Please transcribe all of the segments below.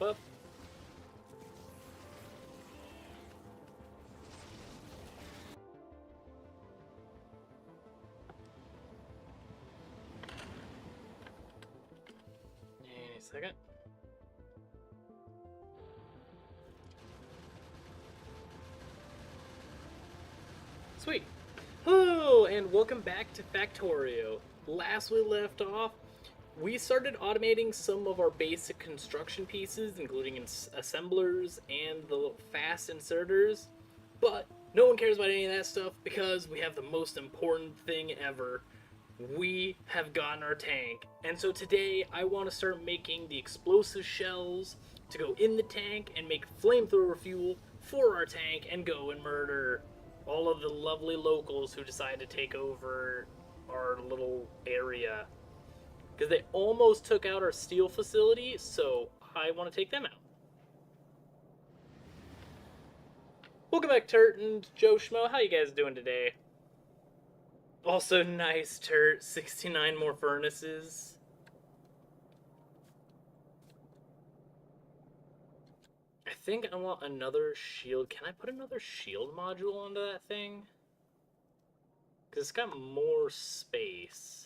Up. Any second. Sweet. Hello, and welcome back to Factorio. Last we left off, we started automating some of our basic construction pieces, including assemblers and the fast inserters, but no one cares about any of that stuff because we have the most important thing ever. We have gotten our tank, and so today I want to start making the explosive shells to go in the tank and make flamethrower fuel for our tank and go and murder all of the lovely locals who decide to take over our little area. Because they almost took out our steel facility, so I want to take them out. Welcome back, Turt and Joe Schmo. How you guys doing today? Also nice, Turt. 69 more furnaces. I think I want another shield. Can I put another shield module onto that thing? Because it's got more space.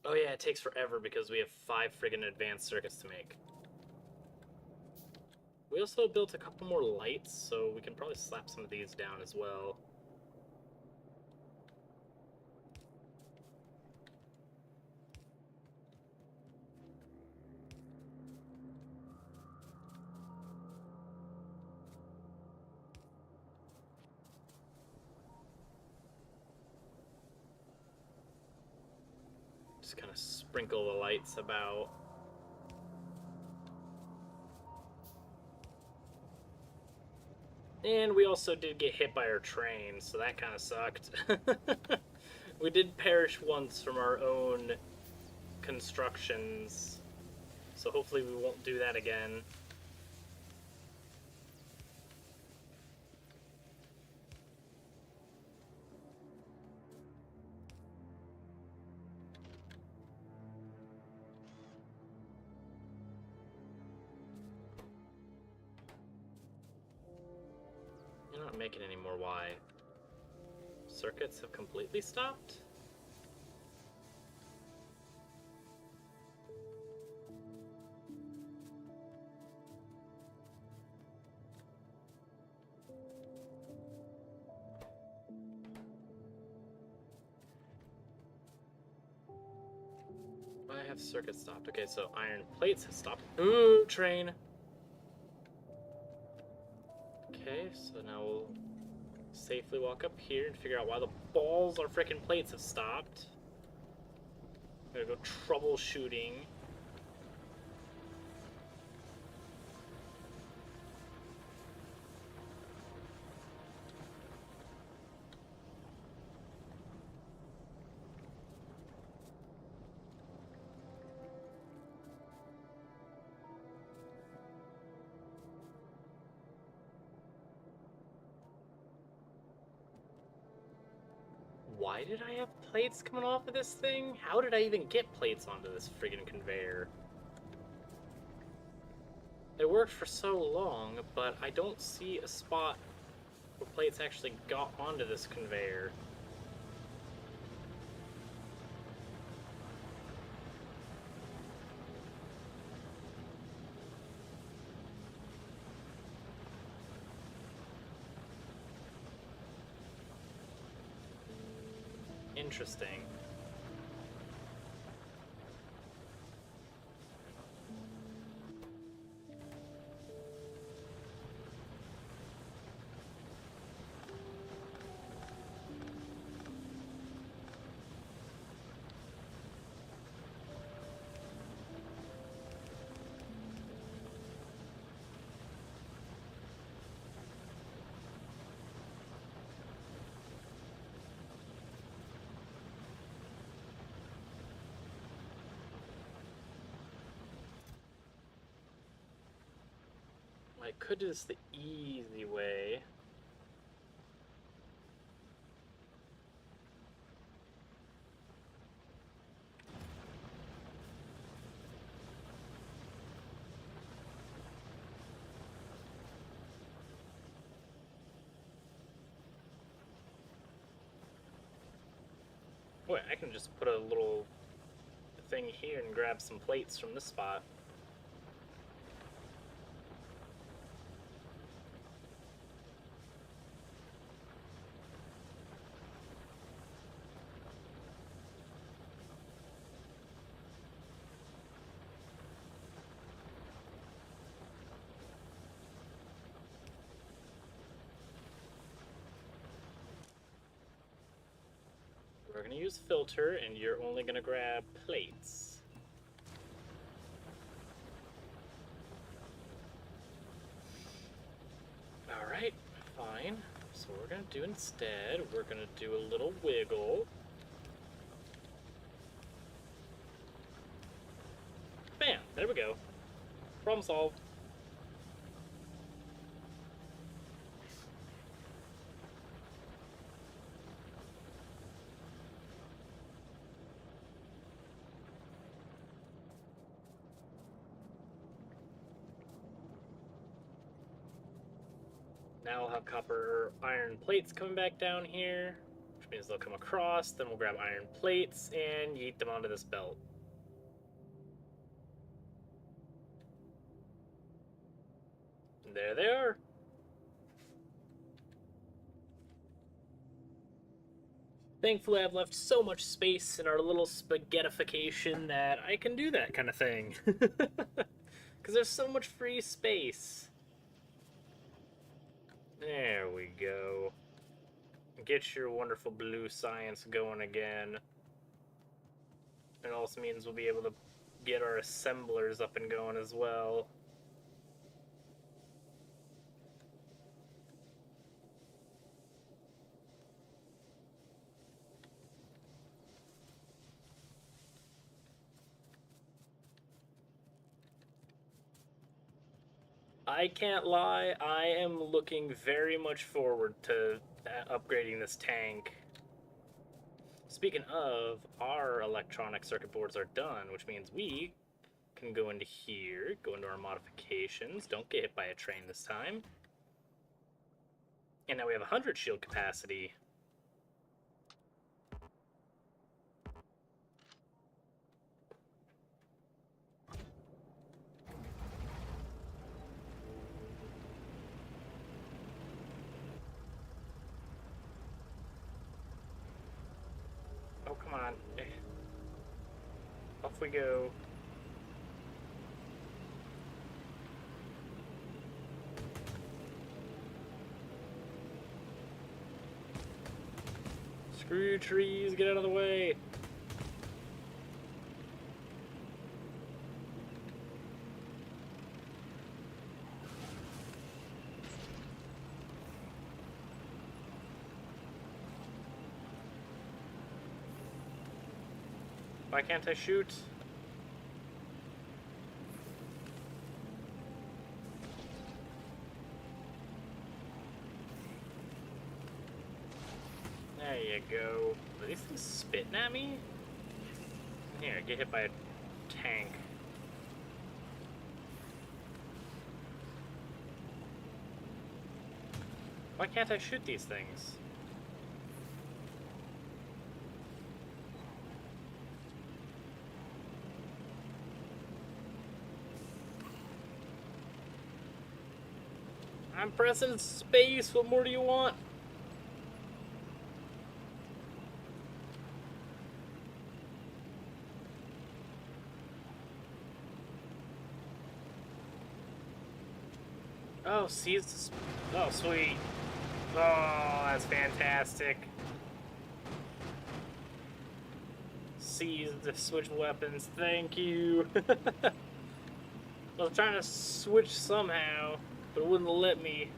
Oh yeah, it takes forever because we have 5 friggin' advanced circuits to make. We also built a couple more lights, so we can probably slap some of these down as well. Just kind of sprinkle the lights about. And we also did get hit by our train, so that kind of sucked. We did perish once from our own constructions, so hopefully we won't do that again. You're not making any more. Why? Circuits have completely stopped? Why have circuits stopped? Okay, so iron plates have stopped. Ooh, train! Okay, so now we'll safely walk up here and figure out why the balls our frickin' plates have stopped. Gotta go troubleshooting. Why did I have plates coming off of this thing? How did I even get plates onto this friggin' conveyor? It worked for so long, but I don't see a spot where plates actually got onto this conveyor. Interesting. I could do this the easy way. Boy, I can just put a little thing here and grab some plates from this spot. We're going to use filter, and you're only going to grab plates. Alright, fine. So what we're going to do instead, we're going to do a little wiggle. Bam! There we go. Problem solved. Now we'll have copper iron plates coming back down here, which means they'll come across. Then we'll grab iron plates and yeet them onto this belt. And there they are. Thankfully, I've left so much space in our little spaghettification that I can do that kind of thing. Because there's so much free space. There we go. Get your wonderful blue science going again. It also means we'll be able to get our assemblers up and going as well. I can't lie, I am looking very much forward to upgrading this tank. Speaking of, our electronic circuit boards are done, which means we can go into here, go into our modifications, don't get hit by a train this time. And now we have 100 shield capacity. Oh, come on. Off we go. Screw trees, get out of the way. Why can't I shoot? There you go. Are these things spitting at me? Here, get hit by a tank. Why can't I shoot these things? I'm pressing space. What more do you want? Oh, seize the... Oh, sweet. Oh, that's fantastic. Seize the switch weapons. Thank you. I was trying to switch somehow, but it wouldn't let me.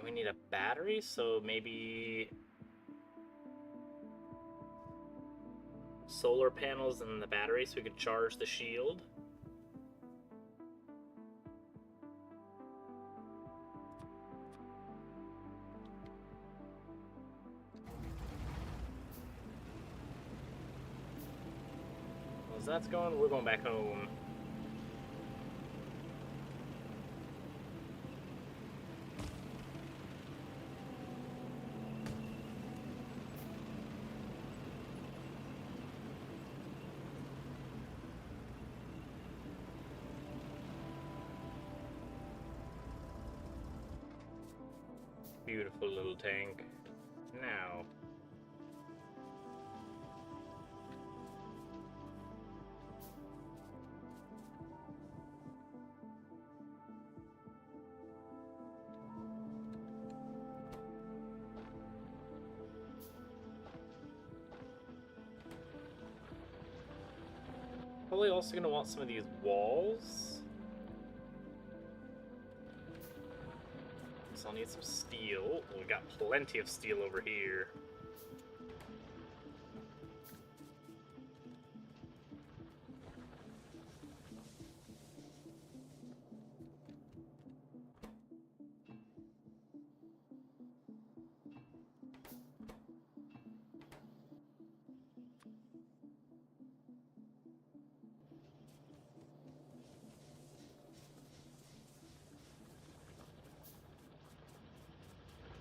we need a battery, so maybe solar panels and the battery so we could charge the shield. As that's going, we're going back home. Beautiful little tank. Now, probably also going to want some of these walls. So I'll need some steel. Well, we got plenty of steel over here.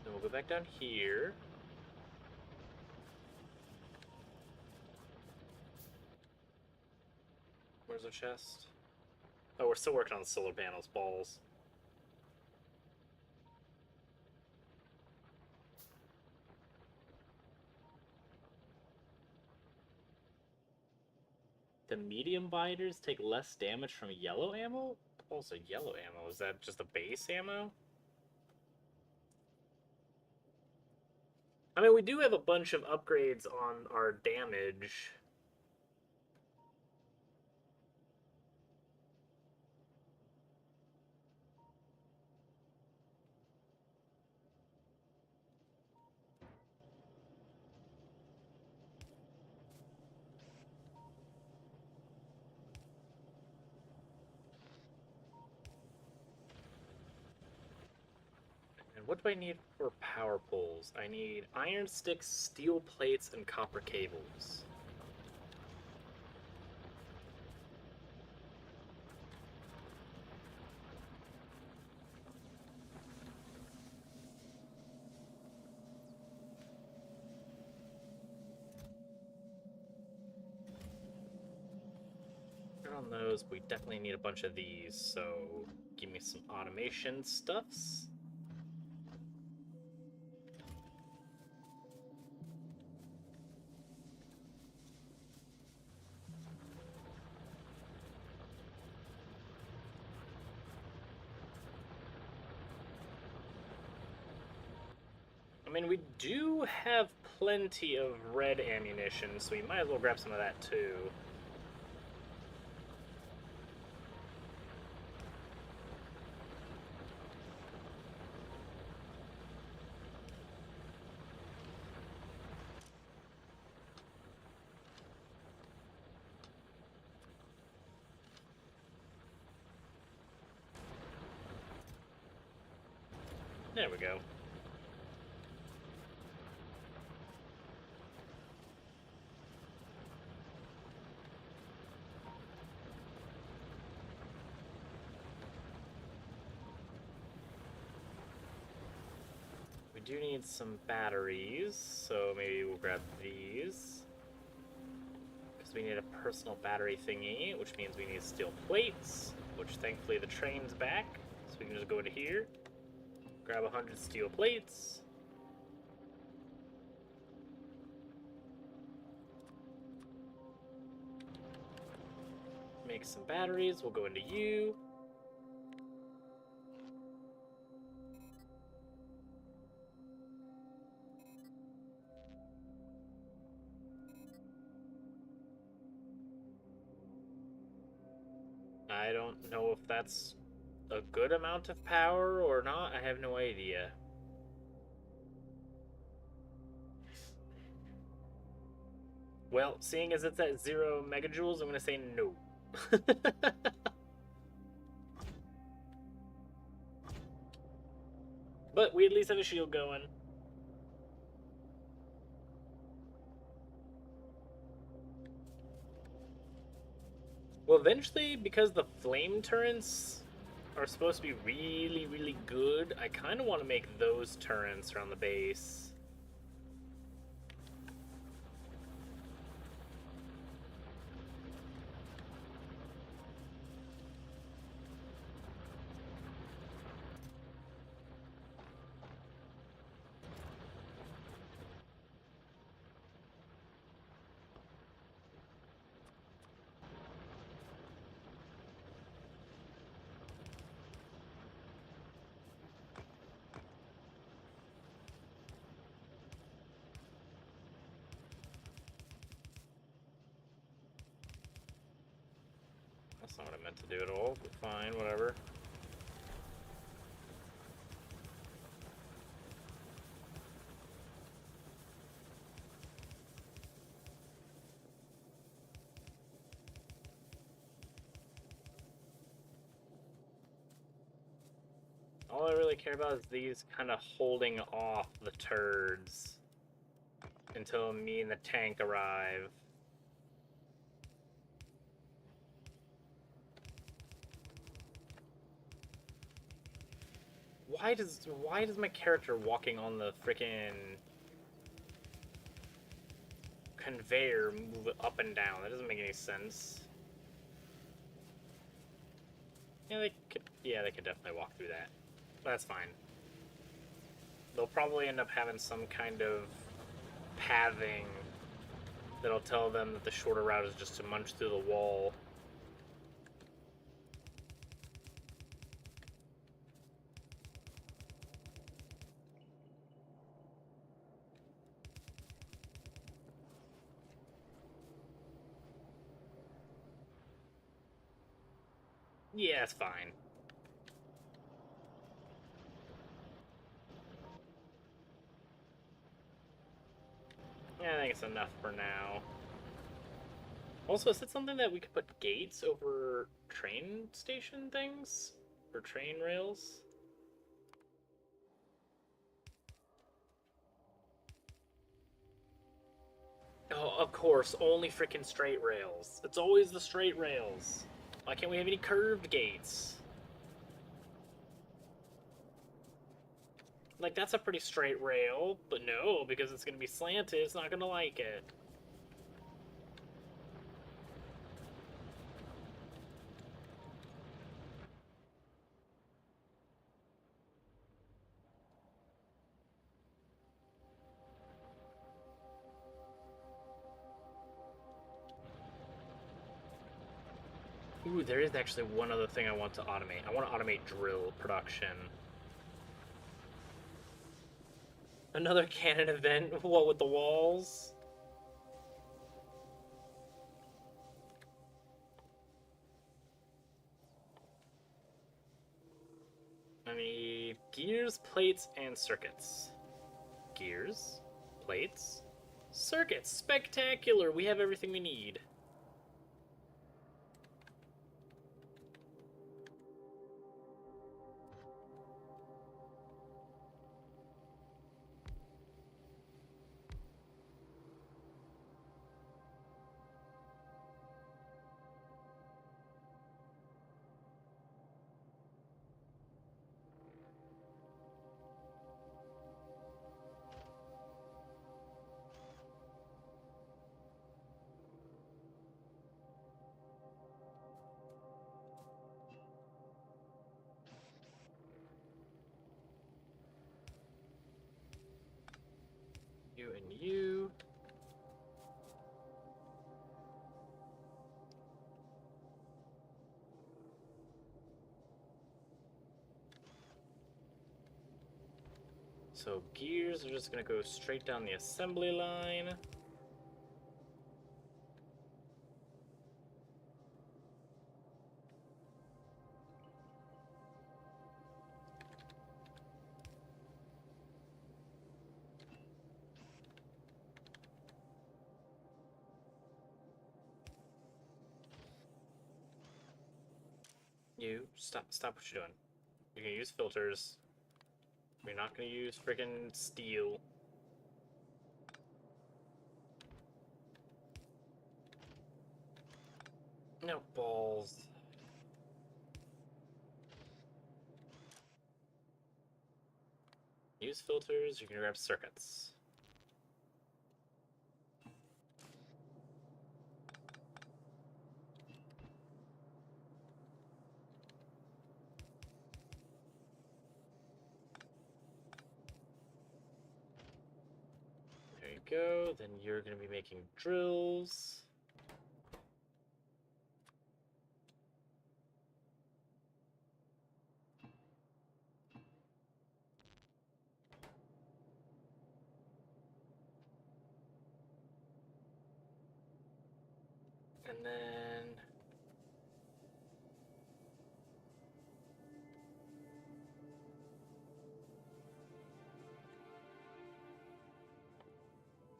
Then we'll go back down here. Where's our chest? Oh, we're still working on the solar panels, balls. The medium biters take less damage from yellow ammo? Also yellow ammo, is that just a base ammo? I mean, we do have a bunch of upgrades on our damage. And what do I need for power poles? I need iron sticks, steel plates, and copper cables. On those, we definitely need a bunch of these, so give me some automation stuffs. I mean, we do have plenty of red ammunition, so we might as well grab some of that too. There we go. We do need some batteries, so maybe we'll grab these. Because we need a personal battery thingy, which means we need steel plates, which thankfully the train's back, so we can just go into here. Grab 100 steel plates. Make some batteries. We'll go into you. I don't know if that's a good amount of power or not. I have no idea. Well, seeing as it's at 0 megajoules, I'm gonna say no. But we at least have a shield going. Well, eventually, because the flame turrets are supposed to be really, really good, I kind of want to make those turrets around the base. That's not what I meant to do at all, but fine, whatever. All I really care about is these kind of holding off the turds until me and the tank arrive. Why does my character walking on the frickin' conveyor move up and down? That doesn't make any sense. Yeah, they could definitely walk through that. That's fine. They'll probably end up having some kind of pathing that'll tell them that the shorter route is just to munch through the wall. Yeah, it's fine. Yeah, I think it's enough for now. Also, is it something that we could put gates over train station things? Or train rails? Oh, of course, only freaking straight rails. It's always the straight rails. Why can't we have any curved gates? Like, that's a pretty straight rail, but no, because it's gonna be slanted, it's not gonna like it. Ooh, there is actually one other thing I want to automate. I want to automate drill production. Another cannon event? What, with the walls? I need gears, plates, and circuits. Gears, plates, circuits. Spectacular! We have everything we need. You and you. So gears are just gonna go straight down the assembly line. You stop what you're doing. You're gonna use filters. You're not gonna use friggin' steel. No balls. Use filters, you're gonna grab circuits. There you go, then you're gonna be making drills. And then...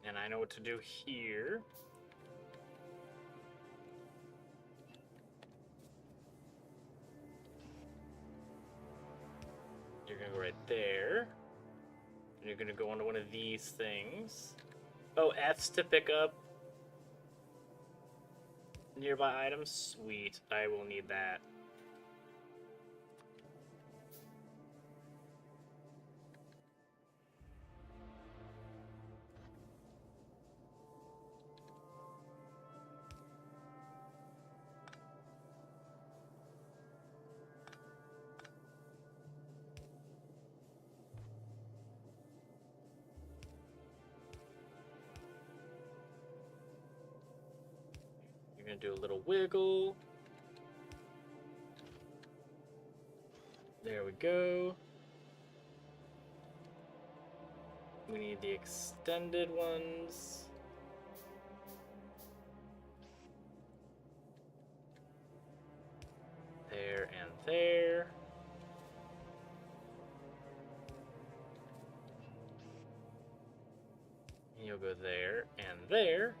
And I know what to do here. You're gonna go right there. And you're gonna go onto one of these things. Oh, F's to pick up nearby items? Sweet. I will need that. You're gonna do a little wiggle. There we go. We need the extended ones. There and there. And you'll go there and there.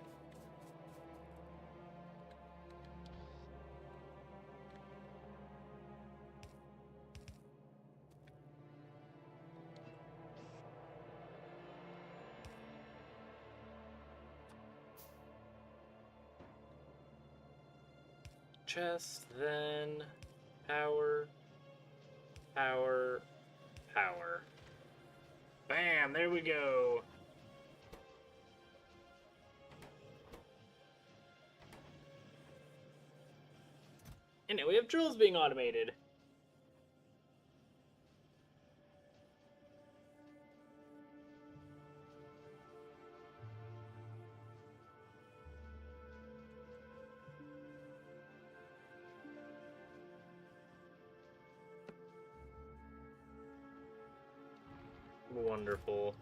Chest, then power, power, power. Bam, there we go. And now we have drills being automated. Wonderful.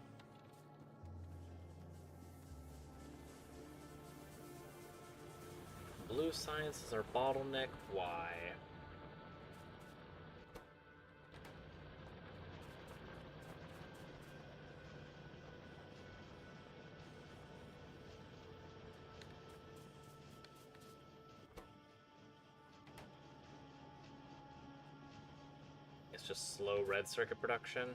Blue science is our bottleneck. Why? It's just slow red circuit production.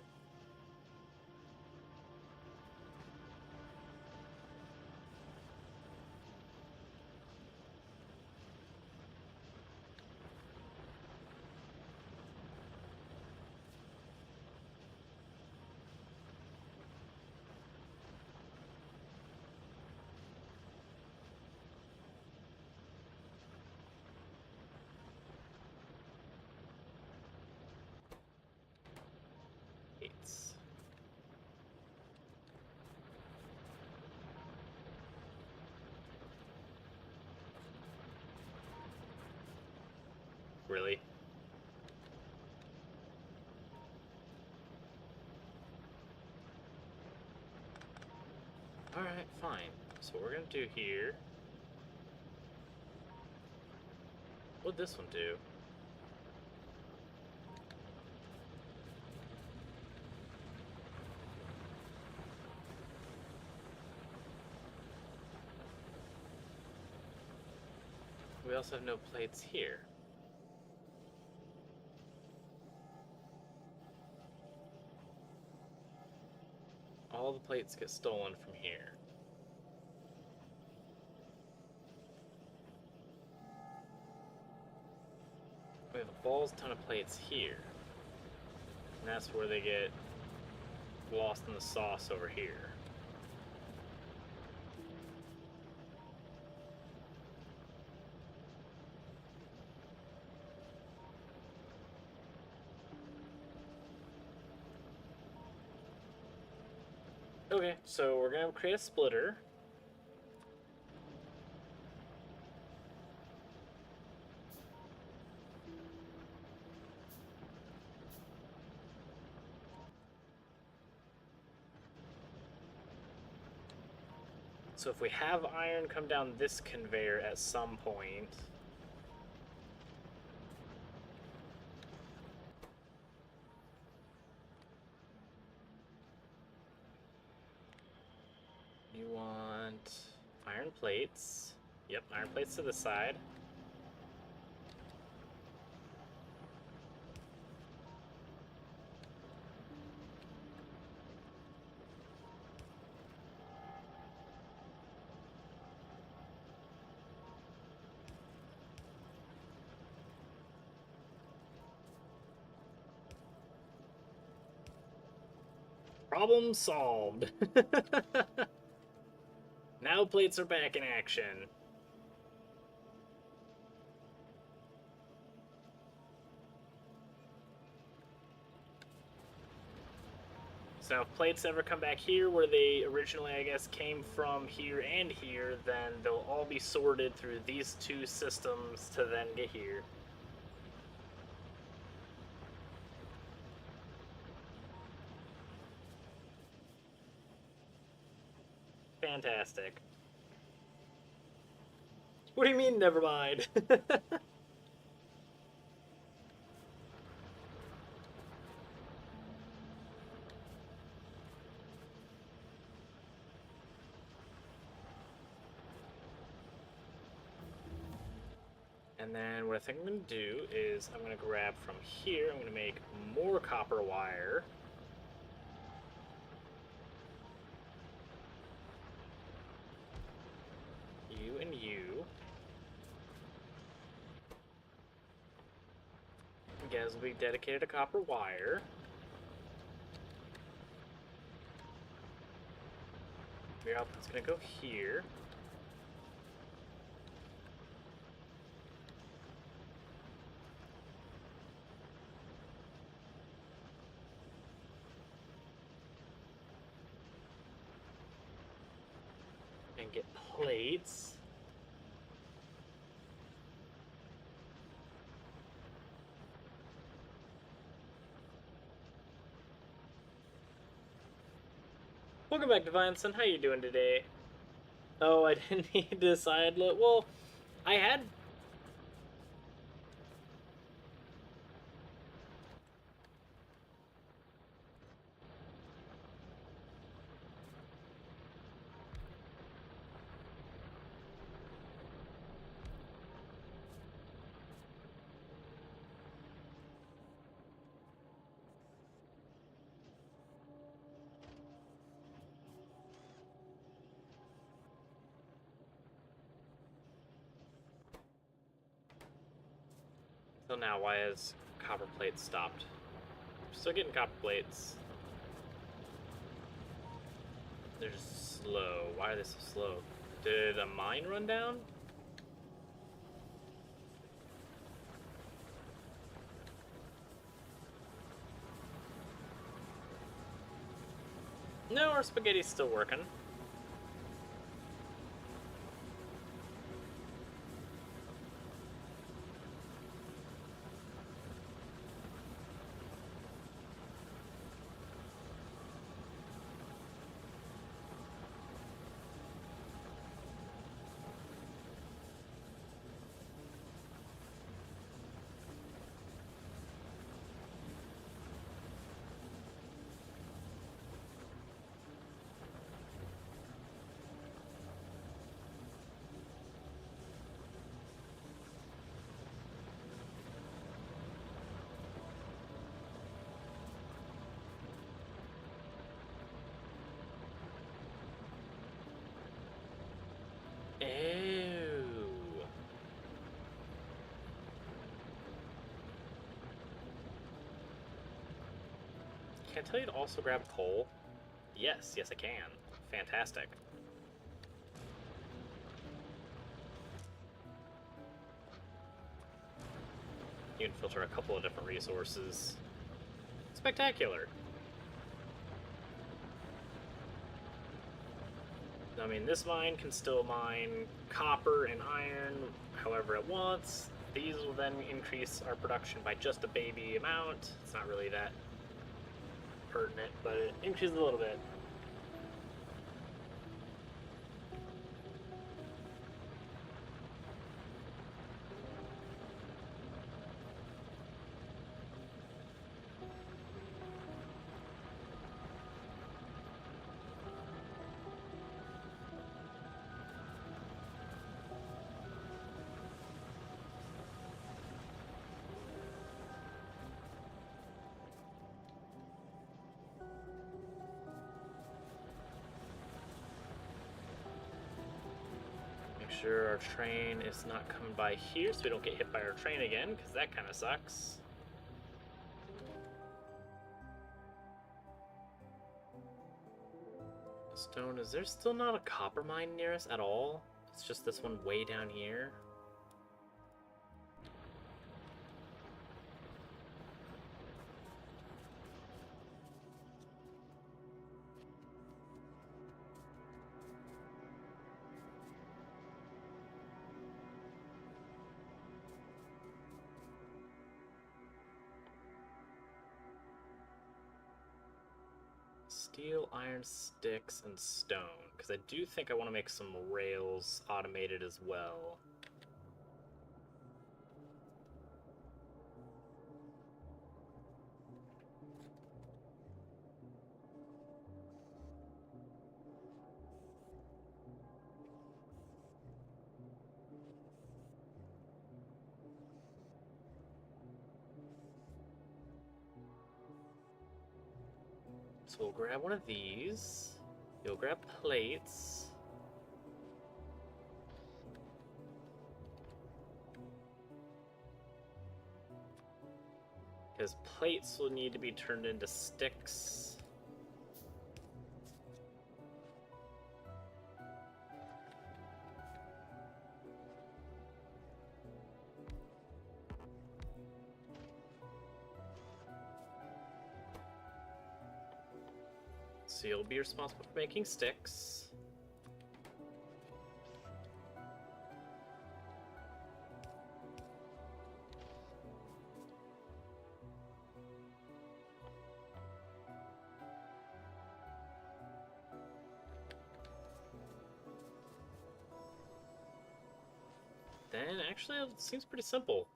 Eights. Really? Alright, fine. So what we're gonna do here... What'd this one do? We also have no plates here. all the plates get stolen from here. We have a balls ton of plates here. And that's where they get lost in the sauce over here. Okay, so we're gonna create a splitter. So if we have iron come down this conveyor at some point, you want iron plates. Yep, iron plates to the side. Problem solved. Now plates are back in action. So if plates ever come back here where they originally, I guess, came from here and here, then they'll all be sorted through these two systems to then get here. Fantastic. What do you mean, never mind? And then what I think I'm going to do is I'm going to grab from here, I'm going to make more copper wire. You and you. You guys will be dedicated to copper wire. Your output's going to go here. And get plates. Welcome back, Divineson. How you doing today? Oh, I didn't need to decide. Well, I had... So now, why has copper plates stopped? Still getting copper plates. They're just slow. Why are they so slow? Did a mine run down? No, our spaghetti's still working. can I tell you to also grab coal? Yes, yes I can. Fantastic. You can filter a couple of different resources. Spectacular. I mean, this mine can still mine copper and iron however it wants. These will then increase our production by just a baby amount. It's not really that pertinent, but it increases a little bit. Sure our train is not coming by here so we don't get hit by our train again, because that kind of sucks. Stone, is there still not a copper mine near us at all? It's just this one way down here. Steel, iron, sticks, and stone. Because I do think I want to make some rails automated as well. So we'll grab one of these. You'll grab plates. Because plates will need to be turned into sticks. So you'll be responsible for making sticks. Then actually it seems pretty simple.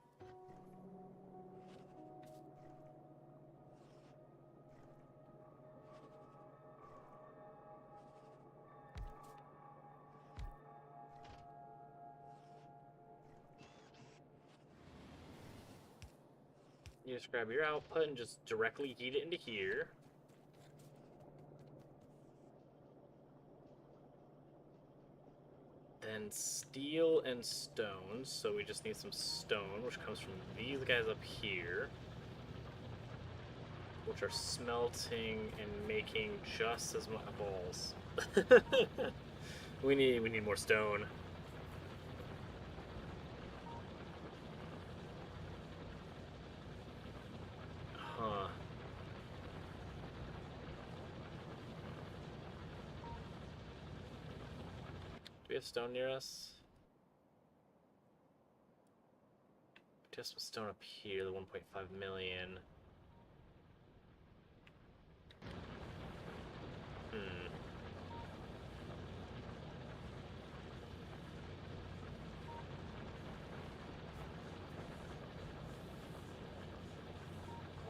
You just grab your output and just directly feed it into here. Then steel and stone, so we just need some stone, which comes from these guys up here, which are smelting and making just as much balls. we need more stone. Huh. Do we have stone near us? Just some stone up here, the 1.5 million.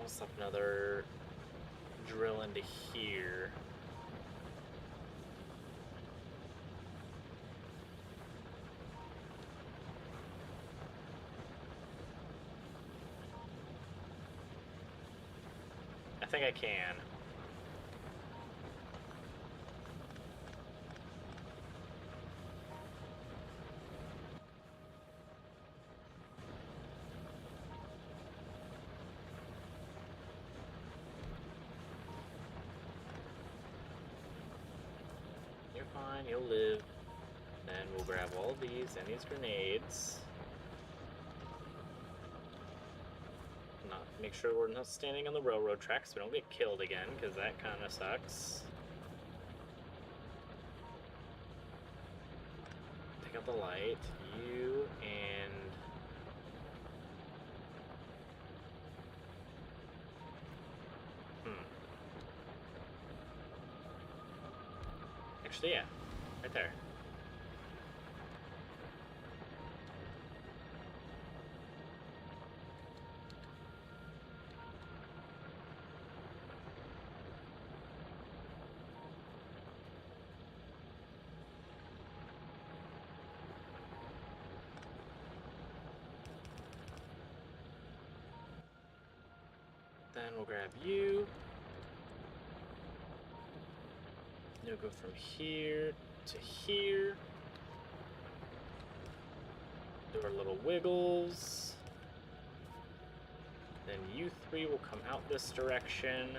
I'll slap another drill into here. I think I can. fine, you'll live. Then we'll grab all of these and these grenades. Make sure we're not standing on the railroad tracks so we don't get killed again, because that kind of sucks. Take out the light. You and... Actually, yeah. Right there. Then we'll grab you. You'll go from here to here. Do our little wiggles. Then you three will come out this direction.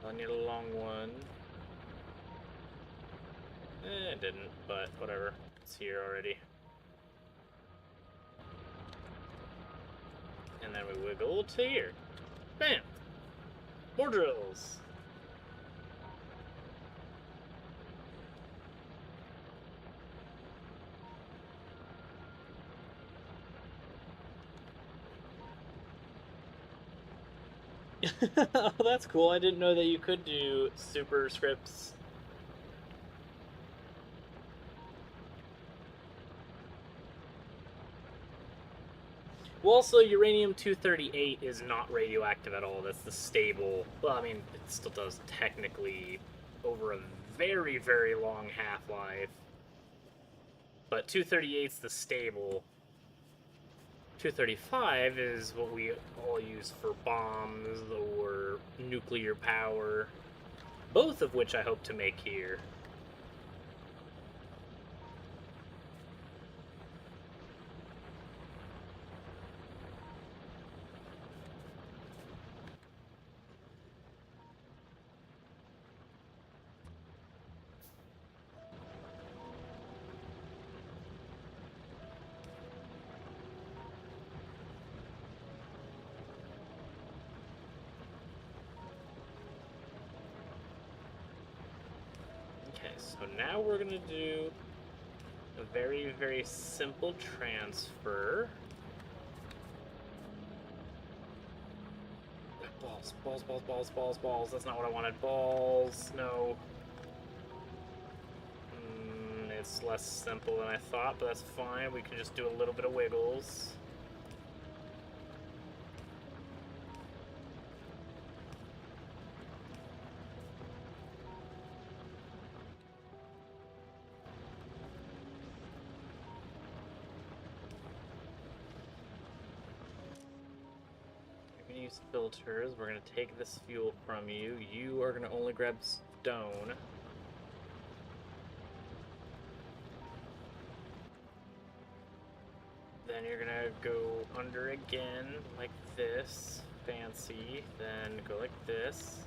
I need a long one. It didn't, but whatever. It's here already. And then we wiggle to here. Bam! More drills! Oh, that's cool. I didn't know that you could do super scripts. Well, also, uranium-238 is not radioactive at all. That's the stable... Well, I mean, it still does technically over a very, very long half-life. But 238's the stable. 235 is what we all use for bombs or nuclear power. Both of which I hope to make here. So now we're going to do a very, very simple transfer. Balls, balls, balls, balls, balls, balls. That's not what I wanted. Balls, no. It's less simple than I thought, but that's fine. We can just do a little bit of wiggles. Use filters. We're going to take this fuel from you. You are going to only grab stone. Then you're going to go under again, like this. Fancy. Then go like this.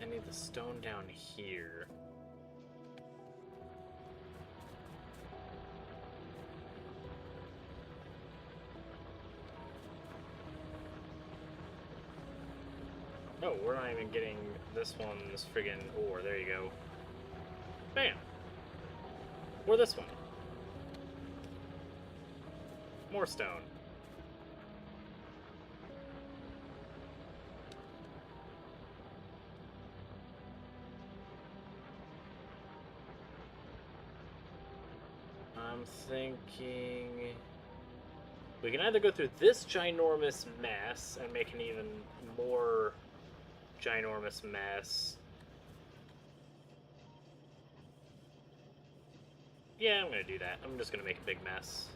I need the stone down here. Oh, we're not even getting this one's friggin' ore. There you go. Bam! Or this one. More stone. I'm thinking we can either go through this ginormous mess and make an even more ginormous mess, Yeah, I'm gonna do that. I'm just gonna make a big mess.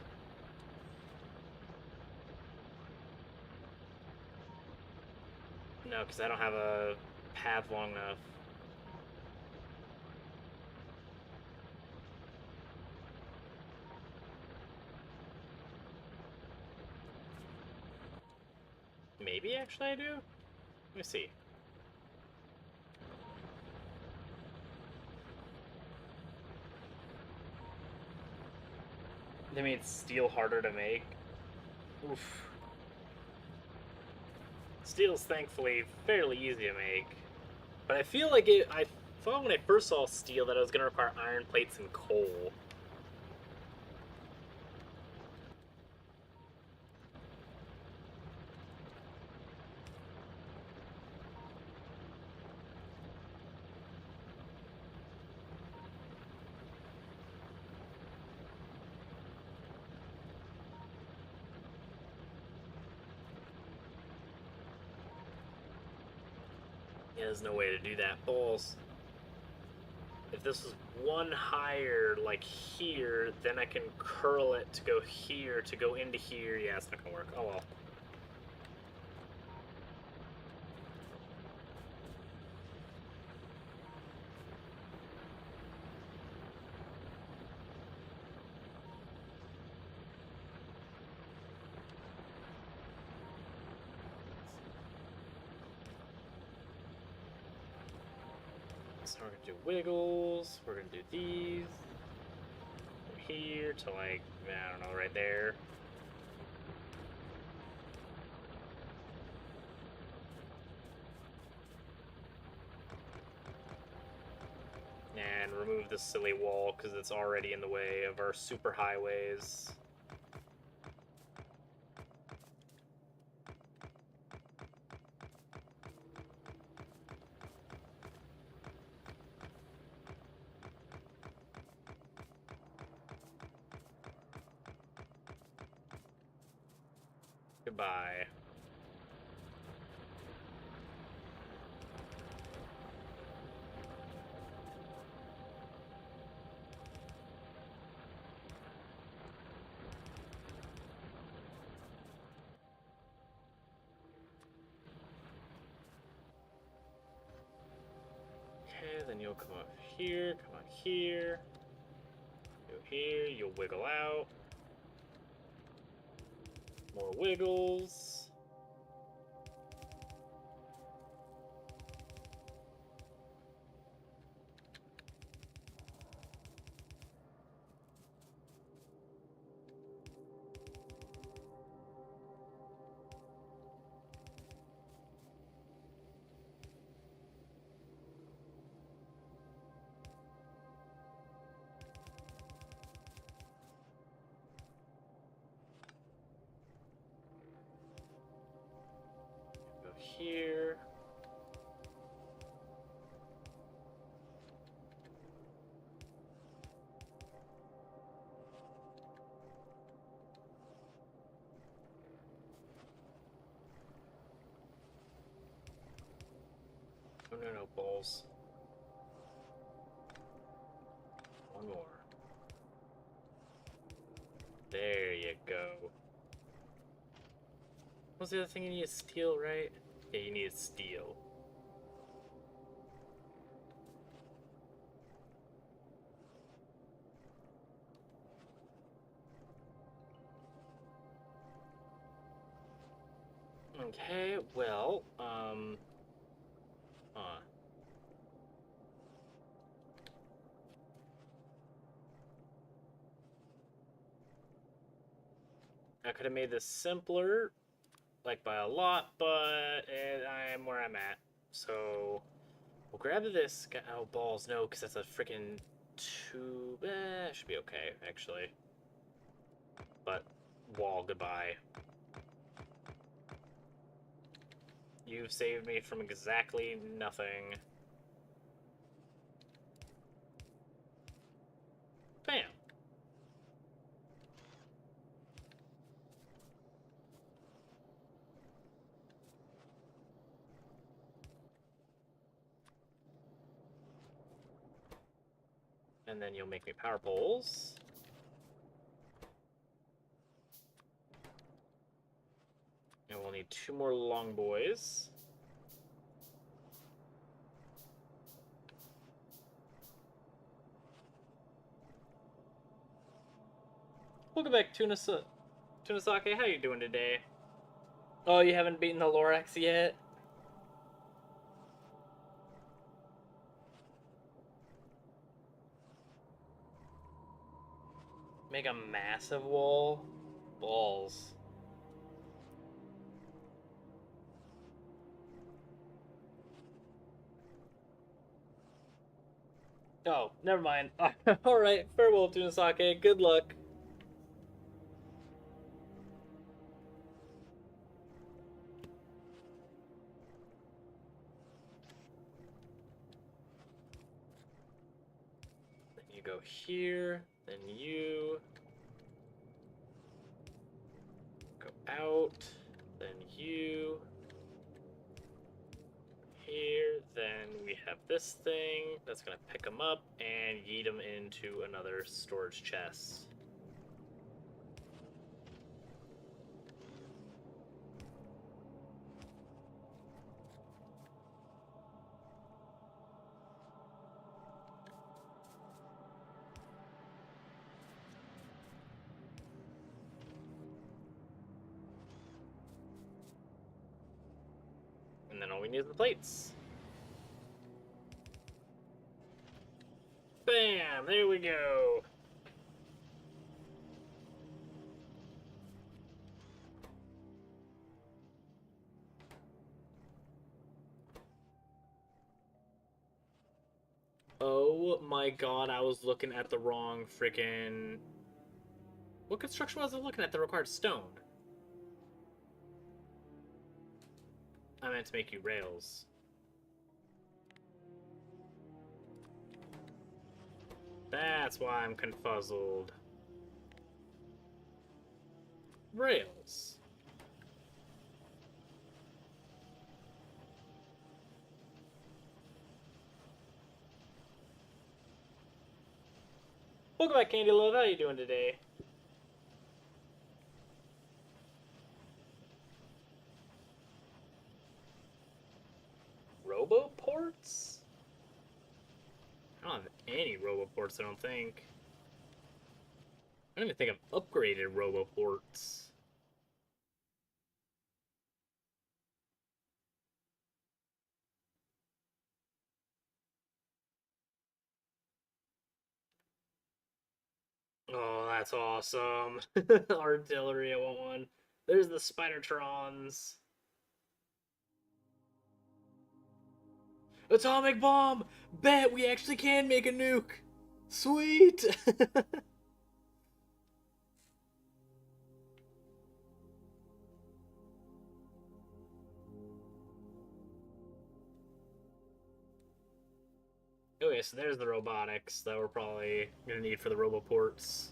No, because I don't have a path long enough. Maybe actually I do? Let me see. They made steel harder to make. Oof. Steel's thankfully fairly easy to make. But I feel like I thought when I first saw steel that it was going to require iron plates and coal. Yeah, there's no way to do that. Balls. If this was one higher, like here, then I can curl it to go here, to go into here. Yeah, it's not going to work. Oh well. So we're going to do wiggles. We're going to do these. From here to like, I don't know, right there. And remove this silly wall because it's already in the way of our super highways. Goodbye. Okay, then you'll come up here, come on here. Go here, you'll wiggle out. More wiggles. Go here. Oh no, no, balls. One more. There you go. What's the other thing you need? Steel, right? Yeah, you need steel. Okay, well, I could have made this simpler, like by a lot, but I am where I'm at. So we'll grab this. Oh, balls, no, because that's a freaking tube. Should be okay, actually. But wall, goodbye. You've saved me from exactly nothing. Bam. And then you'll make me power poles. And we'll need 2 more long boys. Welcome back, Tunasake. How you doing today? Oh, you haven't beaten the Lorax yet? Make a massive wall? Balls. Oh, never mind. Alright, farewell, Tunasake. Good luck. Then you go here, then you go out, then you here, then we have this thing that's gonna pick them up and yeet them into another storage chest. And then all we need is the plates. Bam! There we go! Oh my god, I was looking at the wrong freaking... What construction was I looking at that required stone? I meant to make you rails. That's why I'm confuzzled. Rails. Welcome back, Candy Love. How you doing today? Roboports? I don't have any Roboports, I don't think. I don't even think I've upgraded Roboports. Oh, that's awesome. Artillery, I want one. There's the Spidertrons. Atomic bomb! Bet we actually can make a nuke! Sweet! Okay, so there's the robotics that we're probably gonna need for the Roboports.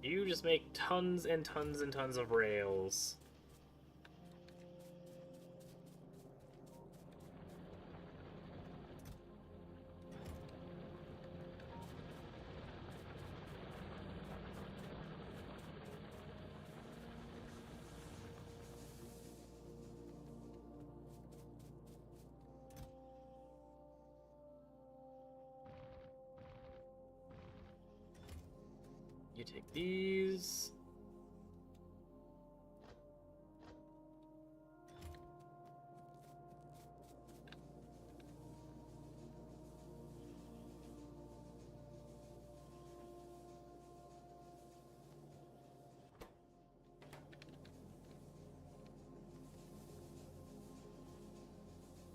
You just make tons and tons and tons of rails. You take these.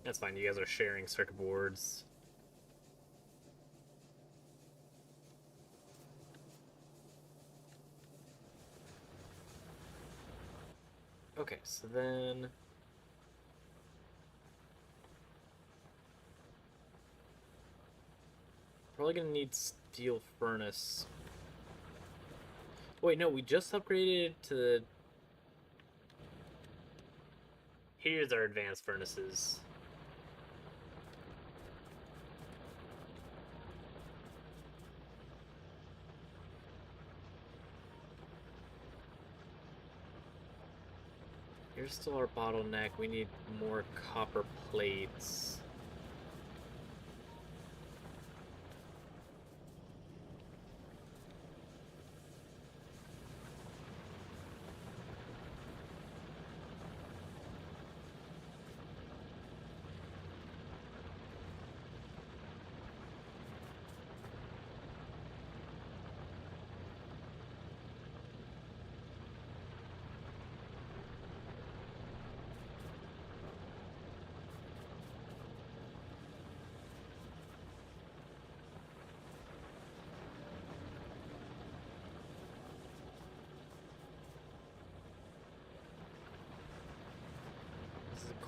That's fine, you guys are sharing circuit boards. Okay, so then... Probably gonna need steel furnace. Wait, no, we just upgraded to the... Here's our advanced furnaces. Here's still our bottleneck. We need more copper plates.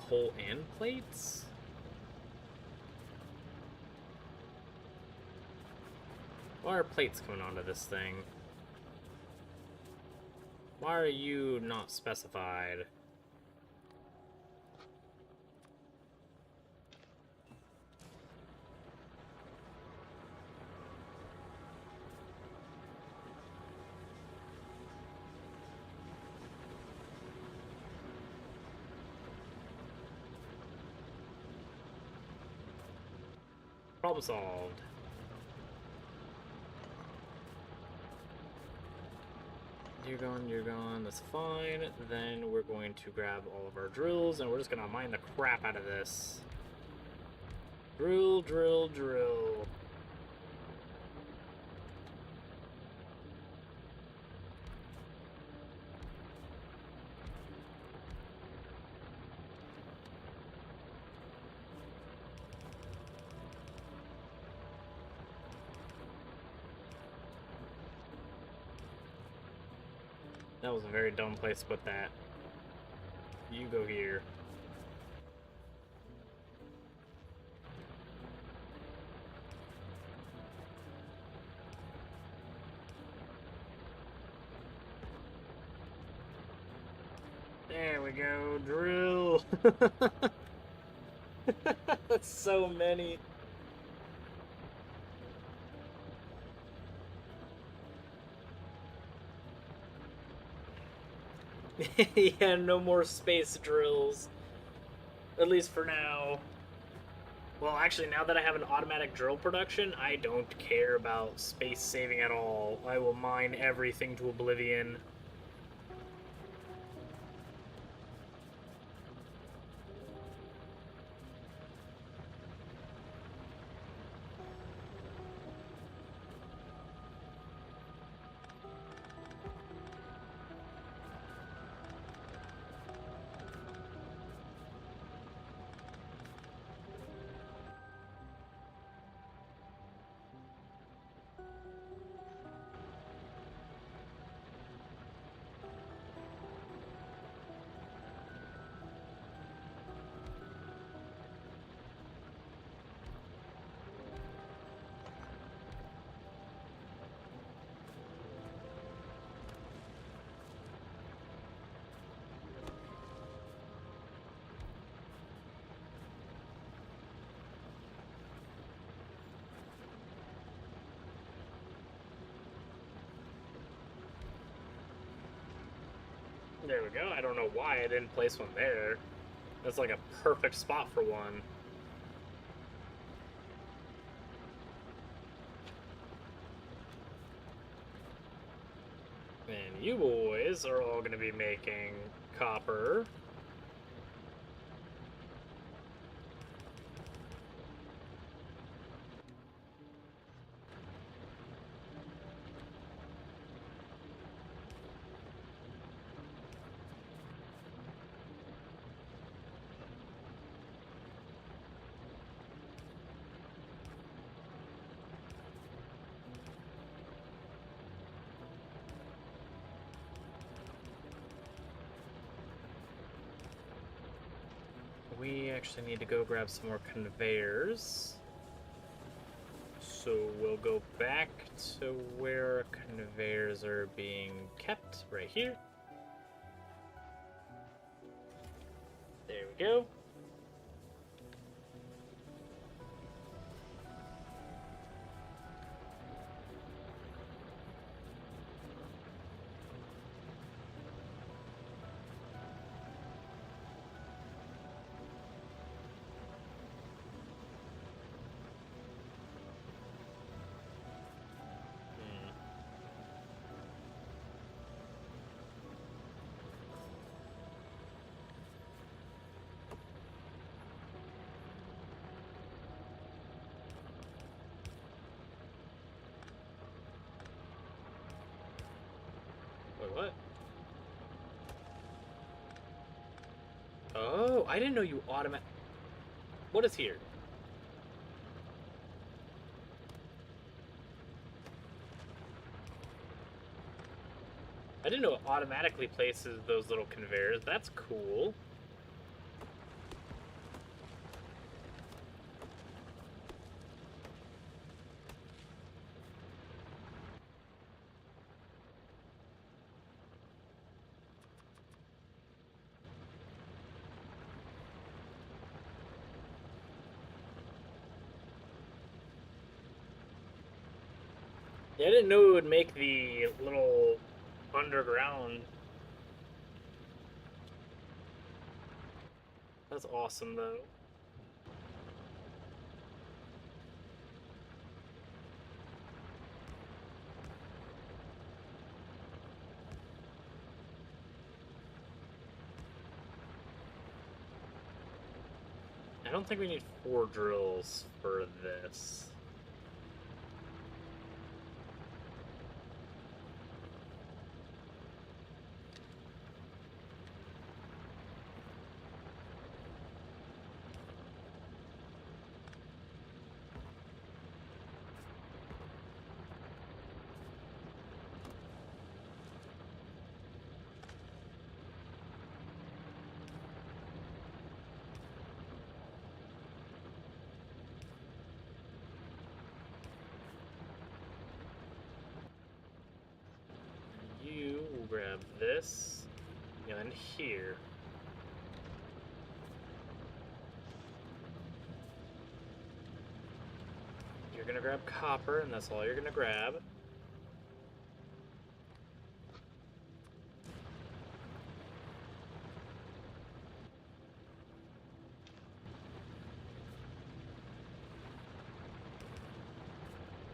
Coal and plates? Why are plates coming onto this thing? Why are you not specified? Problem solved. You're gone, that's fine. Then we're going to grab all of our drills and we're just gonna mine the crap out of this. Drill, drill, drill. That was a very dumb place to put that. You go here. There we go, drill. That's so many. Yeah, no more space drills. At least for now. Well, actually, now that I have an automatic drill production, I don't care about space saving at all. I will mine everything to oblivion. There we go. I don't know why I didn't place one there. That's like a perfect spot for one. And you boys are all going to be making copper. We actually need to go grab some more conveyors. So we'll go back to where conveyors are being kept, right here. There we go. Oh, I didn't know you automatic. What is here? I didn't know it automatically places those little conveyors. That's cool. Yeah, I didn't know it would make the little underground. That's awesome, though. I don't think we need 4 drills for this. You will grab this, and here. You're gonna grab copper, and that's all you're gonna grab.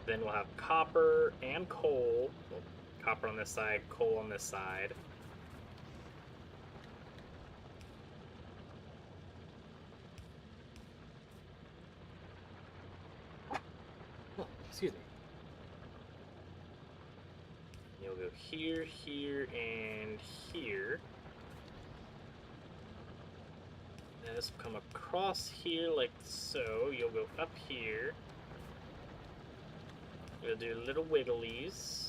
Then we'll have copper and coal. Well, copper on this side, coal on this side. Oh, excuse me. You'll go here, here, and here. And this will come across here like so. You'll go up here. You'll do little wigglies.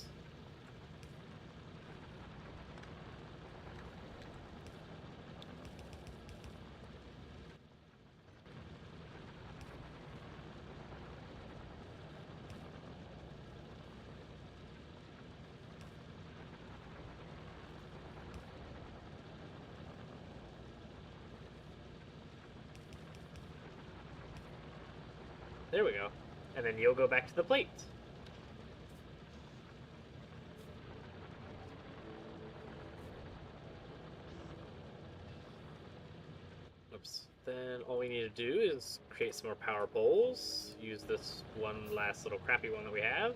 There we go. And then you'll go back to the plate. Oops. Then all we need to do is create some more power poles. Use this one last little crappy one that we have.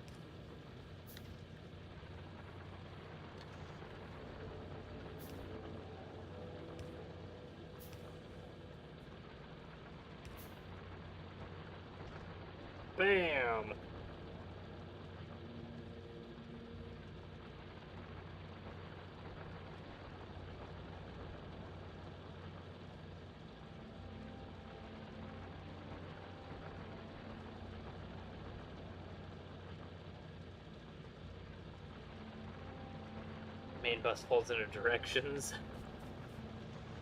Bam! Main bus falls into directions.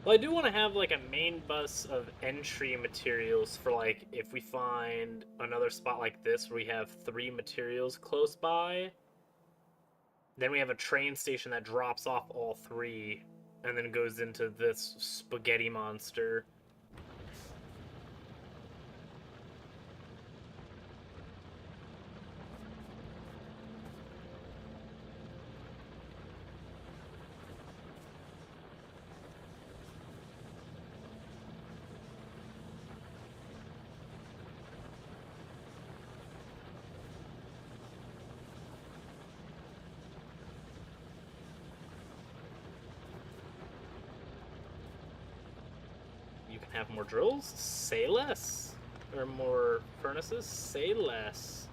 Well, I do want to have like a main bus of entry materials for like if we find another spot like this where we have 3 materials close by. Then we have a train station that drops off all 3 and then goes into this spaghetti monster. You can have more drills? Say less. Or more furnaces? Say less.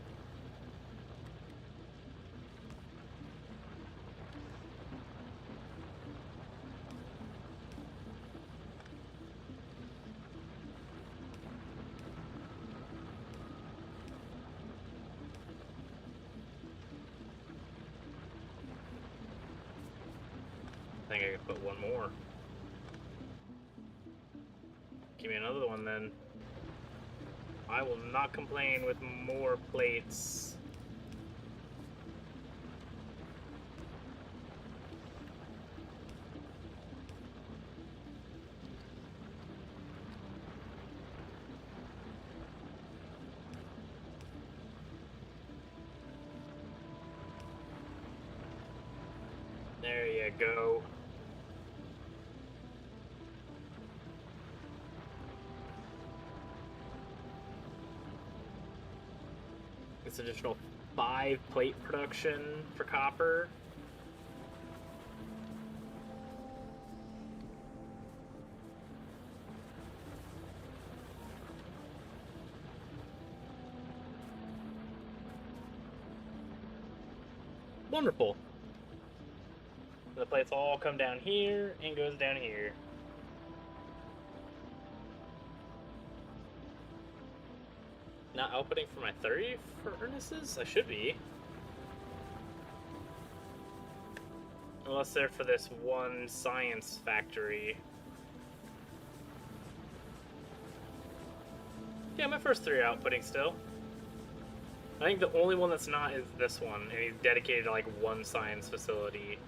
think I could put one more. Give me another one then. I will not complain with more plates. There you go. This additional 5 plate production for copper. Wonderful. The plates all come down here and goes down here. Not outputting for my 30 furnaces? I should be. Unless they're for this one science factory. Yeah, my first 3 are outputting still. I think the only one that's not is this one, and he's dedicated to like one science facility.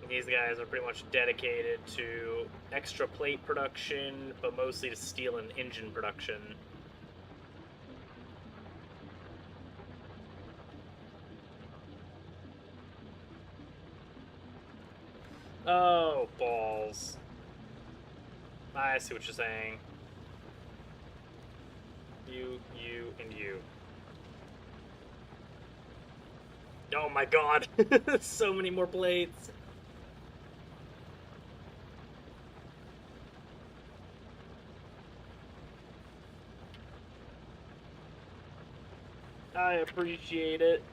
These guys are pretty much dedicated to extra plate production, but mostly to steel and engine production. Oh, balls. I see what you're saying. You, and you. Oh my god! So many more plates! I appreciate it.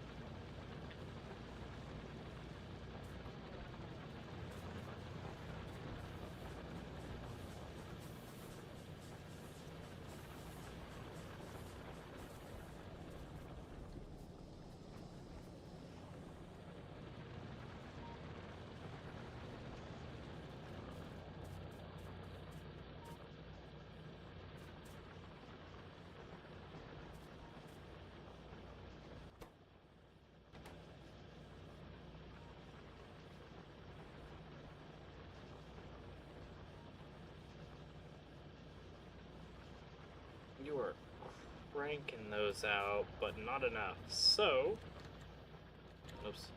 You are cranking those out, but not enough. So, oops.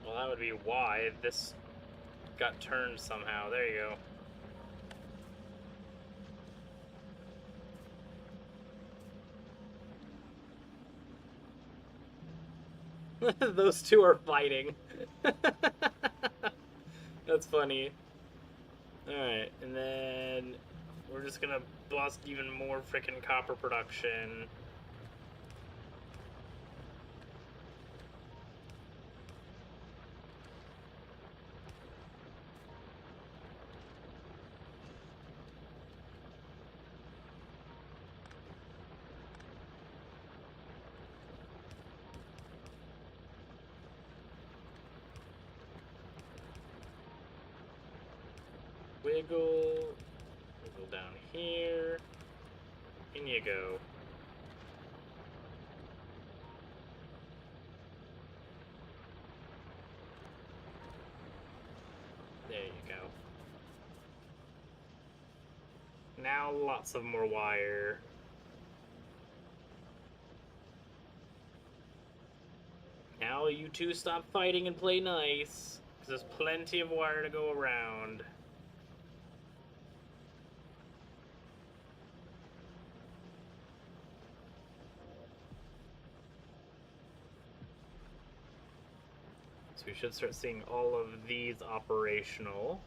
Well, that would be why this got turned somehow. There you go. Those two are fighting. That's funny. Alright, and then we're just gonna bust even more freaking copper production. Wiggle down here, in you go. There you go. Now lots of more wire. Now you two stop fighting and play nice, because there's plenty of wire to go around. We should start seeing all of these operational.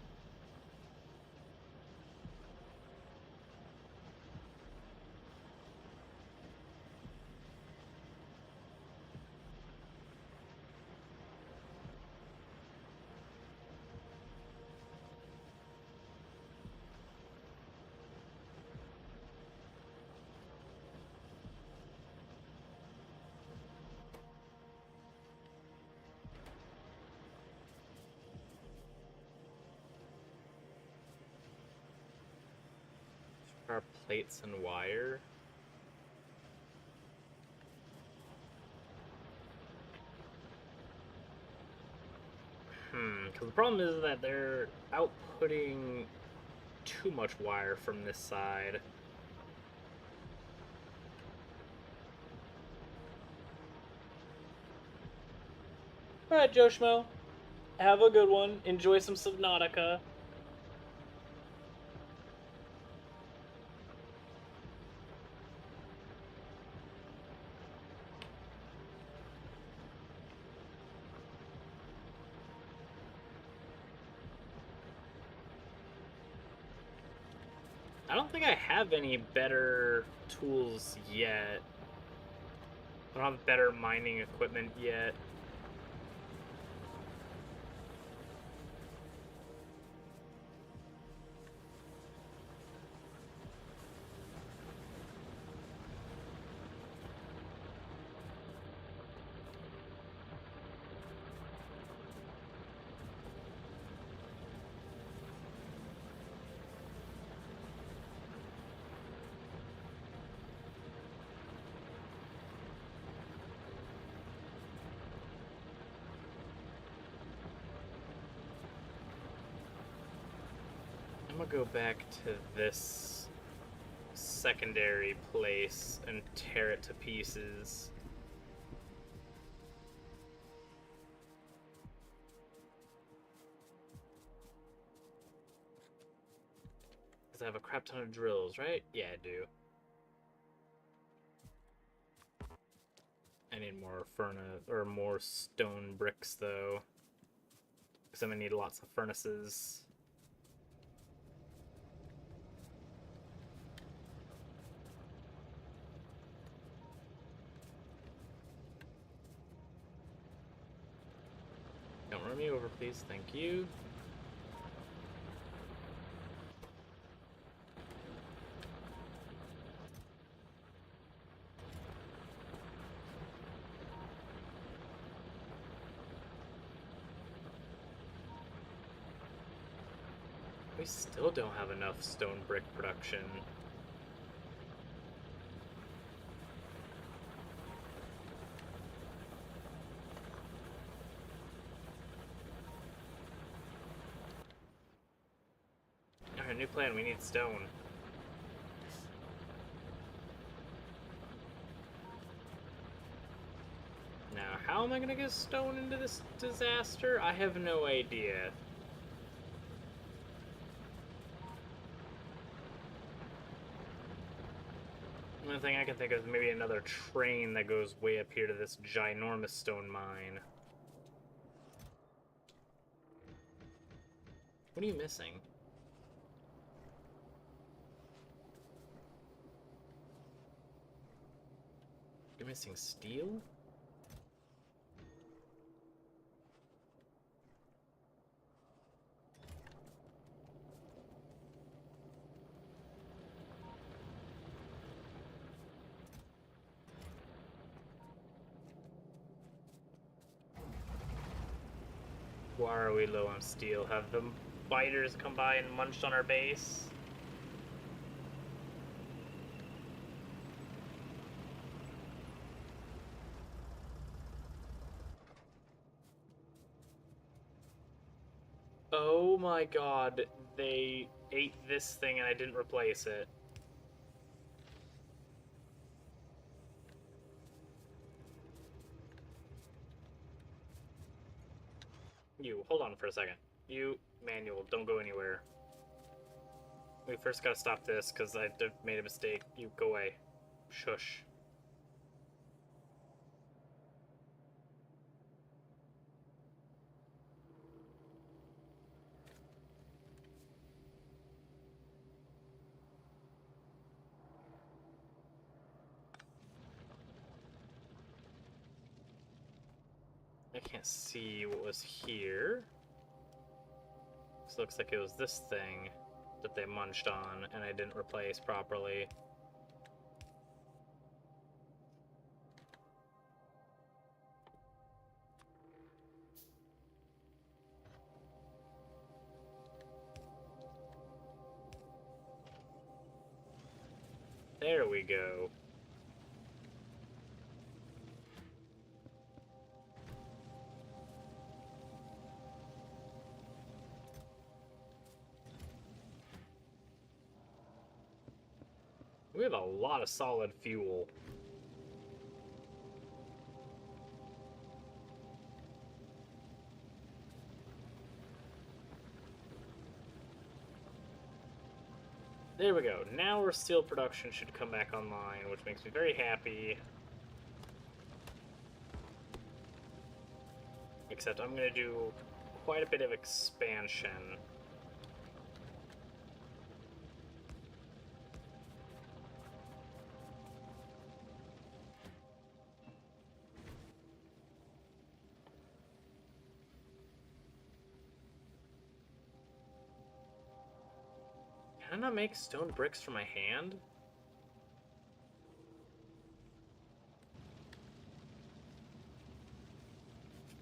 plates and wire. Because the problem is that they're outputting too much wire from this side. Alright, Joe Schmo. Have a good one. Enjoy some Subnautica. I don't think I have any better tools yet. I don't have better mining equipment yet. I'm gonna go back to this secondary place and tear it to pieces. Because I have a crap ton of drills, right? Yeah, I do. I need more furnace or more stone bricks though. Because I'm gonna need lots of furnaces. Don't run me over, please. Thank you. We still don't have enough stone brick production. Alright, new plan. We need stone. Now, how am I gonna get stone into this disaster? I have no idea. The only thing I can think of is maybe another train that goes way up here to this ginormous stone mine. What are you missing? You're missing steel? Why are we low on steel? Have the biters come by and munched on our base? Oh my god, they ate this thing and I didn't replace it. You, hold on for a second. You, manual, don't go anywhere. We first gotta stop this, because I made a mistake. You, go away. Shush. I can't see what was here. This looks like it was this thing that they munched on and I didn't replace properly. There we go. We have a lot of solid fuel. There we go. Now our steel production should come back online, which makes me very happy. Except I'm going to do quite a bit of expansion. Can I not make stone bricks for my hand?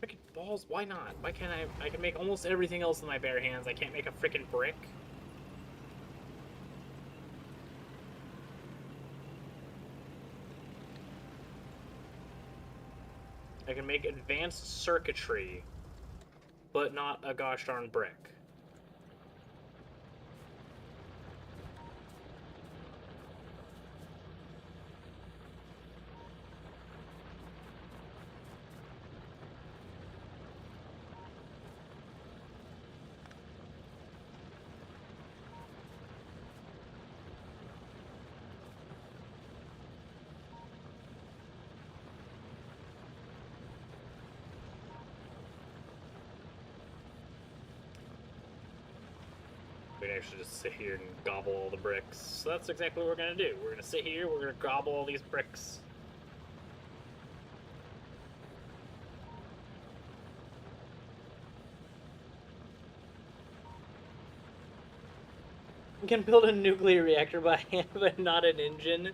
Frickin' balls, why not? Why can't I can make almost everything else with my bare hands. I can't make a frickin' brick. I can make advanced circuitry, but not a gosh darn brick. We can actually just sit here and gobble all the bricks. So that's exactly what we're going to do. We're going to sit here, we're going to gobble all these bricks. We can build a nuclear reactor by hand, but not an engine.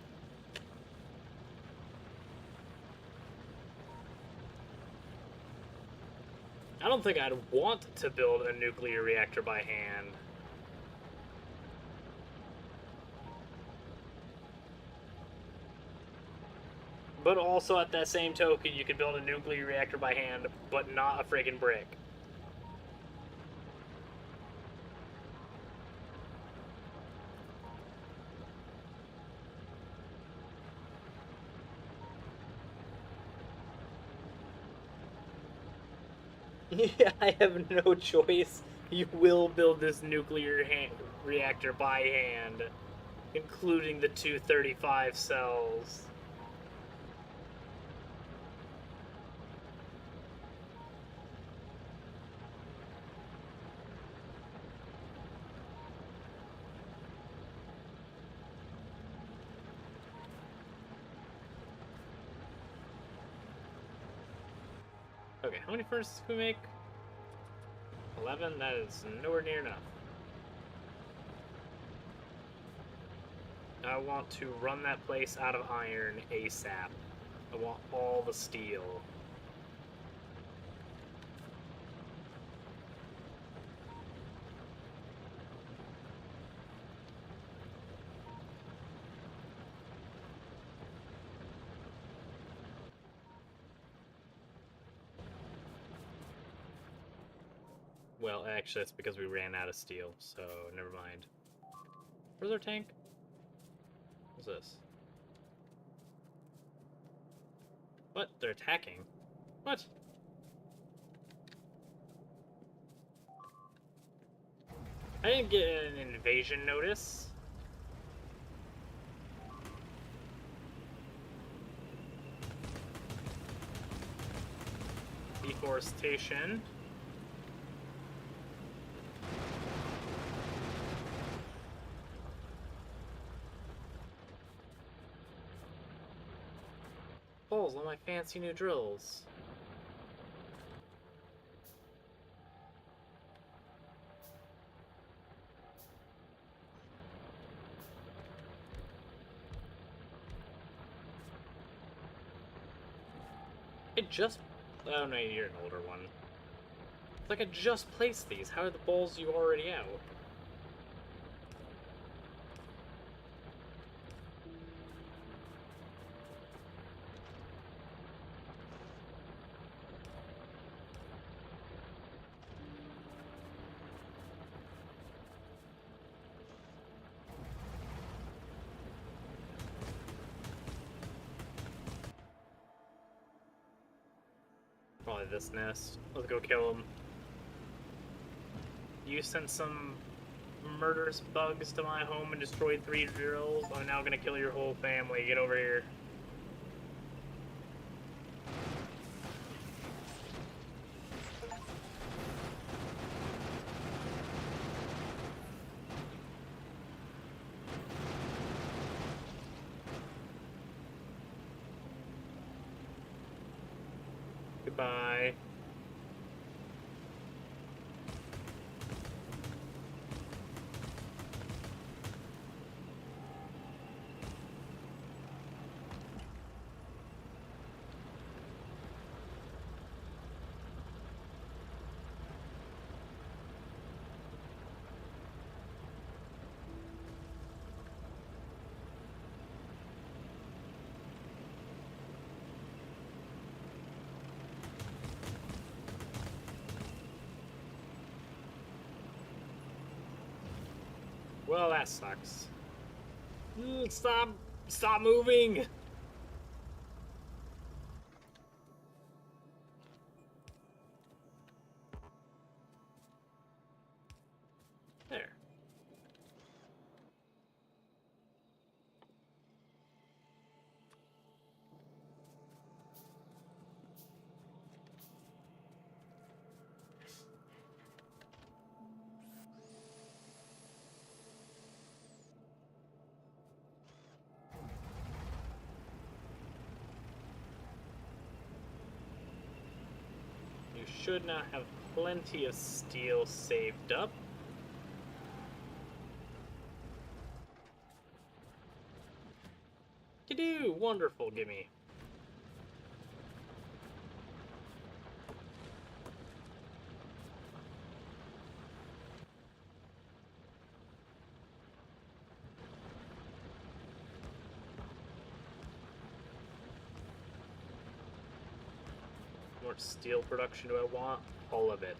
I don't think I'd want to build a nuclear reactor by hand. But also, at that same token, you could build a nuclear reactor by hand, but not a friggin' brick. Yeah, I have no choice. You will build this nuclear reactor by hand, including the 235 cells. Okay, how many furnaces can we make? 11? That is nowhere near enough. I want to run that place out of iron ASAP. I want all the steel. Well, actually, that's because we ran out of steel, so never mind. Where's our tank? What's this? What? They're attacking? What? I didn't get an invasion notice. Deforestation. Balls on my fancy new drills. It just... Oh no, you're an older one. Like, I just placed these. How are the balls you already out? Probably this nest. Let's go kill him. You sent some murderous bugs to my home and destroyed 3 drills. I'm now gonna kill your whole family. Get over here. Goodbye. Well, that sucks. Stop moving! There. You should now have plenty of steel saved up. To-do! Wonderful, gimme. How much steel production do I want? All of it.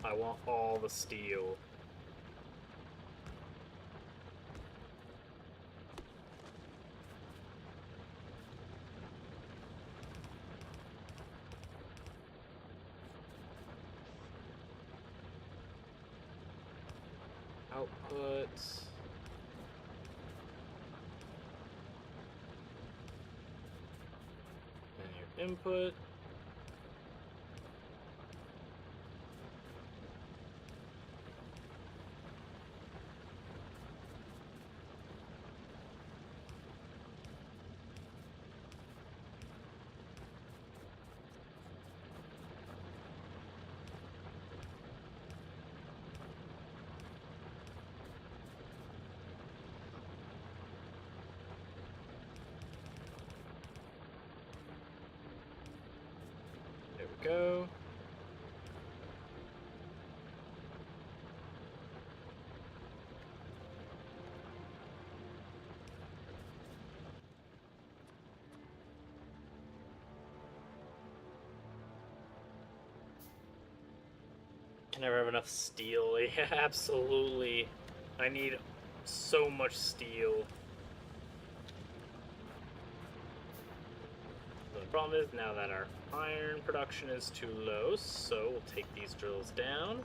I want all the steel. Output. And your input. There we go. Can never have enough steel. Yeah, absolutely. I need so much steel. The problem is now that our iron production is too low, so we'll take these drills down.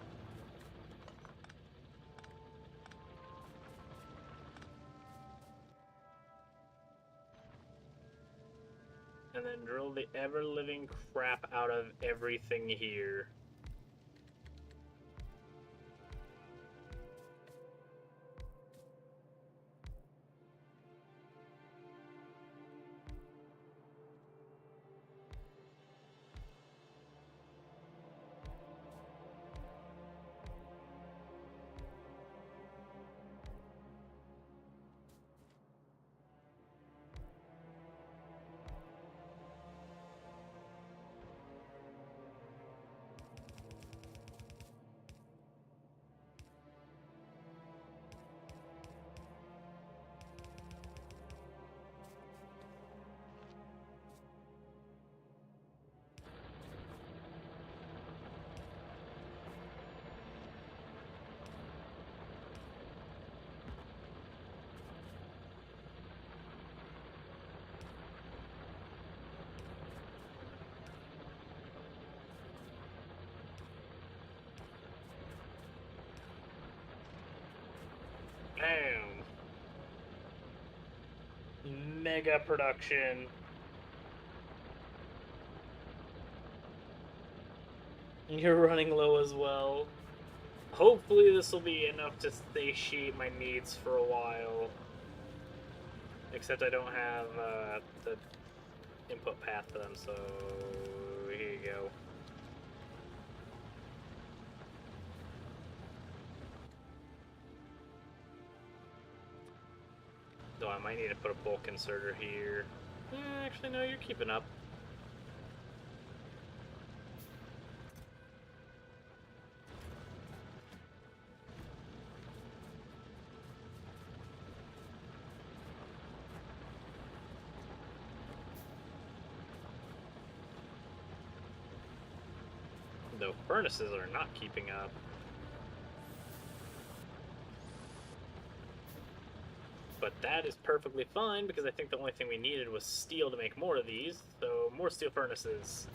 And then drill the ever-living crap out of everything here. Bam. Mega production. You're running low as well. Hopefully this will be enough to satiate my needs for a while. Except I don't have the input path for them, so here you go. Though I might need to put a bulk inserter here. Actually, no, you're keeping up. Though furnaces are not keeping up. But that is perfectly fine, because I think the only thing we needed was steel to make more of these, so more steel furnaces.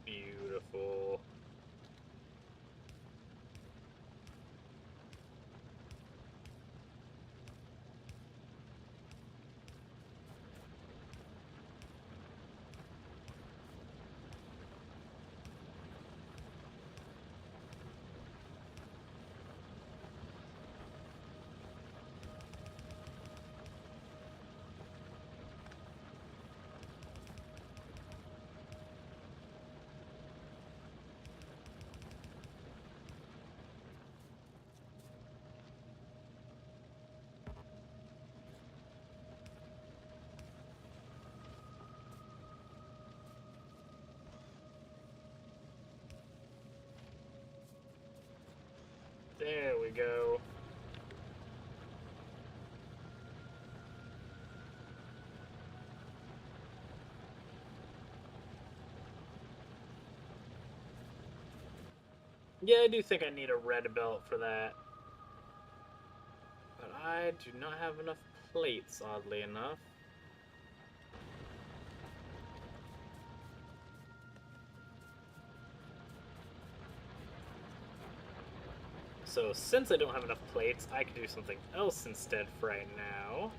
Beautiful. There we go. Yeah, I do think I need a red belt for that. But I do not have enough plates, oddly enough. So since I don't have enough plates, I can do something else instead for right now.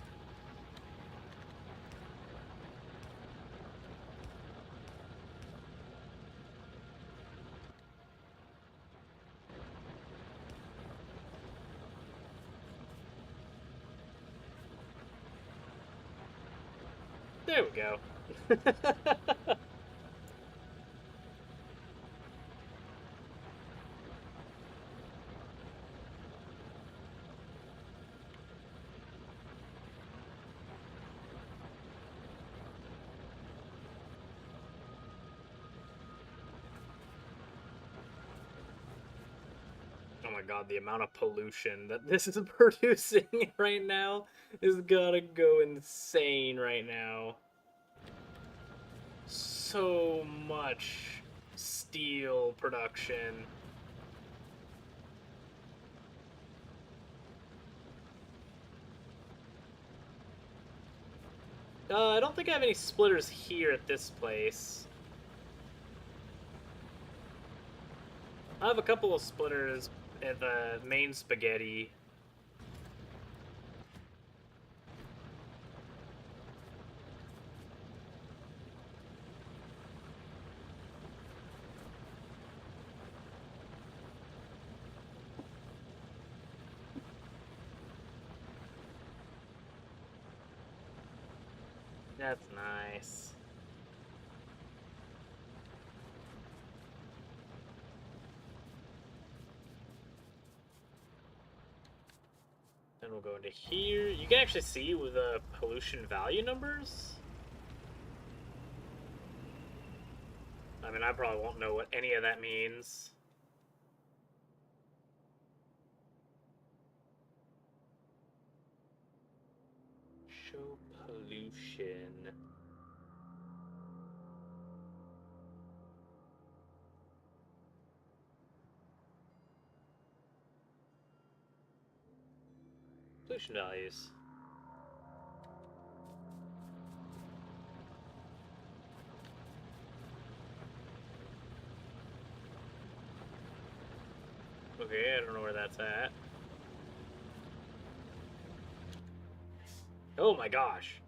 There we go. Oh my god, the amount of pollution that this is producing right now is gotta go insane right now. So much steel production. I don't think I have any splitters here at this place. I have a couple of splitters at the main spaghetti. That's nice. Then we'll go into here. You can actually see with the pollution value numbers. I mean, I probably won't know what any of that means. Pollution values. Okay, I don't know where that's at. Oh my gosh.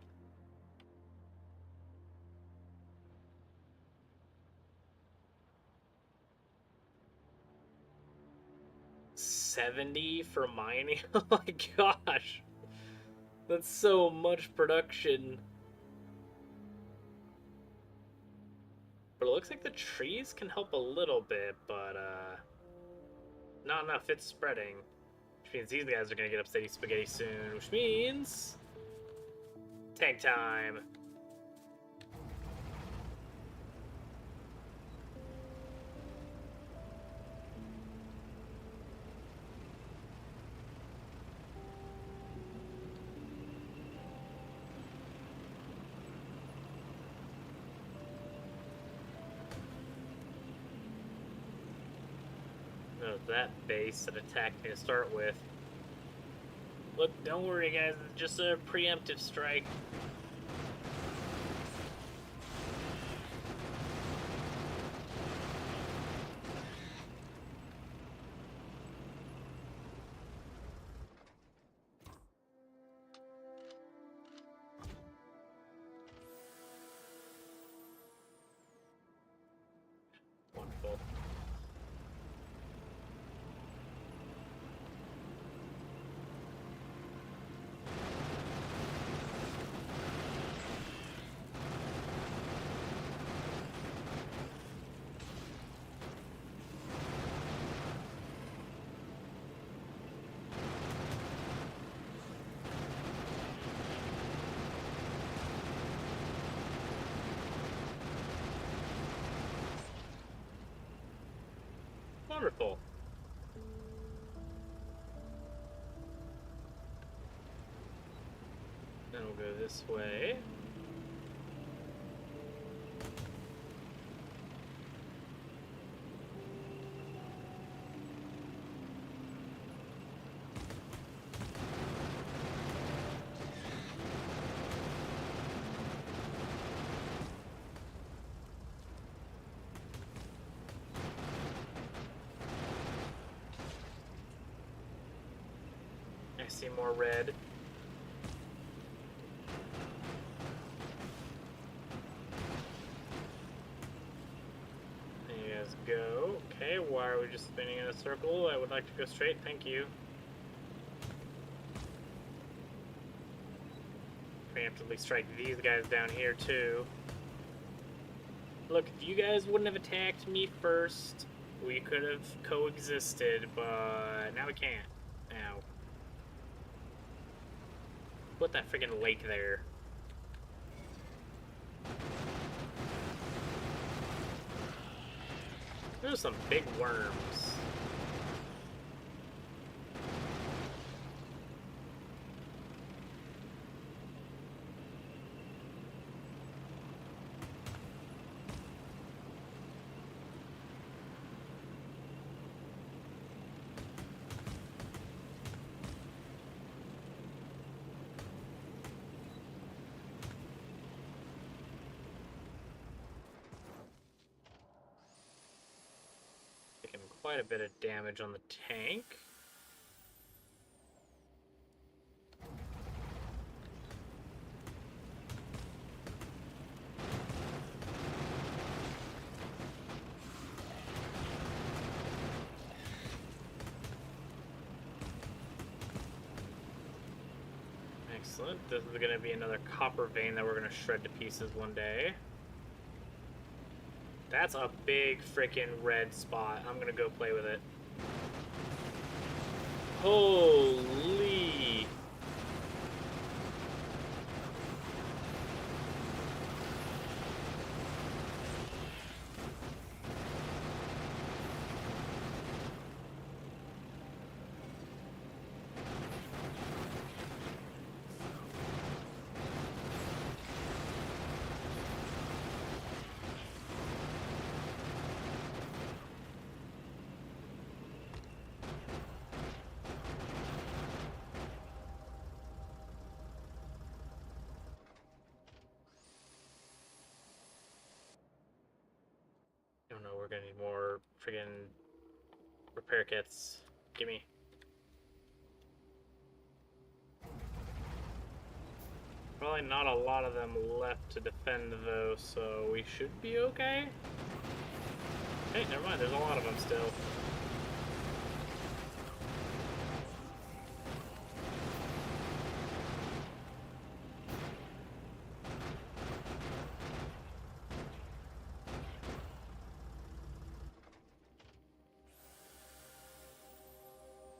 $70 for mining? Oh my gosh. That's so much production. But it looks like the trees can help a little bit, but not enough. It's spreading. Which means these guys are gonna get upsetty spaghetti soon, which means tank time. No, that base that attacked me to start with. Look, don't worry guys, it's just a preemptive strike. Wonderful. Wonderful. Then we'll go this way. I see more red. There you guys go. Okay, why are we just spinning in a circle? I would like to go straight, thank you. Preemptively strike these guys down here too. Look, if you guys wouldn't have attacked me first, we could have coexisted, but now we can't. Now. Put that friggin' lake there. There's some big worms. Taking quite a bit of damage on the tank. Excellent. This is going to be another copper vein that we're going to shred to pieces one day. That's a big freaking red spot. I'm going to go play with it. Holy... Oh no, we're gonna need more friggin' repair kits. Gimme. Probably not a lot of them left to defend though, so we should be okay. Hey, never mind, there's a lot of them still.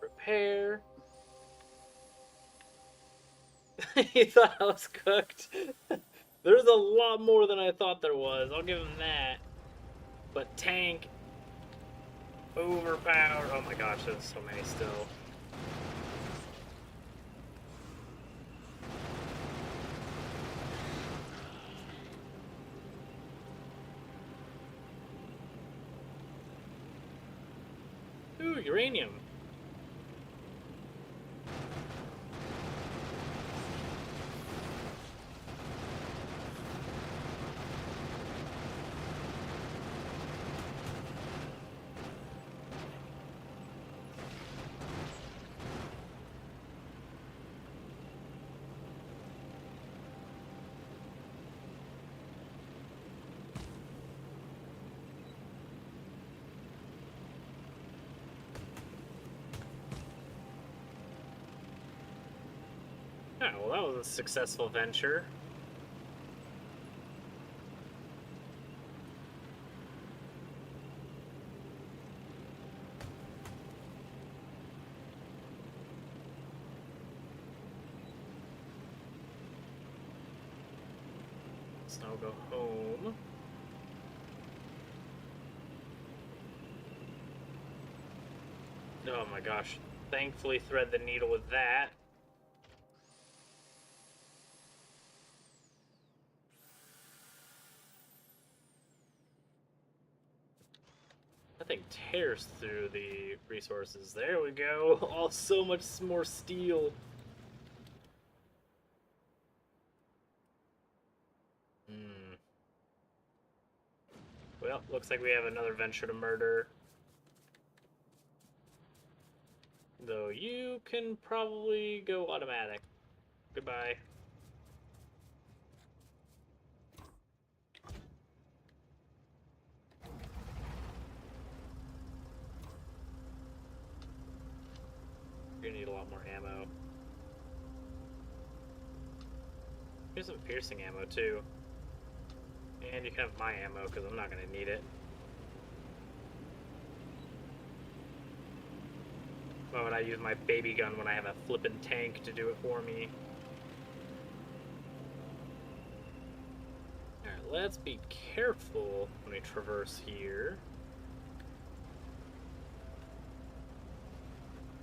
Repair. He thought I was cooked. There's a lot more than I thought there was. I'll give him that. But tank, overpowered. Oh my gosh, there's so many still. Ooh, uranium. Yeah, well, that was a successful venture. Let's now go home. Oh my gosh. Thankfully thread the needle with that. That thing tears through the resources. There we go. Oh, so much more steel. Hmm. Well, looks like we have another venture to murder. Though you can probably go automatic. Goodbye. You're gonna need a lot more ammo. Here's some piercing ammo too. And you can have my ammo because I'm not gonna need it. Why would I use my baby gun when I have a flippin' tank to do it for me? Alright, let's be careful when we traverse here.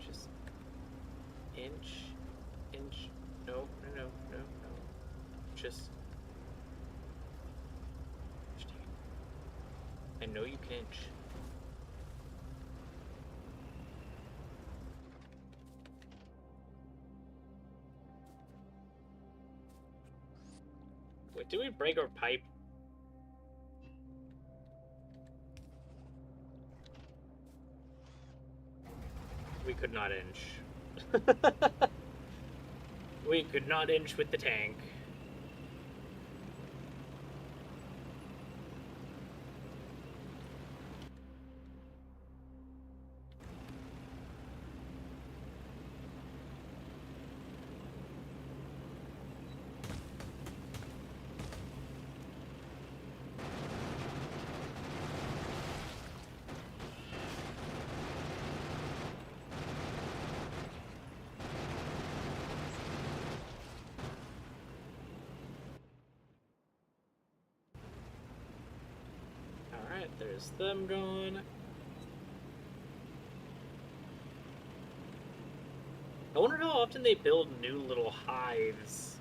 Just inch, no. Just I know you can inch. Wait, did we break our pipe? We could not inch. We could not inch with the tank. Alright, there's them gone. I wonder how often they build new little hives.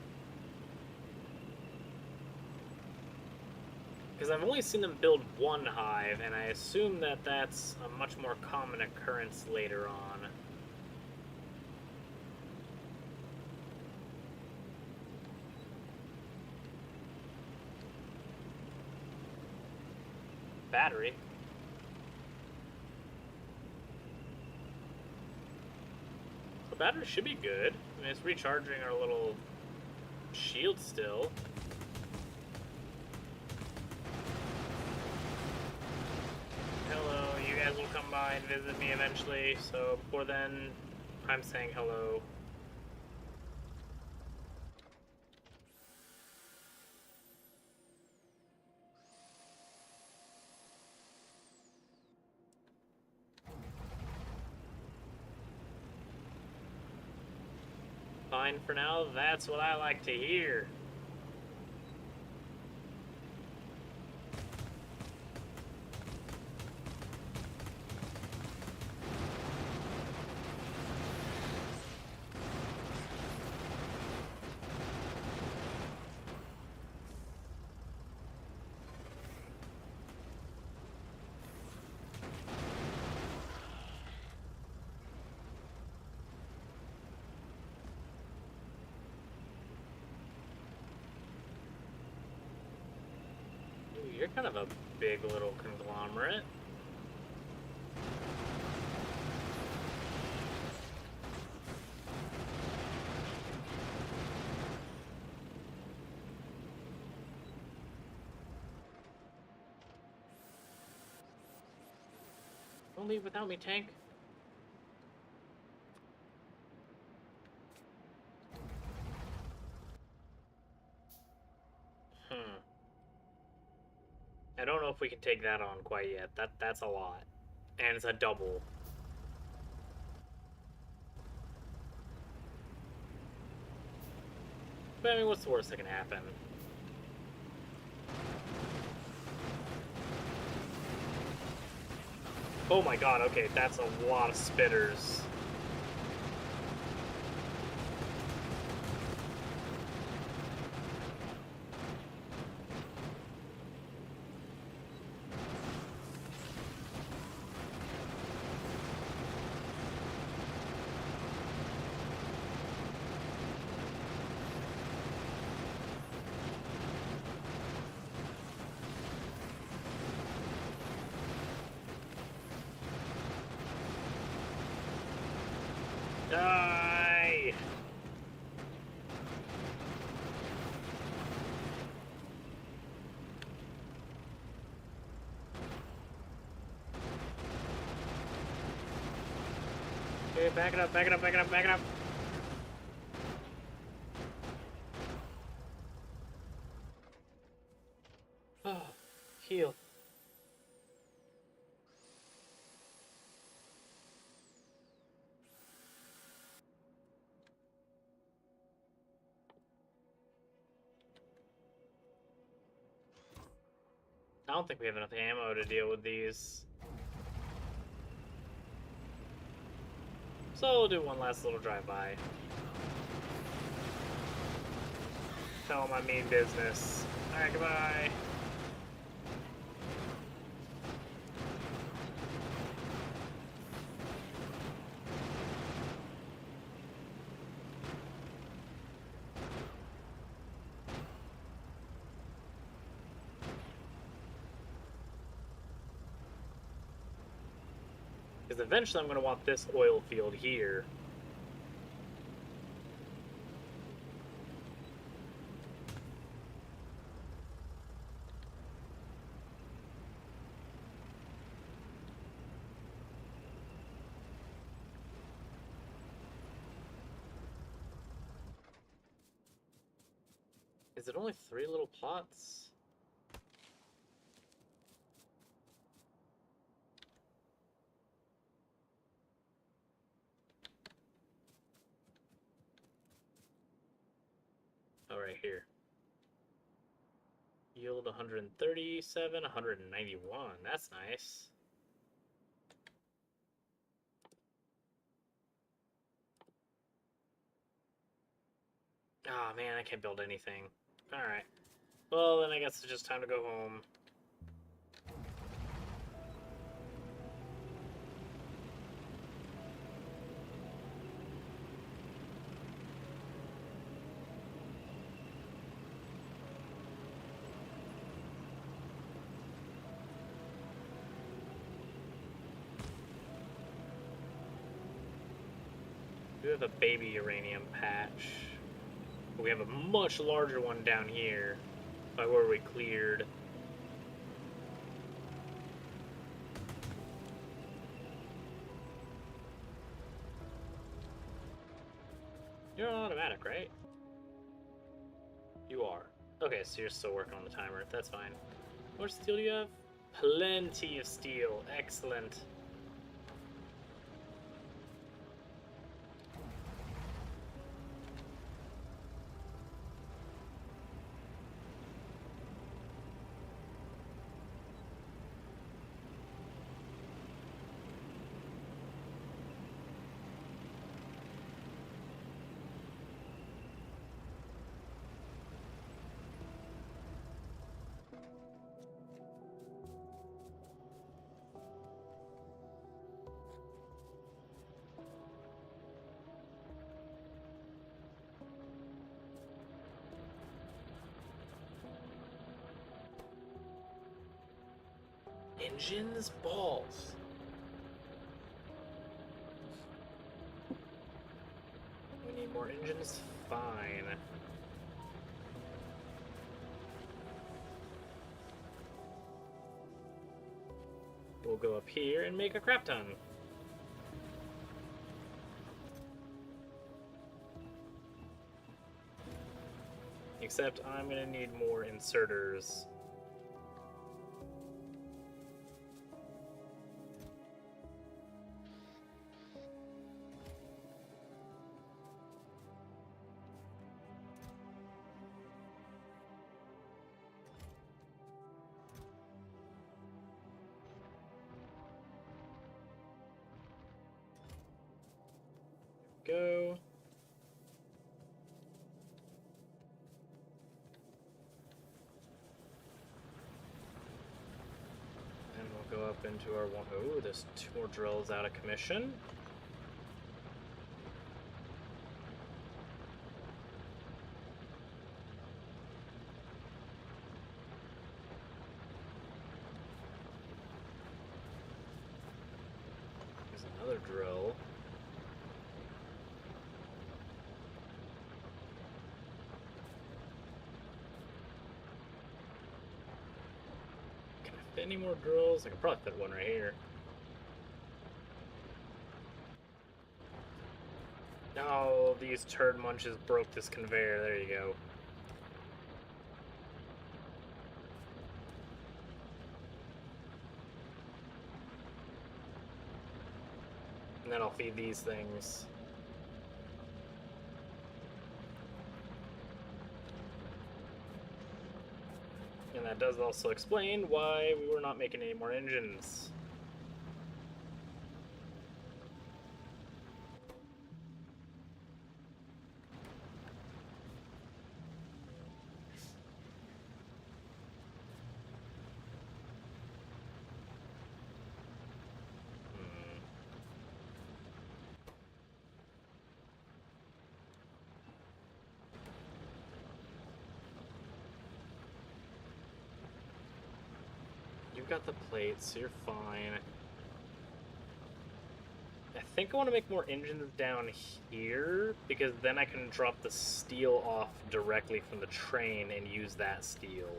Because I've only seen them build one hive, and I assume that that's a much more common occurrence later on. Battery. The battery should be good. I mean, it's recharging our little shield still. Hello, you guys will come by and visit me eventually, so before then, I'm saying hello. Fine for now, that's what I like to hear. You're kind of a big little conglomerate. Don't leave without me, tank. I don't know if we can take that on quite yet. That's a lot. And it's a double. But I mean, what's the worst that can happen? Oh my god, okay, that's a lot of spitters. Die! Okay, back it up, back it up, back it up, back it up. Oh, heal. I don't think we have enough ammo to deal with these. So we'll do one last little drive-by. Tell them I mean business. Alright, goodbye. Because eventually I'm going to want this oil field here. Is it only 3 little plots? Oh, right here. Yield 137, 191. That's nice. Ah, oh, man, I can't build anything. Alright. Well, then I guess it's just time to go home. We have a baby uranium patch. We have a much larger one down here by where we cleared. You're on automatic, right? You are. Okay, so you're still working on the timer. That's fine. How much steel do you have? Plenty of steel. Excellent. Engines? Balls. We need more engines? Fine. We'll go up here and make a crap ton. Except I'm gonna need more inserters. Go. And we'll go up into our one. Oh, there's 2 more drills out of commission. There's another drill. Any more drills? I could probably fit one right here. Oh, these turd munches broke this conveyor. There you go. And then I'll feed these things. And that does also explain why we were not making any more engines. You've got the plates, so you're fine. I think I want to make more engines down here, because then I can drop the steel off directly from the train and use that steel.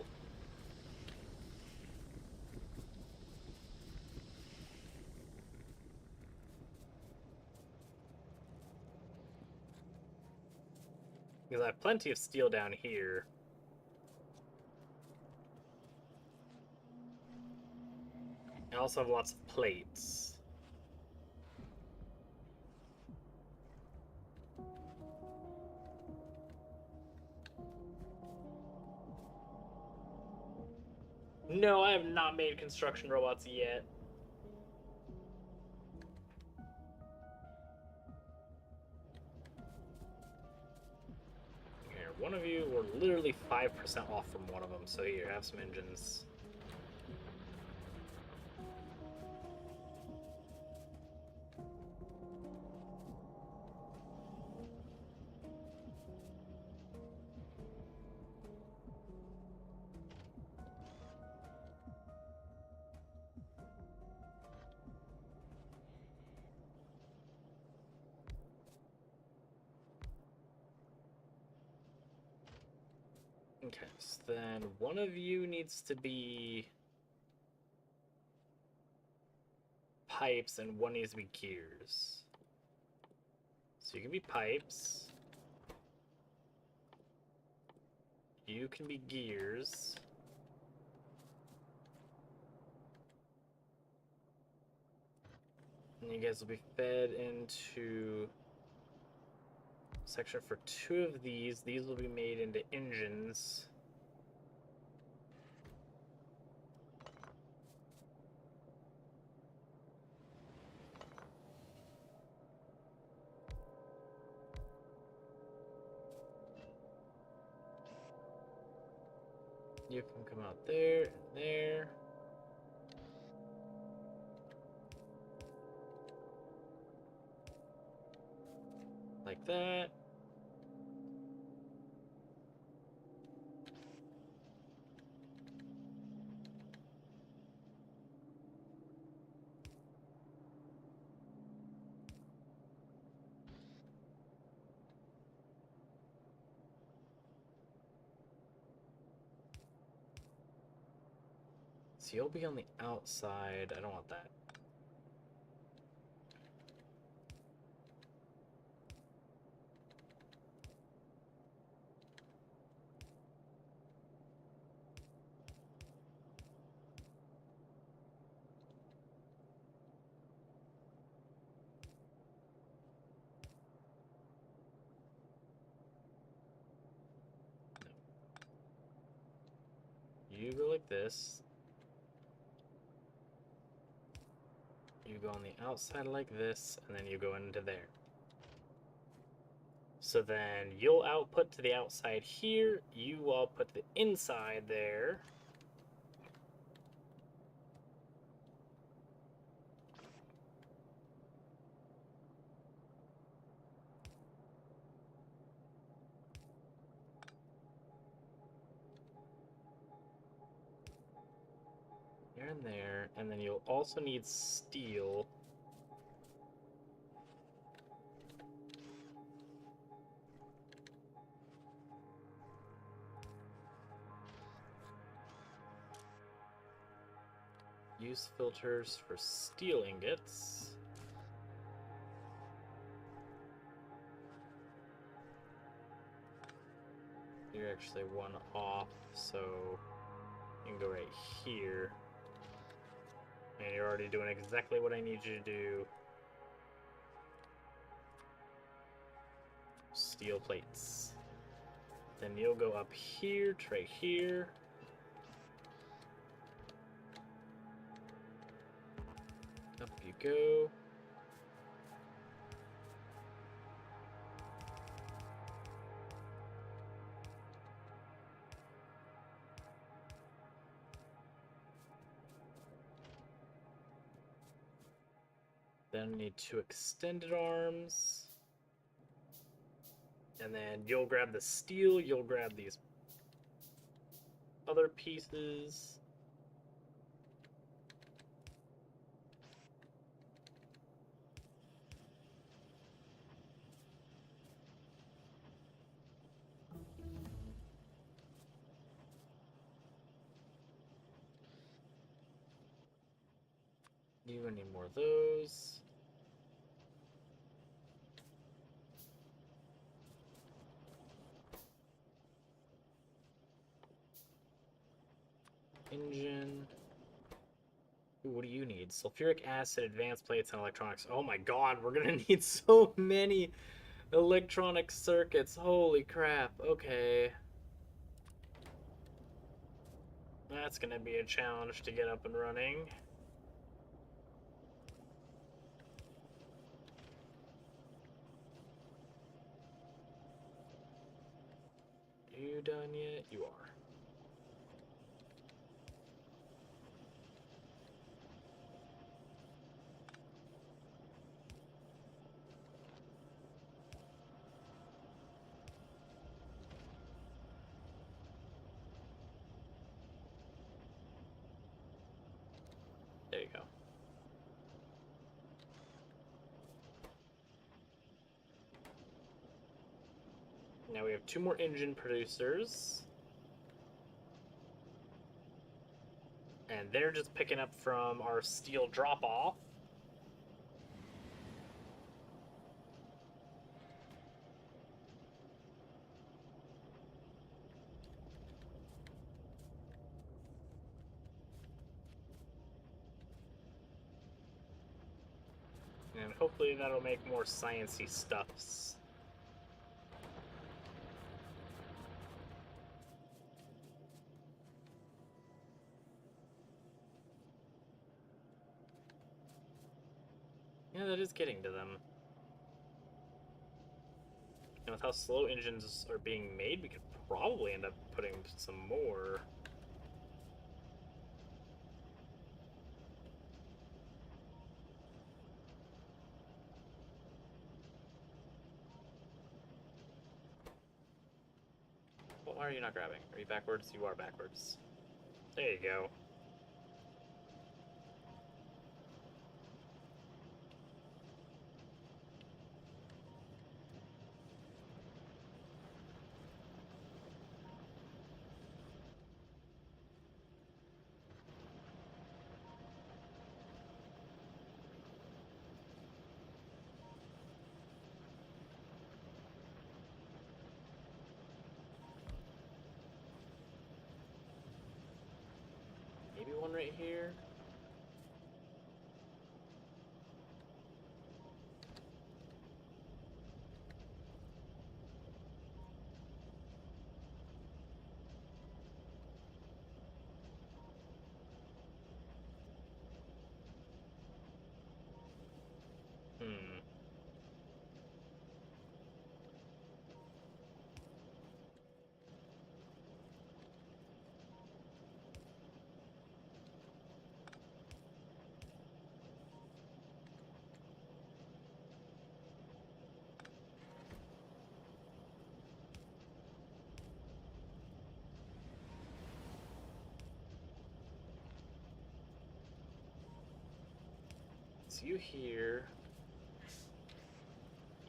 Because I have plenty of steel down here. I also have lots of plates. No, I have not made construction robots yet. Here, one of you, we're literally 5% off from one of them, so here, have some engines. Okay, so then one of you needs to be pipes and one needs to be gears. So you can be pipes. You can be gears. And you guys will be fed into section for 2 of these. These will be made into engines. You can come out there and there. Like that. So you'll be on the outside. I don't want that. You go like this. You go on the outside like this, and then you go into there. So then you'll output to the outside here, you output to the inside there. There and there, and then you'll also need steel. Use filters for steel ingots. You're actually one off, so you can go right here. And you're already doing exactly what I need you to do. Steel plates. Then you'll go up here to right here. Up you go. Then I need 2 extended arms. And then you'll grab the steel, you'll grab these other pieces. You need more of those. Engine. Ooh, what do you need? Sulfuric acid, advanced plates, and electronics. Oh my god, we're gonna need so many electronic circuits. Holy crap. Okay. That's gonna be a challenge to get up and running. You done yet? You are. There you go. Now we have 2 more engine producers. And they're just picking up from our steel drop-off. And hopefully that'll make more science-y stuffs. Yeah, that is getting to them. And with how slow engines are being made, we could probably end up putting some more. Well, why are you not grabbing? Are you backwards? You are backwards. There you go. Maybe one right here. Hmm. So you here.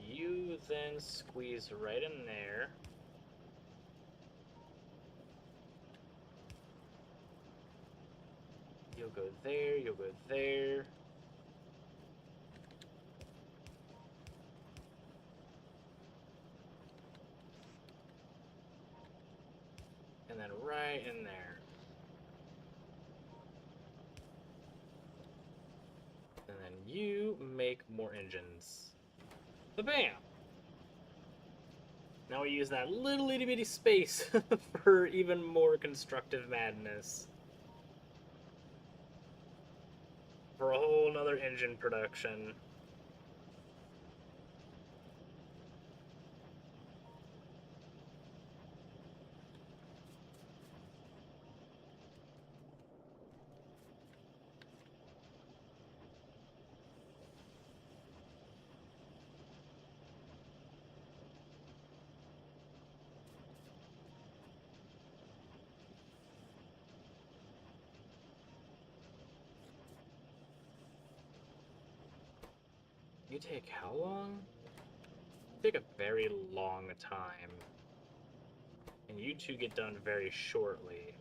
You then squeeze right in there. You'll go there, you'll go there. And then right in there. And then you make more engines. Ba-bam! Now we use that little itty bitty space for even more constructive madness. For a whole nother engine production. You take how long? You take a very long time. And you two get done very shortly.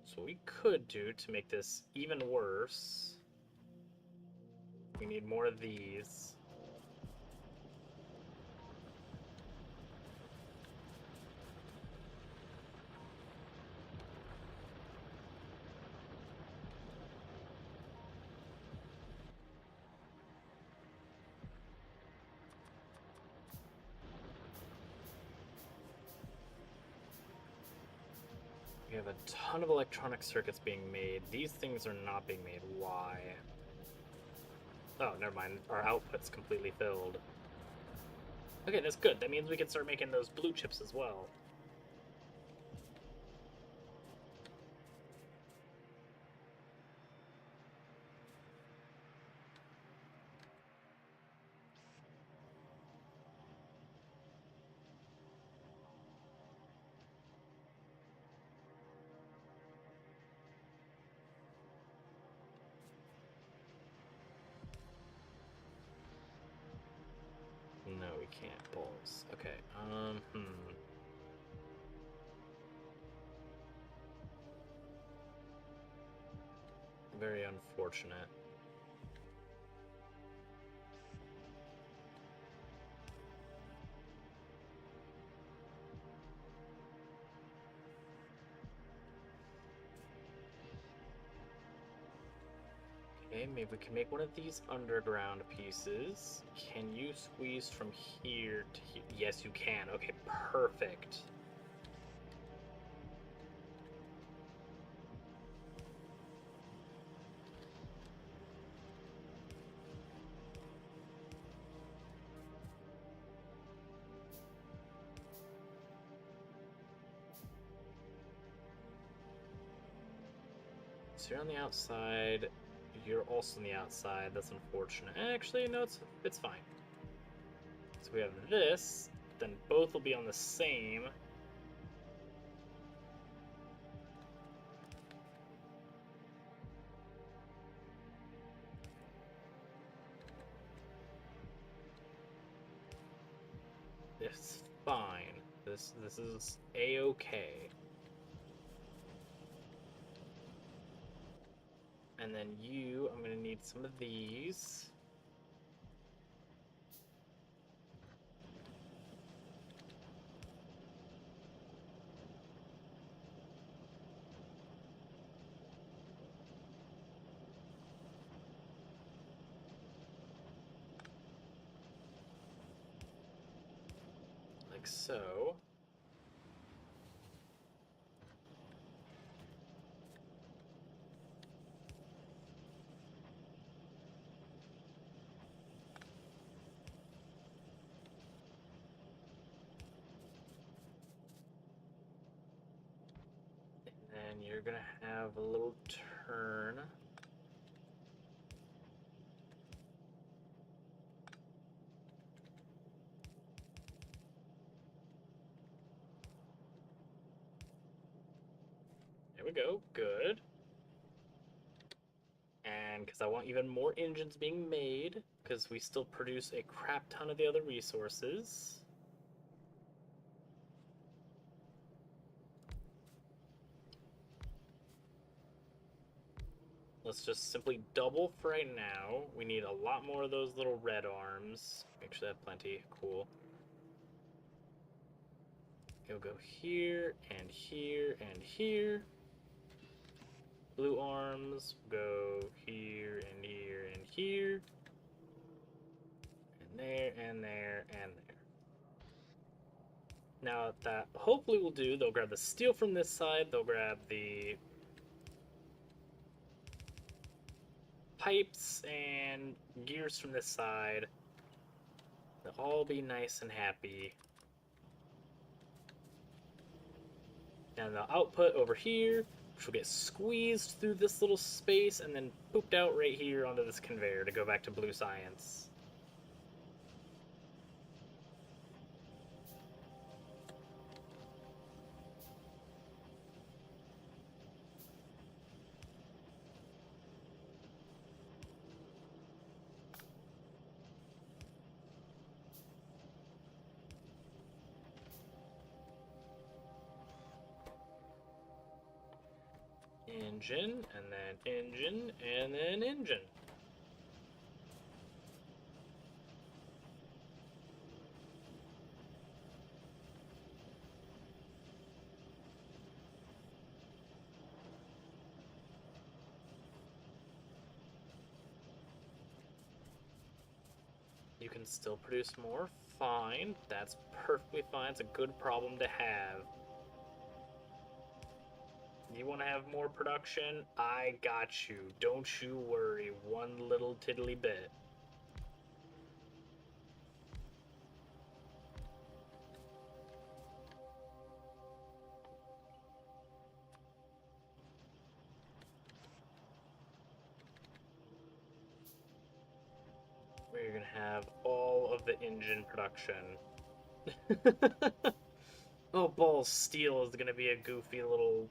So what we could do to make this even worse, we need more of these. We have a ton of electronic circuits being made. These things are not being made. Why? Oh, never mind. Our output's completely filled. Okay, that's good. That means we can start making those blue chips as well. No, we can't. Balls. Okay, Very unfortunate. Okay, maybe we can make one of these underground pieces. Can you squeeze from here to here? Yes, you can. Okay, perfect. So you're on the outside. You're also on the outside. That's unfortunate. Actually, no, it's fine. So we have this. Then both will be on the same. It's fine. This is a-okay. And then you, I'm gonna need some of these. Like so. And you're gonna have a little turn. There we go, good. And because I want even more engines being made, because we still produce a crap ton of the other resources. Let's just simply double for right now. We need a lot more of those little red arms. Make sure they have plenty. Cool. It'll go here, and here, and here. Blue arms go here, and here, and here. And there, and there, and there. Now that hopefully will do, they'll grab the steel from this side, they'll grab the pipes and gears from this side. They'll all be nice and happy. And the output over here, which will get squeezed through this little space and then pooped out right here onto this conveyor to go back to blue science. Engine, and then engine, and then engine. You can still produce more, fine. That's perfectly fine. It's a good problem to have. You want to have more production? I got you. Don't you worry one little tiddly bit. We're gonna have all of the engine production. Oh, balls, steel is gonna be a goofy little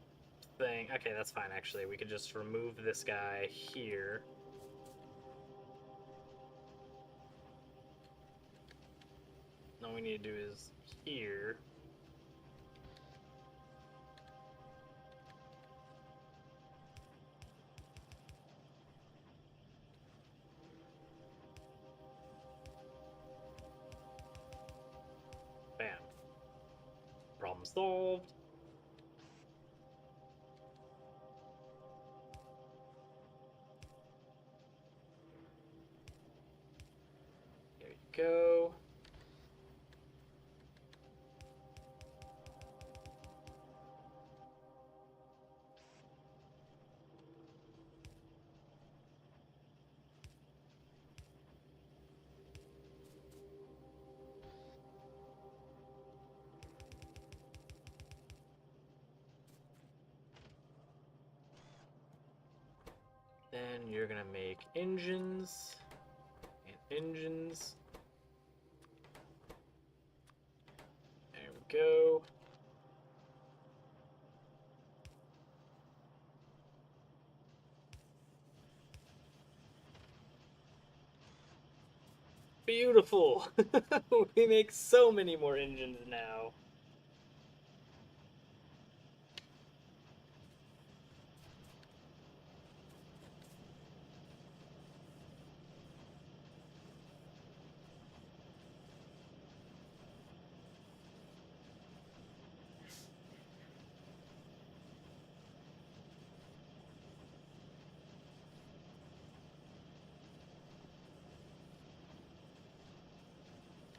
thing. Okay, that's fine, actually. We could just remove this guy here. All we need to do is here. solved. There you go. Then you're gonna make engines and engines. There we go. Beautiful! We make so many more engines now.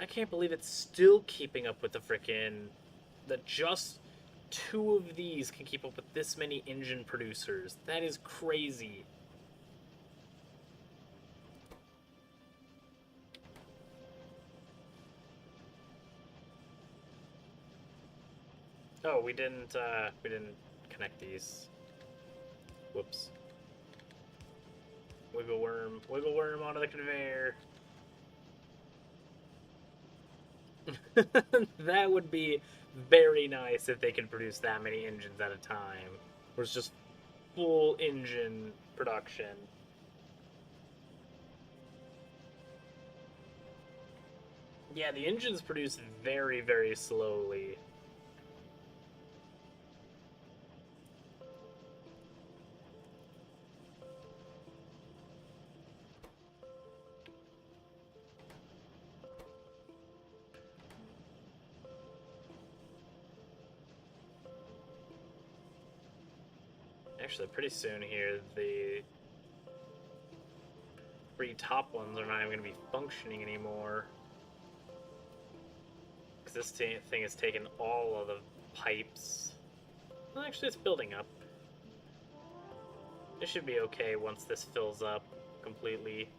I can't believe it's still keeping up with the frickin'... that just 2 of these can keep up with this many engine producers. That is crazy. Oh, we didn't connect these. Whoops. Wiggle worm onto the conveyor. That would be very nice if they could produce that many engines at a time. Where it's just full engine production. Yeah, the engines produce very, very slowly. Actually, pretty soon here, the 3 top ones are not even going to be functioning anymore. Because this thing has taken all of the pipes. Well, actually, it's building up. It should be okay once this fills up completely.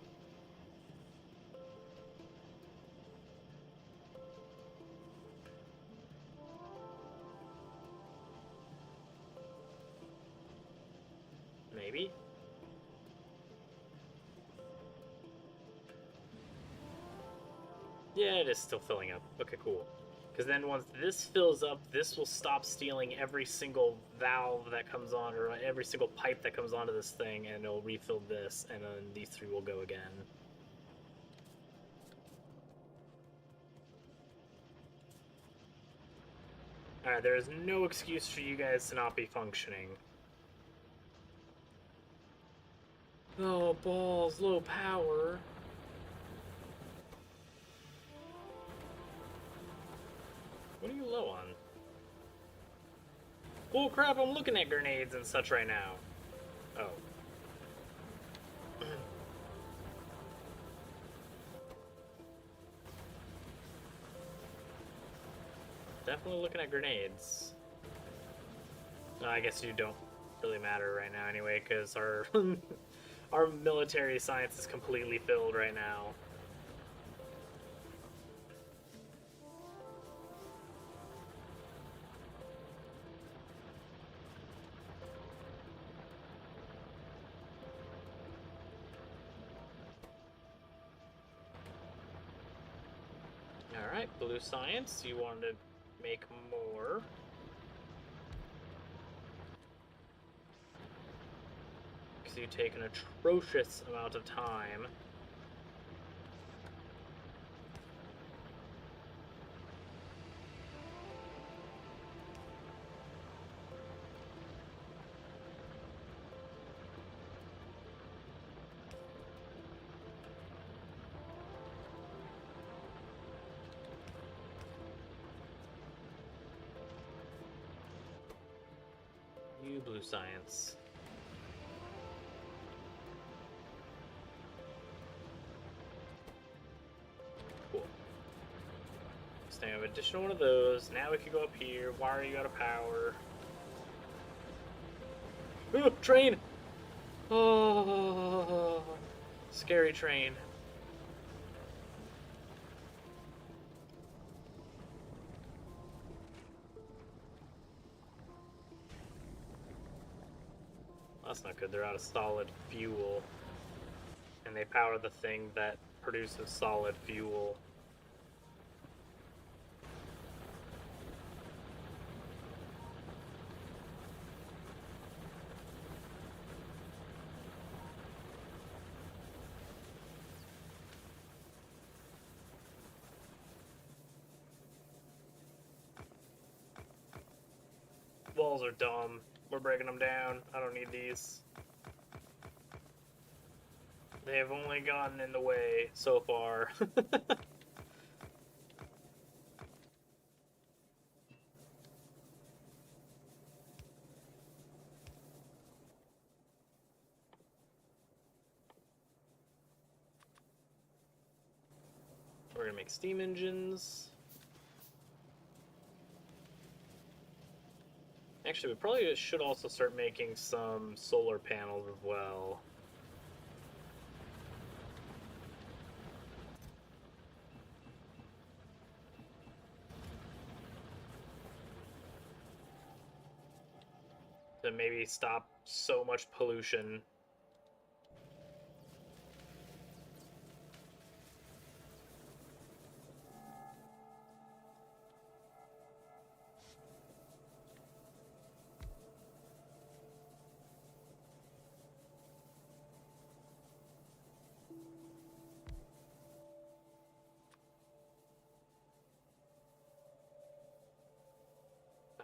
Maybe? Yeah, it is still filling up. Okay, cool. Because then once this fills up, this will stop stealing every single valve that comes on, or every single pipe that comes onto this thing, and it'll refill this, and then these 3 will go again. Alright, there is no excuse for you guys to not be functioning. Oh, balls, low power. What are you low on? Oh crap, I'm looking at grenades and such right now. Oh. Definitely looking at grenades. I guess you don't really matter right now anyway, because our our military science is completely filled right now. Alright, blue science, you wanted to make more. Because you take an atrocious amount of time. you, blue science. Cool. So now we have an additional one of those. Now we can go up here. Why are you out of power? Ooh, train! Oh, scary train. That's not good. They're out of solid fuel. And they power the thing that produces solid fuel. Walls are dumb. We're breaking them down. I don't need these. They have only gotten in the way so far. We're gonna make steam engines. Actually, we probably should also start making some solar panels as well. To maybe stop so much pollution.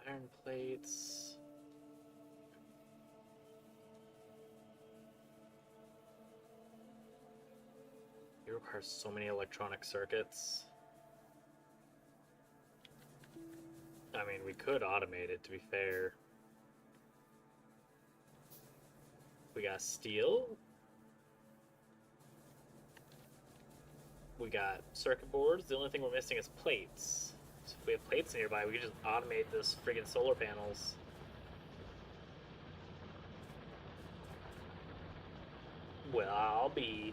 Iron plates. It requires so many electronic circuits. I mean, we could automate it, to be fair. We got steel. We got circuit boards. The only thing we're missing is plates. So if we have plates nearby, we could just automate this friggin' solar panels. Well, I'll be.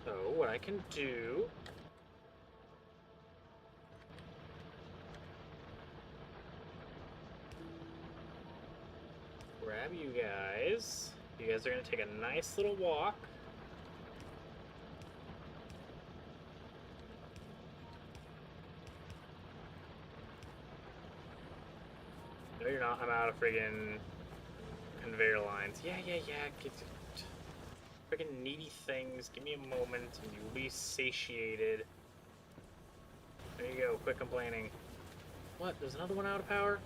So, what I can do. Grab you guys. You guys are gonna take a nice little walk. No, you're not. I'm out of friggin' conveyor lines. Yeah. Get friggin' needy things. Give me a moment and you'll be satiated. There you go. Quit complaining. What? There's another one out of power?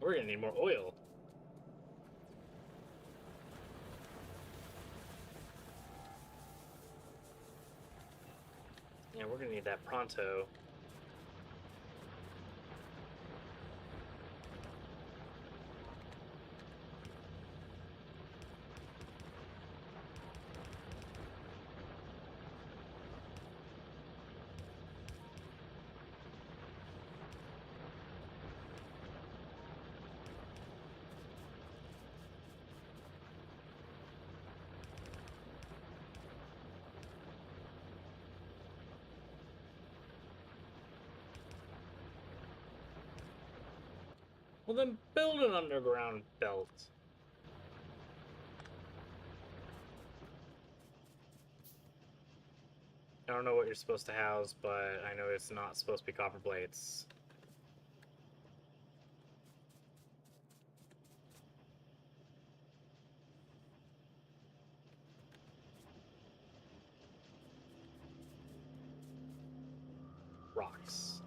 We're gonna need more oil. Yeah, we're gonna need that pronto. Well, then build an underground belt. I don't know what you're supposed to house, but I know it's not supposed to be copper plates. Rocks.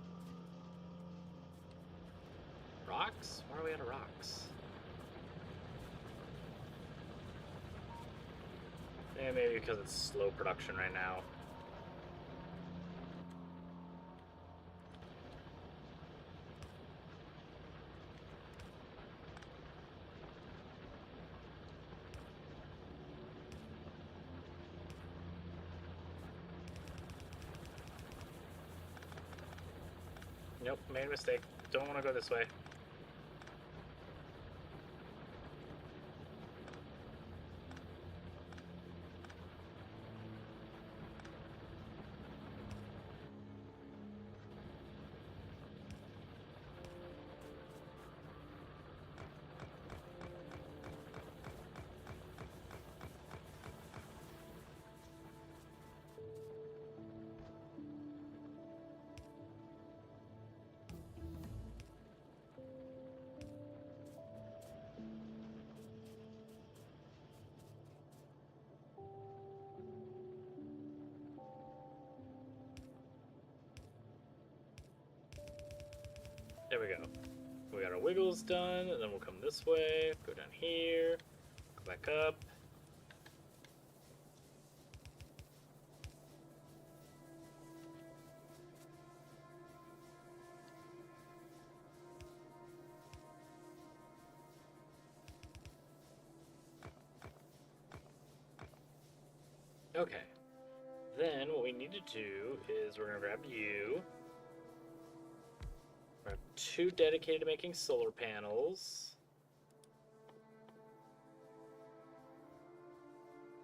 Rocks? Why are we out of rocks? Yeah, maybe because it's slow production right now. Nope, made a mistake. Don't want to go this way. There we go. We got our wiggles done, and then we'll come this way, go down here, go back up. Okay. Then what we need to do is we're going to grab you. We have 2 dedicated to making solar panels.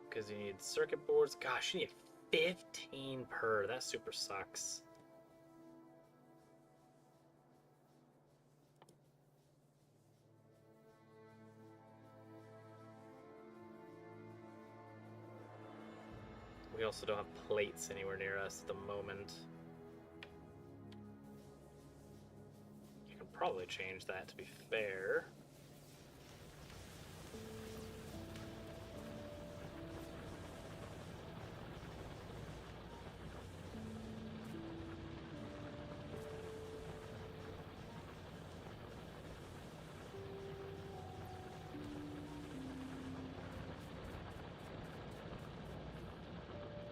Because you need circuit boards. Gosh, you need 15 per. That super sucks. We also don't have plates anywhere near us at the moment. You can probably change that, to be fair.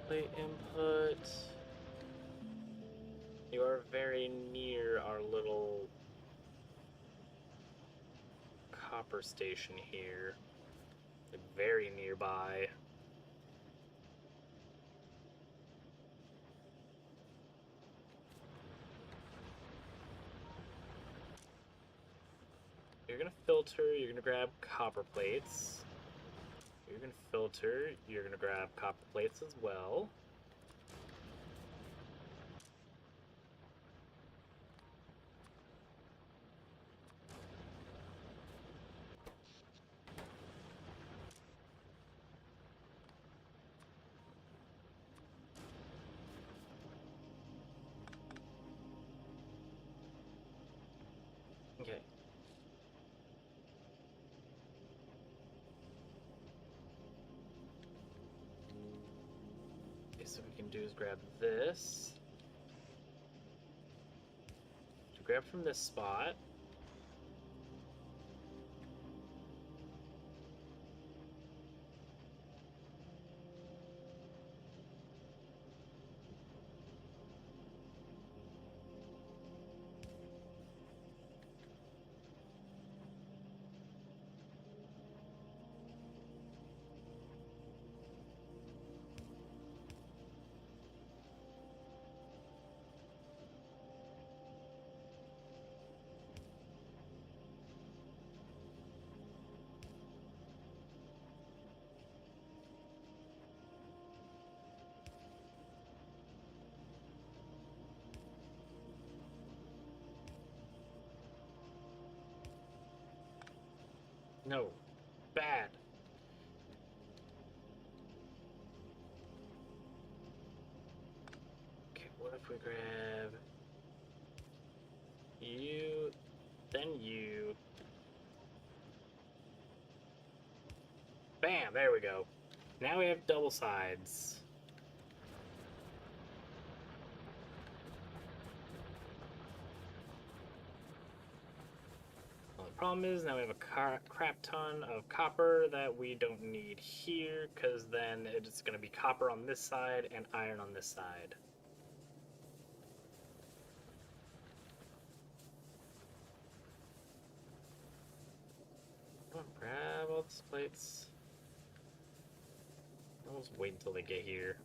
Plate input. You are very near our little copper station here. Like very nearby. You're gonna filter, you're gonna grab copper plates. You're gonna filter, you're gonna grab copper plates as well. Okay. Okay, so what we can do is grab this. To grab from this spot. No. Bad. we grab you, then you. Bam, there we go. Now we have double sides. Well, the problem is now we have a crap ton of copper that we don't need here, because then it's going to be copper on this side and iron on this side. Come on, grab all these plates. I'll just wait until they get here.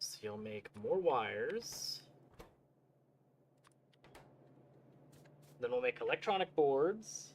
So you'll make more wires. Then we'll make electronic boards.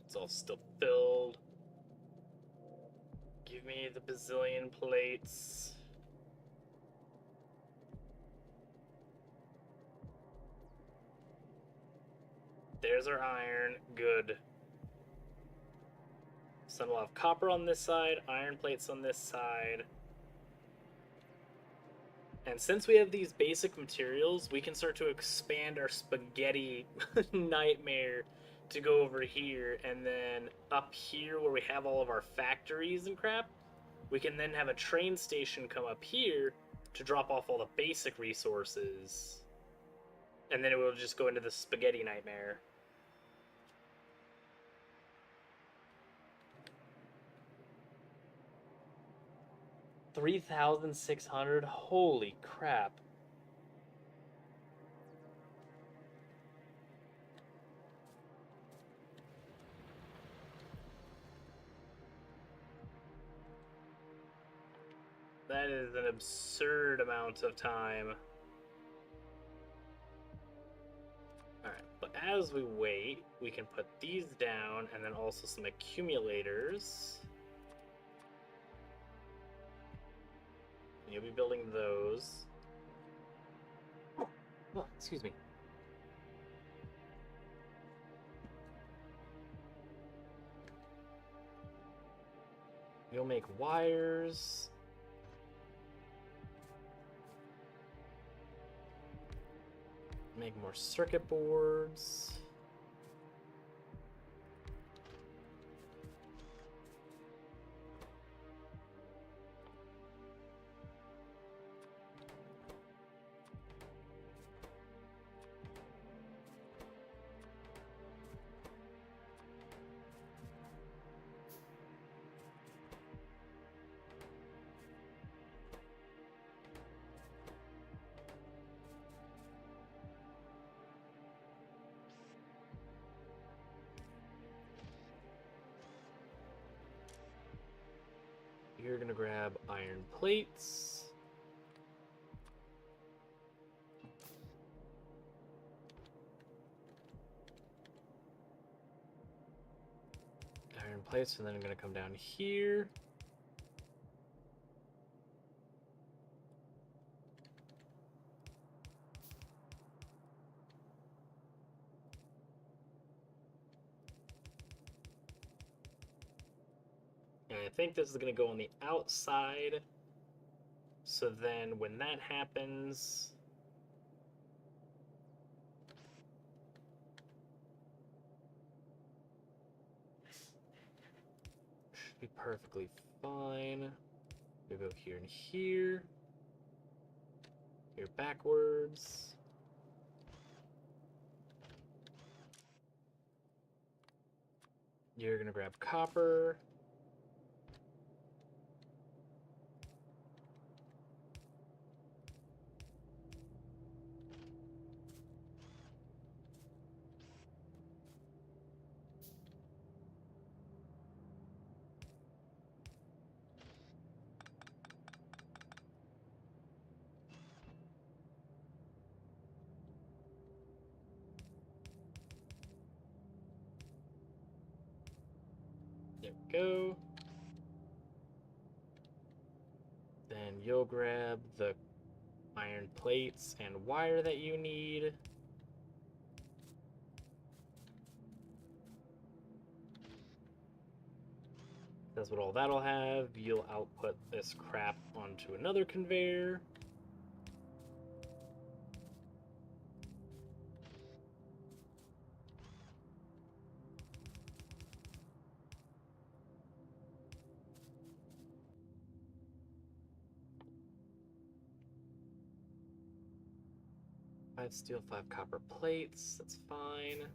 It's all still filled. Give me the bazillion plates. There's our iron. Good. So we'll have copper on this side, iron plates on this side. And since we have these basic materials, we can start to expand our spaghetti nightmare to go over here. And then up here where we have all of our factories and crap, we can then have a train station come up here to drop off all the basic resources. And then it will just go into the spaghetti nightmare. $3,600? Holy crap. That is an absurd amount of time. Alright, but as we wait, we can put these down and then also some accumulators. You'll be building those. Oh, excuse me. You'll make wires. Make more circuit boards. You're gonna grab iron plates. Iron plates, and then I'm gonna come down here. And I think this is gonna go on the outside. So then when that happens, should be perfectly fine. We go here and here. Here backwards. You're gonna grab copper. There we go. Then you'll grab the iron plates and wire that you need. That's what all that'll have. You'll output this crap onto another conveyor. Five steel, 5 copper plates. That's fine.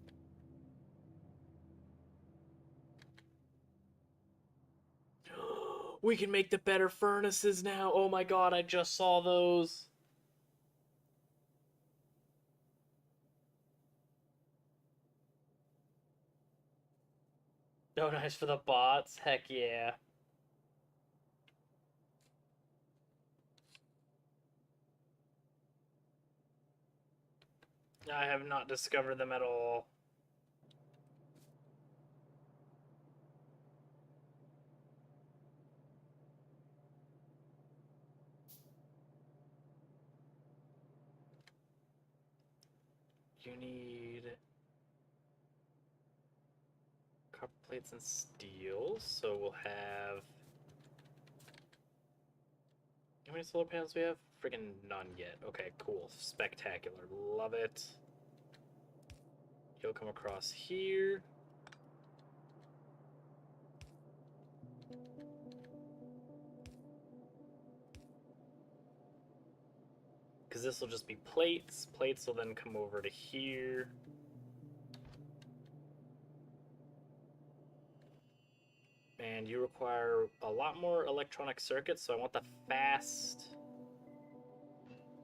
We can make the better furnaces now. Oh my god, I just saw those. Oh, nice for the bots. Heck yeah. I have not discovered them at all. You need copper plates and steel, so we'll have... How many solar panels do we have? Friggin' none yet. Okay, cool. Spectacular. Love it. You'll come across here. Because this will just be plates. Plates will then come over to here. And you require a lot more electronic circuits, so I want the fast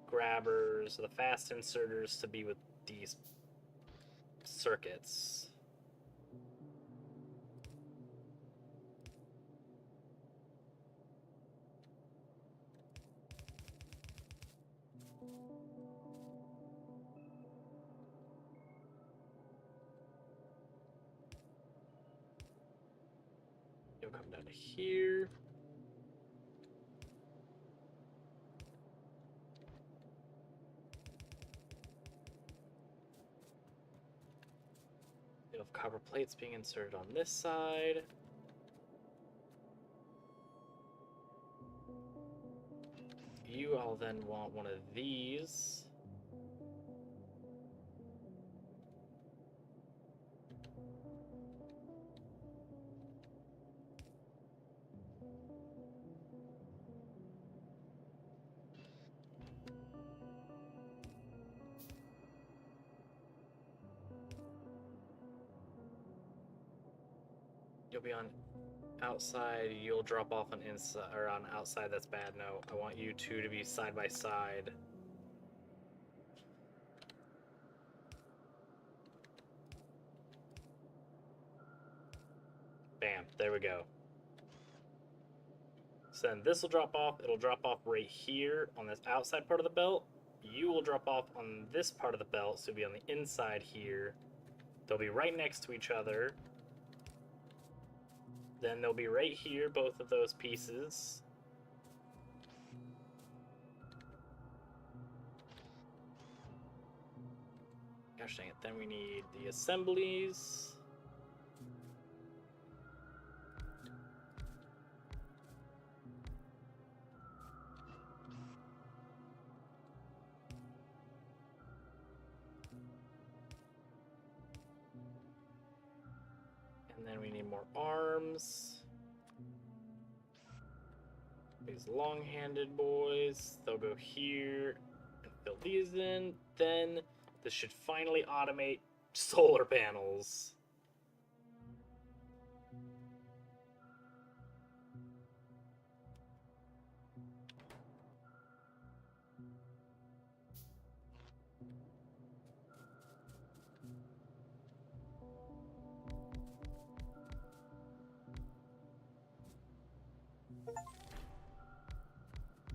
grabbers, the fast inserters to be with these circuits. You'll come down to here. You'll have copper plates being inserted on this side. You all then want one of these. You'll be on outside, you'll drop off on inside, or on outside. That's bad. No, I want you two to be side by side. Bam, there we go. So then this will drop off. It'll drop off right here on this outside part of the belt. You will drop off on this part of the belt, so it'll be on the inside here. They'll be right next to each other. Then they'll be right here, both of those pieces. Gosh dang it, then we need the assemblies. And then we need more arms. These long-handed boys, they'll go here and fill these in. Then this should finally automate solar panels.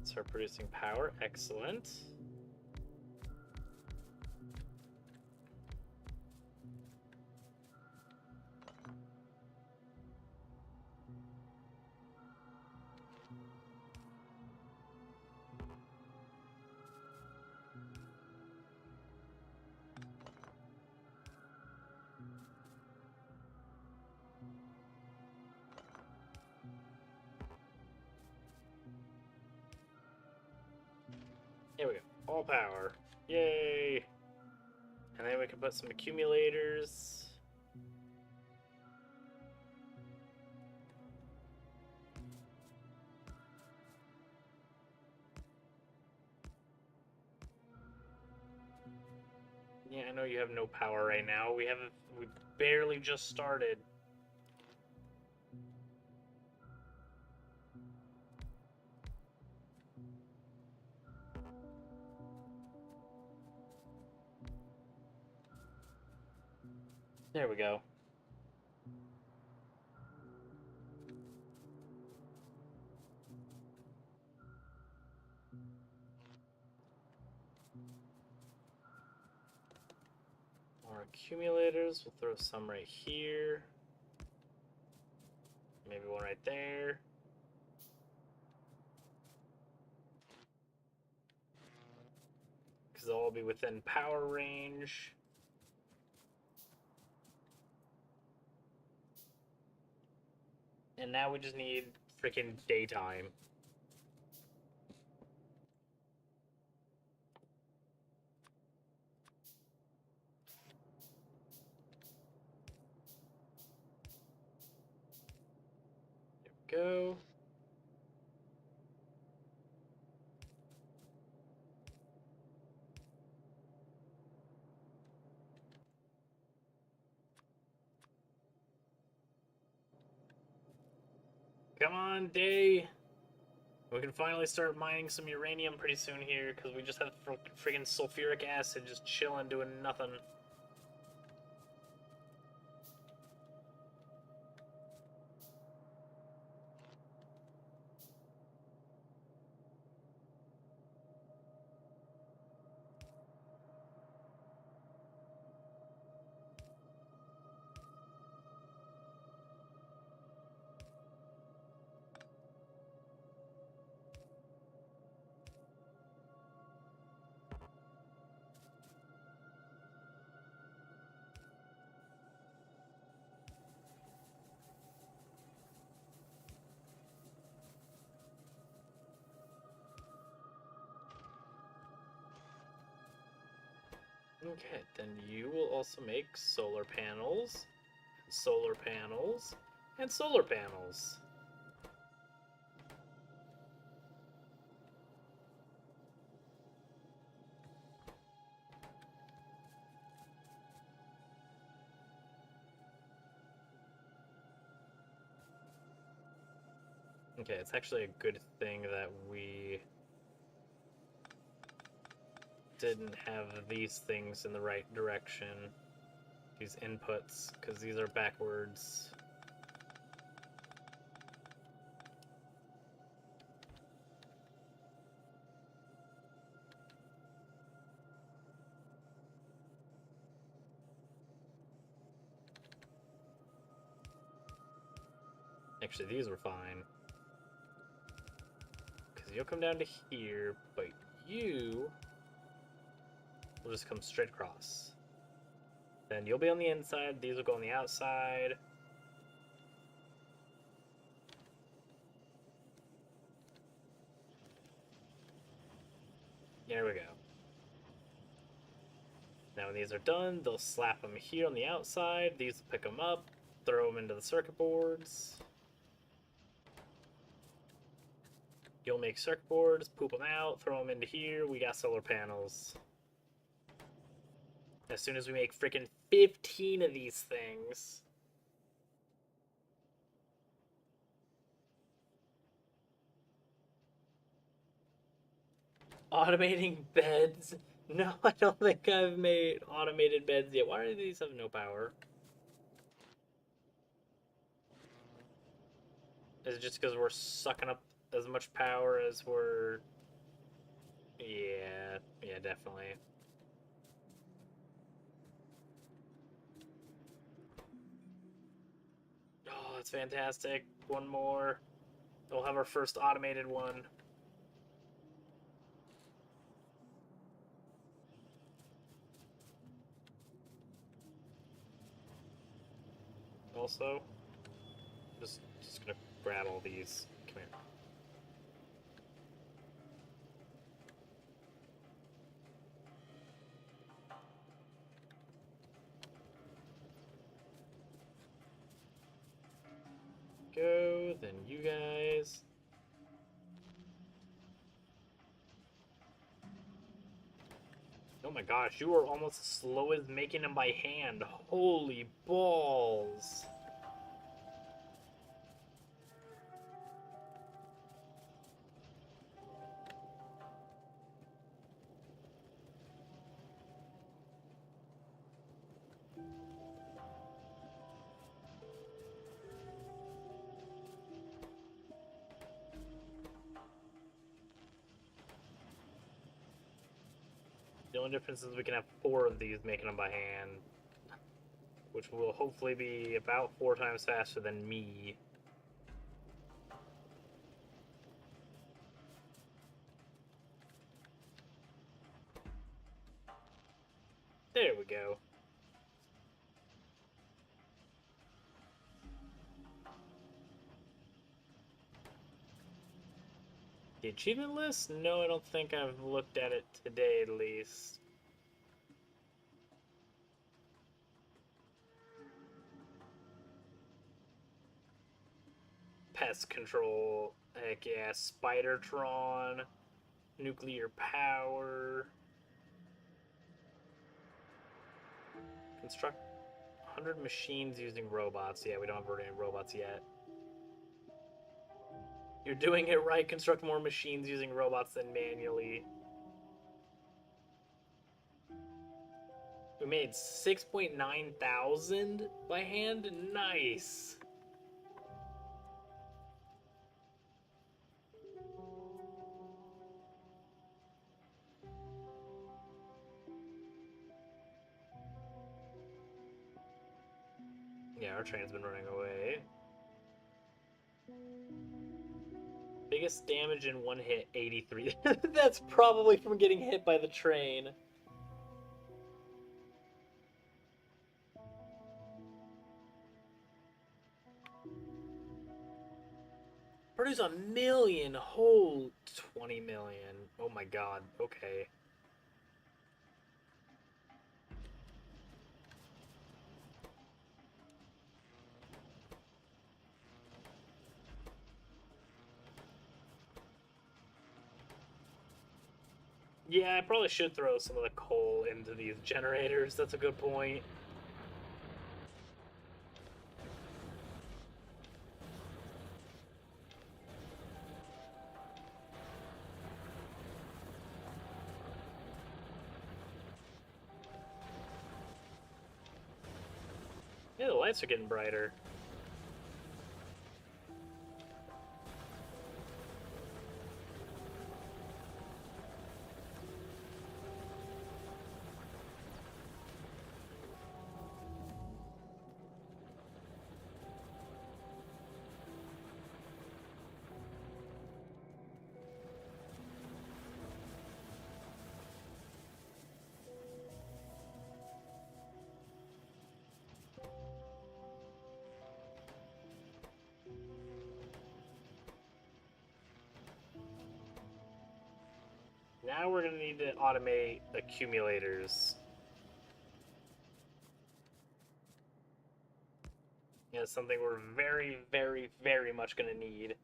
Start producing power. Excellent. There we go. All power. Yay! And then we can put some accumulators. Yeah, I know you have no power right now. We barely just started. There we go. More accumulators. We'll throw some right here. Maybe one right there. Because they'll all be within power range. And now we just need freaking daytime. There we go. Come on, day. We can finally start mining some uranium pretty soon here, because we just have freaking sulfuric acid just chilling, doing nothing. Okay, then you will also make solar panels, solar panels, and solar panels. Okay, it's actually a good thing that we didn't have these things in the right direction, these inputs, because these are backwards. Actually, these were fine. Because you'll come down to here, but you will just come straight across. Then you'll be on the inside, these will go on the outside. There we go. Now when these are done, they'll slap them here on the outside. These will pick them up, throw them into the circuit boards. You'll make circuit boards, poop them out, throw them into here. We got solar panels. As soon as we make freaking 15 of these things. Automating beds? No, I don't think I've made automated beds yet. Why do these have no power? Is it just because we're sucking up as much power as we're... Yeah, definitely. Oh, that's fantastic. One more. We'll have our first automated one. Also, just gonna grab all these. Come here. anyways. Oh my gosh, you are almost as slow as making them by hand. Holy balls. The only difference is we can have 4 of these making them by hand, which will hopefully be about 4 times faster than me. There we go. The achievement list? No, I don't think I've looked at it today, at least. Pest control. Heck yeah. Spidertron. Nuclear power. Construct 100 machines using robots. Yeah, we don't have any robots yet. You're doing it right. Construct more machines using robots than manually. We made 6.9 thousand by hand. Nice. Yeah, our train's been running away. Biggest damage in one hit, 83. That's probably from getting hit by the train. Produce 1,000,000. Whole 20 million. Oh my god. Okay. Yeah, I probably should throw some of the coal into these generators. That's a good point. Yeah, the lights are getting brighter. Now we're going to need to automate accumulators. Yeah, something we're very, very, very much going to need.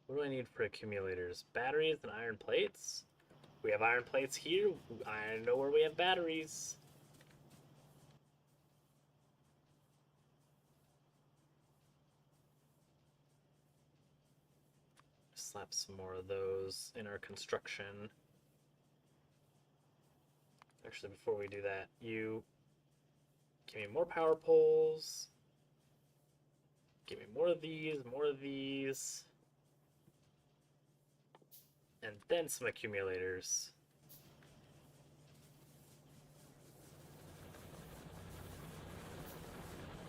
What do I need for accumulators? Batteries and iron plates? We have iron plates here. I know where we have batteries. Slap some more of those in our construction. Actually, before we do that, you give me more power poles. Give me more of these, more of these. And then some accumulators.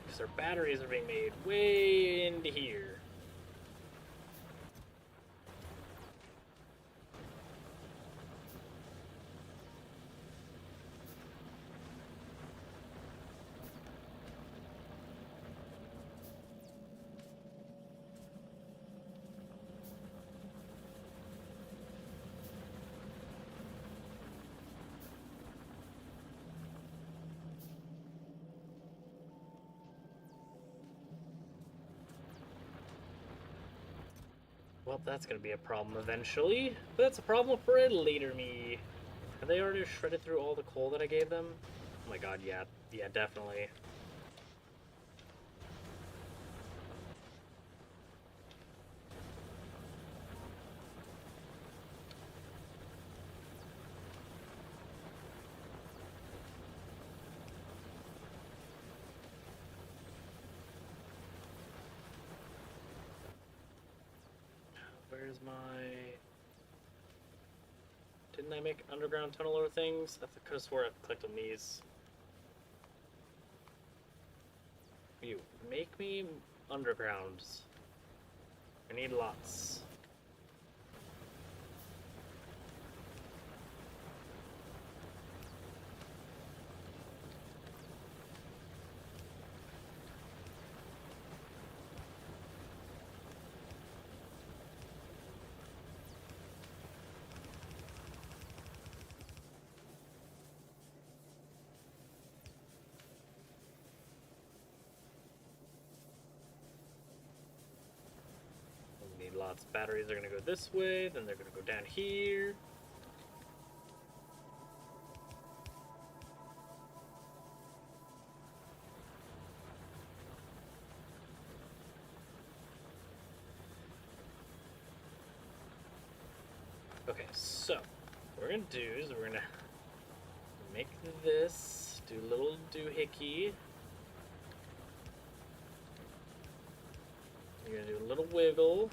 Because our batteries are being made way into here. Well, that's gonna be a problem eventually. But that's a problem for a later me. Have they already shredded through all the coal that I gave them? Oh my god, yeah. Yeah, definitely. Where's my... Didn't I make underground tunneler things? I could have swore I clicked on these. You, make me undergrounds. I need lots. Need lots. Batteries are gonna go this way, then they're gonna go down here. Okay, so what we're gonna do is we're gonna make this, do a little doohickey. You're gonna do a little wiggle.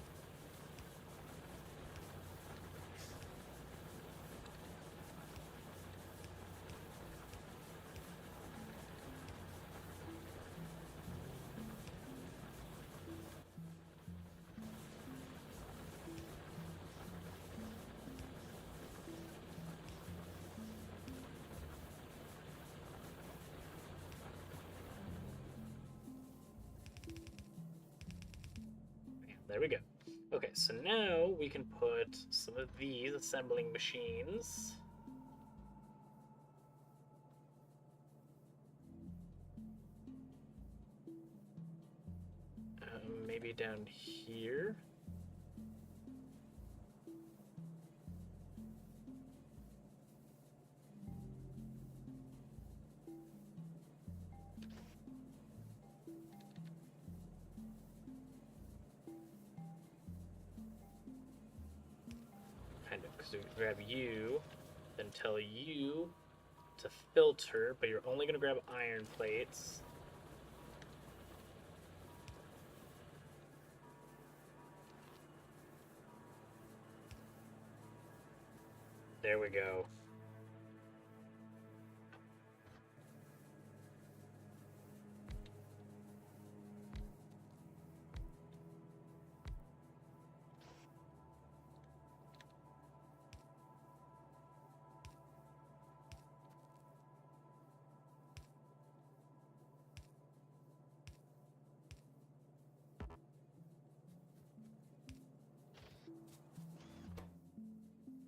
There we go. Okay, so now we can put some of these assembling machines. Maybe down here. Kind of, because we grab you, then tell you to filter, but you're only going to grab iron plates. There we go.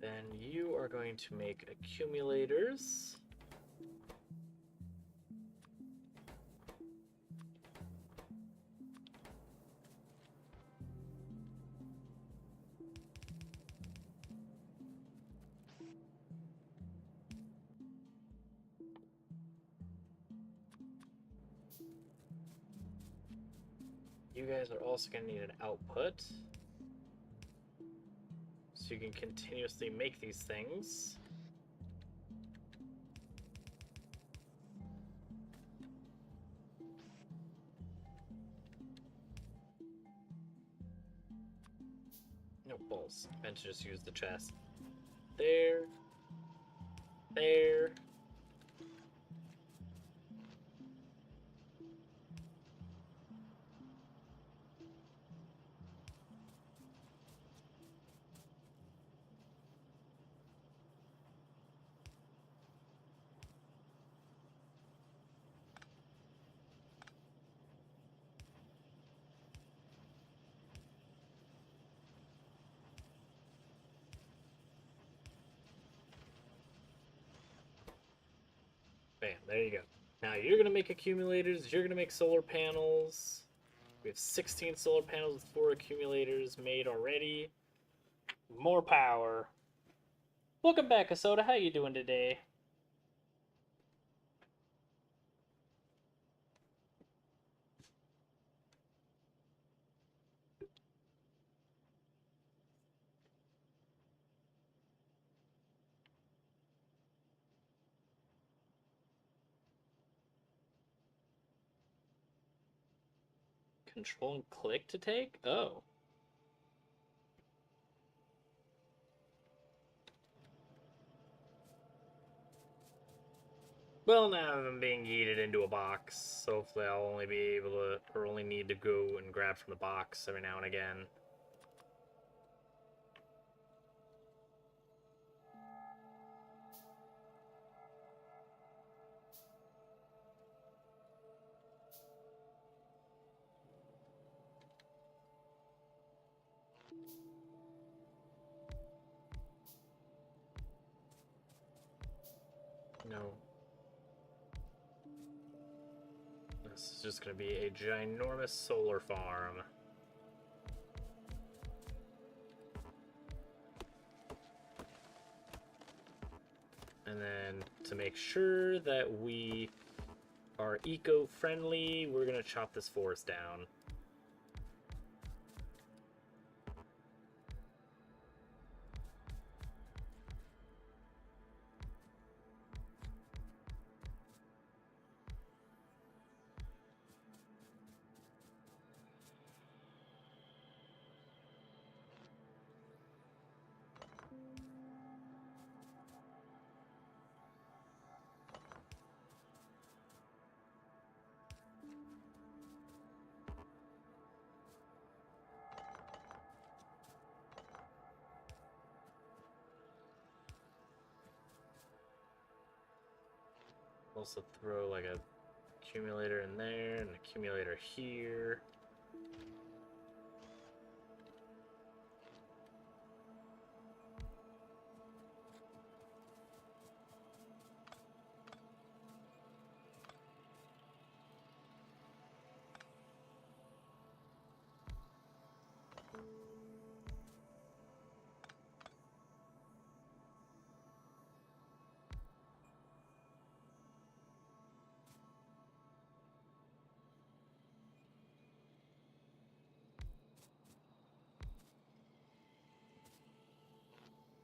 Then you are going to make accumulators. You guys are also going to need an output, so you can continuously make these things. No balls. I meant to just use the chest. There. There. Bam, there you go. Now you're going to make accumulators, you're going to make solar panels. We have 16 solar panels with 4 accumulators made already. More power. Welcome back, Asoda. How you doing today? Control and click to take? Oh. Well, now I'm being yeeted into a box, so hopefully I'll only be able to, or only need to go and grab from the box every now and again. No. This is just going to be a ginormous solar farm. And then to make sure that we are eco-friendly, we're going to chop this forest down. Also throw like a accumulator in there, and an accumulator here.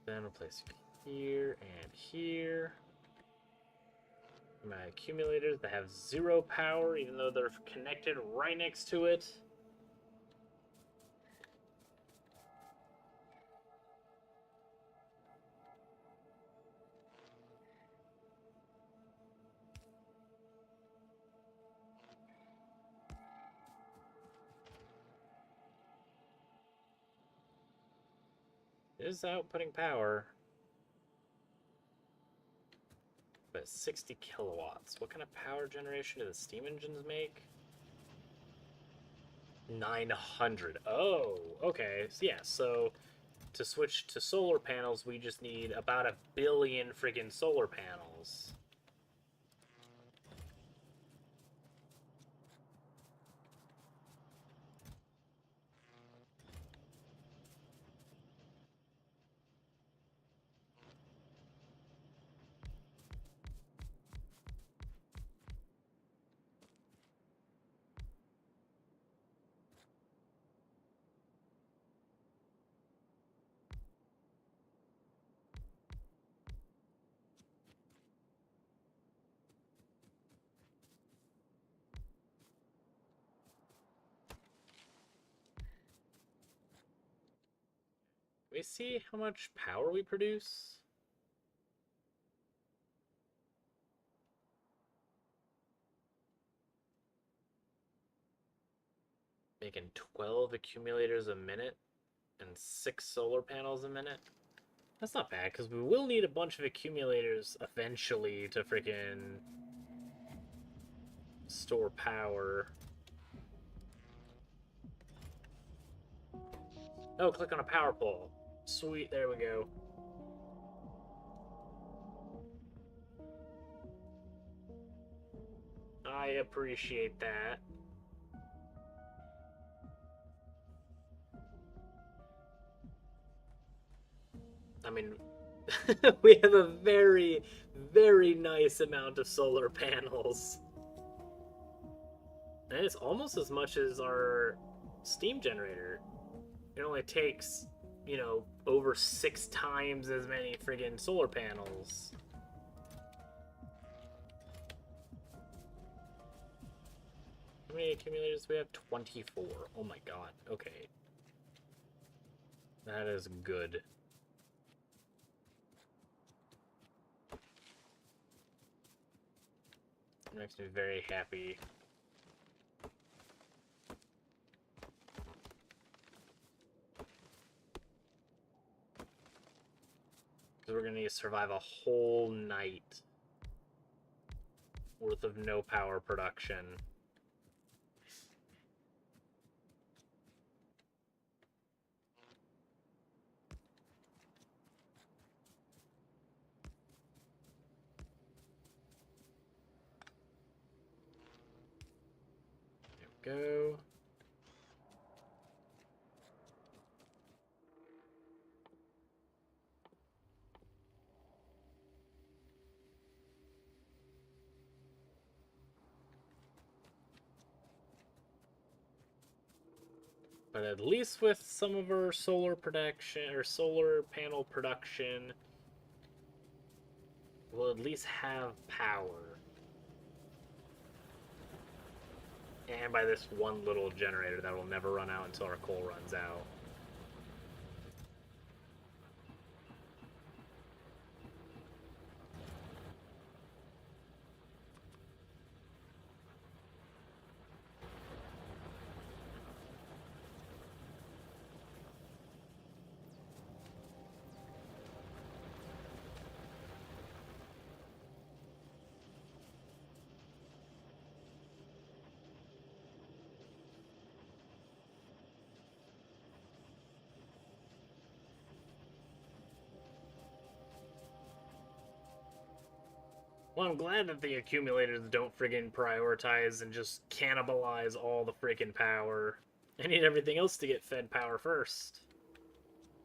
Then we'll place here and here. My accumulators that have 0 power, even though they're connected right next to it. It is outputting power. But 60 kilowatts. What kind of power generation do the steam engines make? 900. Oh, okay. So yeah, so to switch to solar panels, we just need about 1 billion friggin' solar panels. We see how much power we produce. Making 12 accumulators a minute and 6 solar panels a minute. That's not bad, because we will need a bunch of accumulators eventually to freaking store power. Oh, click on a power pole. Sweet, there we go. I appreciate that. We have a very, very nice amount of solar panels. And it's almost as much as our steam generator. It only takes, over 6 times as many friggin' solar panels. How many accumulators do we have? 24. Oh my god. Okay. That is good. It makes me very happy. Because we're gonna need to survive a whole night worth of no power production. There we go. But at least with some of our solar production or solar panel production, we'll at least have power. And by this one little generator that will never run out until our coal runs out. Well, I'm glad that the accumulators don't friggin' prioritize and just cannibalize all the friggin' power. I need everything else to get fed power first.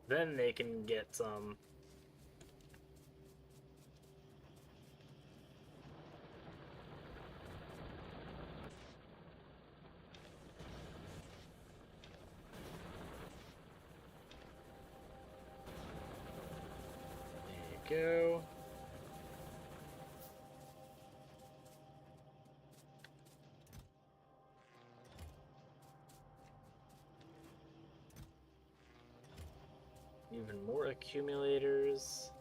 Then they can get some. There you go. Even more accumulators.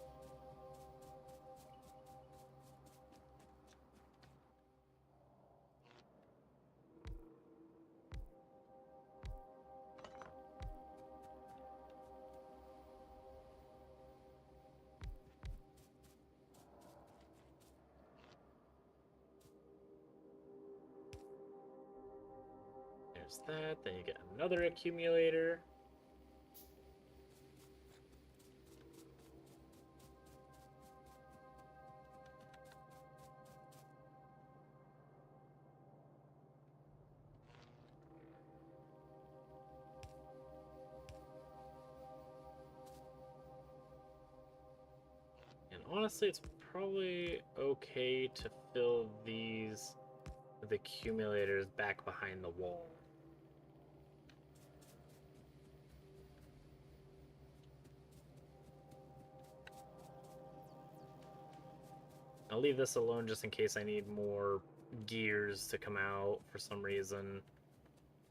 There's that. Then you get another accumulator. And honestly, it's probably okay to fill these with accumulators back behind the wall. I'll leave this alone just in case I need more gears to come out for some reason.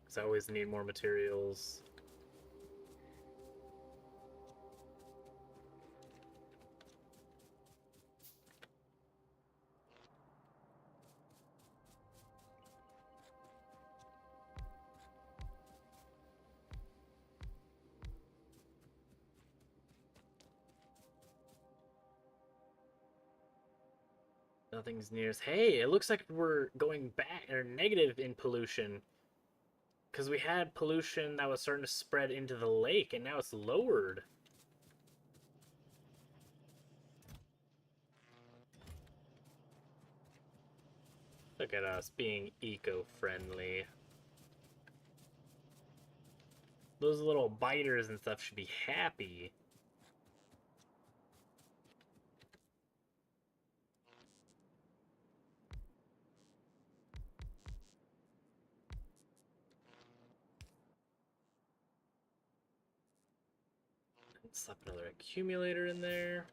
Because I always need more materials. Nothing's near us. Hey, it looks like we're going back or negative in pollution. Because we had pollution that was starting to spread into the lake, and now it's lowered. Look at us being eco-friendly. Those little biters and stuff should be happy. Slap another accumulator in there.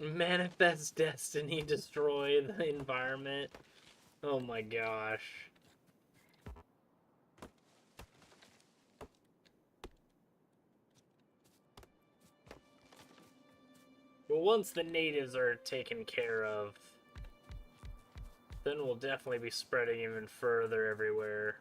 Manifest destiny, destroy the environment. Oh my gosh. But once the natives are taken care of, then we'll definitely be spreading even further everywhere.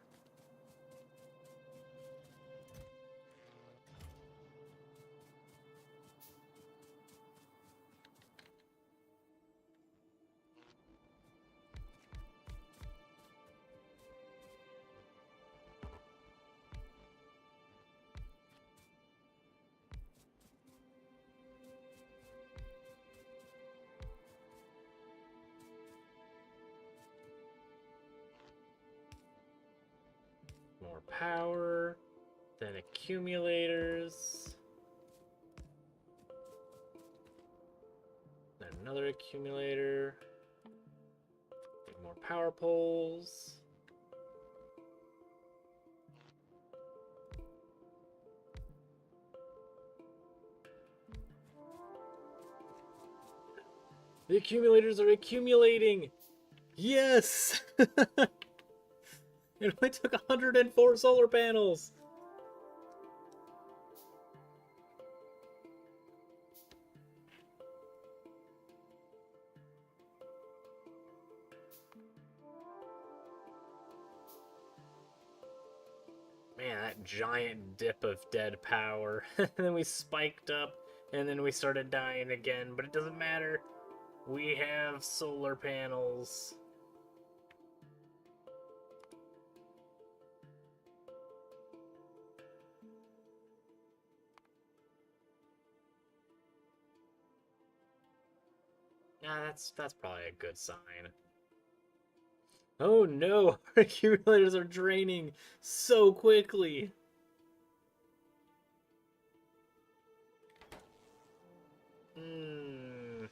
More power, then accumulators, then another accumulator, more power poles. The accumulators are accumulating! Yes! It only took 104 solar panels! Man, that giant dip of dead power. And then we spiked up, and then we started dying again, but it doesn't matter. We have solar panels. Yeah, that's probably a good sign. Oh no, our accumulators are draining so quickly. Hmm.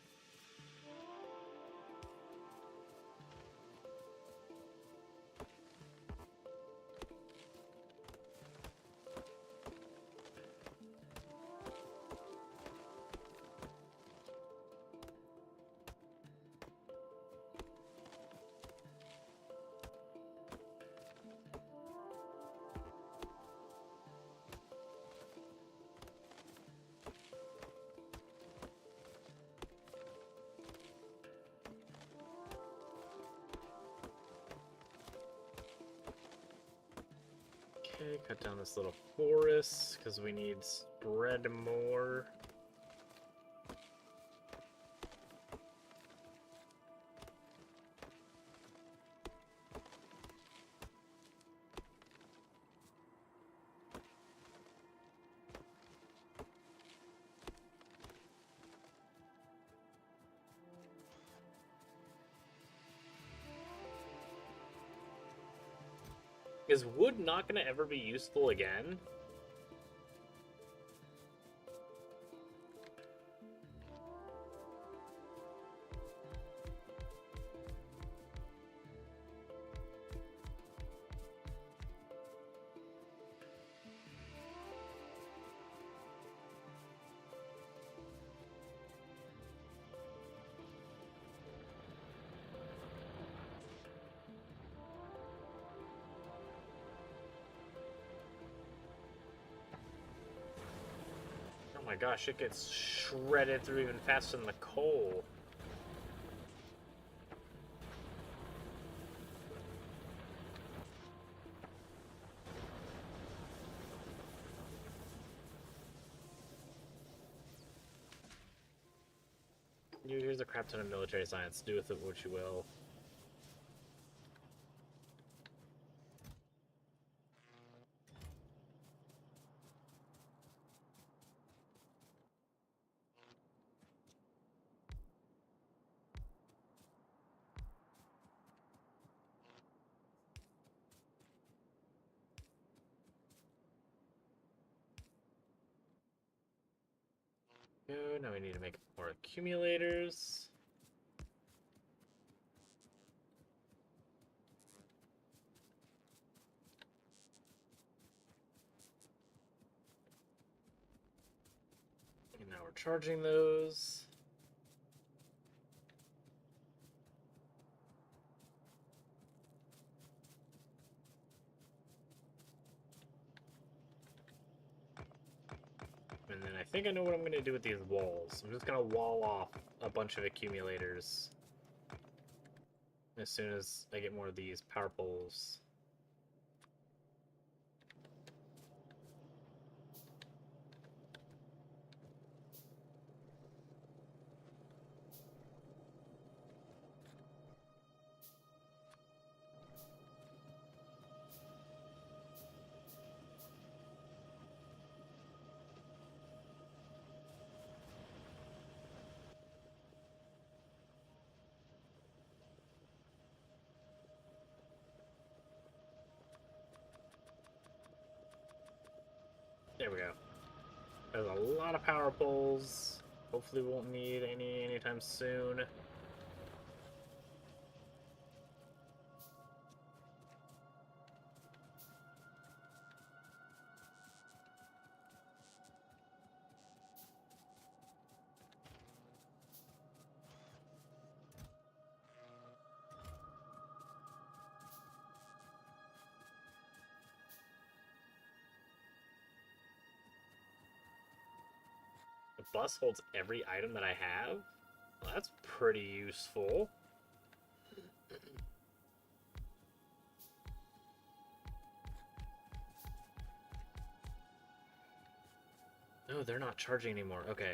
Okay, cut down this little forest because we need spread more. Is wood not going to ever be useful again? Oh my gosh, it gets shredded through even faster than the coal. Here's a crap ton of military science. Do with it what you will. Good, now we need to make more accumulators. not charging those. And then I think I know what I'm going to do with these walls. I'm just going to wall off a bunch of accumulators as soon as I get more of these power poles. There we go. There's a lot of power poles. Hopefully we won't need any anytime soon. The bus holds every item that I have? Well, that's pretty useful. No, they're not charging anymore. Okay.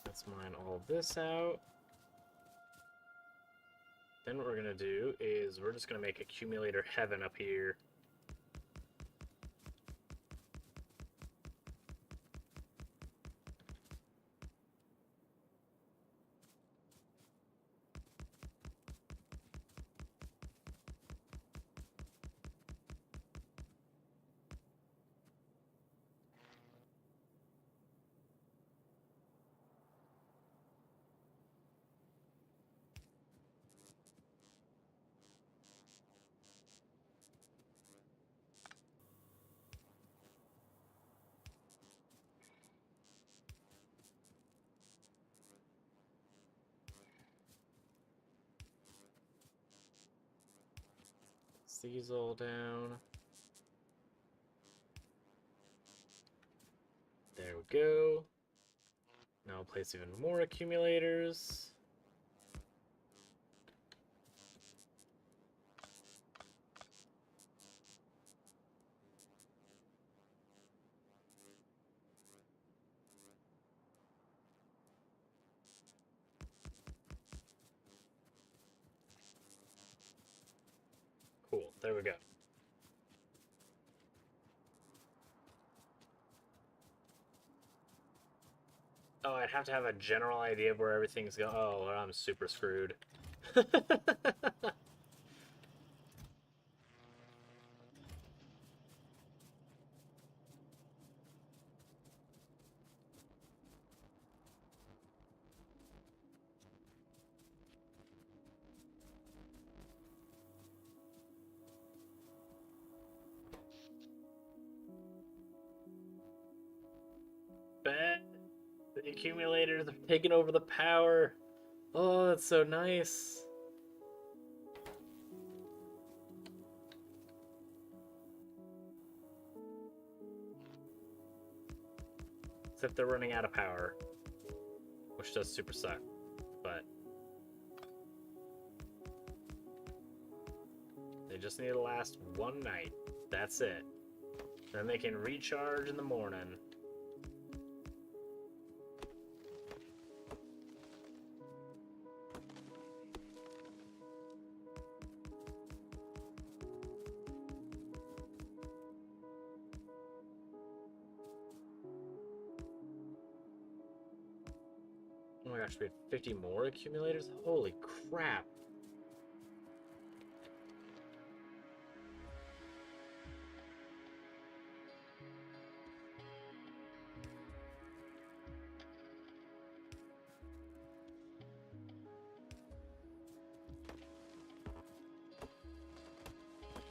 Let's mine all this out. Then what we're gonna do is we're just gonna make accumulator heaven up here. These all down. There we go. Now I'll place even more accumulators. Cool, there we go. Oh, I'd have to have a general idea of where everything's going. Oh, I'm super screwed. Bet. The accumulators are taking over the power. Oh, that's so nice. Except they're running out of power, which does super suck, but they just need to last one night. That's it. Then they can recharge in the morning. my gosh, we had 50 more accumulators? Holy crap.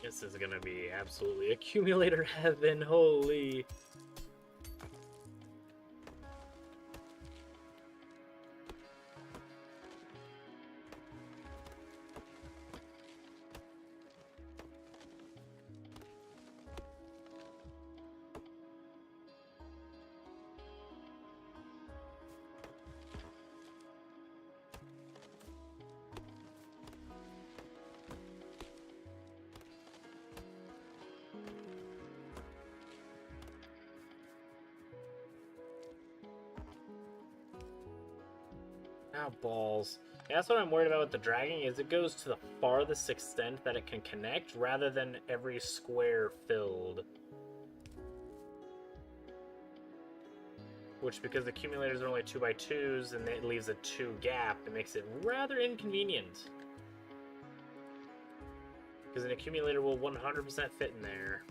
This is gonna be absolutely accumulator heaven, holy. Ah, balls. Yeah, that's what I'm worried about with the dragging, is it goes to the farthest extent that it can connect, rather than every square filled. Which, because the accumulators are only 2x2s, and it leaves a 2 gap, it makes it rather inconvenient. Because an accumulator will 100% fit in there.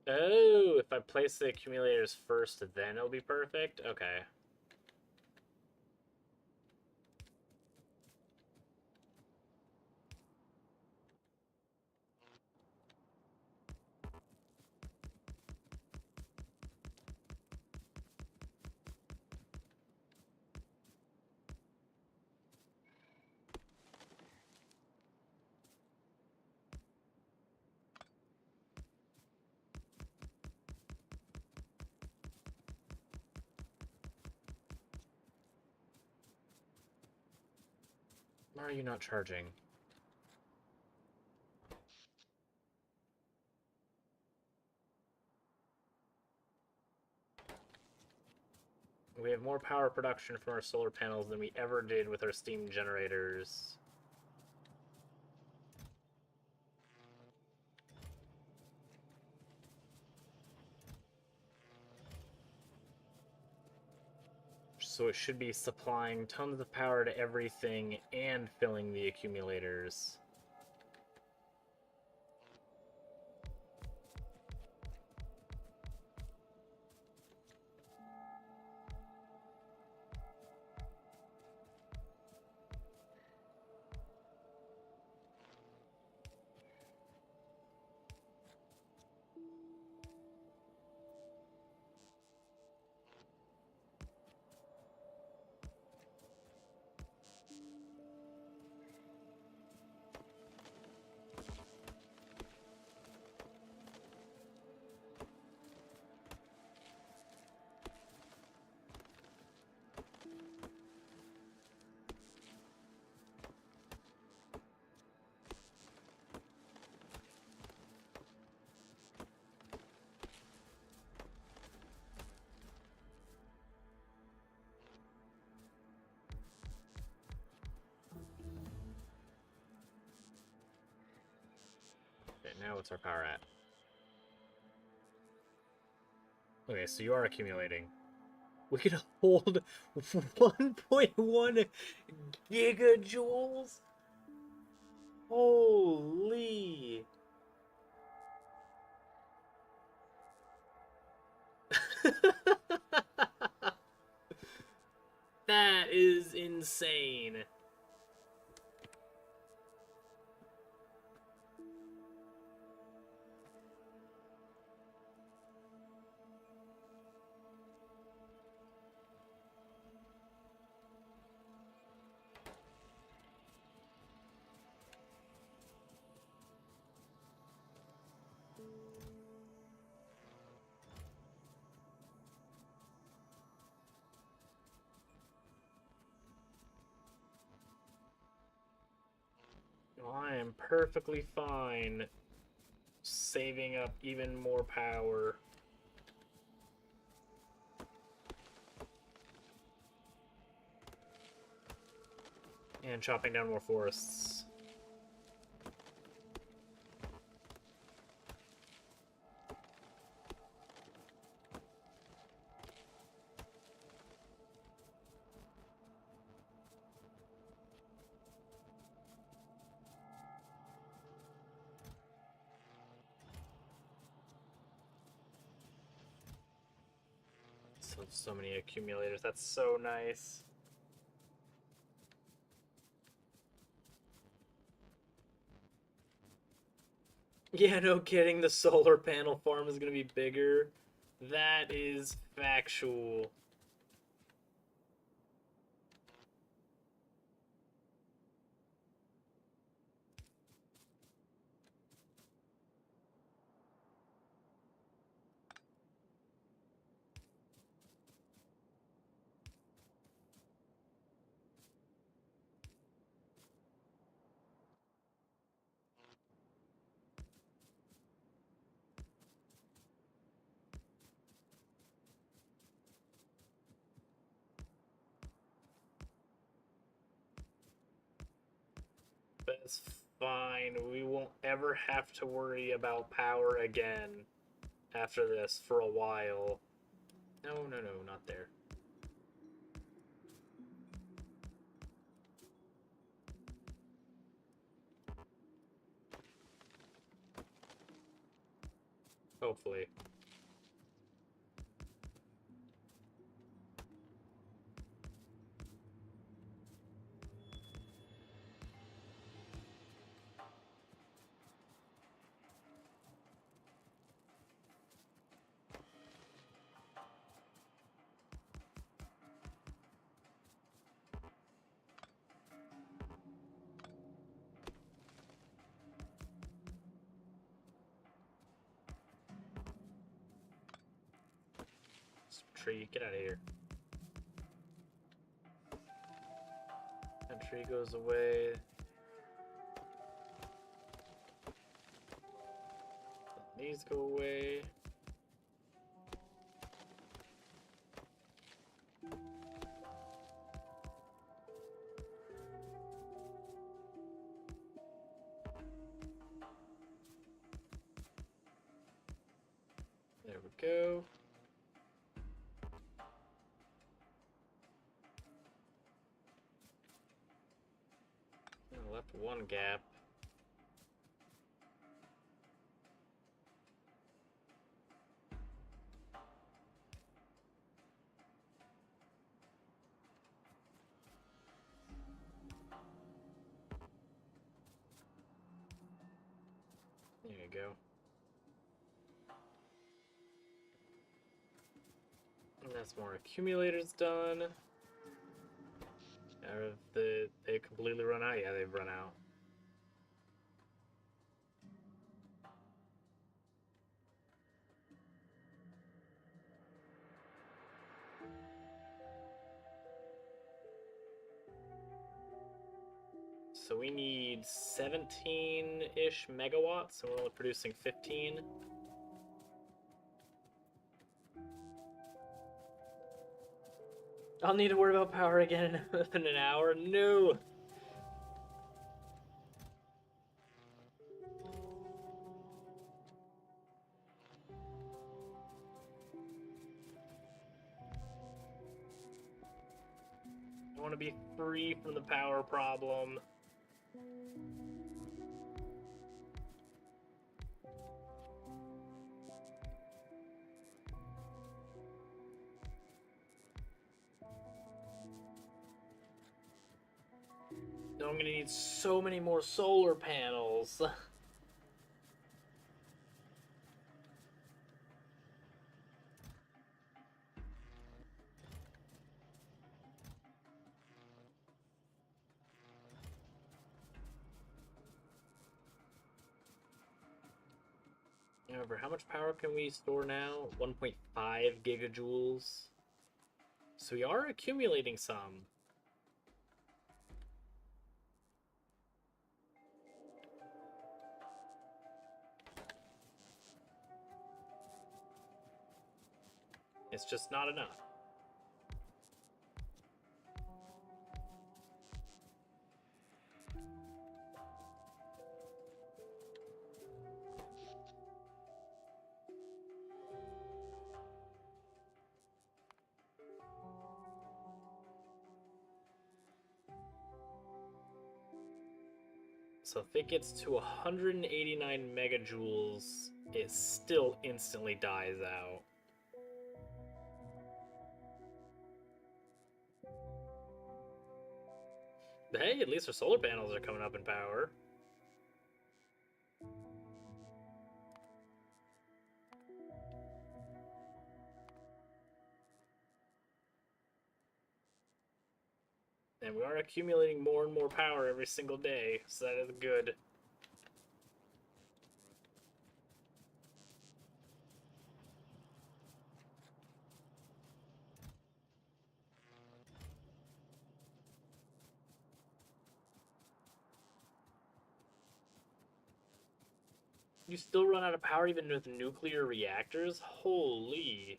Oh, if I place the accumulators first, then it'll be perfect? Okay. Why are you not charging? We have more power production from our solar panels than we ever did with our steam generators. So it should be supplying tons of power to everything and filling the accumulators. Okay, now what's our power at? Okay, so you are accumulating. We can hold 1.1 gigajoules? Holy! That is insane. I am perfectly fine saving up even more power. And chopping down more forests. So many accumulators. That's so nice. Yeah, no kidding. The solar panel farm is going to be bigger. That is factual. That's fine. We won't ever have to worry about power again after this for a while. No, no, no, not there. Hopefully. Tree, get out of here. That tree goes away. These go away. There we go. I left one gap. There you go. And that's more accumulators done. Have they completely run out? Yeah, they've run out. So we need 17-ish megawatts, and we're only producing 15. I'll need to worry about power again in an hour. No! I want to be free from the power problem. Now I'm gonna need so many more solar panels. However, how much power can we store now? 1.5 gigajoules. So we are accumulating some. It's just not enough. So if it gets to 189 megajoules, it still instantly dies out. But hey, at least our solar panels are coming up in power. And we are accumulating more and more power every single day, so that is good. You still run out of power even with nuclear reactors? Holy.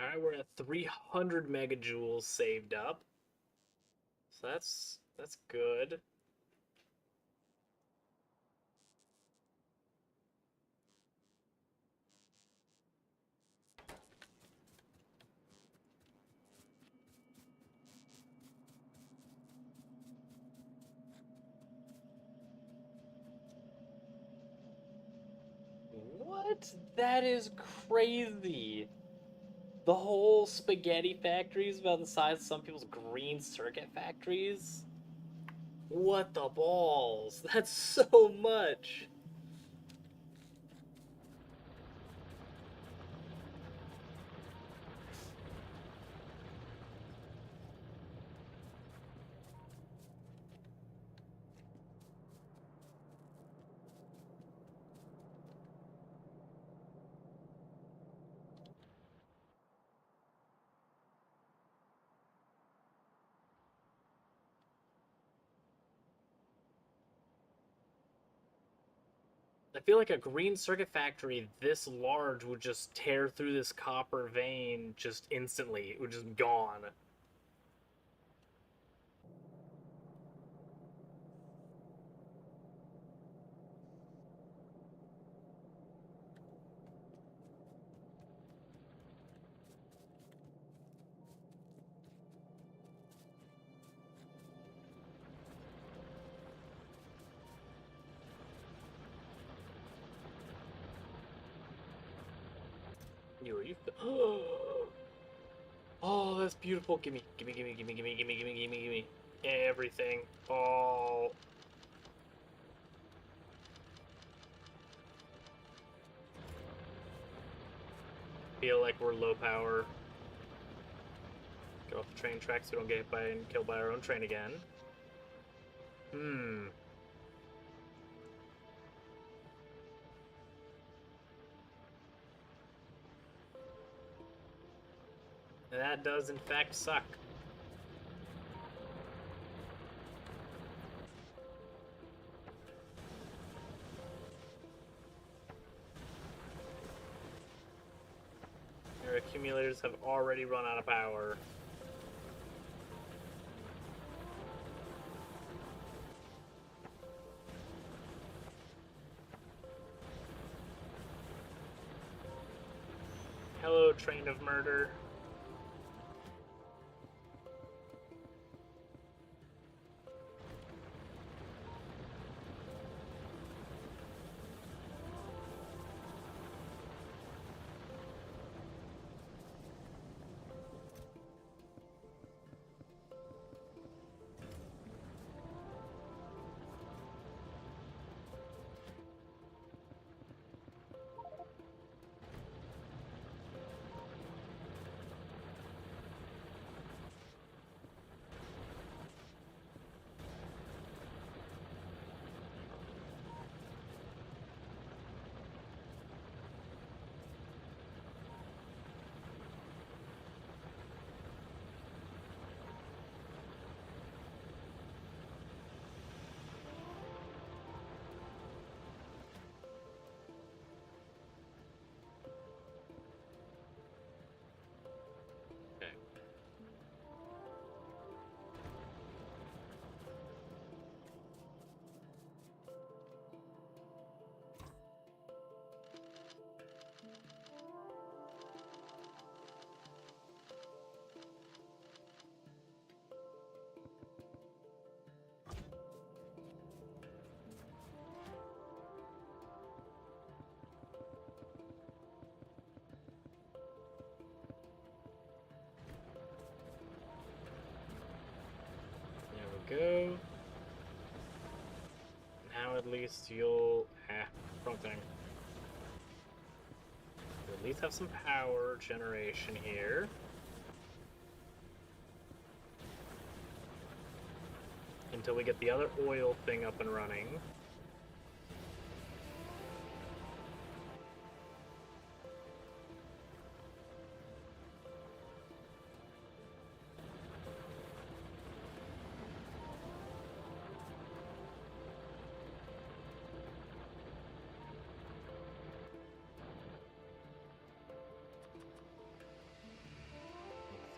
Alright, we're at 300 megajoules saved up. So that's good. What? That is crazy. The whole spaghetti factory is about the size of some people's green circuit factories. What the balls? That's so much. I feel like a green circuit factory this large would just tear through this copper vein just instantly. It would just be gone. You Oh, that's beautiful. Gimme, gimme, gimme, gimme, gimme, gimme, gimme, gimme, gimme. Everything. Oh. Feel like we're low power. Get off the train tracks so we don't get hit by and killed by our own train again. Hmm. That does in fact suck. Our accumulators have already run out of power. Hello, train of murder. go. Now at least you'll... wrong thing. You'll at least have some power generation here. Until we get the other oil thing up and running.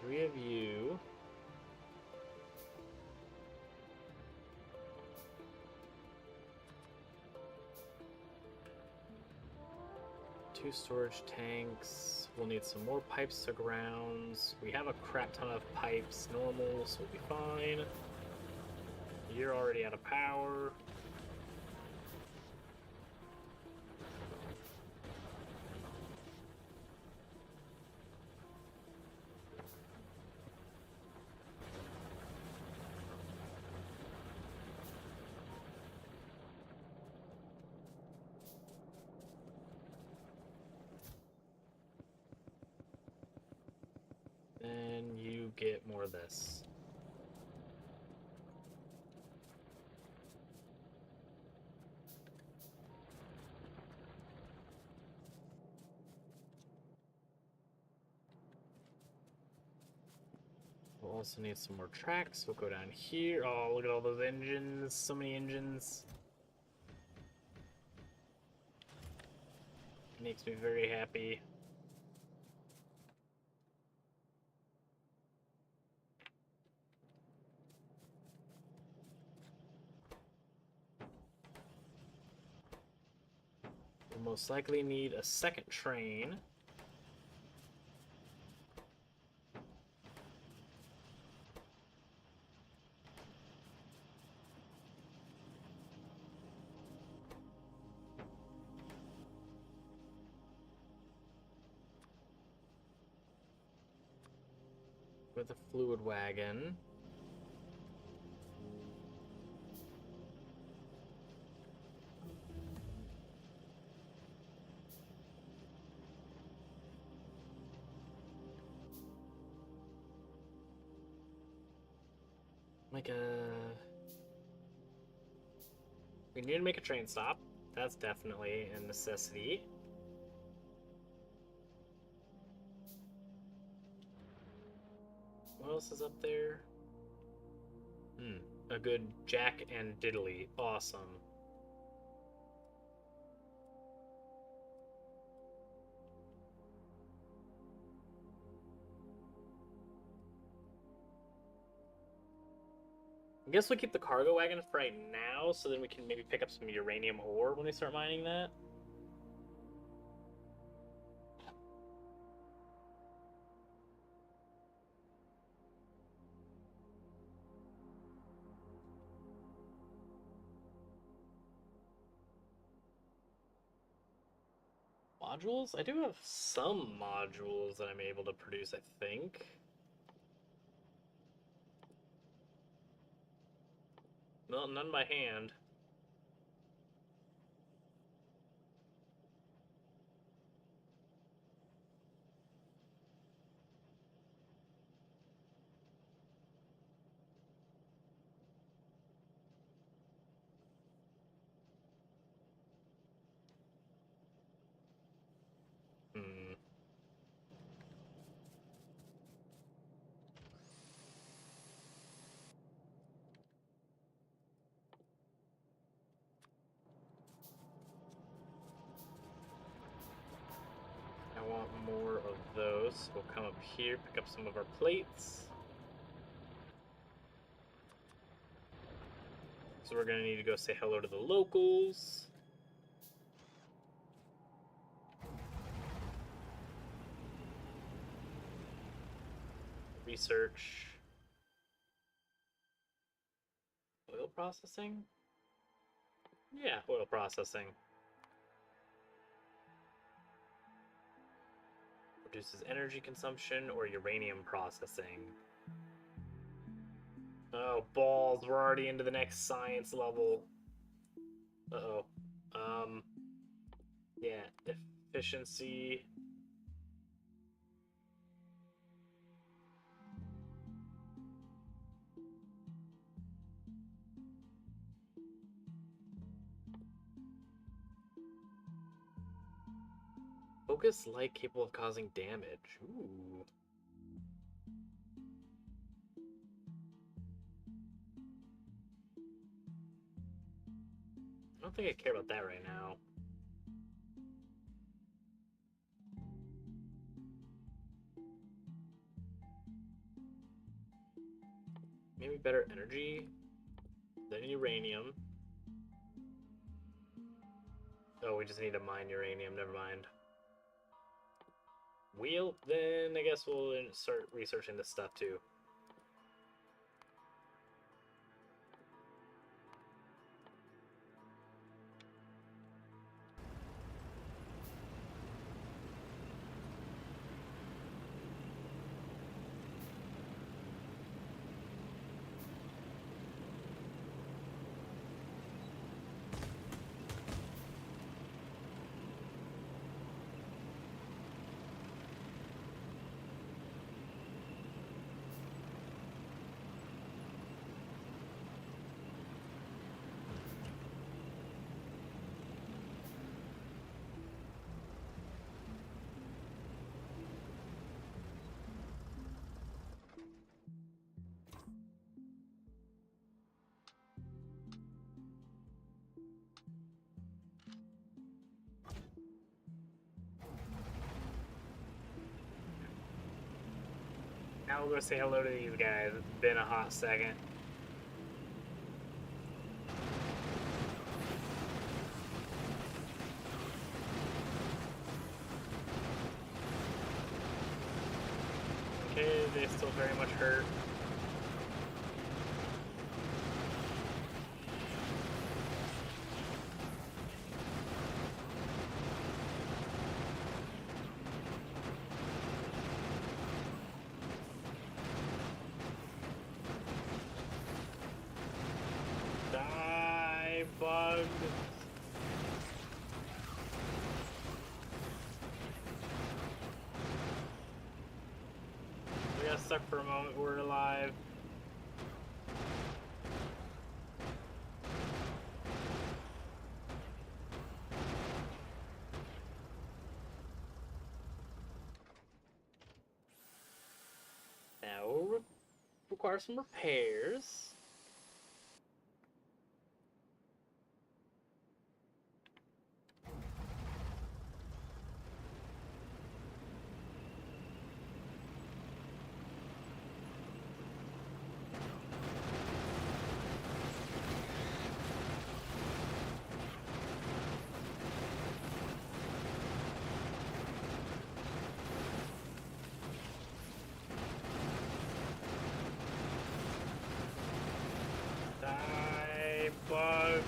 Three of you. Two storage tanks. We'll need some more pipes to grounds. We have a crap ton of pipes normal, so we'll be fine. You're already out of power. Then you get more of this. We'll also need some more tracks. We'll go down here. Oh, look at all those engines. So many engines. Makes me very happy. We'll most likely need a second train. With a fluid wagon. We need to make a train stop. That's definitely a necessity. What else is up there? A good Jack and Diddley. Awesome. I guess we'll keep the cargo wagon for right now, so then we can maybe pick up some uranium ore when we start mining that. Modules? I do have some modules that I'm able to produce, I think. No, none by hand. I want more of those. We'll come up here, pick up some of our plates. So we're gonna need to go say hello to the locals. Research. Oil processing? Yeah, oil processing. Reduces energy consumption or uranium processing. Oh, balls. We're already into the next science level. Uh-oh. Yeah, efficiency. Focus light capable of causing damage. Ooh. I don't think I care about that right now. Maybe better energy than uranium. Oh, we just need to mine uranium. Never mind. Then I guess we'll start researching this stuff too. Now we'll go say hello to these guys. It's been a hot second. Okay, they still very much hurt. Die, bug. We got stuck for a moment. We're alive. Now we'll require some repairs. Die, bugs.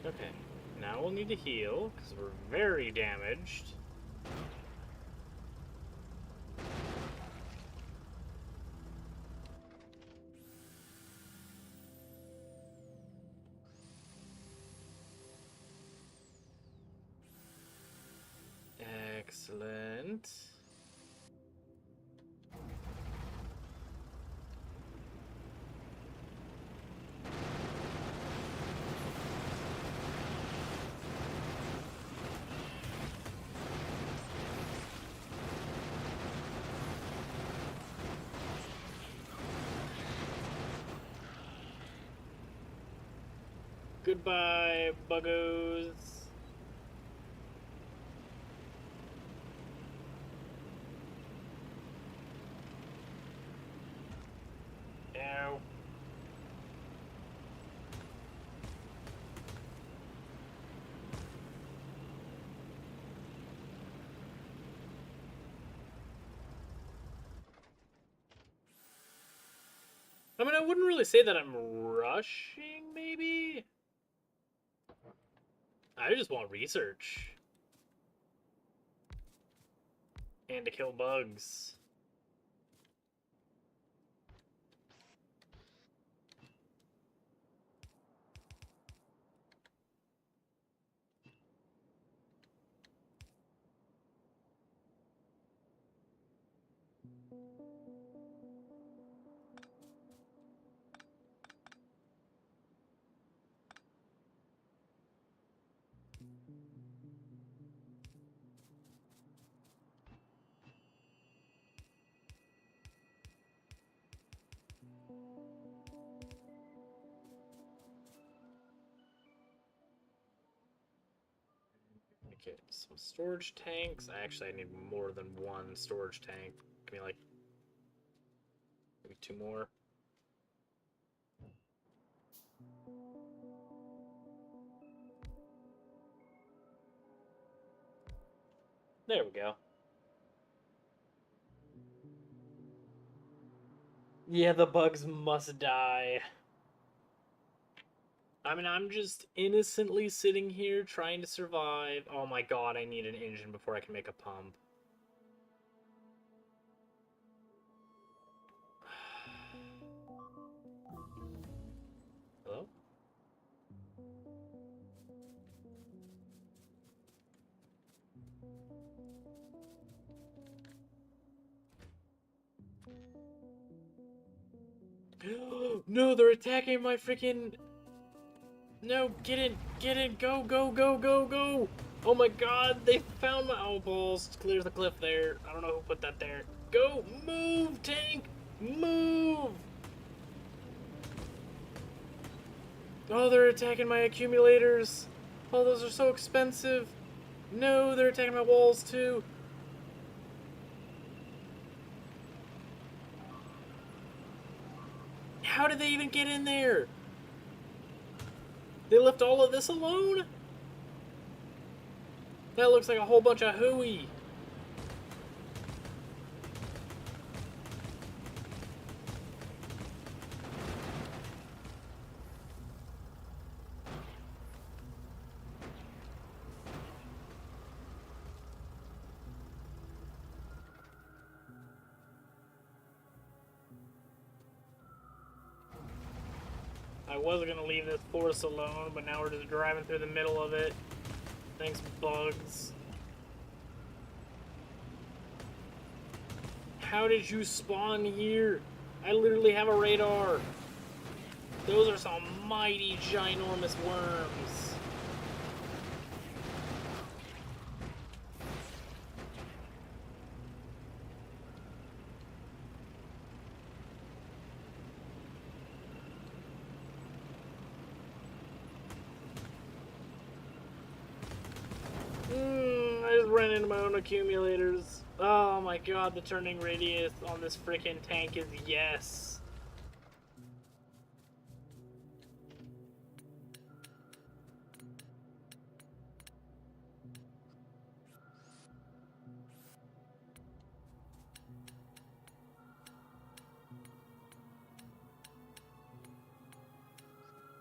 Okay, now we'll need to heal because we're very damaged. Excellent. Goodbye, buggos. I mean, I wouldn't really say that I'm rushing, maybe? I just want research. And to kill bugs. Okay, some storage tanks. Actually, I need more than one storage tank. Give me like maybe 2 more. There we go. Yeah, the bugs must die. I mean, I'm just innocently sitting here trying to survive. Oh my god, I need an engine before I can make a pump. Hello? No, they're attacking my freaking... No, get in, go, go, go, go, go! Oh my god, they found my... Oh, balls, clear the cliff there. I don't know who put that there. Go, move, tank, move! Oh, they're attacking my accumulators. Oh, those are so expensive. No, they're attacking my walls too. How did they even get in there? They left all of this alone? That looks like a whole bunch of hooey. I was gonna leave this forest alone, but now we're just driving through the middle of it. Thanks, bugs. How did you spawn here? I literally have a radar. Those are some mighty ginormous worms. I just ran into my own accumulators. Oh my god, the turning radius on this freaking tank is yes.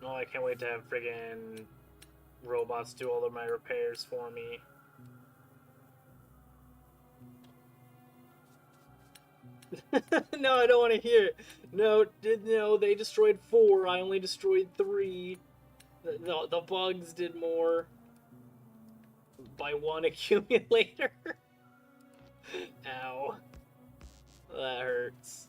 Oh, I can't wait to have friggin' robots do all of my repairs for me. No, I don't want to hear it. No, they destroyed 4. I only destroyed 3. The bugs did more by 1 accumulator. Ow. That hurts.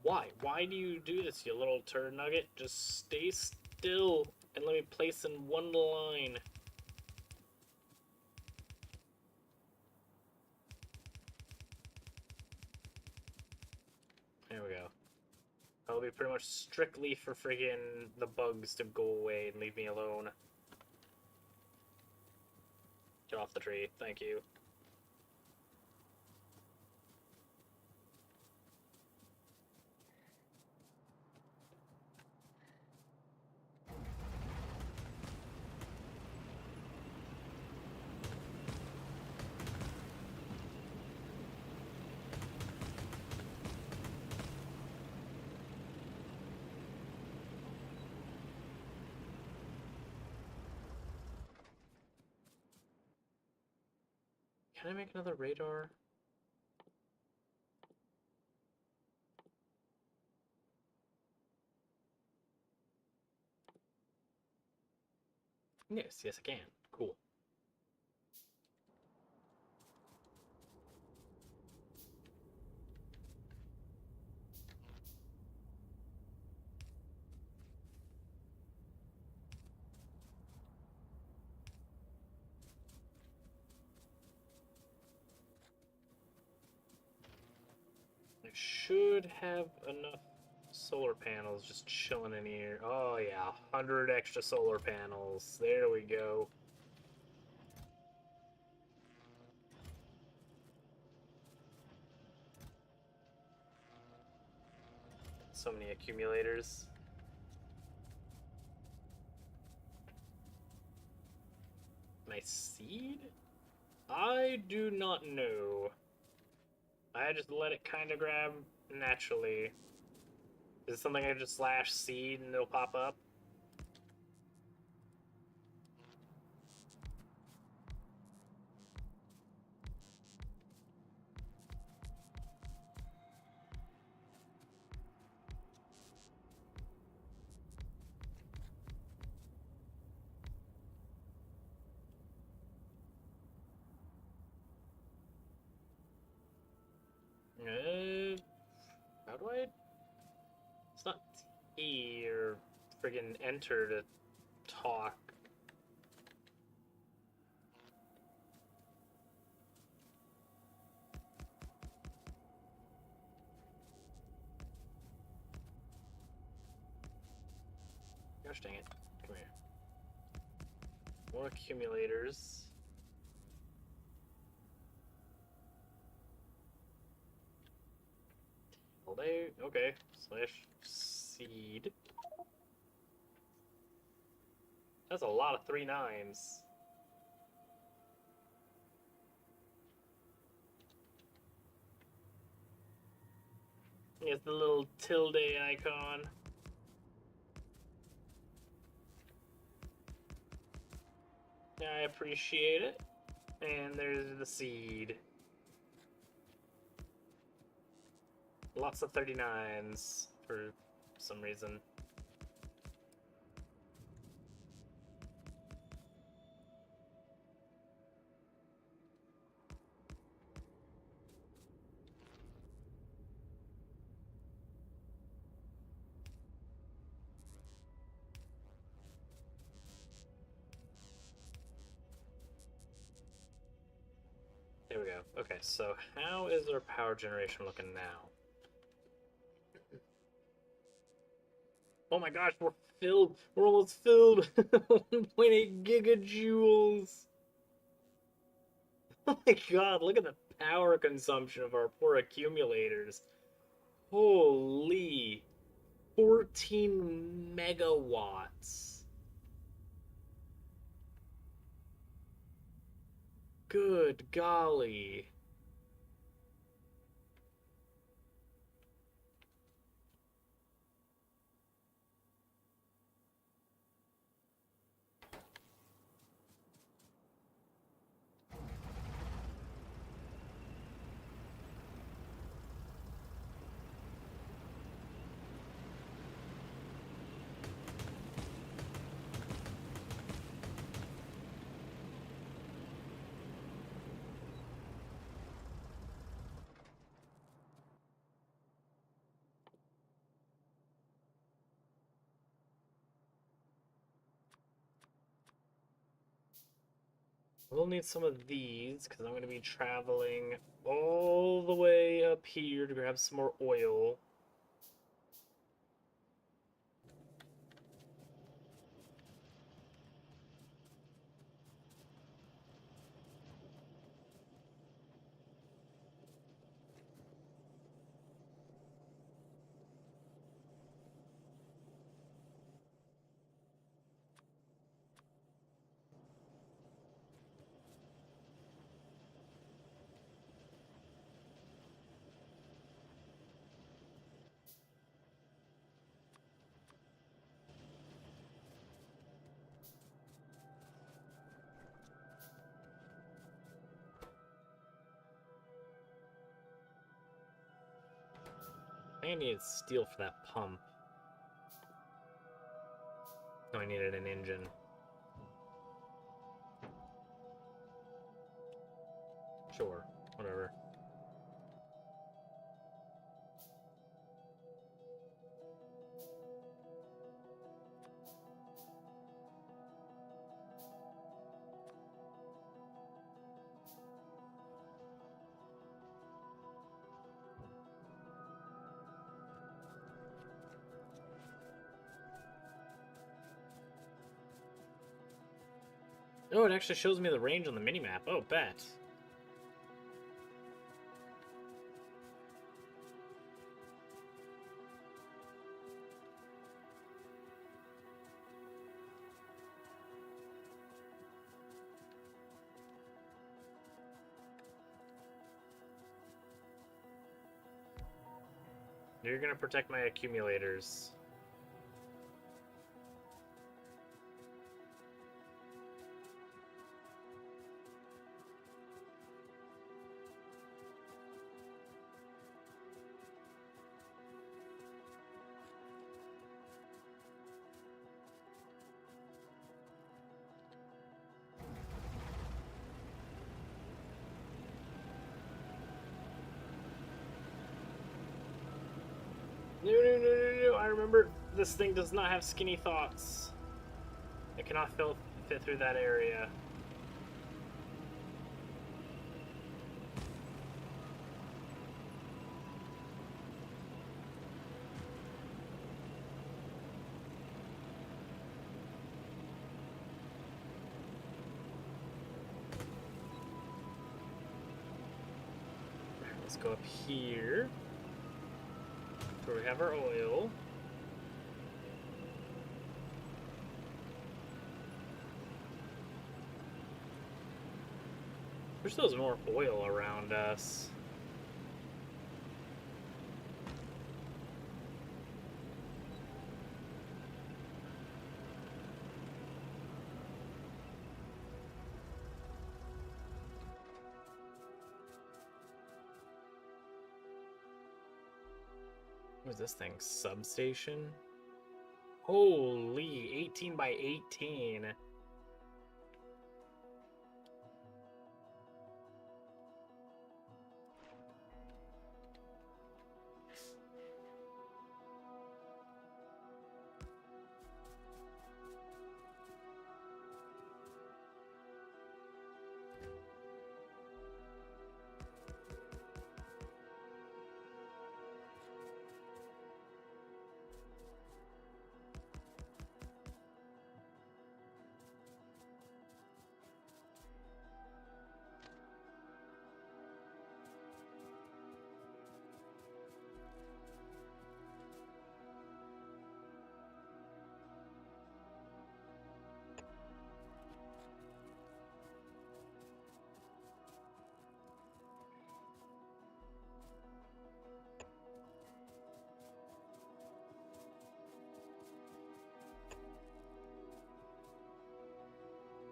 Why? Why do you do this, you little turd nugget? Just stay still and let me place in one line. pretty much strictly for friggin' the bugs to go away and leave me alone. Get off the tree, thank you. Can I make another radar? Yes, I can. Cool. I should have enough solar panels just chilling in here. Oh yeah, 100 extra solar panels. There we go. So many accumulators. My seed? I do not know. I just let it kind of grab naturally. Is it something I just slash seed and it'll pop up? How do I? It's not E or friggin' enter to talk. Gosh dang it. Come here. More accumulators. All day. Okay. Slash seed. That's a lot of 3 9s. It's the little tilde icon. I appreciate it. And there's the seed. Lots of 39s for some reason. There we go. Okay, so how is our power generation looking now? Oh my gosh, we're filled. We're almost filled. 1.8 gigajoules. Oh my god, look at the power consumption of our poor accumulators. Holy. 14 megawatts. Good golly. We'll need some of these because I'm going to be traveling all the way up here to grab some more oil. I needed steel for that pump. No, I needed an engine. Sure, whatever. Oh, it actually shows me the range on the minimap. Oh, bet. You're gonna protect my accumulators. No. I remember this thing does not have skinny thoughts. It cannot fit through that area. Let's go up here. Where we have our oil. Wish there was more oil around us. What is this thing? Substation? Holy, 18 by 18.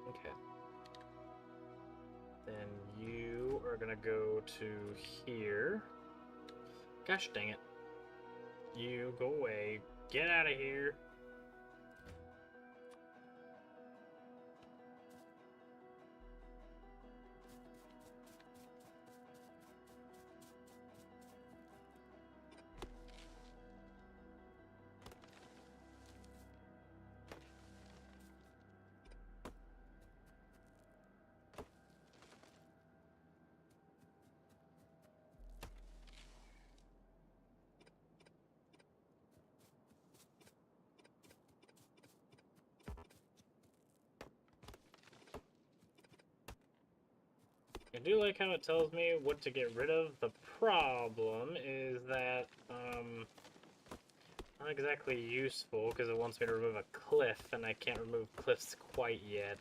Okay. Then you are gonna go to here. Gosh dang it. You go away. Get out of here. I do like how it tells me what to get rid of. The problem is that, not exactly useful, because it wants me to remove a cliff, and I can't remove cliffs quite yet.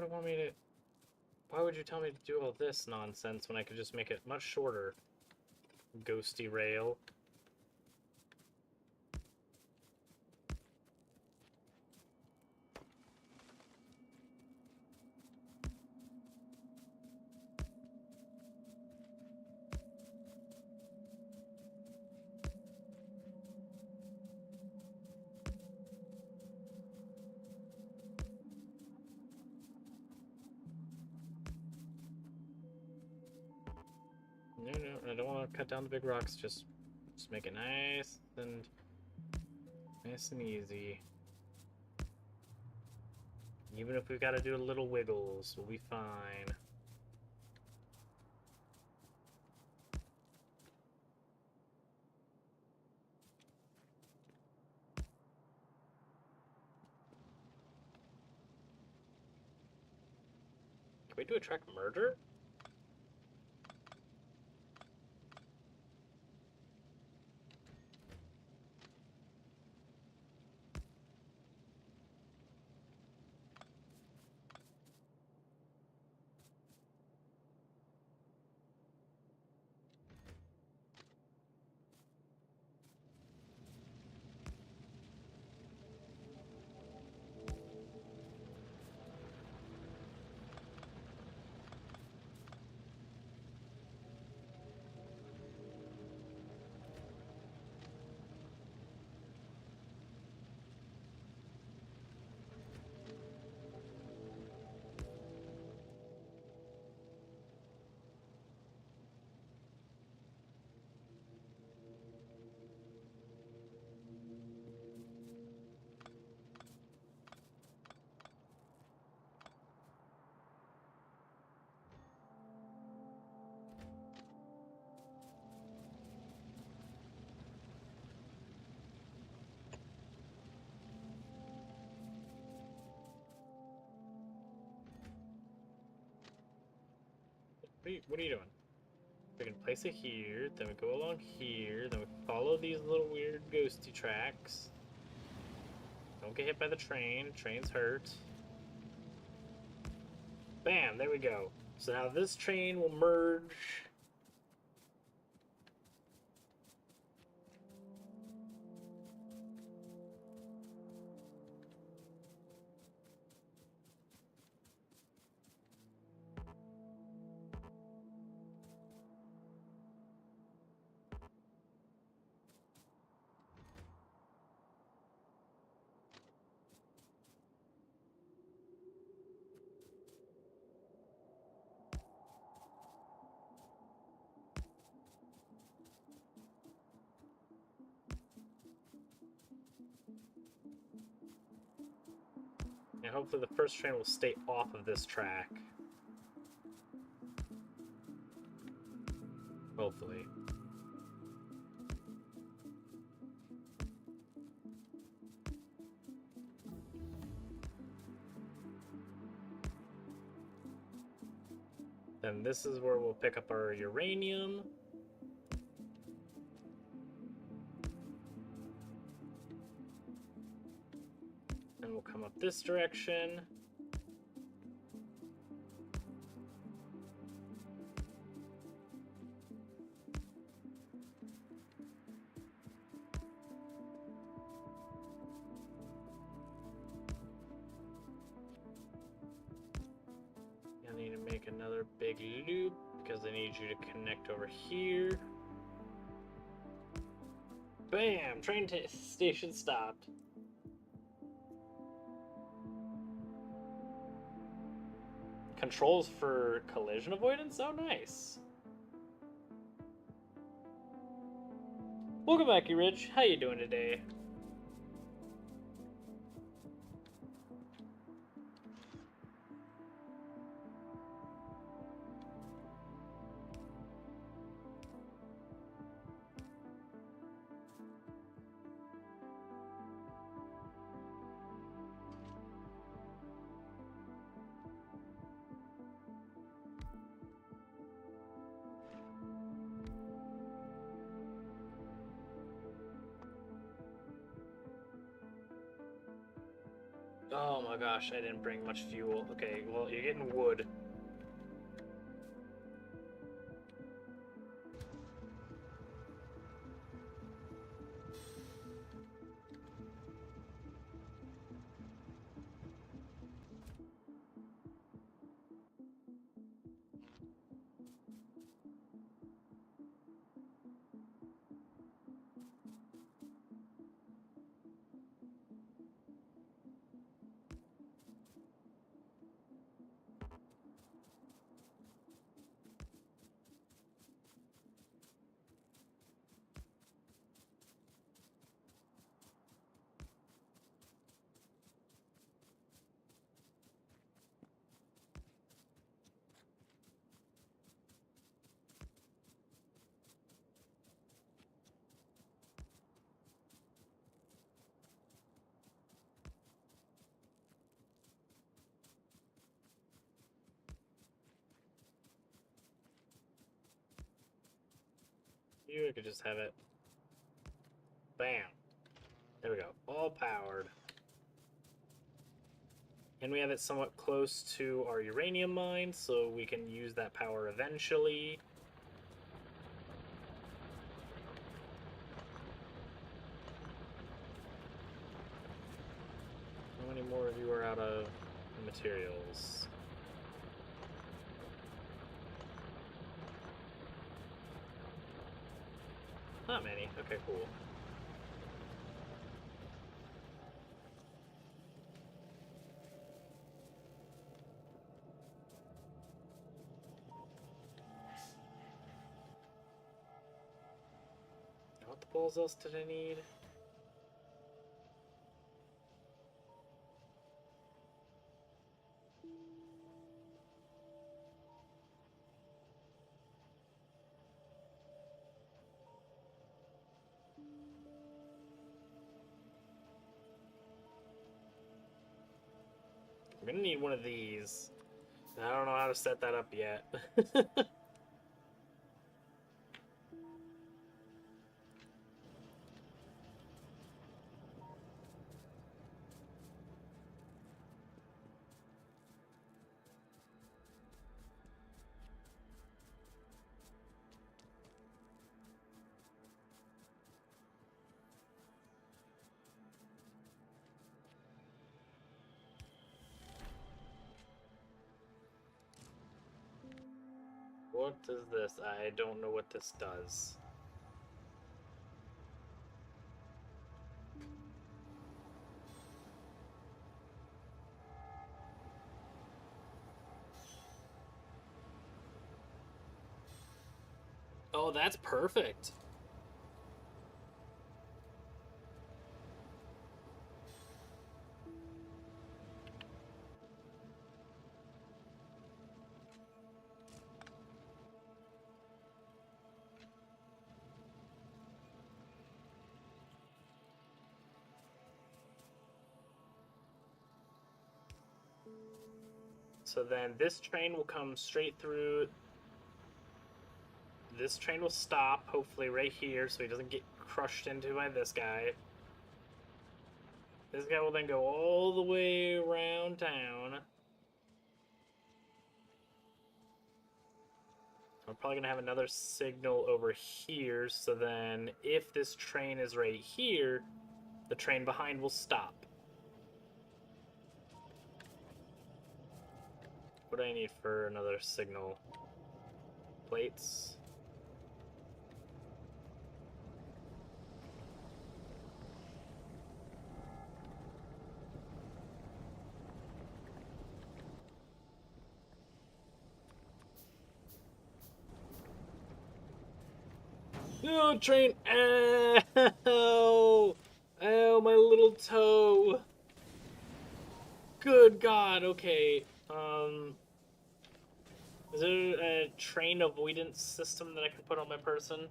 would it want me to... Why would you tell me to do all this nonsense when I could just make it much shorter? Ghosty rail. No, I don't want to cut down the big rocks. Just make it nice and easy. Even if we've got to do a little wiggles, we'll be fine. Can we do a track merger? What are you doing? We can place it here, then we go along here, then we follow these little weird ghosty tracks. Don't get hit by the train. Train's hurt. Bam, there we go. So now this train will merge. And hopefully the first train will stay off of this track. Hopefully. Then this is where we'll pick up our uranium. And we'll come up this direction. I need to make another big loop because I need you to connect over here. Bam! Train station stopped. Controls for collision avoidance? Oh, nice. Welcome back, Ridge. How you doing today? Oh my gosh, I didn't bring much fuel. Okay, well, you're getting wood. You could just have it. Bam. There we go. All powered. And we have it somewhat close to our uranium mine, so we can use that power eventually. How many more of you are out of materials? Not many. Okay, cool. What the balls else did I need? I'm gonna need one of these. I don't know how to set that up yet. What is this? I don't know what this does. Oh, that's perfect. So then this train will come straight through. This train will stop, hopefully right here, so he doesn't get crushed into by this guy. This guy will then go all the way around town. We're probably going to have another signal over here, so then if this train is right here, the train behind will stop. What do I need for another signal? Plates? No, train! Ow! Ow, my little toe! Good God, okay. Is there a train avoidance system that I can put on my person?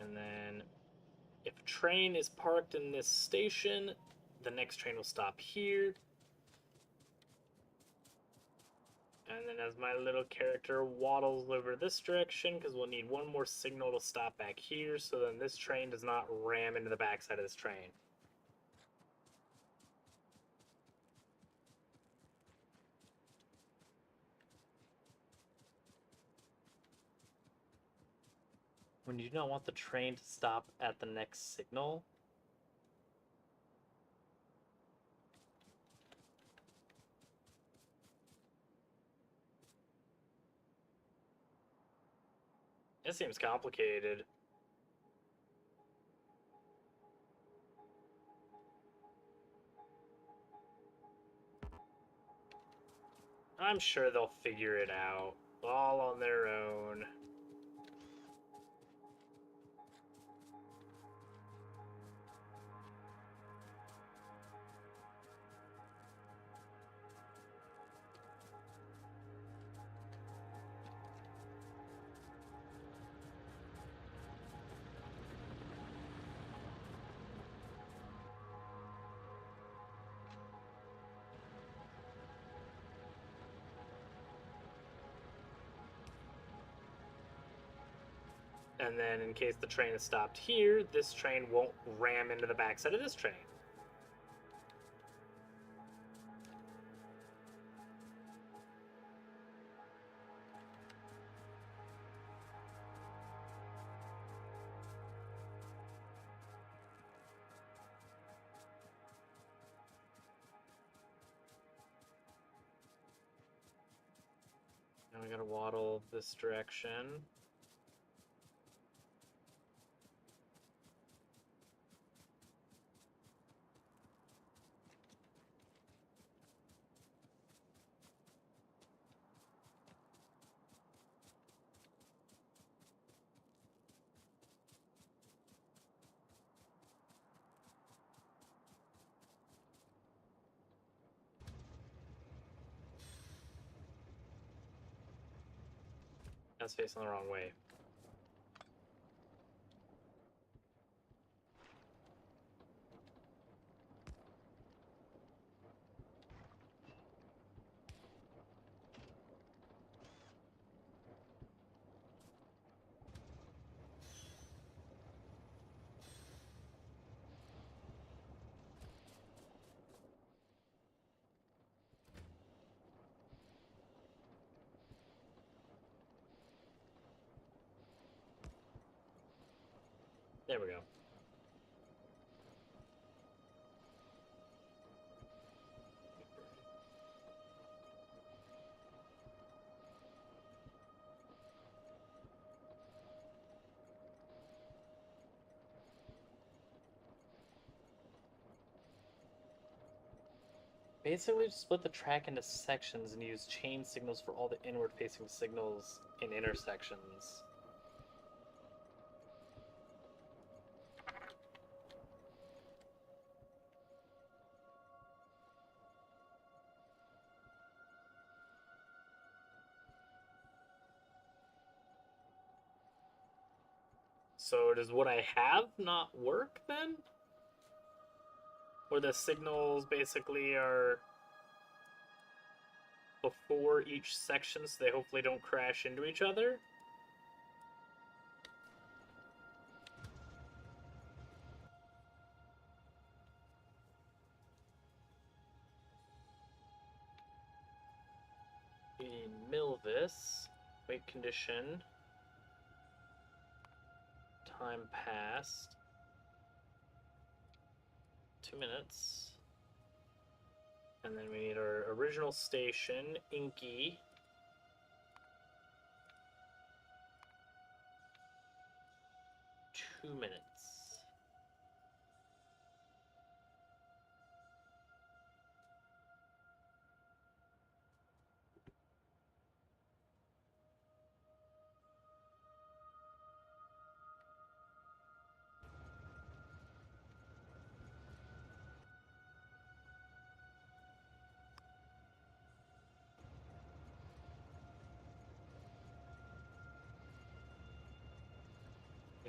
And then If a train is parked in this station, the next train will stop here. And then as my little character waddles over this direction, because we'll need one more signal to stop back here, so then this train does not ram into the backside of this train. When you do not want the train to stop at the next signal, it seems complicated. I'm sure they'll figure it out, all on their own. And then in case the train is stopped here, this train won't ram into the backside of this train. Now we gotta waddle this direction. That's facing the wrong way. There we go. Basically, just split the track into sections and use chain signals for all the inward-facing signals in intersections. So does what I have not work then? Where the signals basically are before each section so they hopefully don't crash into each other? We mill this. Wait condition. Time passed. 2 minutes. And then we need our original station, Inky. Two minutes.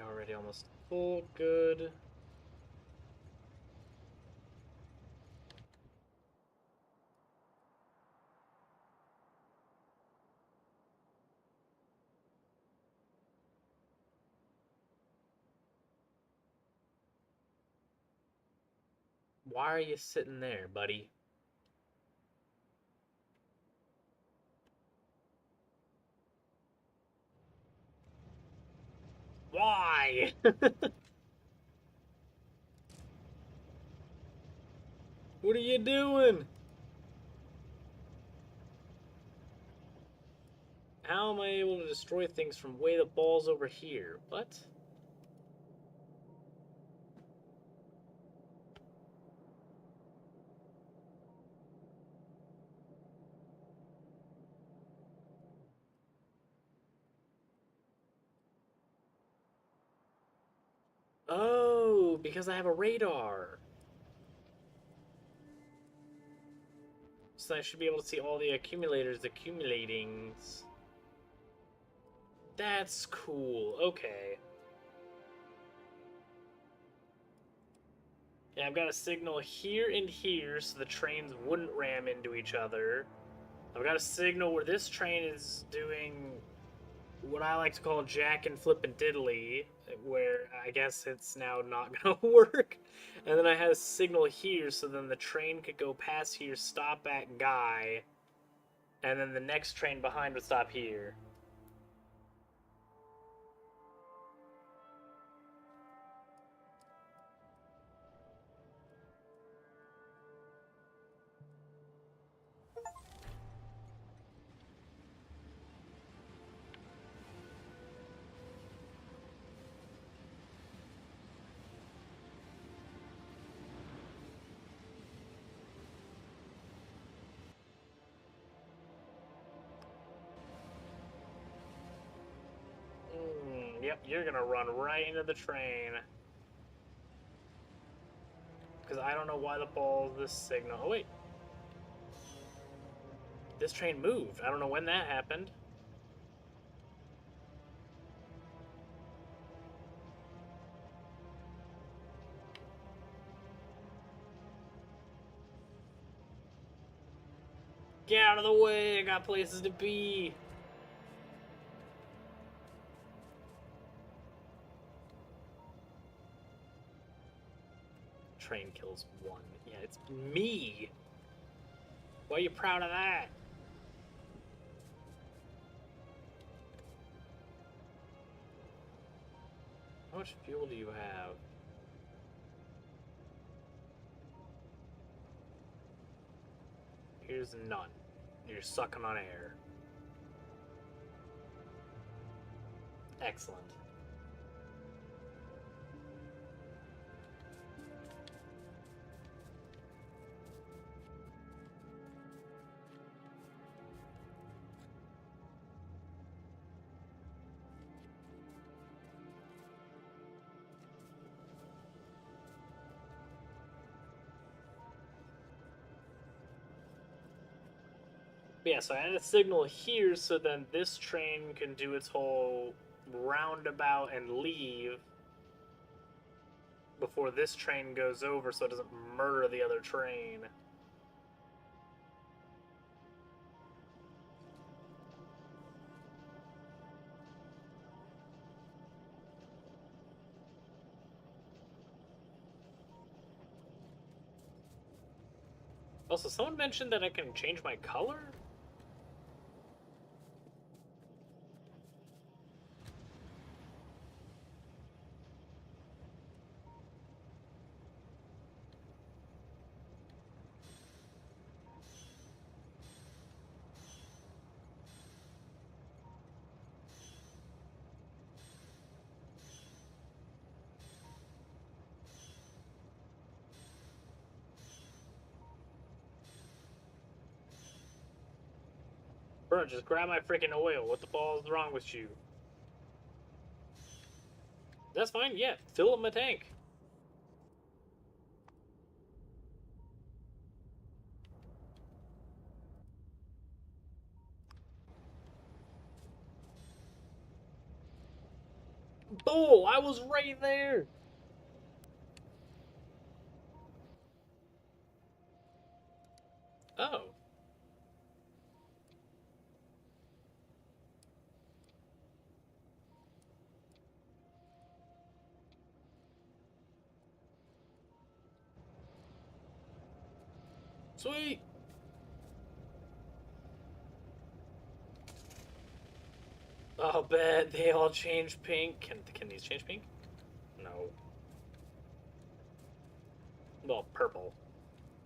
Already almost full. Good. Why are you sitting there, buddy? Why? What are you doing? How am I able to destroy things from way the ball's over here? What? Oh, because I have a radar. So I should be able to see all the accumulators accumulating. That's cool. Okay. Yeah, I've got a signal here and here so the trains wouldn't ram into each other. I've got a signal where this train is doing what I like to call jack and flip and diddly, where I guess it's now not gonna work. And then I had a signal here so then the train could go past here, stop at Guy, and then the next train behind would stop here. Yep, you're gonna run right into the train. Because I don't know why the ball's this signal. Oh, wait. This train moved. I don't know when that happened. Get out of the way. I got places to be. Train kills one. Yeah, it's me. Why are you proud of that? How much fuel do you have? Here's none. You're sucking on air. Excellent. But yeah, so I had a signal here so then this train can do its whole roundabout and leave before this train goes over so it doesn't murder the other train. Also, someone mentioned that I can change my color? Bro, just grab my freaking oil. What the ball is wrong with you? That's fine, yeah. Fill up my tank. Bull, I was right there. Oh. Sweet! Oh, bet they all change pink. Can these change pink? No. Well, purple.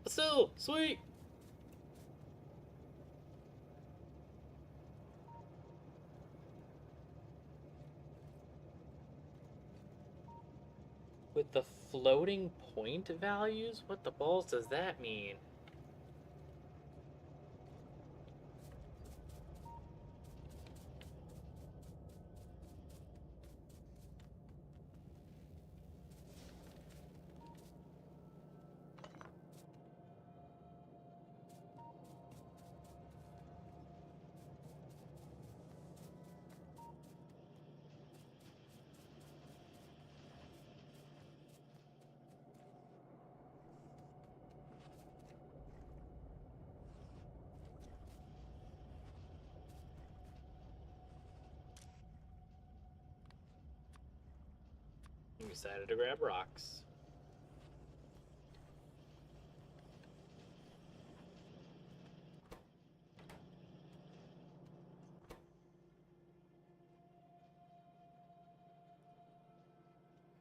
But still, sweet! With the floating point values? What the balls does that mean? We decided to grab rocks.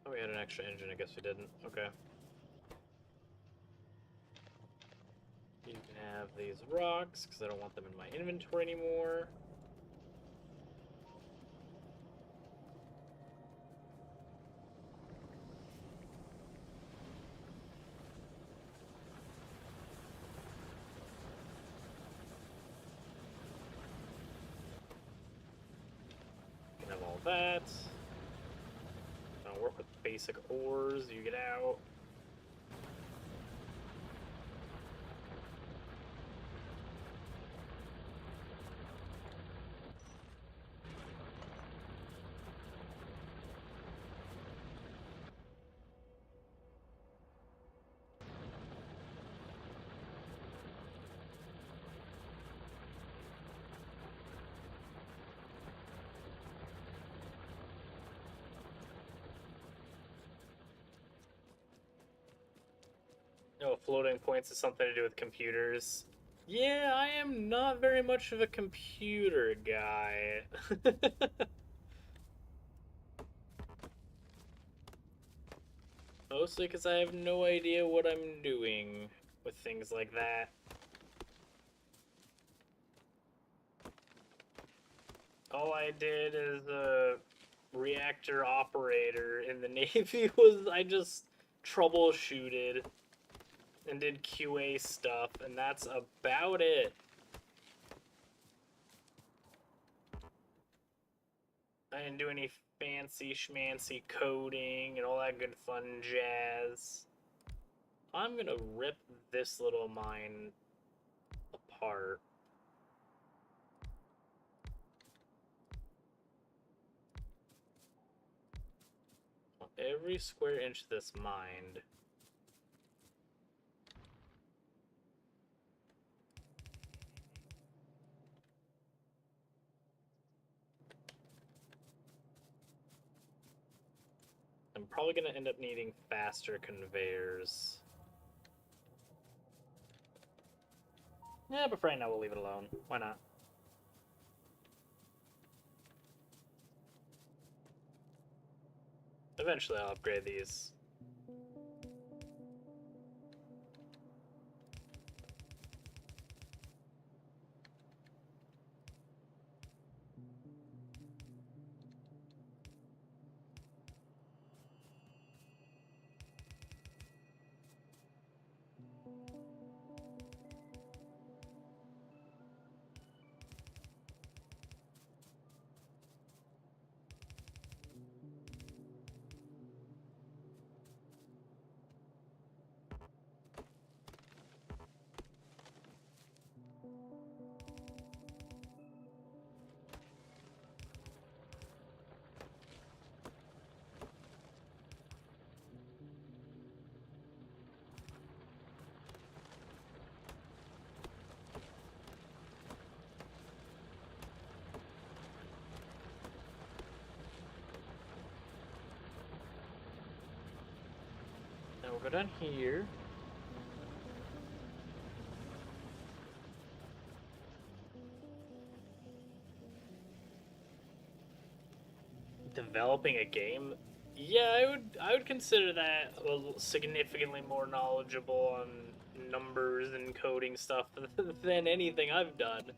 Oh, we had an extra engine. I guess we didn't. Okay. You can have these rocks, because I don't want them in my inventory anymore. You can have all that. Don't work with basic ores. You get out. Oh, floating points is something to do with computers. Yeah, I am not very much of a computer guy. Mostly because I have no idea what I'm doing with things like that. All I did as a reactor operator in the Navy was I just troubleshooted and did QA stuff, and that's about it. I didn't do any fancy schmancy coding and all that good fun jazz. I'm gonna rip this little mine apart. Every square inch of this mined. I'm probably gonna end up needing faster conveyors. Yeah, but for right now we'll leave it alone. Why not? Eventually I'll upgrade these. Now we'll go down here. Developing a game? Yeah, I would consider that significantly more knowledgeable on numbers and coding stuff than anything I've done.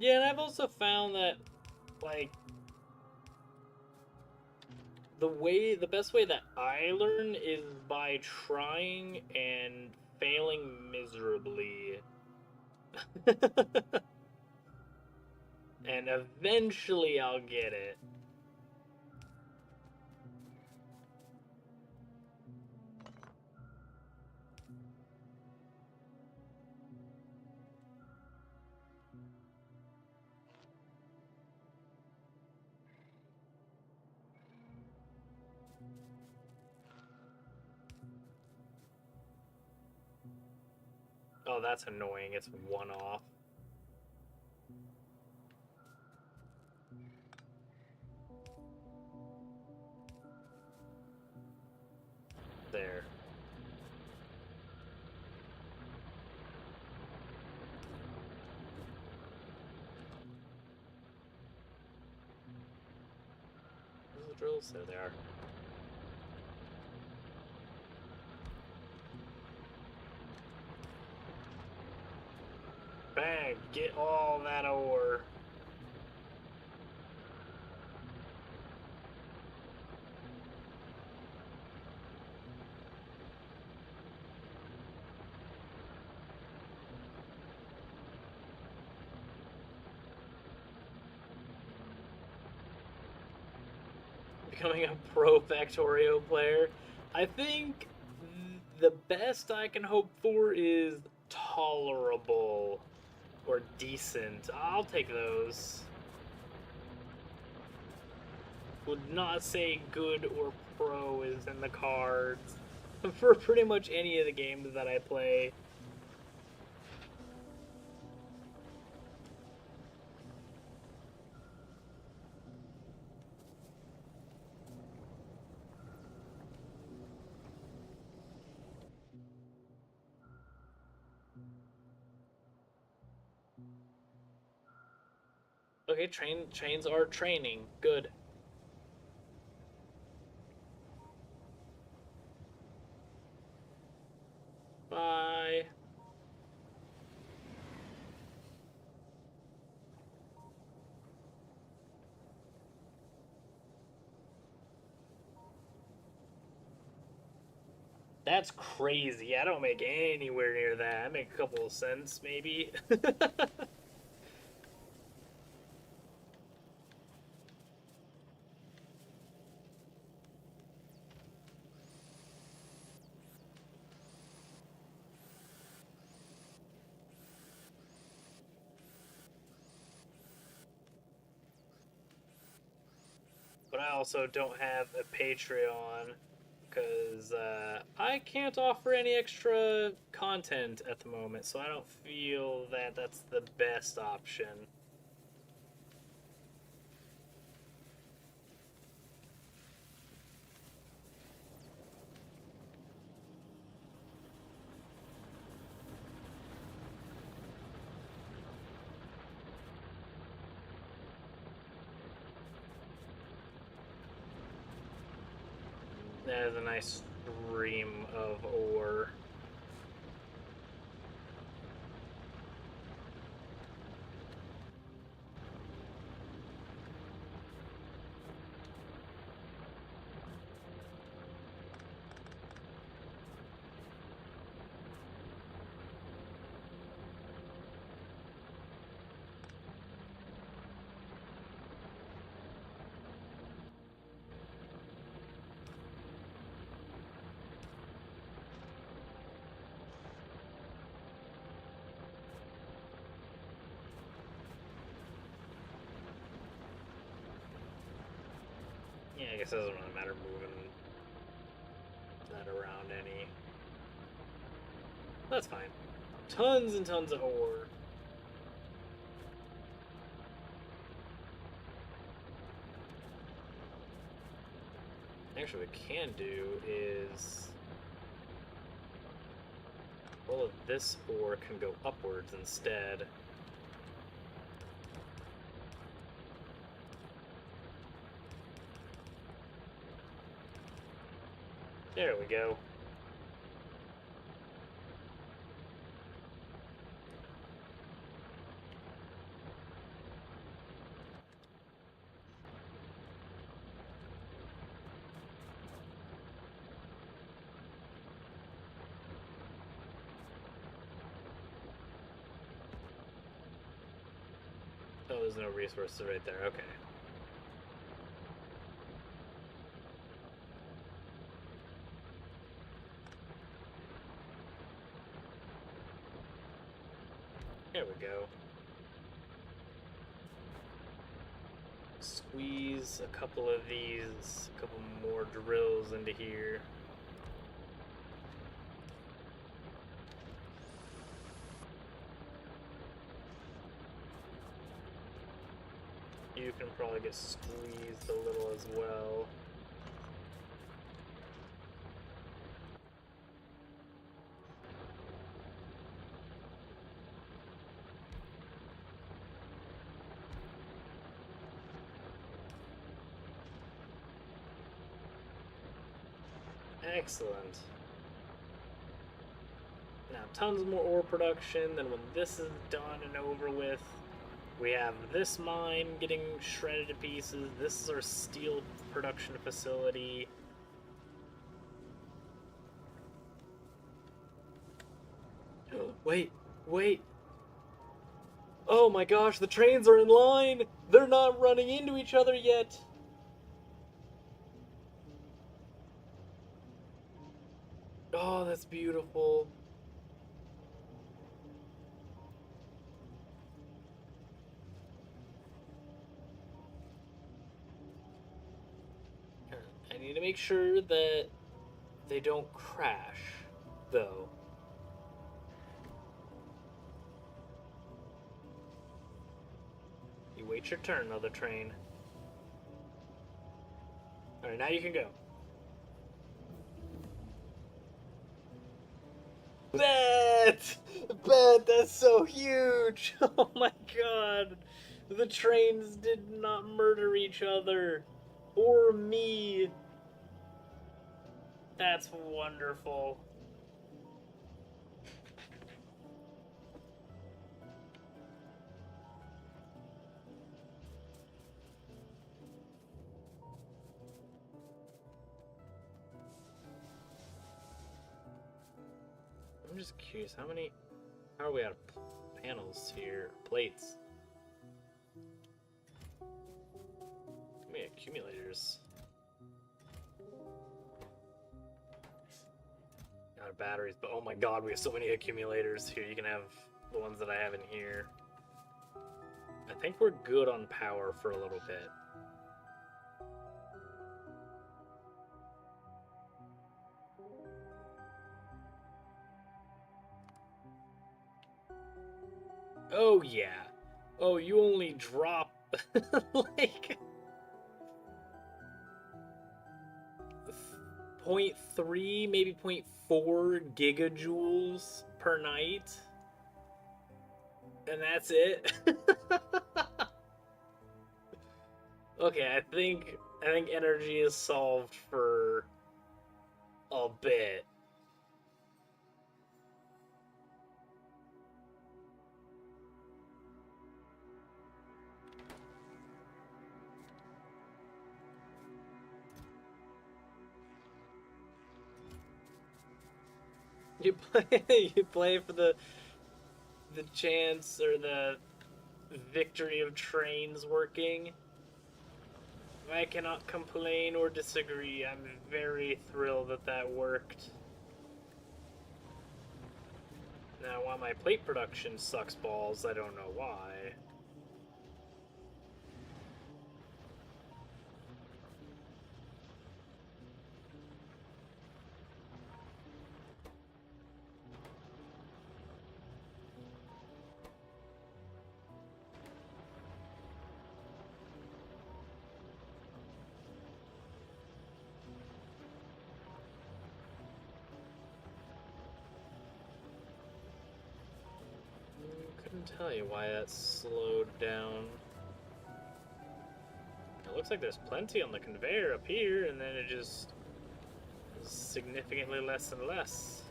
Yeah, and I've also found that like the best way that I learn is by trying and failing miserably. And eventually I'll get it. Oh, that's annoying. It's one off. There. Where's the drills? There they are. Bang! Get all that ore. Becoming a pro Factorio player. I think the best I can hope for is tolerable or decent. I'll take those. Would not say good or pro is in the cards for pretty much any of the games that I play. Okay, trains are training. Good. Bye. That's crazy. I don't make anywhere near that. I make a couple of cents, maybe. But I also don't have a Patreon because I can't offer any extra content at the moment, so I don't feel that that's the best option. That is a nice stream of ore. I guess it doesn't really matter moving that around any. That's fine. Tons and tons of ore. Actually, what we can do is all of this ore can go upwards instead. There we go. Oh, there's no resources right there. Okay. There we go. Squeeze a couple of these, a couple more drills into here. You can probably get squeezed a little as well. Excellent. Now, tons more ore production. Then when this is done and over with, we have this mine getting shredded to pieces. This is our steel production facility. Wait, wait. Oh my gosh, the trains are in line! They're not running into each other yet! Oh, that's beautiful. I need to make sure that they don't crash, though. You wait your turn, other train. Alright, now you can go. Bet! That's so huge! Oh my god! The trains did not murder each other. Or me. That's wonderful. I'm just curious, how are we out of panels here? Plates. How many accumulators? Out of batteries, but oh my god, we have so many accumulators here. You can have the ones that I have in here. I think we're good on power for a little bit. Oh yeah. Oh, you only drop like 0.3, maybe 0.4 gigajoules per night. And that's it. Okay, I think energy is solved for a bit. You play for the chance or the victory of trains working. I cannot complain or disagree. I'm very thrilled that that worked. Now, while my plate production sucks balls, I don't know why. tell you why that slowed down. It looks like there's plenty on the conveyor up here, and then it just is significantly less and less.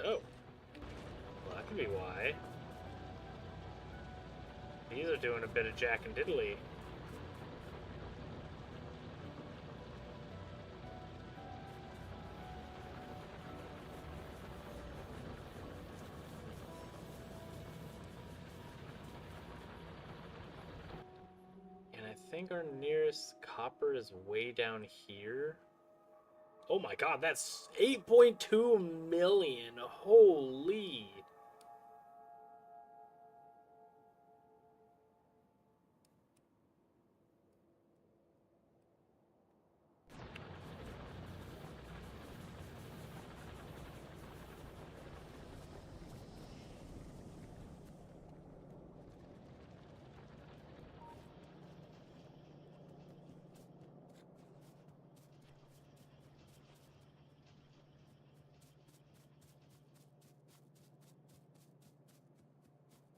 Oh. Well, that could be why. These are doing a bit of Jack and Diddley. I think our nearest copper is way down here. Oh my god, that's 8.2 million. Holy.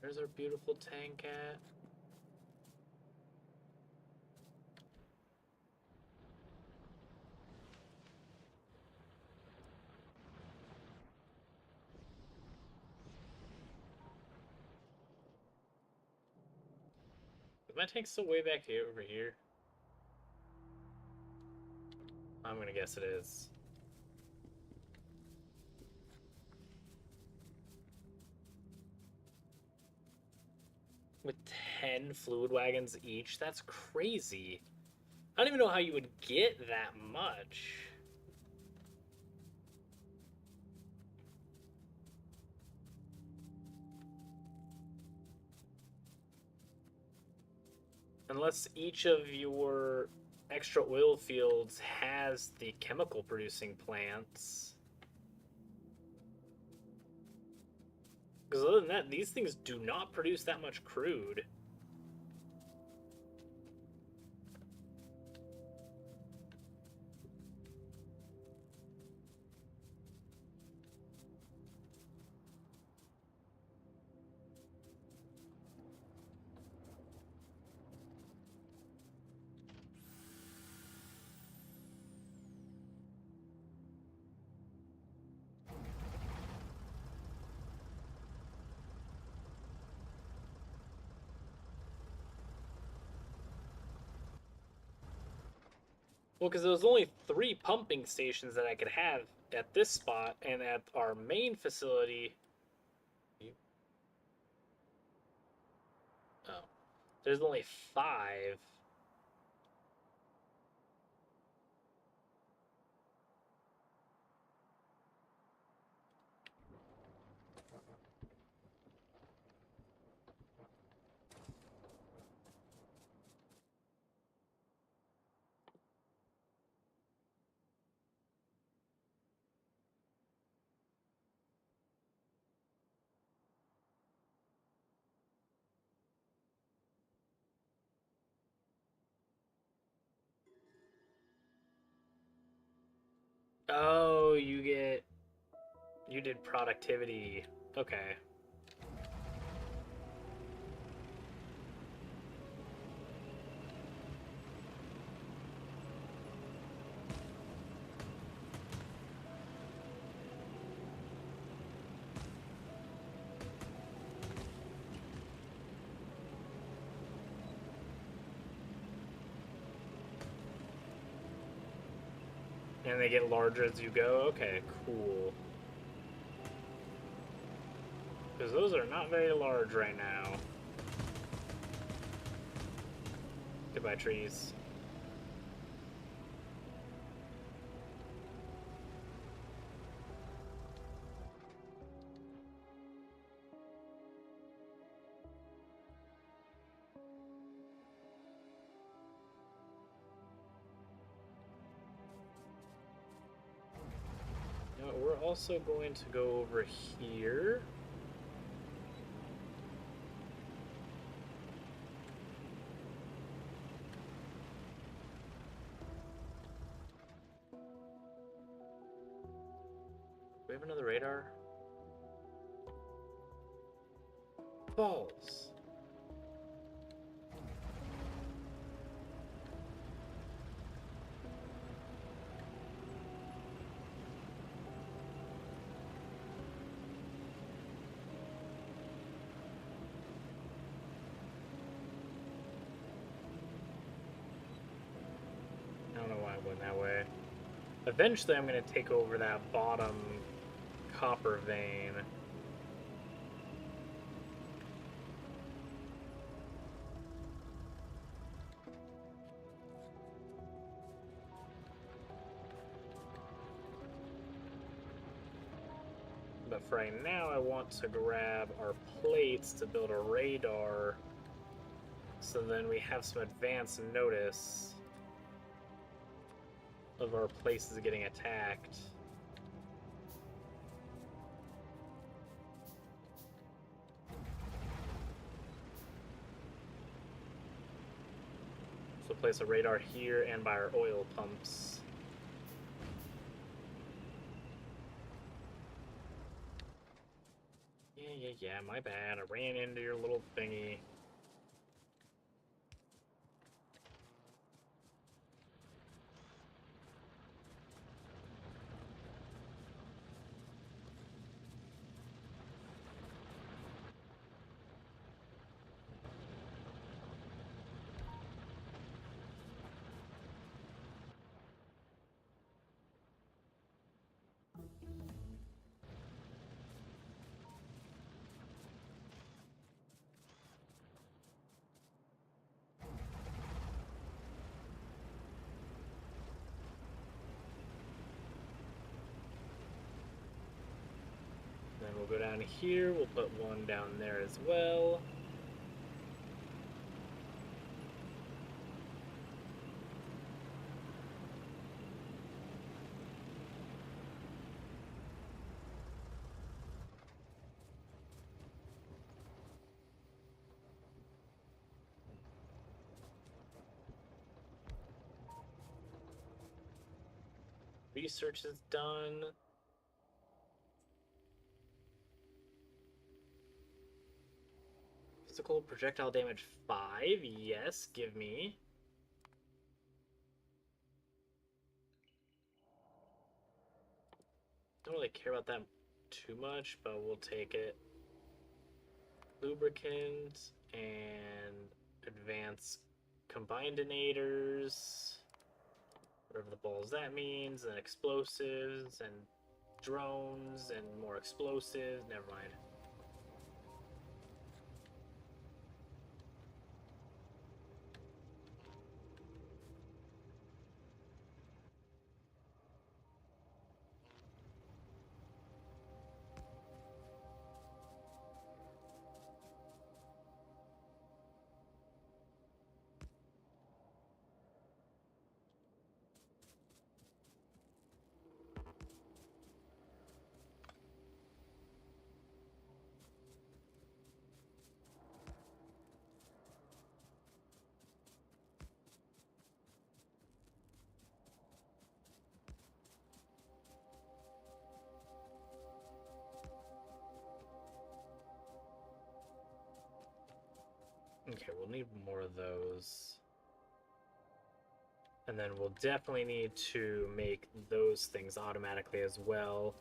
There's our beautiful tank at. Is my tank still way back here over here? I'm gonna guess it is. With 10 fluid wagons each? That's crazy. I don't even know how you would get that much. Unless each of your extra oil fields has the chemical producing plants. Because other than that, these things do not produce that much crude. Well, because there was only 3 pumping stations that I could have at this spot, and at our main facility... Oh. There's only 5. Oh, you did productivity. Okay. And they get larger as you go? Okay, cool. Because those are not very large right now. Goodbye, trees. Now, we're also going to go over here. we have another radar? Balls. I don't know why I went that way. Eventually I'm going to take over that bottom copper vein. But for right now, I want to grab our plates to build a radar, so then we have some advance notice of our places getting attacked. So place a radar here and by our oil pumps. Yeah, my bad. I ran into your little thingy. Then we'll go down here, we'll put one down there as well. Research is done. Physical projectile damage 5, yes, give me. Don't really care about that too much, but we'll take it. Lubricant and advanced combinators, whatever the balls that means, and explosives and drones and more explosives. Never mind. Okay, we'll need more of those. And then we'll definitely need to make those things automatically as well.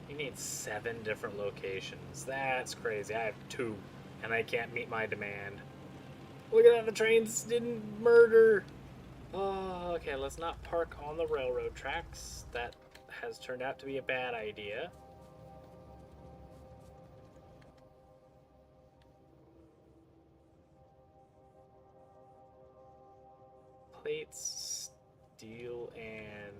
You need 7 different locations. That's crazy. I have 2, and I can't meet my demand. Look at that, the trains didn't murder. Oh, okay, let's not park on the railroad tracks. That has turned out to be a bad idea. Plates, steel, and...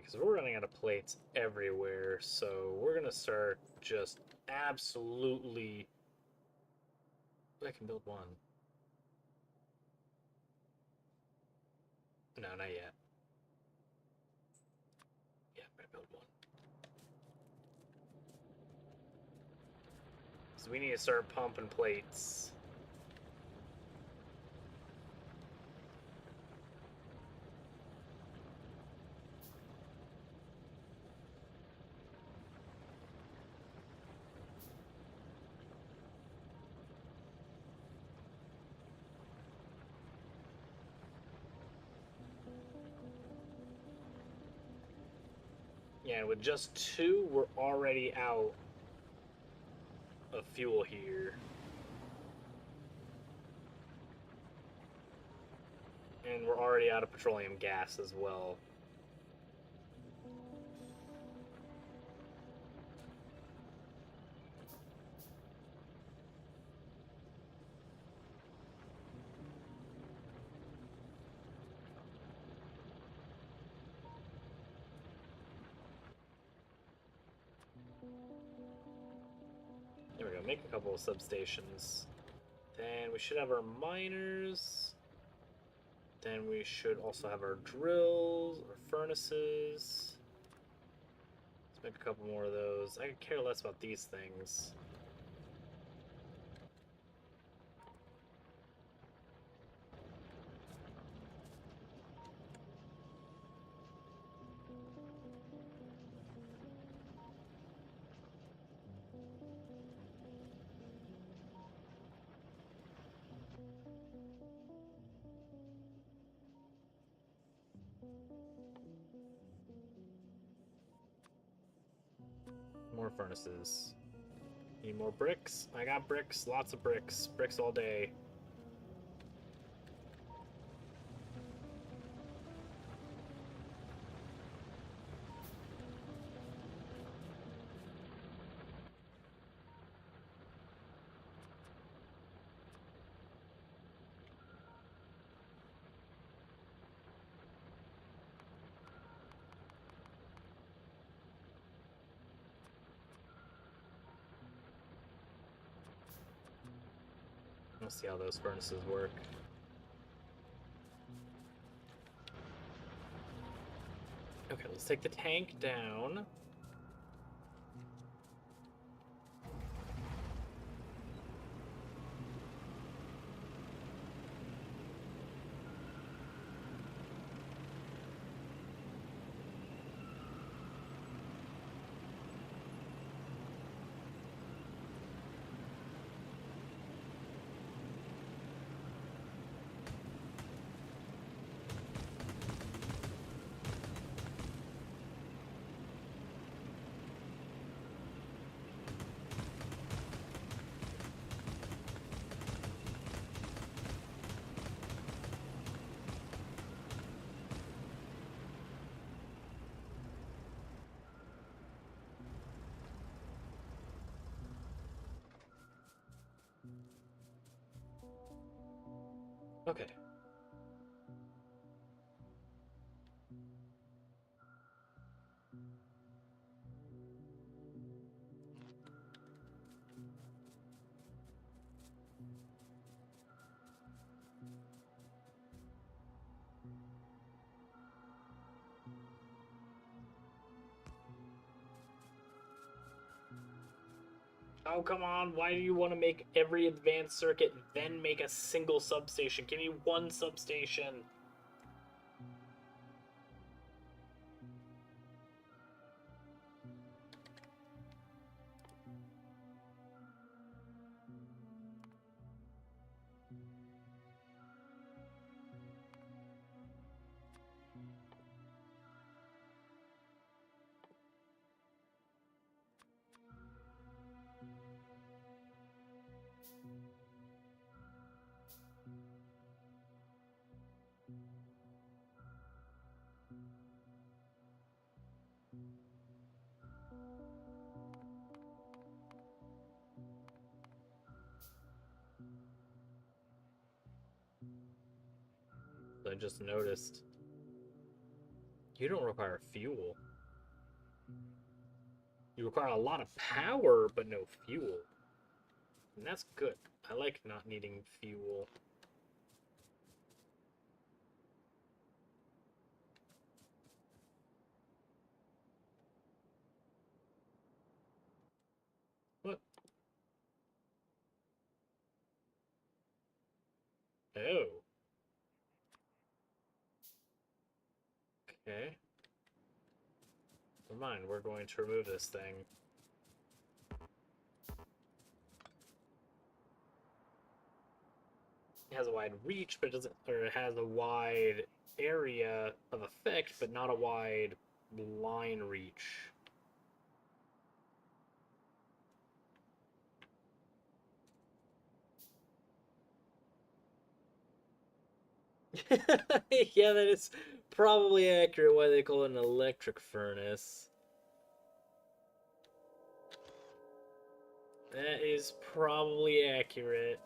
because we're running out of plates everywhere, so we're gonna start just absolutely... I can build one. No, not yet. Yeah, I'm gonna build one. So we need to start pumping plates. Yeah, with just 2, we're already out of fuel here. And we're already out of petroleum gas as well. There we go, make a couple of substations. Then we should have our miners. Then we should also have our drills, our furnaces. Let's make a couple more of those. I could care less about these things. More furnaces. Need more bricks? I got bricks, lots of bricks. Bricks all day. Let's see how those furnaces work. Okay, let's take the tank down. Okay. Oh, come on. Why do you want to make every advanced circuit, then make a single substation? Give me one substation. I just noticed. You don't require fuel. You require a lot of power, but no fuel. And that's good. I like not needing fuel. What? Oh. Okay. Never mind, we're going to remove this thing. It has a wide reach, but it doesn't, or it has a wide area of effect, but not a wide line reach. Yeah, that is probably accurate why they call it an electric furnace. That is probably accurate.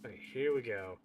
Okay, here we go.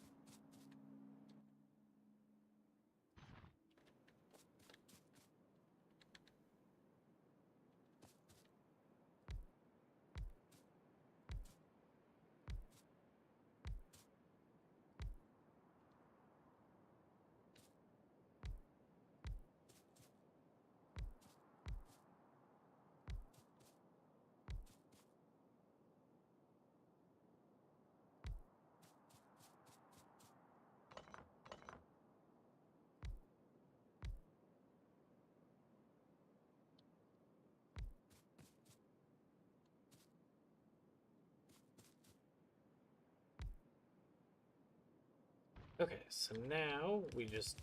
Okay, so now we just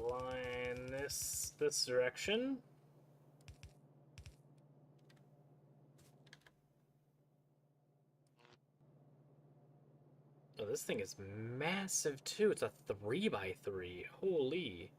line this direction. Oh, this thing is massive too. It's a 3x3. Holy.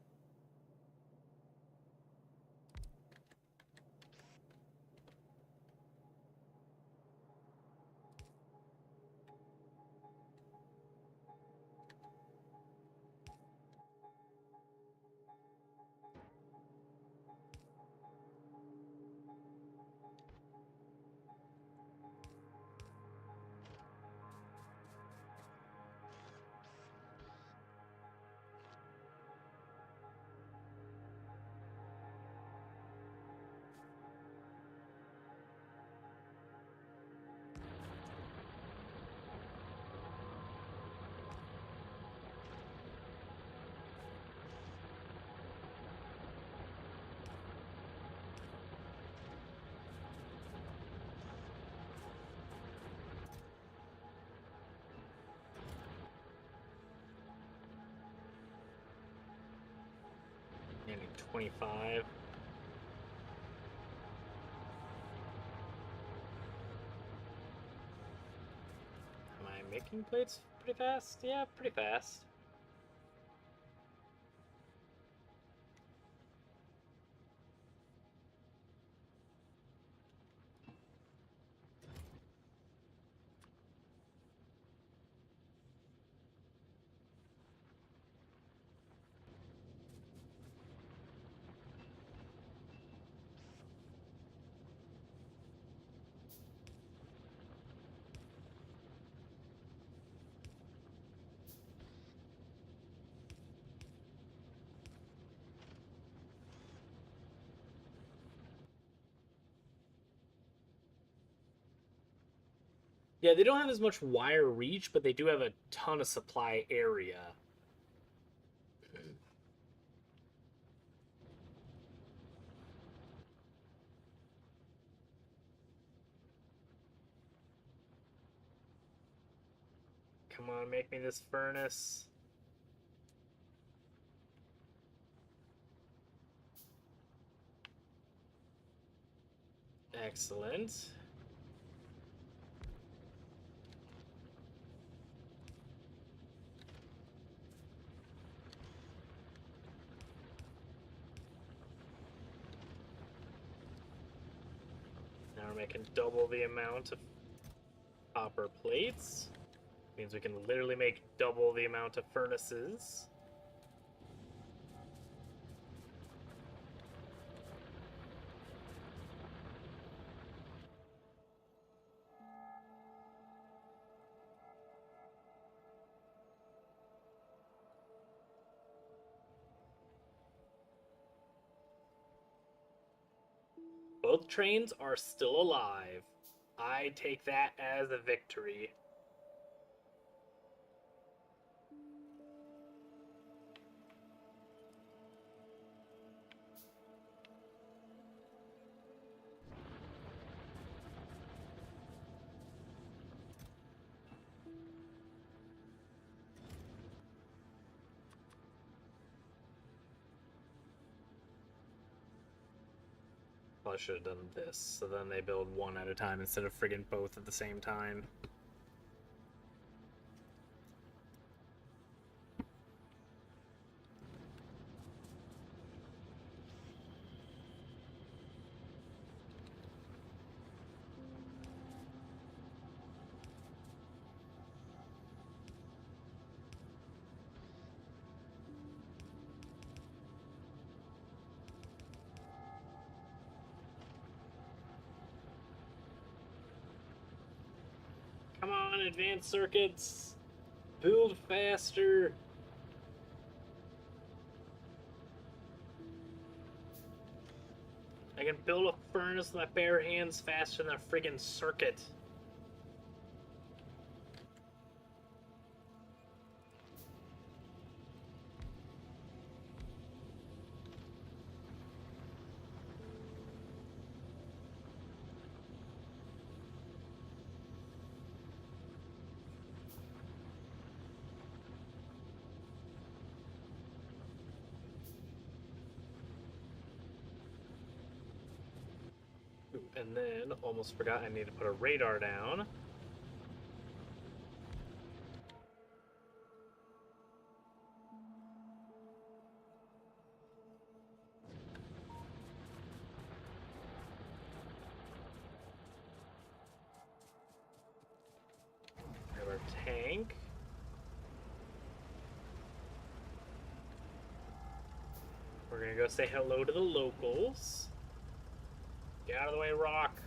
Maybe 25. Am I making plates pretty fast? Yeah, pretty fast. Yeah, they don't have as much wire reach, but they do have a ton of supply area. Come on, make me this furnace. Excellent. Now we're making double the amount of copper plates. Means we can literally make double the amount of furnaces. Both trains are still alive. I take that as a victory. Well, I should have done this, so then they build one at a time instead of friggin' both at the same time. Come on, advanced circuits! Build faster! I can build a furnace with my bare hands faster than a friggin' circuit. And then, almost forgot I need to put a radar down. Grab our tank. We're gonna go say hello to the locals. Get out of the way, Rock.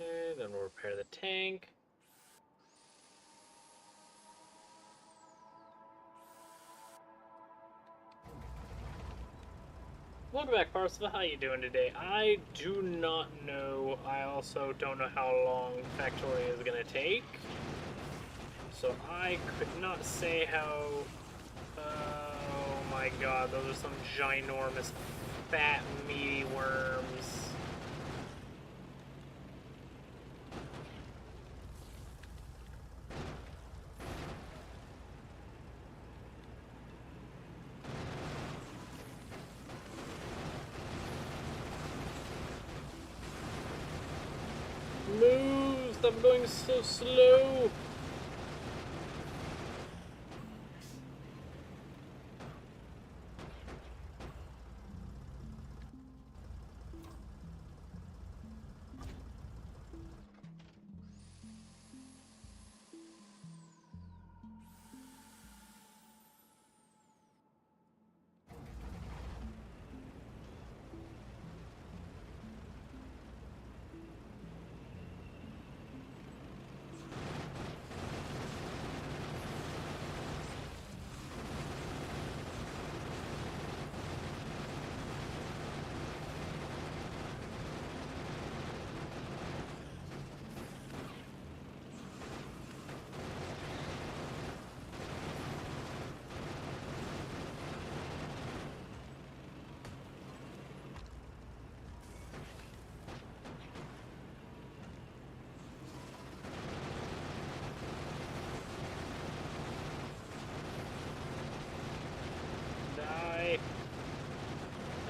Okay, then we'll repair the tank. Welcome back, Parsifal. How you doing today? I do not know. I also don't know how long Factorio is going to take. So I could not say how... Oh my god, those are some ginormous, fat, meaty worms. Move! Stop going so slow!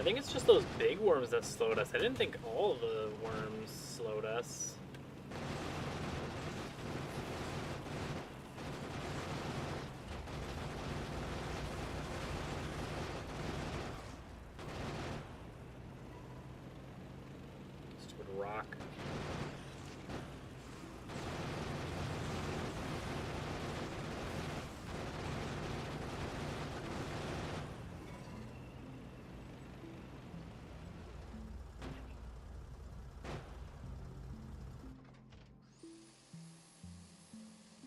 I think it's just those big worms that slowed us. I didn't think all the worms slowed us. Stupid rock.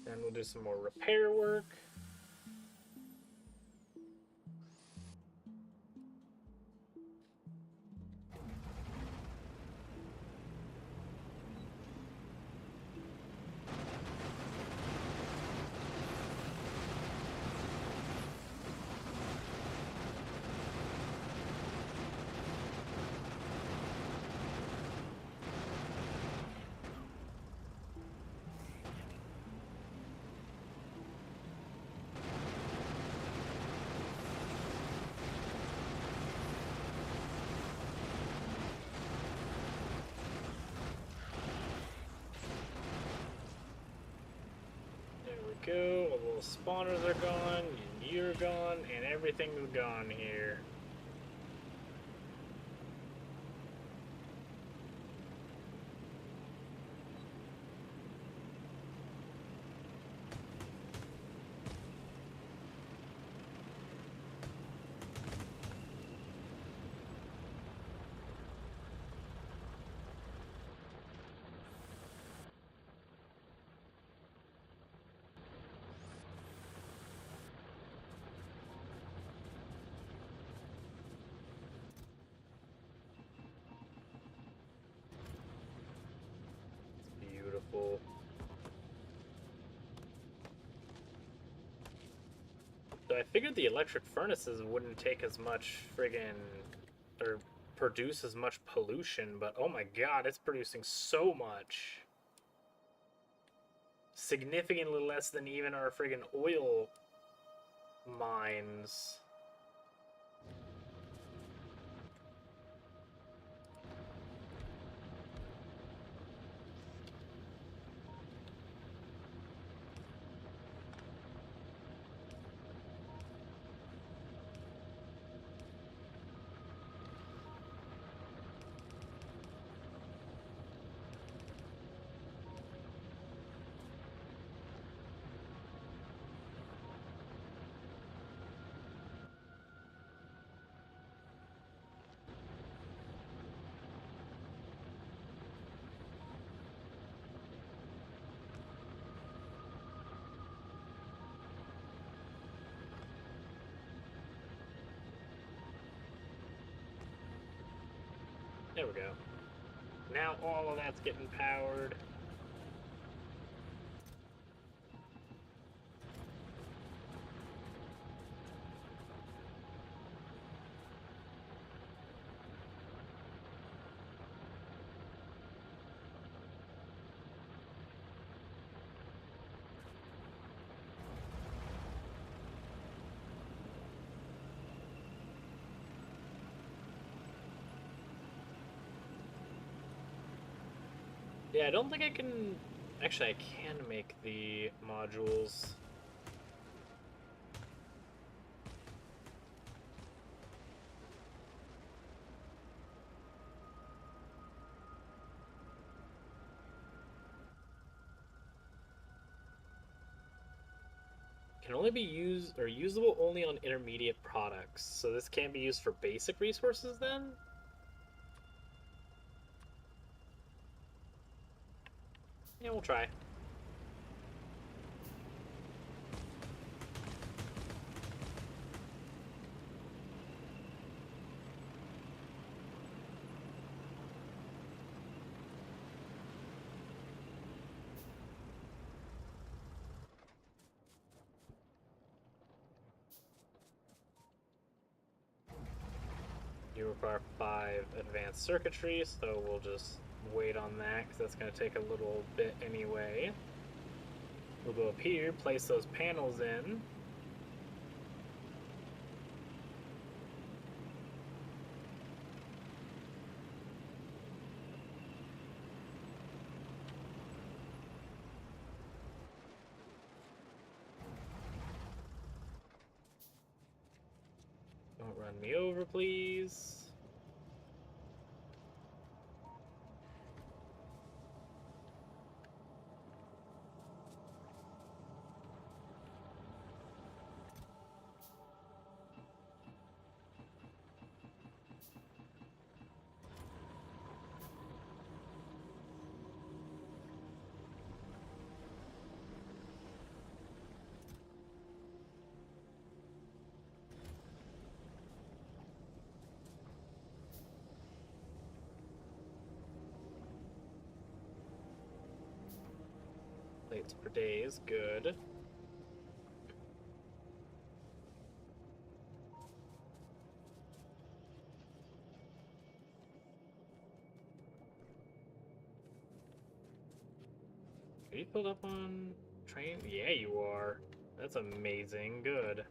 And we'll do some more repair work. Go, all the little spawners are gone, and you're gone, and everything's gone here. Beautiful. So I figured the electric furnaces wouldn't take as much friggin' or produce as much pollution, but oh my god, it's producing so much. Significantly less than even our friggin' oil mines. There we go. Now all of that's getting powered. Yeah, I don't think I can... Actually, I can make the modules. Can only be used or usable only on intermediate products. So this can't be used for basic resources then? Yeah, we'll try. You require 5 advanced circuitry, so we'll just wait on that because that's going to take a little bit anyway. We'll go up here, place those panels in. Run me over, please. Plates per day is good. Are you filled up on train? Yeah, you are. That's amazing. Good.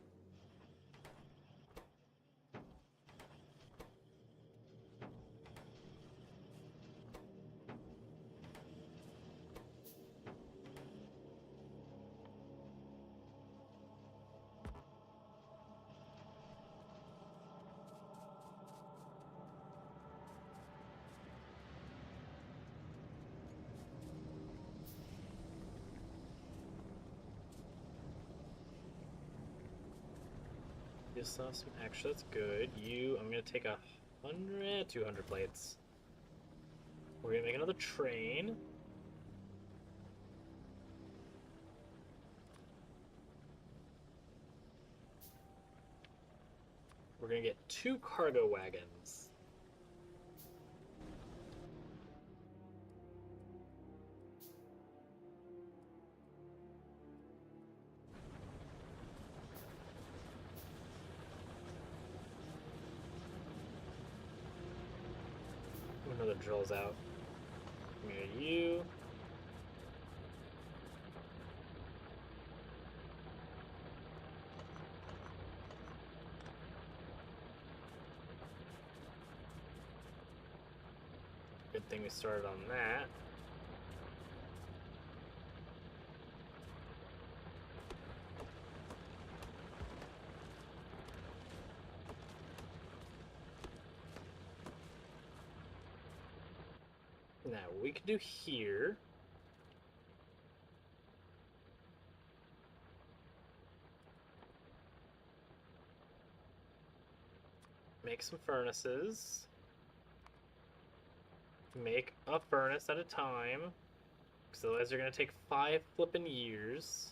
You saw some extra. That's good. I'm gonna take 200 plates. We're gonna make another train. We're gonna get 2 cargo wagons. Another drill's out. I'm gonna get you. Good thing we started on that. Now, what we can do here... Make some furnaces. Make a furnace at a time. Because otherwise they're going to take 5 flippin' years.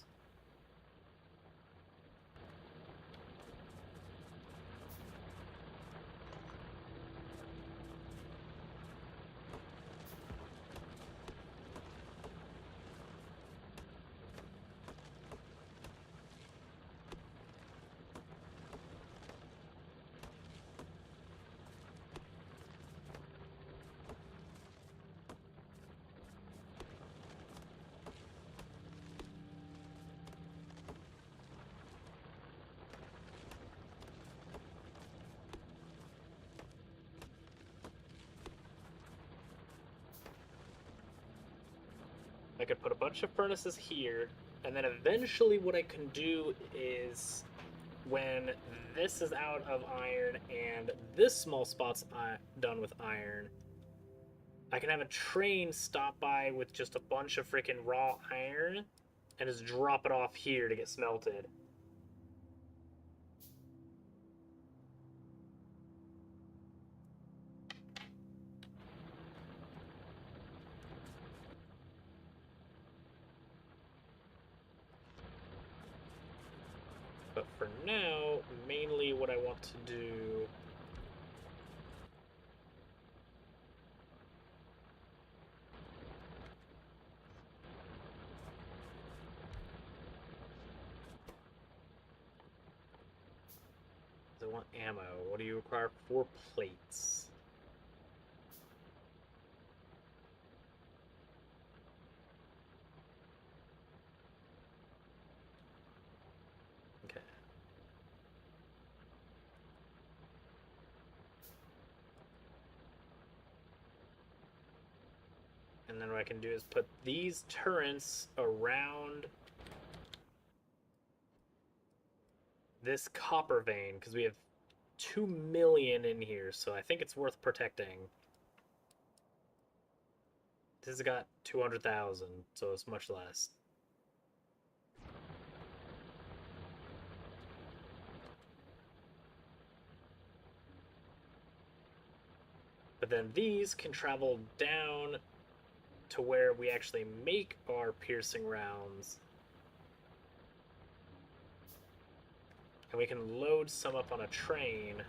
I could put a bunch of furnaces here, and then eventually what I can do is when this is out of iron and this small spot's done with iron, I can have a train stop by with just a bunch of freaking raw iron and just drop it off here to get smelted. But for now, mainly what I want to do... I want ammo. What do you require? 4 plates. Okay. And then what I can do is put these turrets around this copper vein, because we have 2 million in here, so I think it's worth protecting. This has got 200,000, so it's much less. But then these can travel down to where we actually make our piercing rounds. And we can load some up on a train.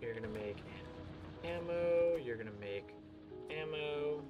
You're gonna make ammo, you're gonna make ammo.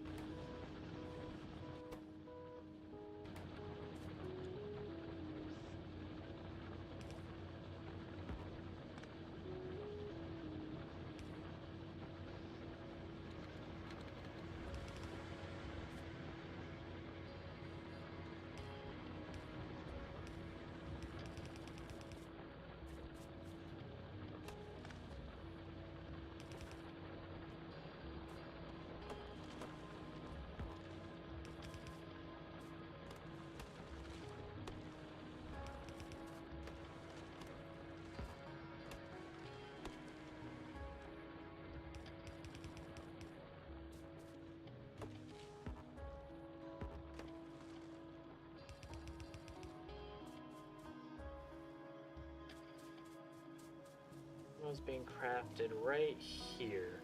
Was being crafted right here.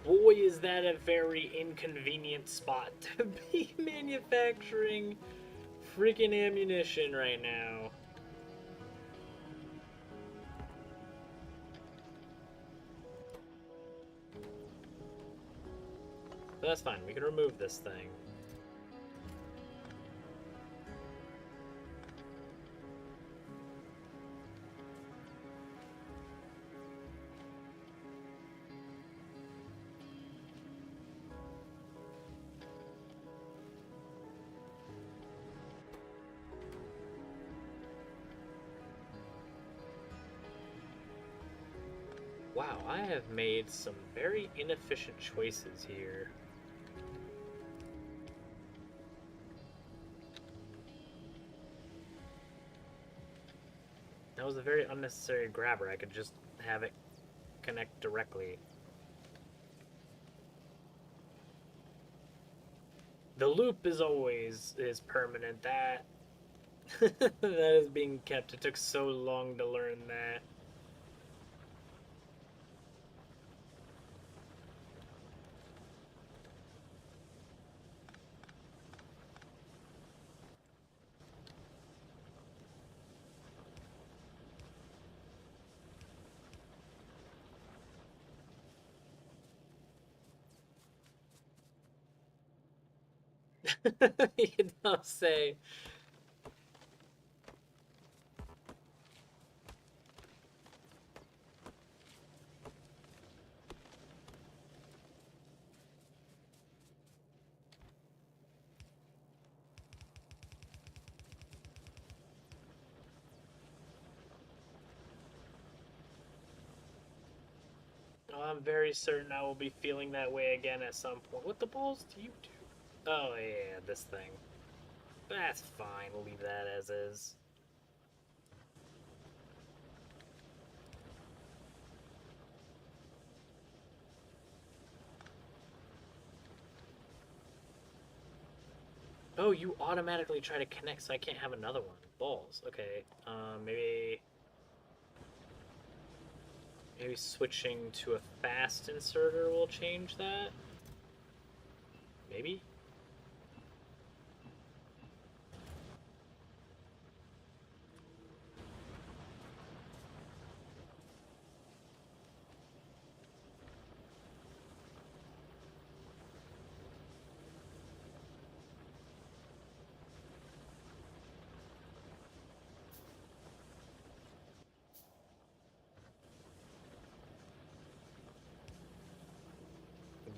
Boy, is that a very inconvenient spot to be manufacturing freaking ammunition right now. But that's fine, we can remove this thing. Wow, I have made some very inefficient choices here. That was a very unnecessary grabber. I could just have it connect directly. The loop is always permanent. That that is being kept. It took so long to learn that. You don't say. Oh, I'm very certain I will be feeling that way again at some point. What the balls do you do? Oh, yeah, this thing. That's fine. We'll leave that as is. Oh, you automatically try to connect, so I can't have another one. Balls. Okay. Maybe switching to a fast inserter will change that? Maybe?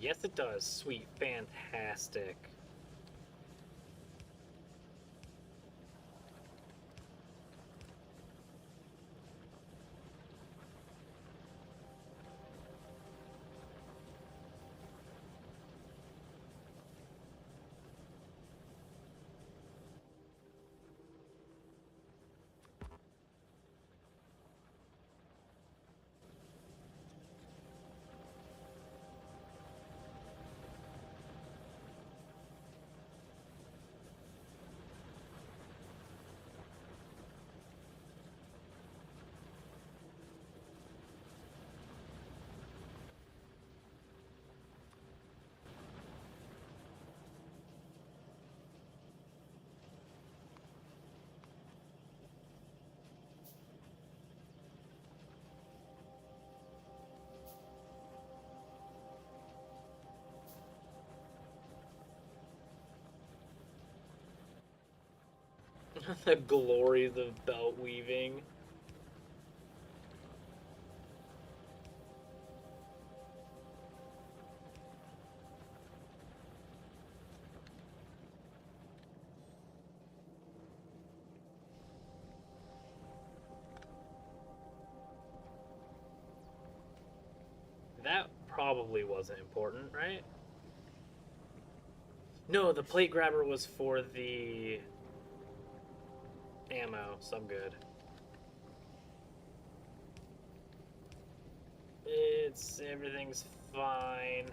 Yes, it does. Sweet. Fantastic. The glories of belt weaving. That probably wasn't important, right? No, the plate grabber was for the ammo, so I'm good. Everything's fine.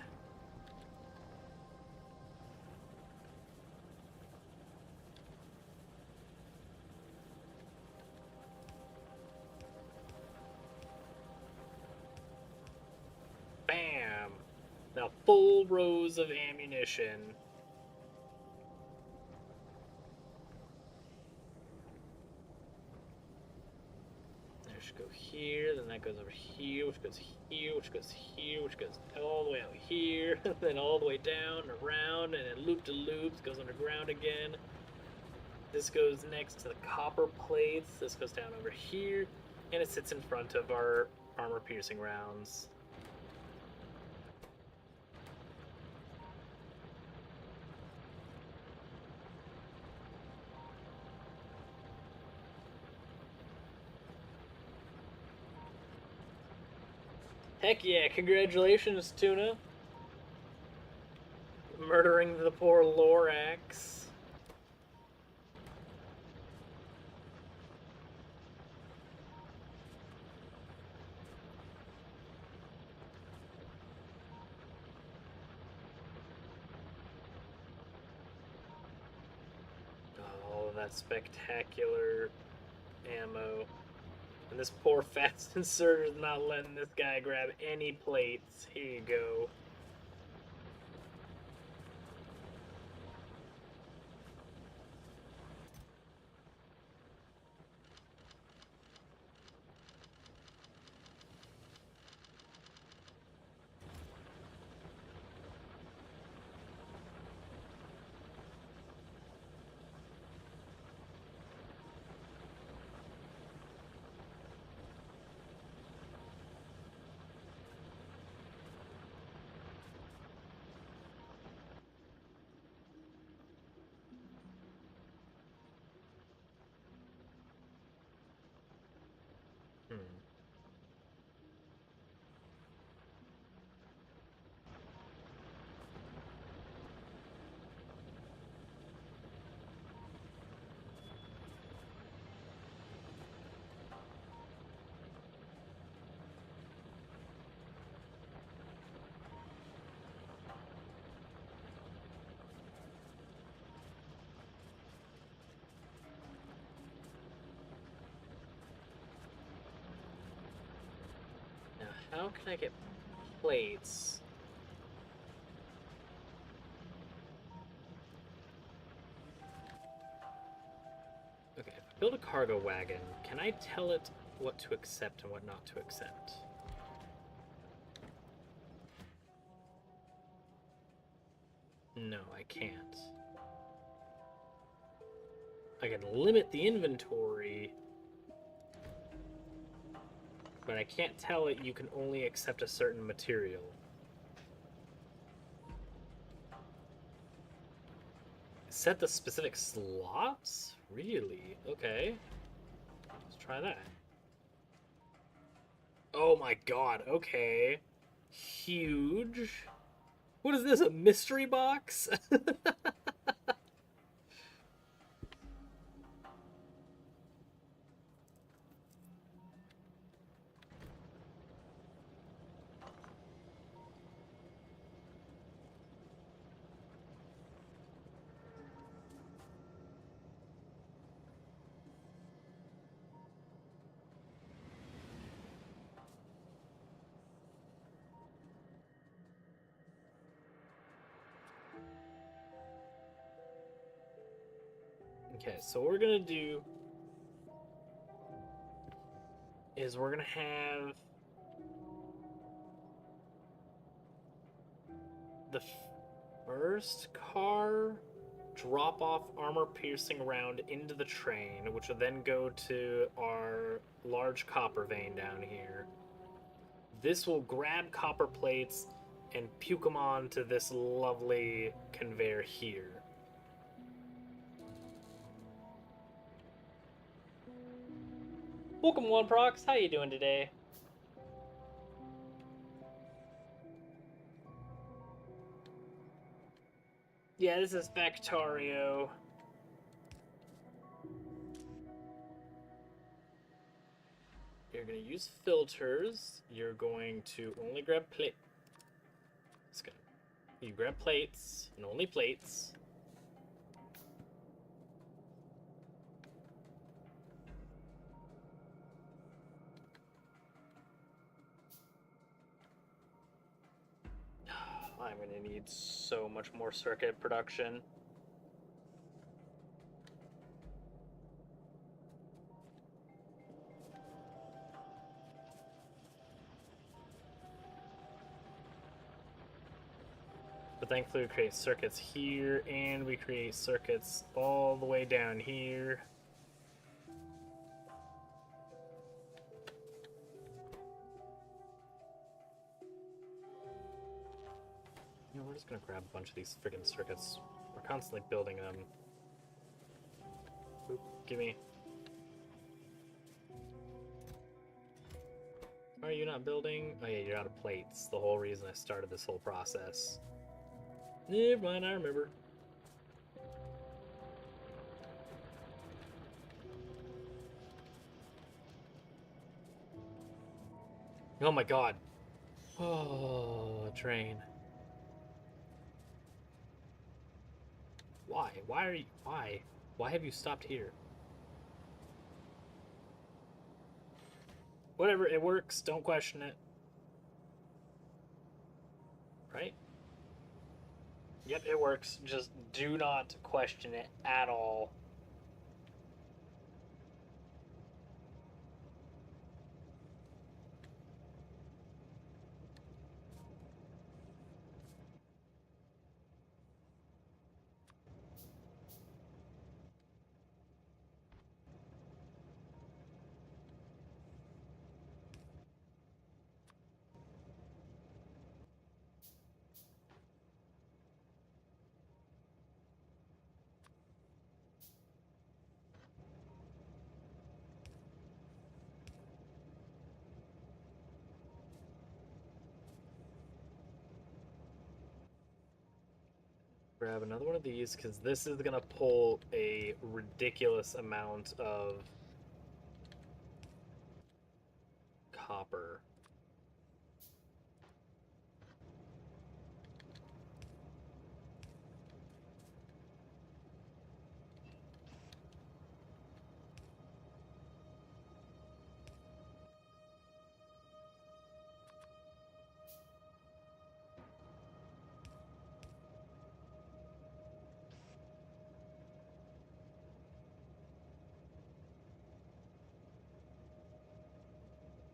Bam! Now full rows of ammunition. That should go here, then that goes over here, which goes here, which goes here, which goes all the way out here, then all the way down, around, and then loop to loops, goes underground again. This goes next to the copper plates. This goes down over here, and it sits in front of our armor-piercing rounds. Heck yeah, congratulations, Tuna. Murdering the poor Lorax. Oh, that spectacular ammo. And this poor fast inserter is not letting this guy grab any plates. Here you go. Hmm. Now, how can I get plates? Okay, if I build a cargo wagon, can I tell it what to accept and what not to accept? No, I can't. I can limit the inventory, but I can't tell it you can only accept a certain material. Set the specific slots? Really? Okay. Let's try that. Oh my god, okay. Huge. What is this, a mystery box? Okay, so what we're gonna do is we're gonna have the first car drop off armor piercing round into the train, which will then go to our large copper vein down here. This will grab copper plates and puke them onto this lovely conveyor here. Welcome, One Prox. How you doing today? Yeah, this is Factorio. You're going to use filters. You're going to only grab plate. You grab plates and only plates. I'm going to need so much more circuit production. But thankfully we create circuits here, and we create circuits all the way down here. You know, we're just gonna grab a bunch of these freaking circuits. We're constantly building them. Oop, gimme. Are you not building? Oh yeah, you're out of plates. The whole reason I started this whole process. Never mind, I remember. Oh my god. Oh, train. Why? Why are you... Why? Why have you stopped here? Whatever, it works. Don't question it. Right? Yep, it works. Just do not question it at all. Grab another one of these, because this is going to pull a ridiculous amount of copper.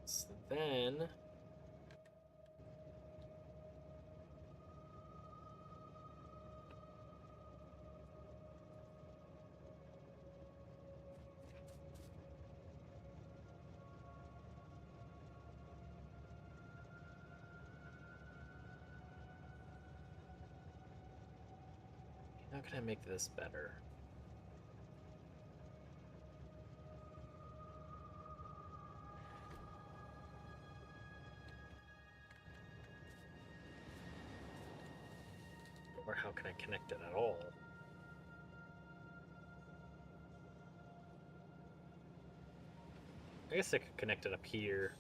So then... How can I make this better? Or how can I connect it at all? I guess I could connect it up here.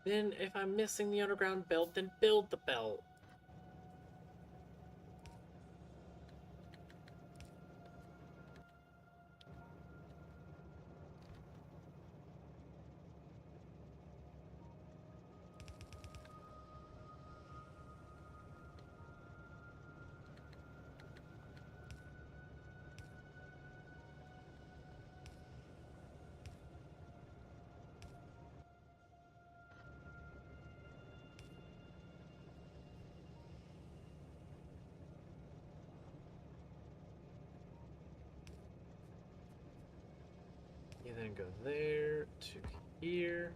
Then if I'm missing the underground belt, then build the belt. You then go there to here.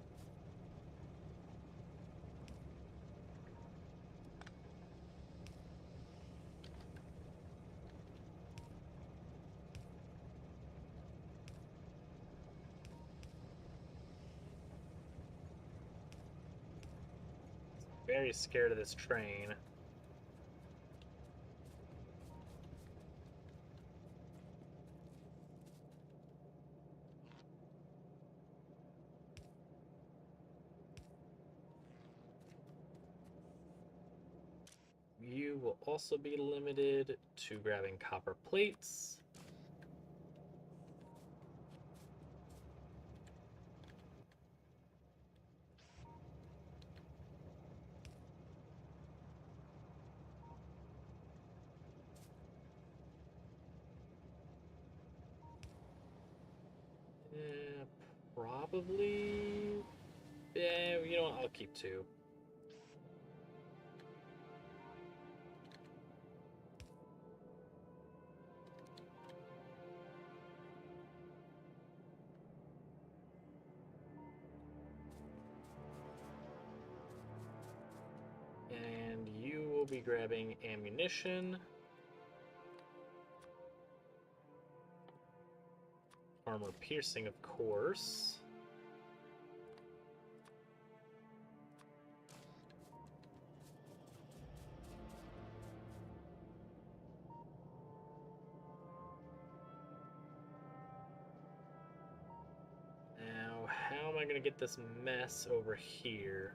Very scared of this train. You will also be limited to grabbing copper plates. Probably. Yeah, you know what? I'll keep two. And you will be grabbing ammunition. Armor piercing, of course. Now, how am I going to get this mess over here?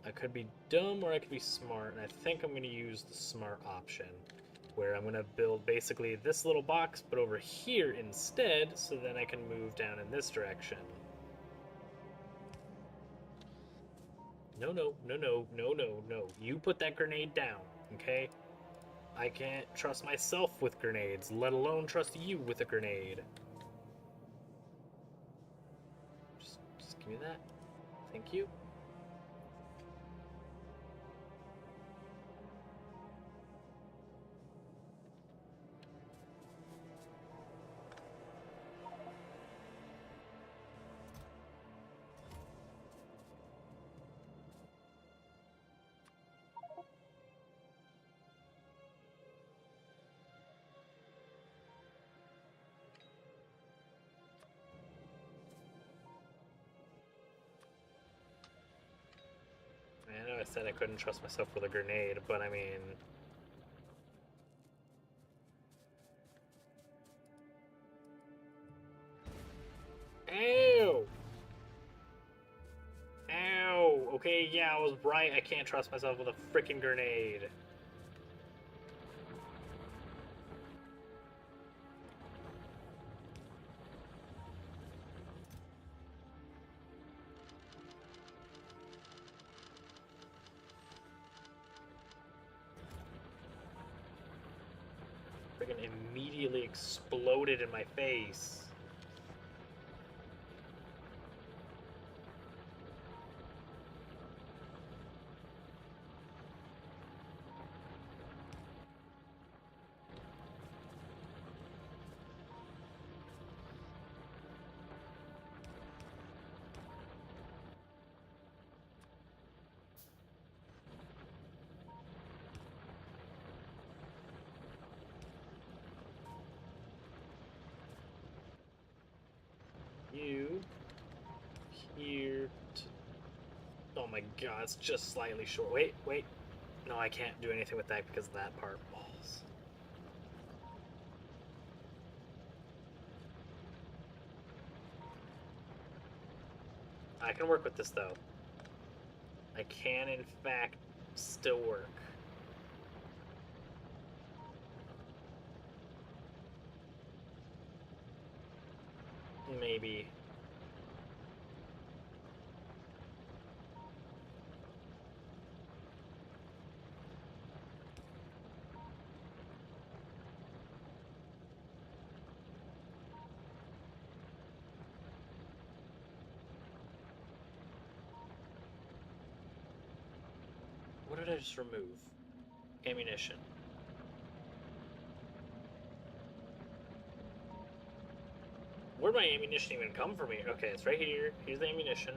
I could be dumb or I could be smart, and I think I'm going to use the smart option, where I'm going to build basically this little box, but over here instead, so then I can move down in this direction. No, no, no, no, no, no, no. You put that grenade down, okay? I can't trust myself with grenades, let alone trust you with a grenade. Just give me that. Thank you. I know I said I couldn't trust myself with a grenade, but I mean... Ow! Ow! Okay, yeah, I was right. I can't trust myself with a freaking grenade. freaking immediately exploded in my face. You here to... Oh my god, it's just slightly short. Wait, wait. No, I can't do anything with that because of that part. Balls. I can work with this though. I can, in fact, still work. Maybe. What did I just remove? Ammunition. Where'd my ammunition even come from here? Okay, it's right here. Here's the ammunition.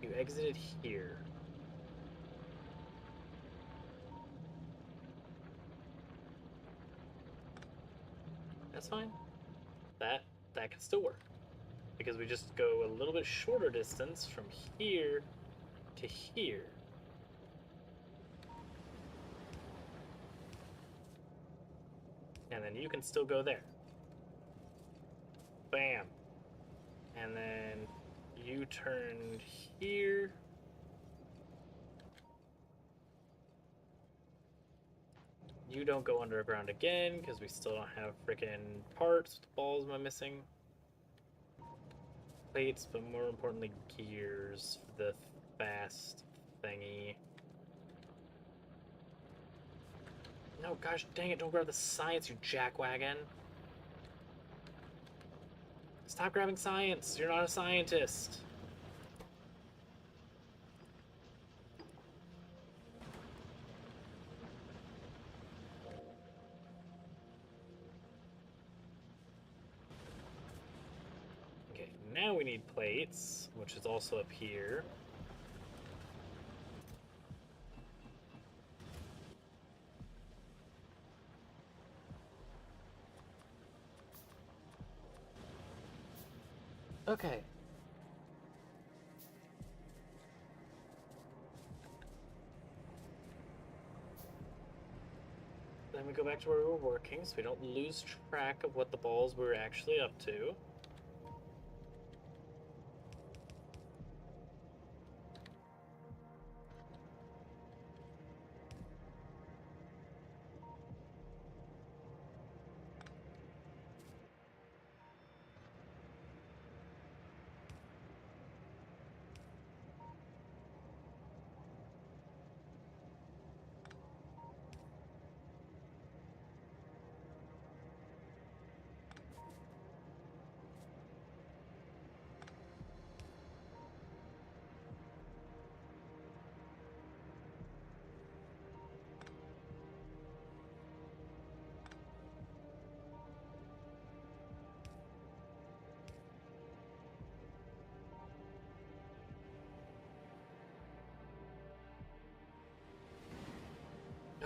You exited here. That's fine. That can still work. Because we just go a little bit shorter distance from here to here. And then you can still go there. Bam. And then you turn here. You don't go underground again because we still don't have freaking parts. What balls am I missing? Plates, but more importantly, gears for the fast thingy. No, gosh dang it, don't grab the science, you jackwagon. Stop grabbing science, you're not a scientist. Okay, now we need plates, which is also up here. Okay. Then we go back to where we were working, so we don't lose track of what the balls we were actually up to.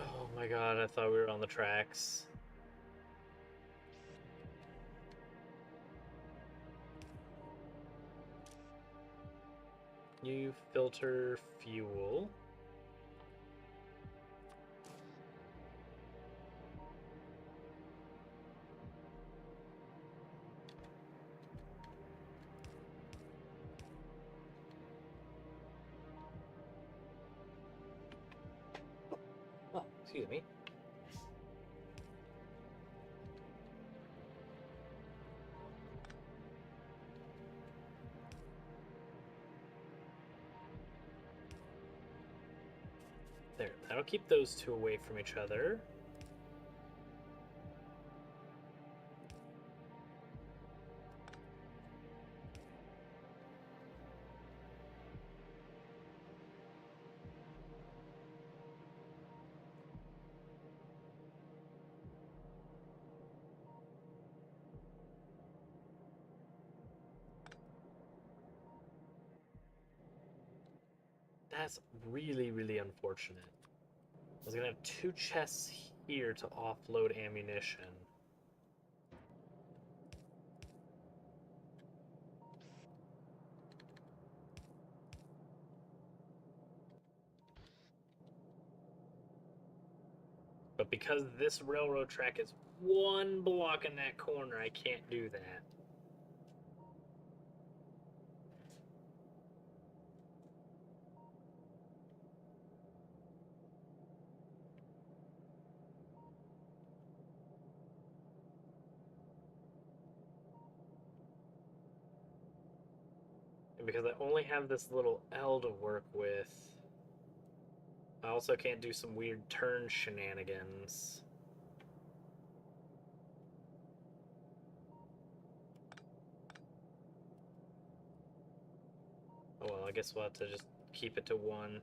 Oh my god, I thought we were on the tracks. You filter fuel. Oh, excuse me. There, that'll keep those two away from each other. That's really, really unfortunate. I was gonna have two chests here to offload ammunition. But because this railroad track is one block in that corner, I can't do that. And because I only have this little L to work with, I also can't do some weird turn shenanigans. Oh well, I guess we'll have to just keep it to one.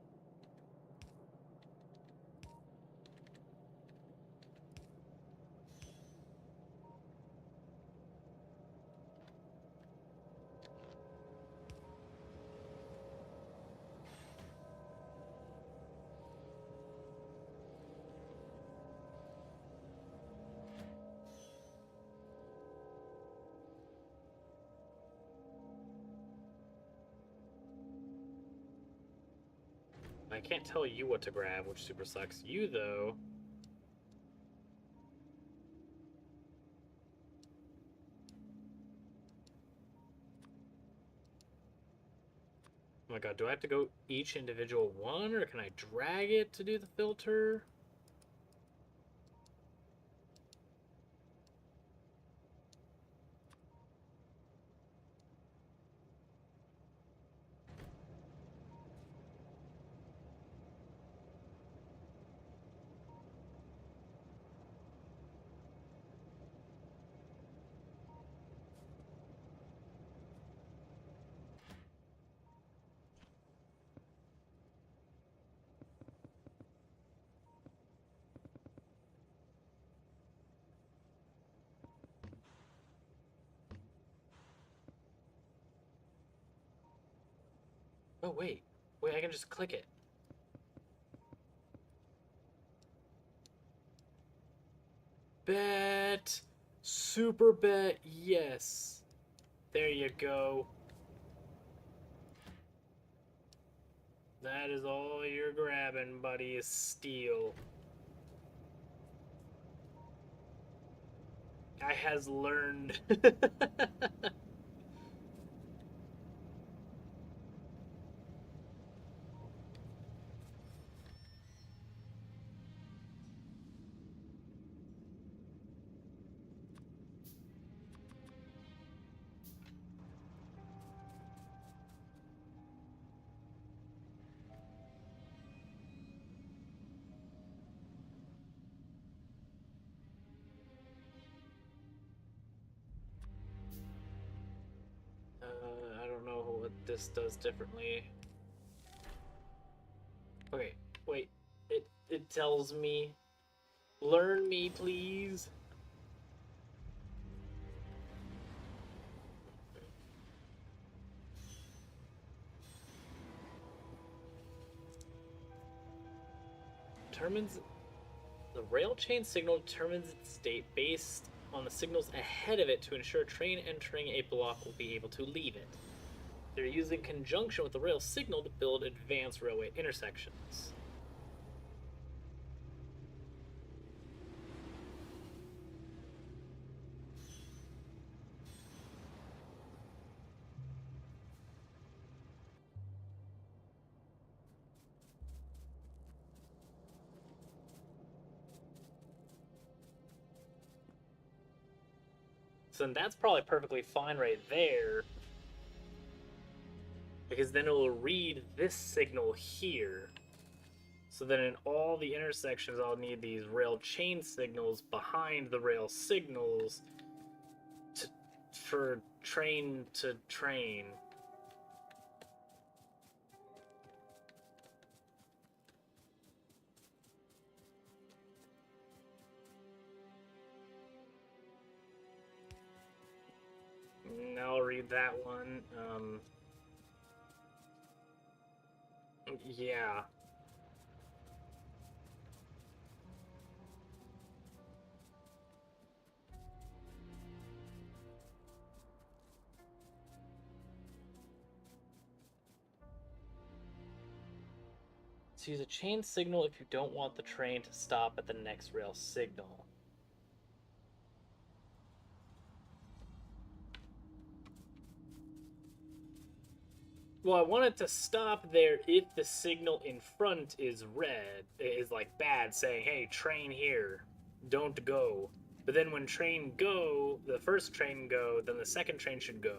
I can't tell you what to grab, which super sucks. You, though... Oh my god, do I have to go each individual one, or can I drag it to do the filter? Oh, wait. Wait, I can just click it. Bet! Super bet, yes. There you go. That is all you're grabbing, buddy, is steel. I has learned. I don't know what this does differently. Okay, wait. It tells me. Learn me, please. Determines the rail chain signal determines its state based on the signals ahead of it to ensure a train entering a block will be able to leave it. They're used in conjunction with the rail signal to build advanced railway intersections. So that's probably perfectly fine right there, because then it will read this signal here. So then in all the intersections, I'll need these rail chain signals behind the rail signals to, for train to train. Now I'll read that one. Yeah. So use a chain signal if you don't want the train to stop at the next rail signal. Well, I want it to stop there if the signal in front is red, is like bad, saying, hey, train here, don't go. But then when train go, the first train go, then the second train should go.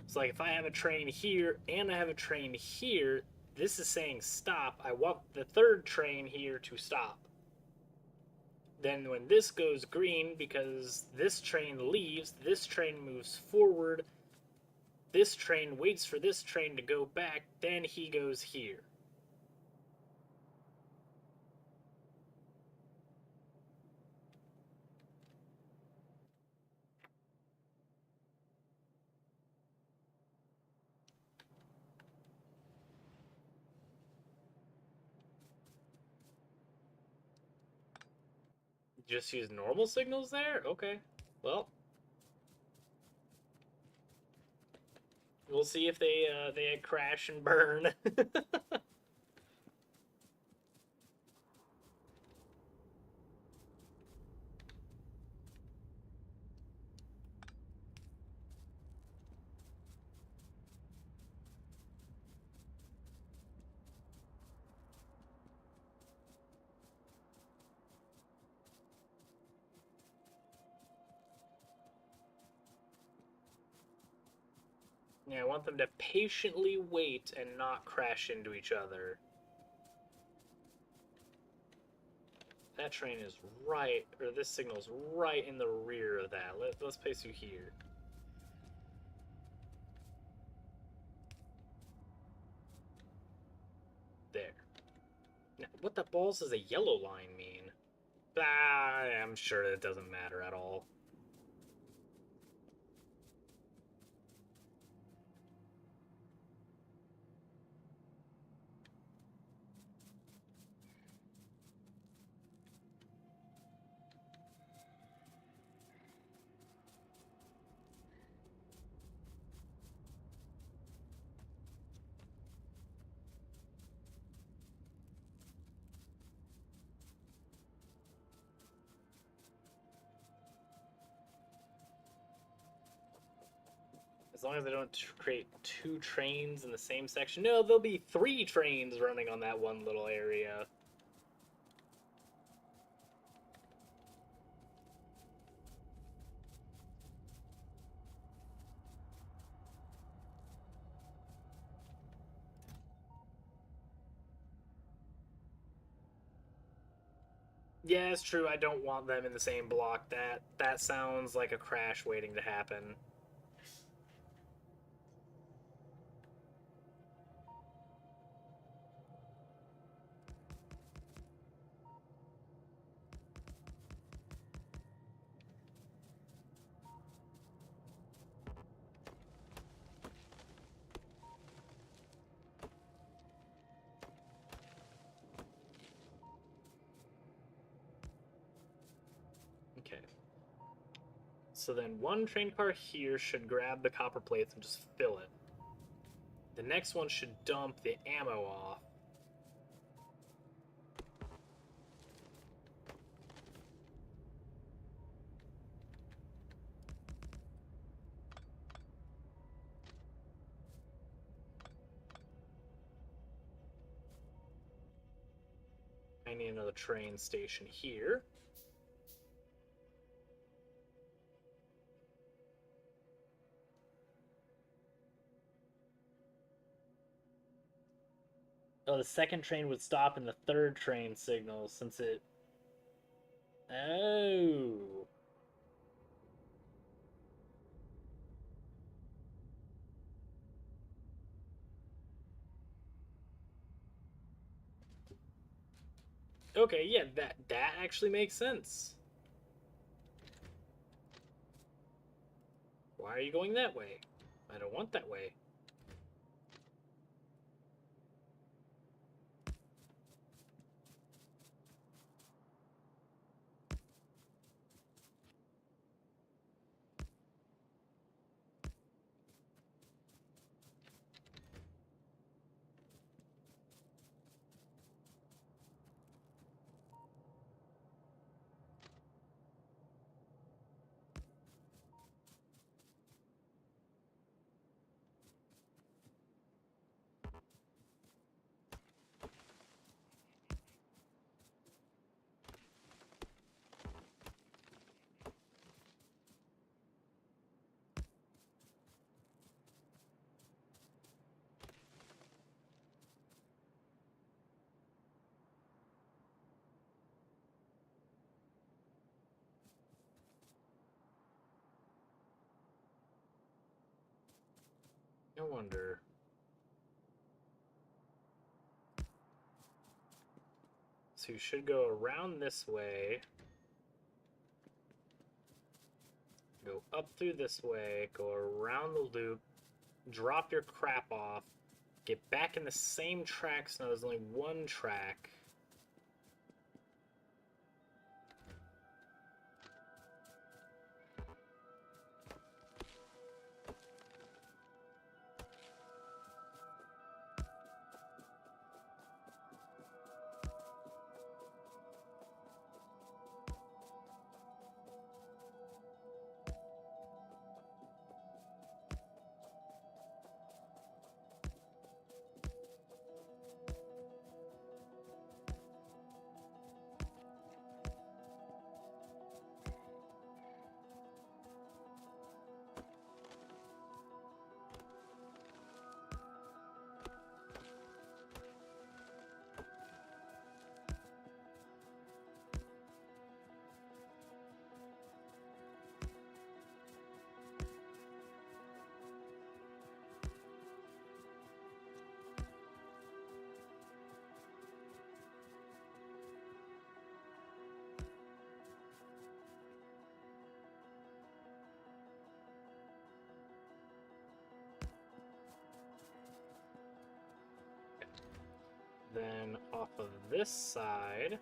It's like if I have a train here and I have a train here, this is saying stop. I want the third train here to stop. Then when this goes green, because this train leaves, this train moves forward, this train waits for this train to go back, then he goes here. Just use normal signals there? Okay. Well, we'll see if they crash and burn. Yeah, I want them to patiently wait and not crash into each other. That train is right, or this signal's right in the rear of that. Let's place you here. There. Now, what the balls does a yellow line mean? Ah, I'm sure it doesn't matter at all. As long as they don't create two trains in the same section. No, there'll be three trains running on that one little area. Yeah, it's true. I don't want them in the same block. That sounds like a crash waiting to happen. Okay. So then one train car here should grab the copper plates and just fill it. The next one should dump the ammo off. I need another train station here. Oh, the second train would stop and the third train signals since it... Oh. Okay, yeah, that actually makes sense. Why are you going that way? I don't want that way. No wonder. So you should go around this way. Go up through this way, go around the loop, drop your crap off, get back in the same track so now there's only one track. Then off of this side,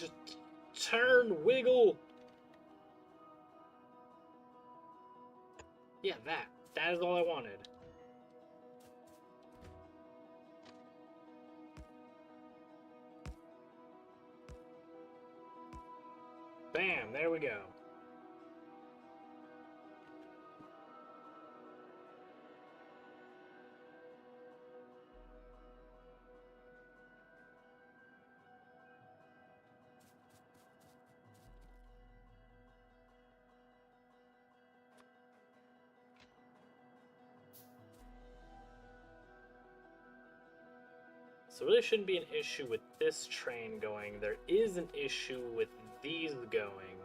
just turn, wiggle. Yeah, that. That is all I wanted. Bam, there we go. So really shouldn't be an issue with this train going. There is an issue with these going.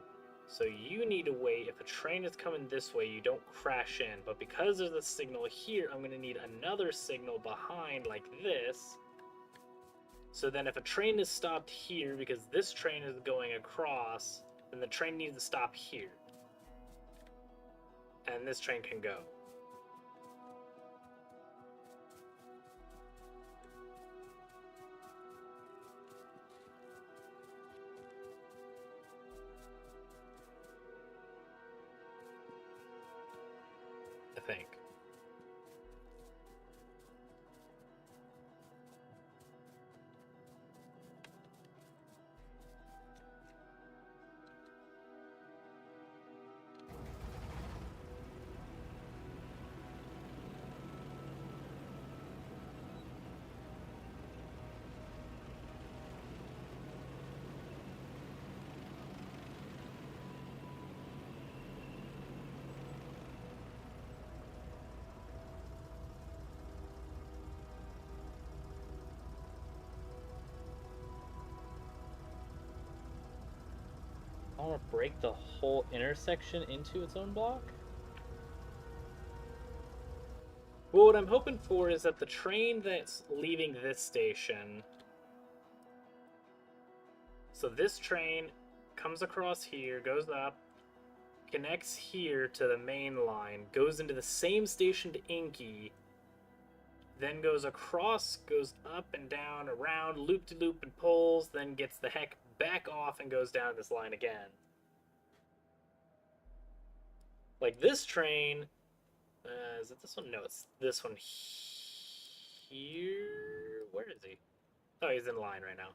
So you need to wait. If a train is coming this way, you don't crash in. But because there's a signal here, I'm going to need another signal behind like this. So then if a train is stopped here, because this train is going across, then the train needs to stop here. And this train can go. I think. don't want to break the whole intersection into its own block. Well, what I'm hoping for is that the train that's leaving this station. So this train comes across here, goes up, connects here to the main line, goes into the same station to Inky, then goes across, goes up and down, around, loop-de-loop and pulls, then gets the heck back off and goes down this line again. Like this train, is it this one? No, it's this one here. Where is he? Oh, he's in line right now.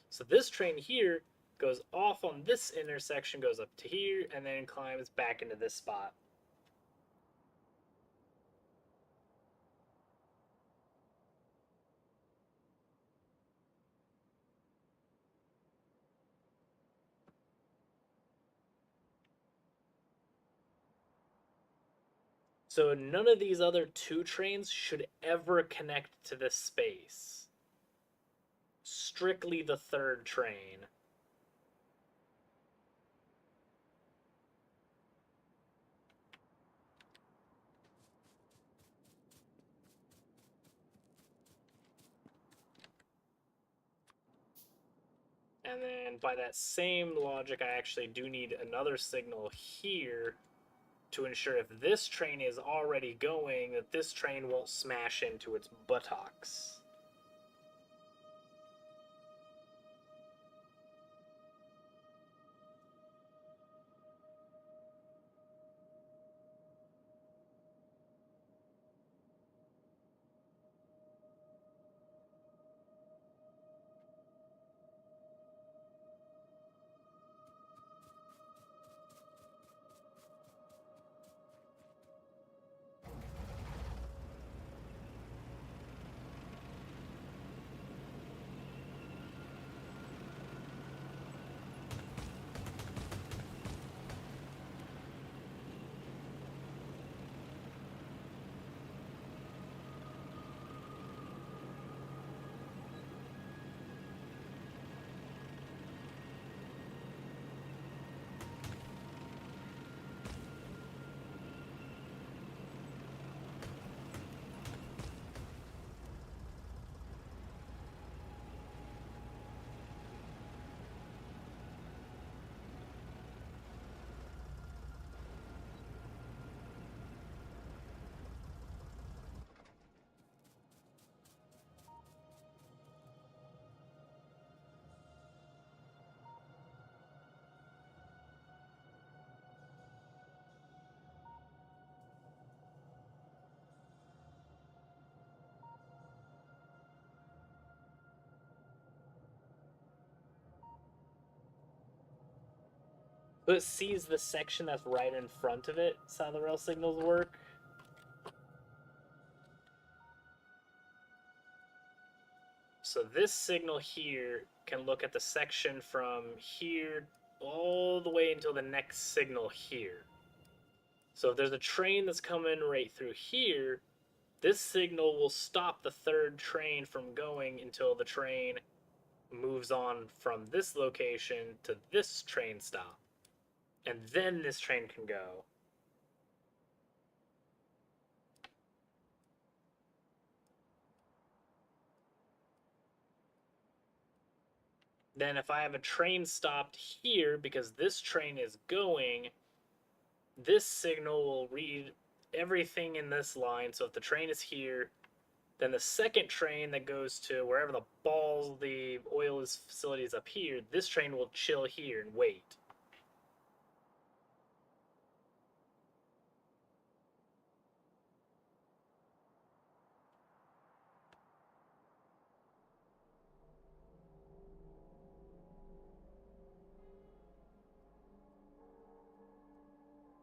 So this train here goes off on this intersection, goes up to here, and then climbs back into this spot. So none of these other two trains should ever connect to this space. Strictly the third train. And then by that same logic, I actually do need another signal here to ensure if this train is already going, that this train won't smash into its buttocks. So it sees the section that's right in front of it. That's how the rail signals work. So this signal here can look at the section from here all the way until the next signal here. So if there's a train that's coming right through here, this signal will stop the third train from going until the train moves on from this location to this train stop. And then this train can go. Then if I have a train stopped here because this train is going, this signal will read everything in this line. So if the train is here, then the second train that goes to wherever the balls the oil is facility is up here, this train will chill here and wait.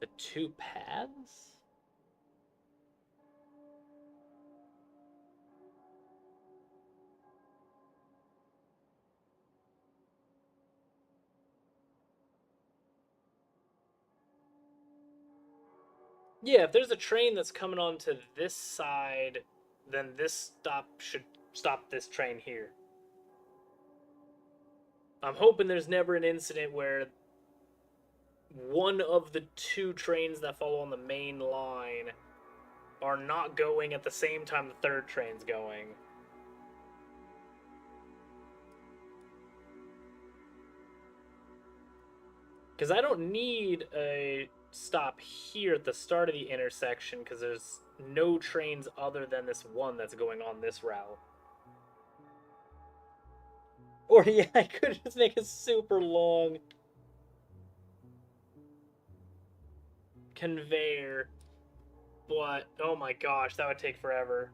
The two paths? Yeah, if there's a train that's coming onto this side, then this stop should stop this train here. I'm hoping there's never an incident where one of the two trains that follow on the main line are not going at the same time the third train's going. Because I don't need a stop here at the start of the intersection because there's no trains other than this one that's going on this route. Or yeah, I could just make a super long conveyor, but oh my gosh, that would take forever.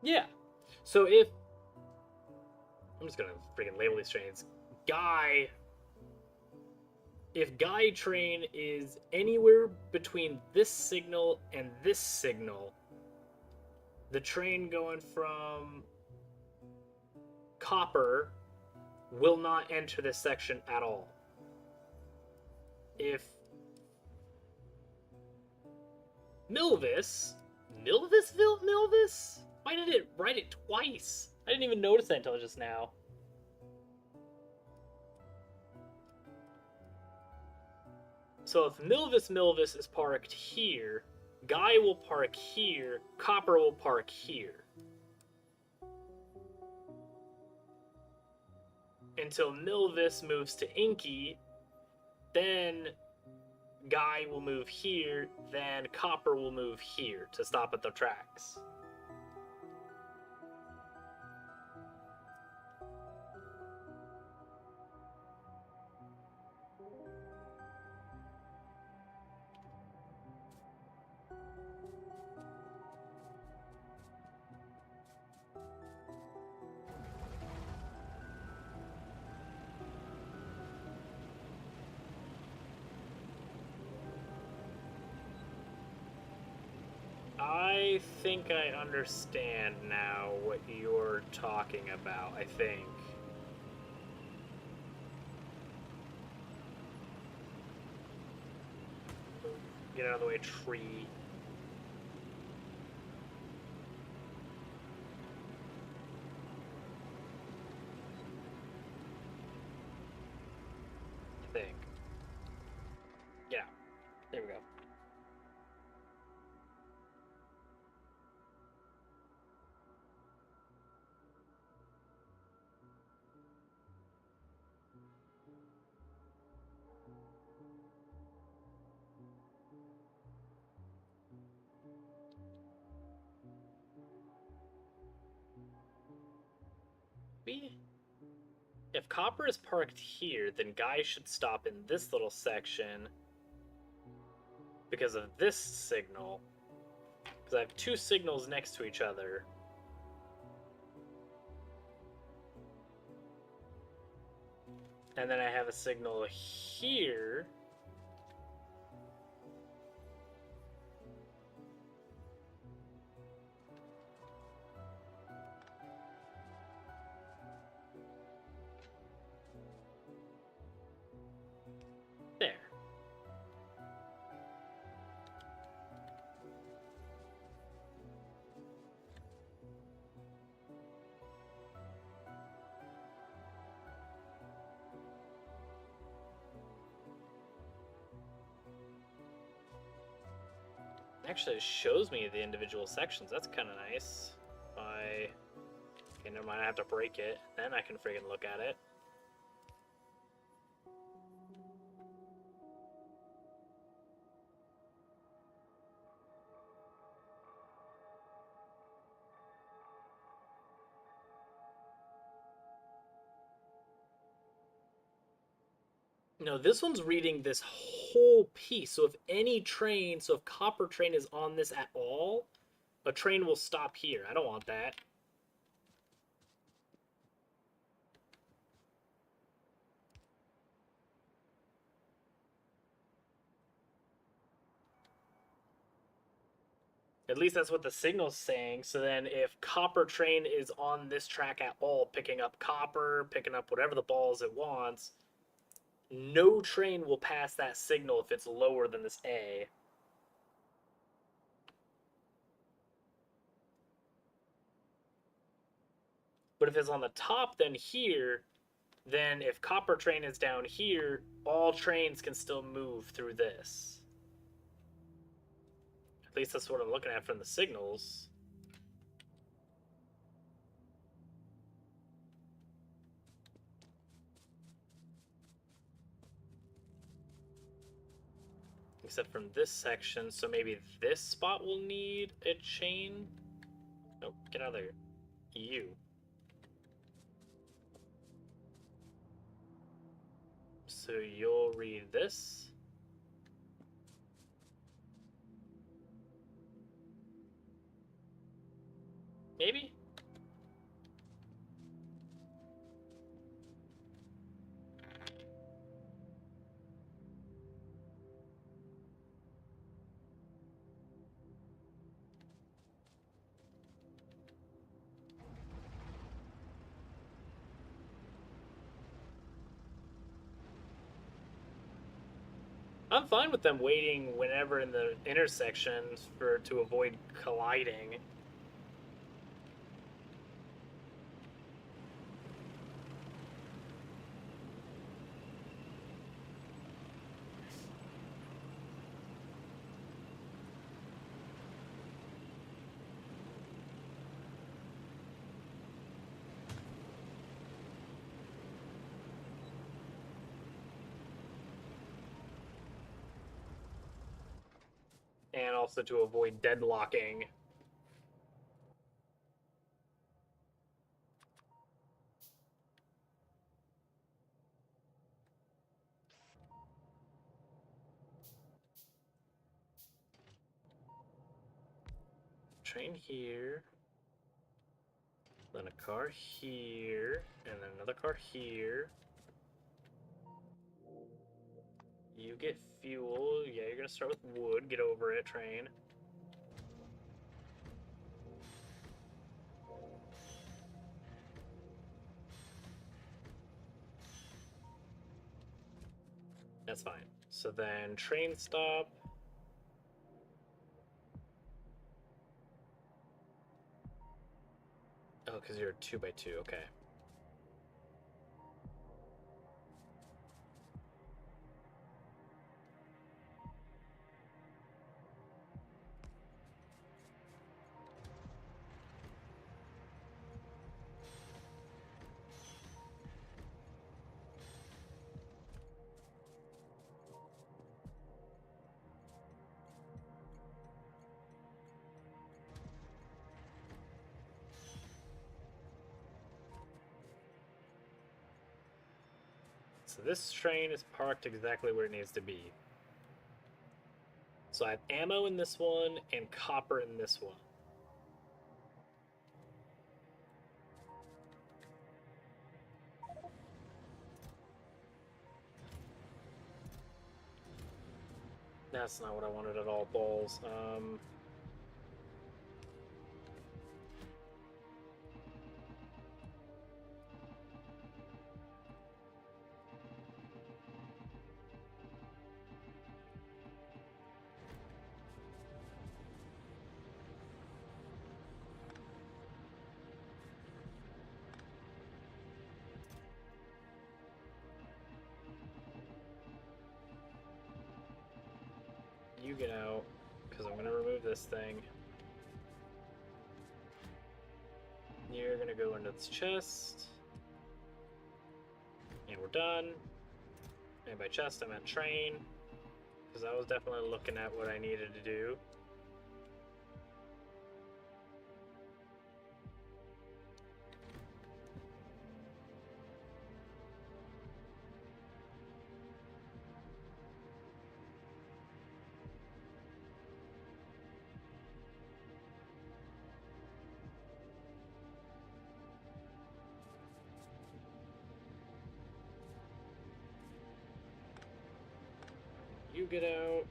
Yeah. So if I'm just gonna freaking label these trains. Guy. If Guy train is anywhere between this signal and this signal, the train going from Copper will not enter this section at all. If Milvis? Why did it write it twice? I didn't even notice that until just now. So if Milvis is parked here, Guy will park here, Copper will park here. Until Milvis moves to Inky, then Guy will move here, then Copper will move here to stop at the tracks. I think I understand now what you're talking about, I think. Get out of the way, tree. I think. Yeah, there we go. If Copper is parked here, then Guy should stop in this little section because of this signal. Because I have two signals next to each other. And then I have a signal here. There. Actually, it shows me the individual sections. That's kind of nice. Okay, never mind. I have to break it. Then I can friggin' look at it. No, this one's reading this whole piece. So if any train, so if Copper train is on this at all, a train will stop here. I don't want that. At least that's what the signal's saying. So then if Copper train is on this track at all, picking up copper, picking up whatever the balls it wants, no train will pass that signal if it's lower than this A. But if it's on the top, then here, then if copper train is down here, all trains can still move through this. At least that's what I'm looking at from the signals. Except from this section, so maybe this spot will need a chain. Nope, get out of there. You. So you'll read this. Maybe? I'm fine with them waiting whenever in the intersections to avoid colliding. And also to avoid deadlocking. Train here. Then a car here. And then another car here. You get fuel. Yeah, you're gonna start with wood. Get over it, train. That's fine. So then train stop. Oh, because you're a 2x2. Okay. So this train is parked exactly where it needs to be. So I have ammo in this one and copper in this one. That's not what I wanted at all, balls. You get out, because I'm going to remove this thing. You're going to go into this chest. And we're done. And by chest, I meant train. Because I was definitely looking at what I needed to do. You get out.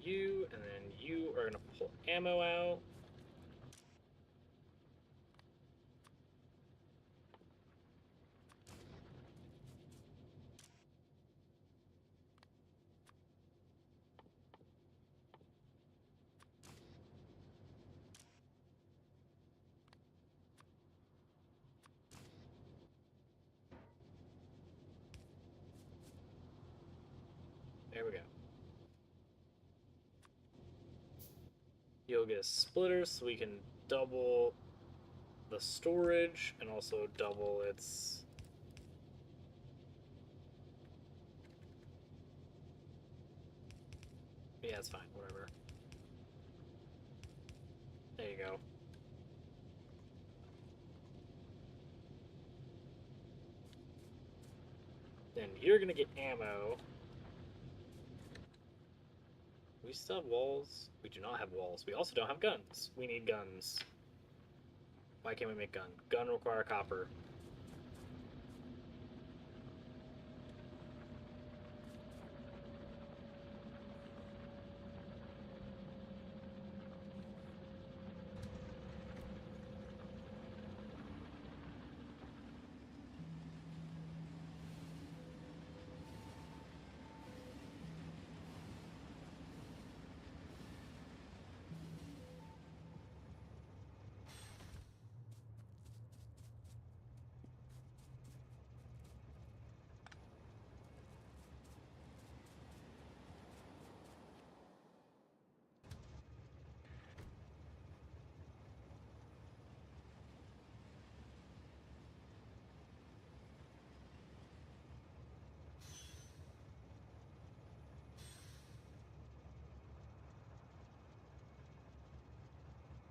you, and then you are gonna pull ammo out. There we go. You'll get a splitter so we can double the storage and also double its... Yeah, it's fine, whatever. There you go. Then you're gonna get ammo. We still have walls? We do not have walls. We also don't have guns. We need guns. Why can't we make gun? Gun require copper.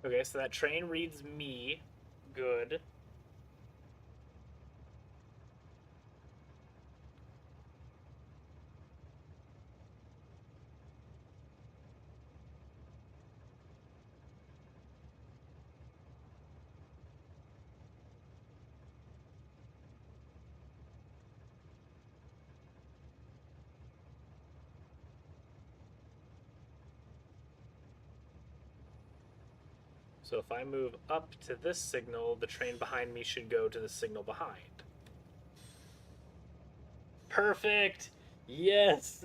Okay, so that train reads me. Good. So if I move up to this signal, the train behind me should go to the signal behind. Perfect! Yes!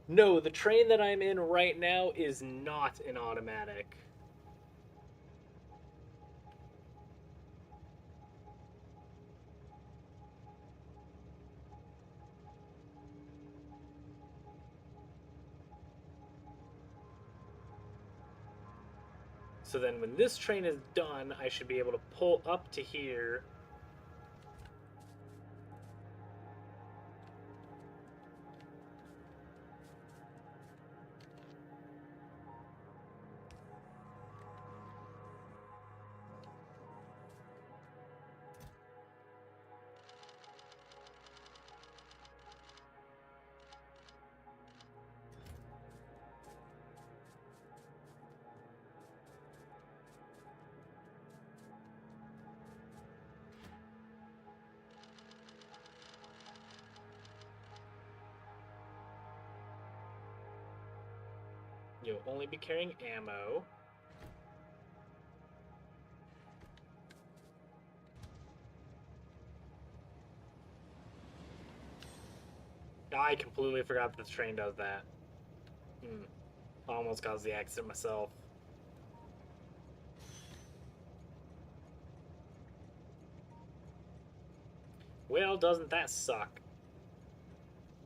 No, the train that I'm in right now is not an automatic. So then when this train is done, I should be able to pull up to here. You'll only be carrying ammo. I completely forgot that the train does that. I almost caused the accident myself. Well, doesn't that suck?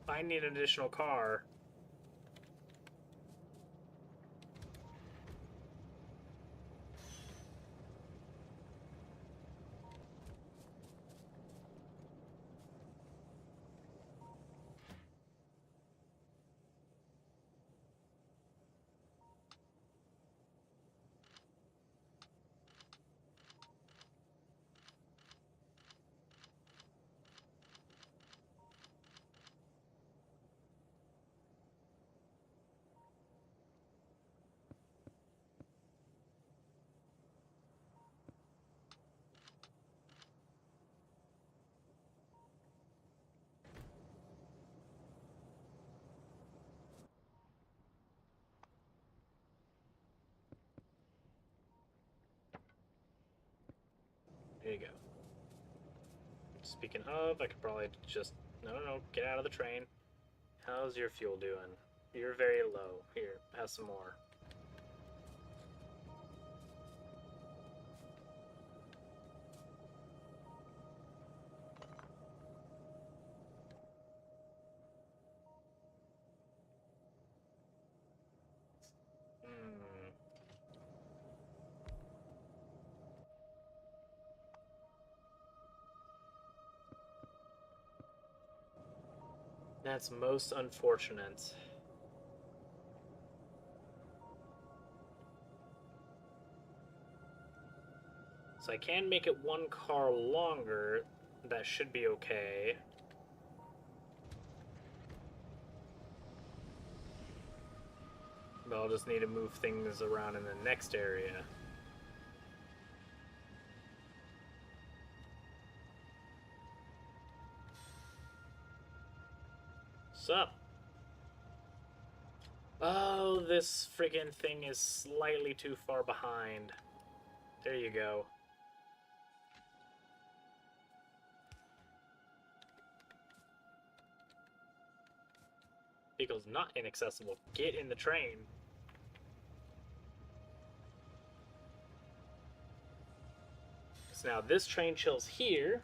I need an additional car. you go. Speaking of, I could probably just... No, get out of the train. How's your fuel doing? You're very low. Here, have some more. That's most unfortunate. So I can make it one car longer. That should be okay. But I'll just need to move things around in the next area. Sup? Oh, this friggin' thing is slightly too far behind. There you go. Vehicle's not inaccessible. Get in the train. So now this train chills here.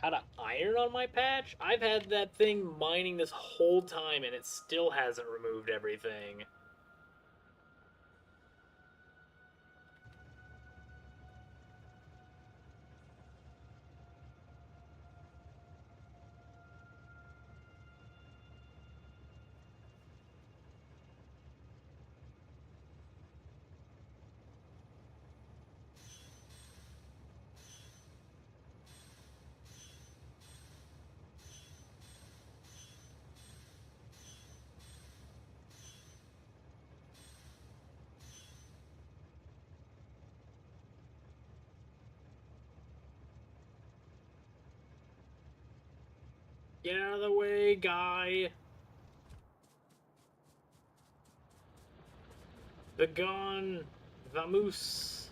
Out of iron on my patch? I've had that thing mining this whole time and it still hasn't removed everything. Get out of the way, guy. The gun. Vamos.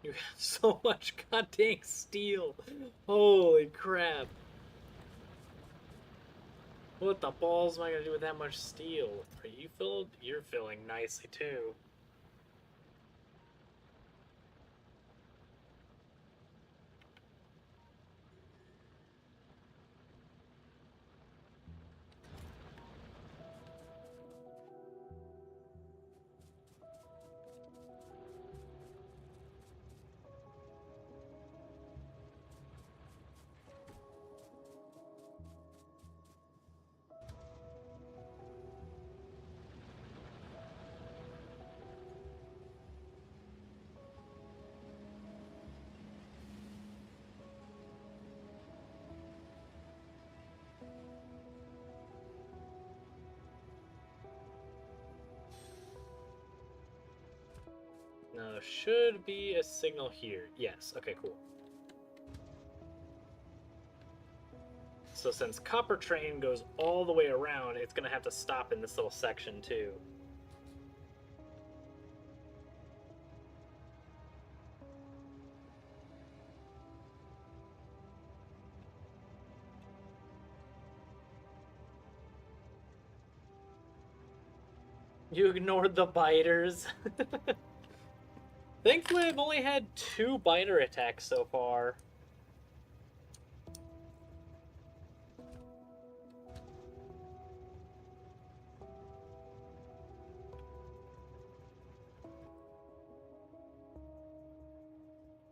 You have so much goddamn steel. Holy crap. What the balls am I gonna do with that much steel? Are you filled? You're filling nicely too. Now there should be a signal here. Yes, okay, cool. So since Copper Train goes all the way around, it's gonna have to stop in this little section too. You ignored the biters. Thankfully, I've only had 2 biter attacks so far.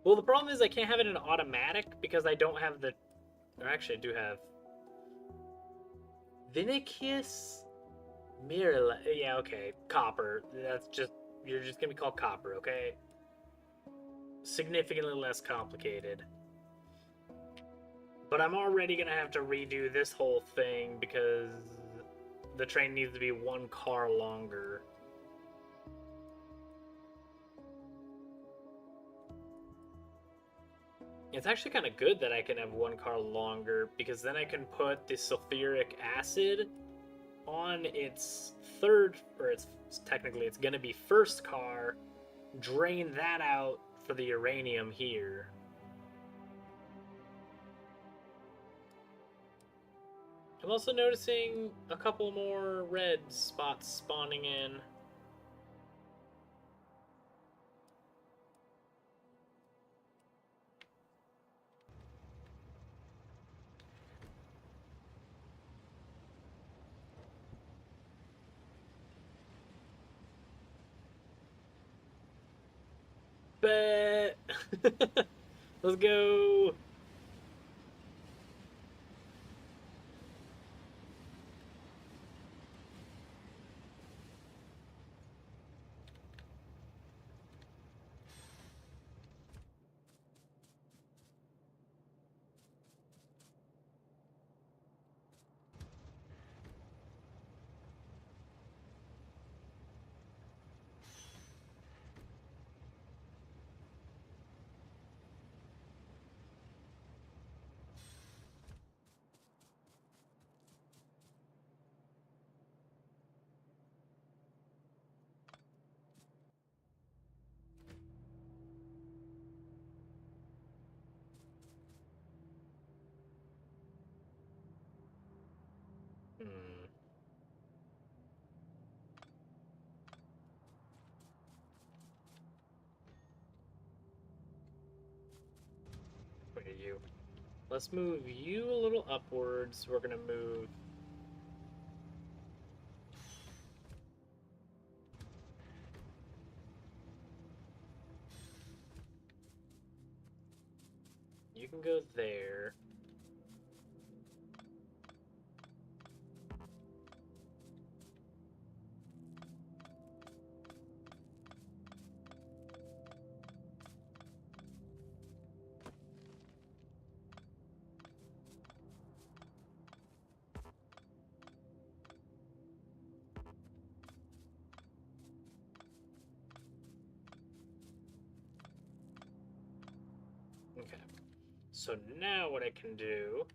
Well, the problem is I can't have it in automatic because I don't have the... Or actually, I do have... Vinicius... Mirror... Yeah, okay. Copper. That's just... You're just gonna be called Copper, okay? Significantly less complicated. But I'm already gonna have to redo this whole thing because the train needs to be 1 car longer. It's actually kind of good that I can have one car longer, because then I can put the sulfuric acid on its third, or it's technically it's gonna be first car, drain that out for the uranium here. I'm also noticing a couple more red spots spawning in. Bet. Let's go. Hmm. Where are you? Let's move you a little upwards. We're gonna move. You can go there. Okay. So now what I can do.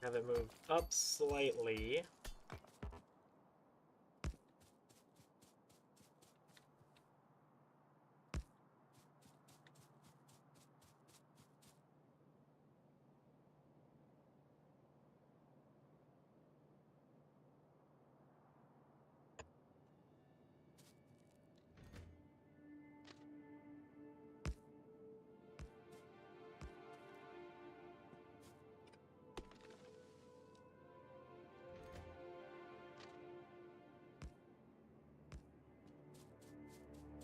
Have it move up slightly.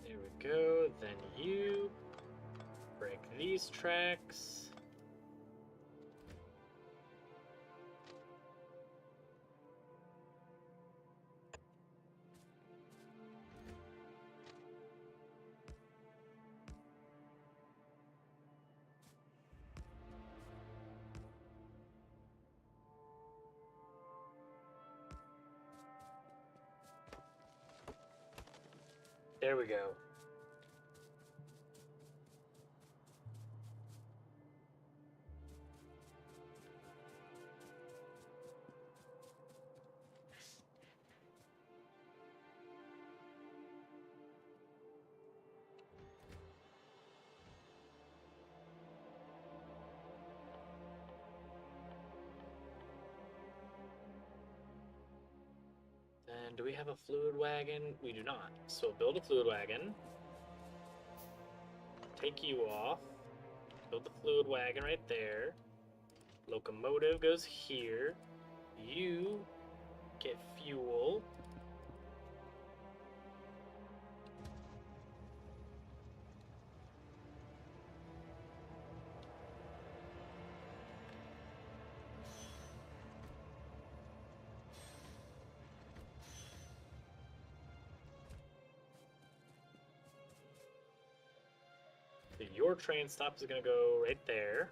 There we go. Then you break these tracks. There we go. And do we have a fluid wagon? We do not. So build a fluid wagon. Take you off. Build the fluid wagon right there. Locomotive goes here. You get fuel. So your train stop is going to go right there.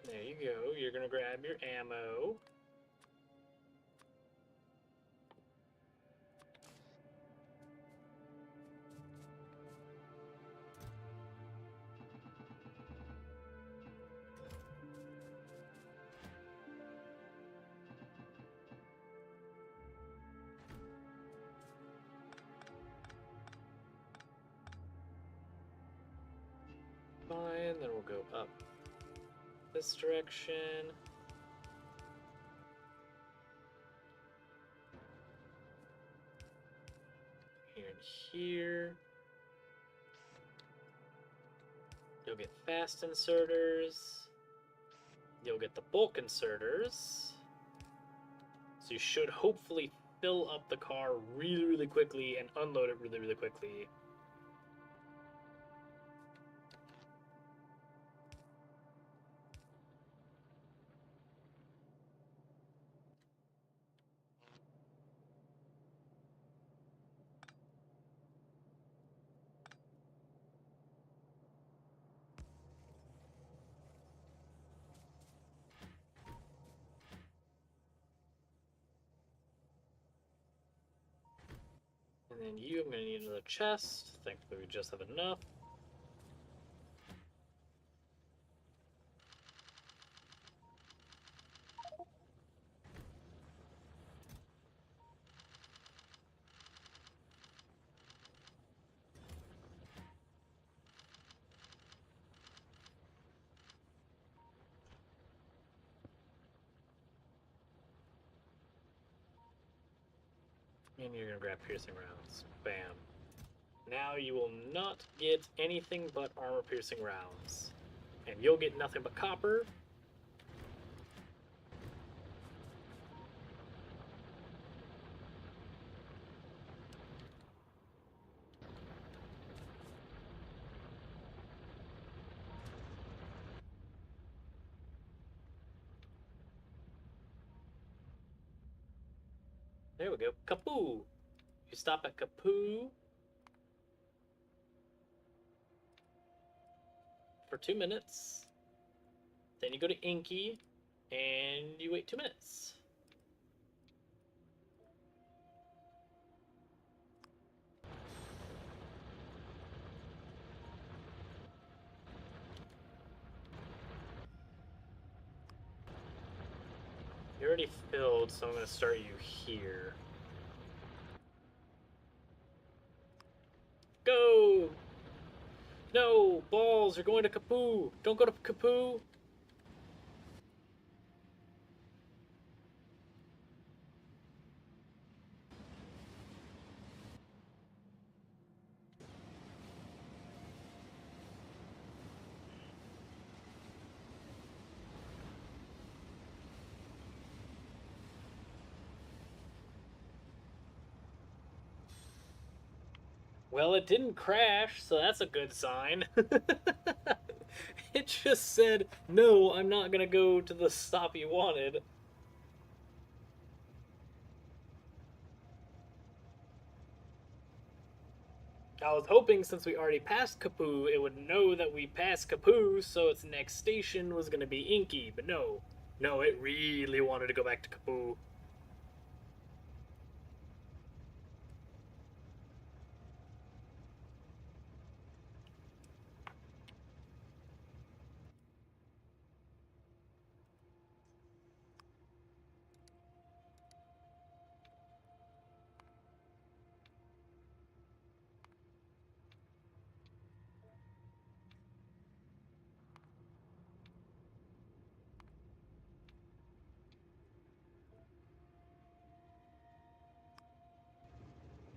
There you go. You're going to grab your ammo. Fine, then we'll go up this direction. Here and here. You'll get fast inserters. You'll get the bulk inserters. So you should hopefully fill up the car really, really quickly and unload it really, really quickly. And then you, I'm going to need another chest. Thankfully, we just have enough. And you're going to grab piercing rounds. Bam. Now you will not get anything but armor-piercing rounds. And you'll get nothing but copper. There we go. Kapoo! You stop at Kapoo for 2 minutes. Then you go to Inky, and you wait 2 minutes. You're already filled, so I'm going to start you here. Go! No! Balls, you're going to Kapoo! Don't go to Kapoo! Well, it didn't crash, so that's a good sign. It just said, no, I'm not gonna go to the stop you wanted. I was hoping since we already passed Kapoo, it would know that we passed Kapoo, so its next station was gonna be Inky, but no. No, it really wanted to go back to Kapoo.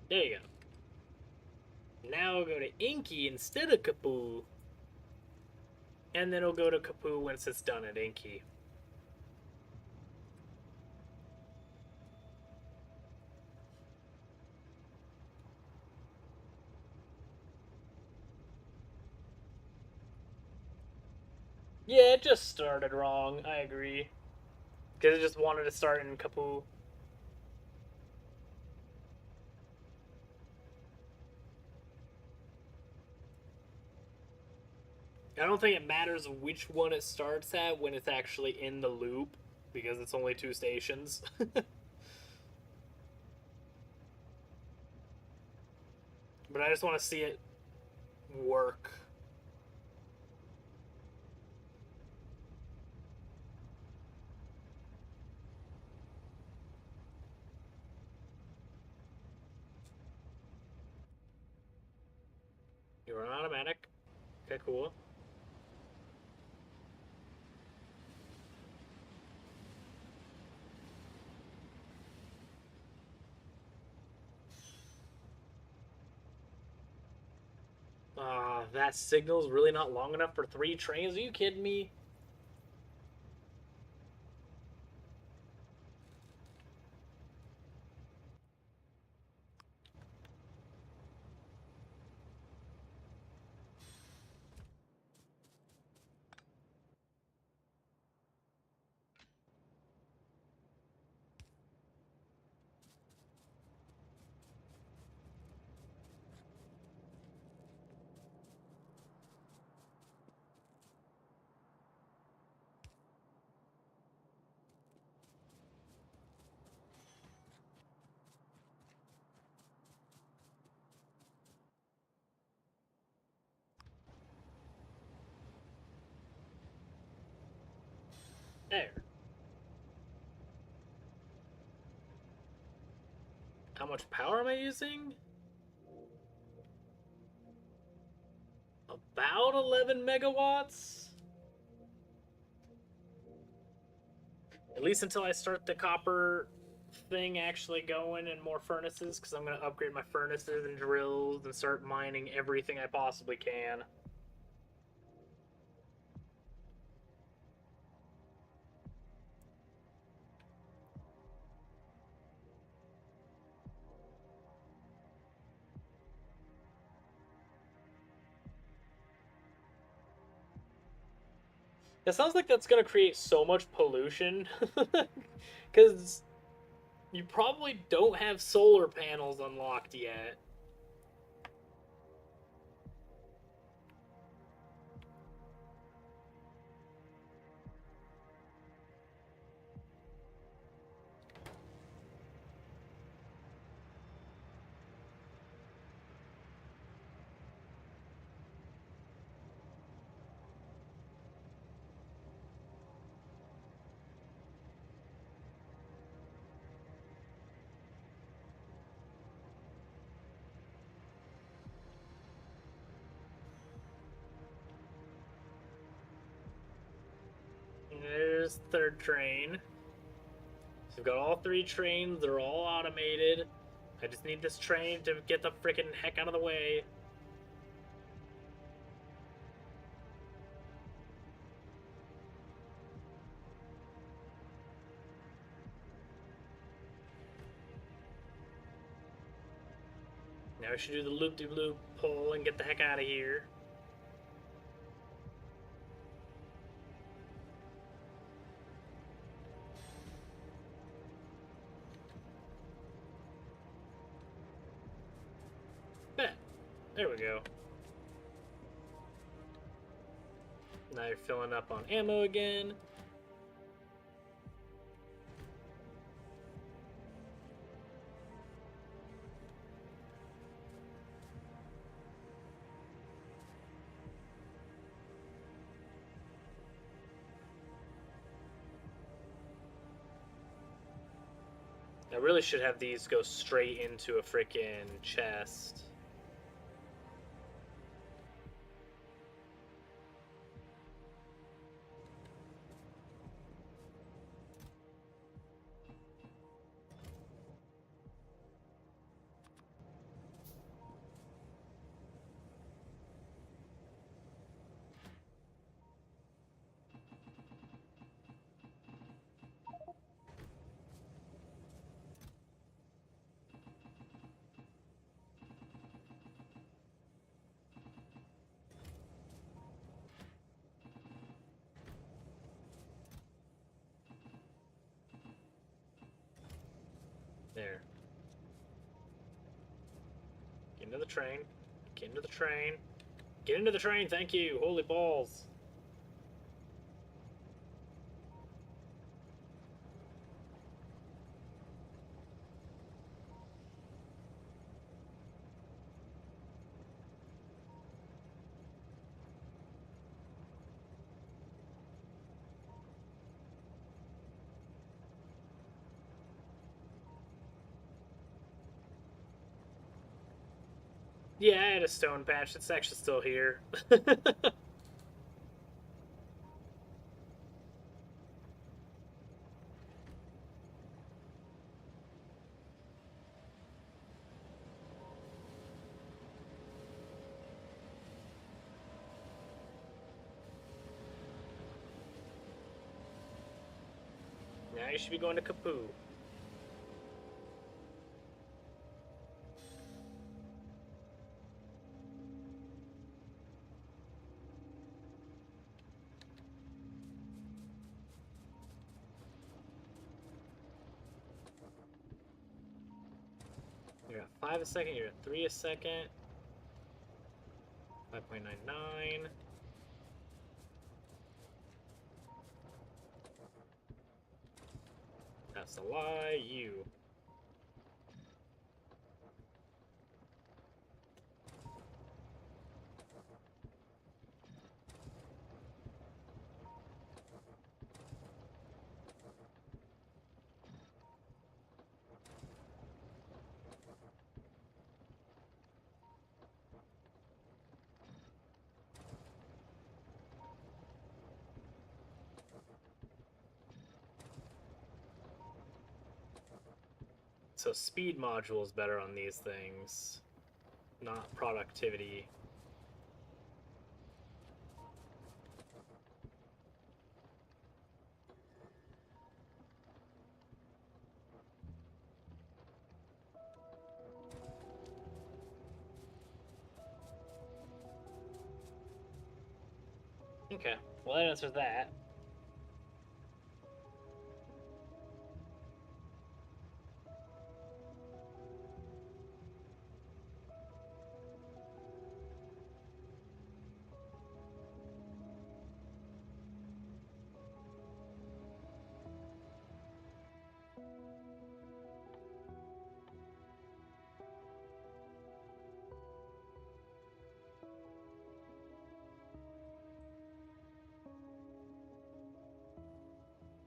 There you go. Now go to Inky instead of Kapoo. and then it'll go to Kapoo once it's done at Inky. Yeah, it just started wrong. I agree. Because it just wanted to start in Kapoo. I don't think it matters which one it starts at when it's actually in the loop, because it's only 2 stations. But I just want to see it work. You're an automatic. Okay, cool. That signal's really not long enough for 3 trains? Are you kidding me? There. How much power am I using? About 11 megawatts? At least until I start the copper thing actually going and more furnaces, because I'm going to upgrade my furnaces and drills and start mining everything I possibly can. It sounds like that's going to create so much pollution, because you probably don't have solar panels unlocked yet. There's the third train. So we've got all 3 trains. They're all automated. I just need this train to get the freaking heck out of the way. Now we should do the loop-de-loop pull and get the heck out of here. Bet. There we go. Now you're filling up on ammo again. I really should have these go straight into a freaking chest. There. Get into the train. Get into the train. Get into the train, thank you. Holy balls. Yeah, I had a stone patch. It's actually still here. Now you should be going to Kapoo. You're at 5 a second, you're at 3 a second. 5.99. That's a lie, you. So speed module is better on these things, not productivity. Okay, well that answers that.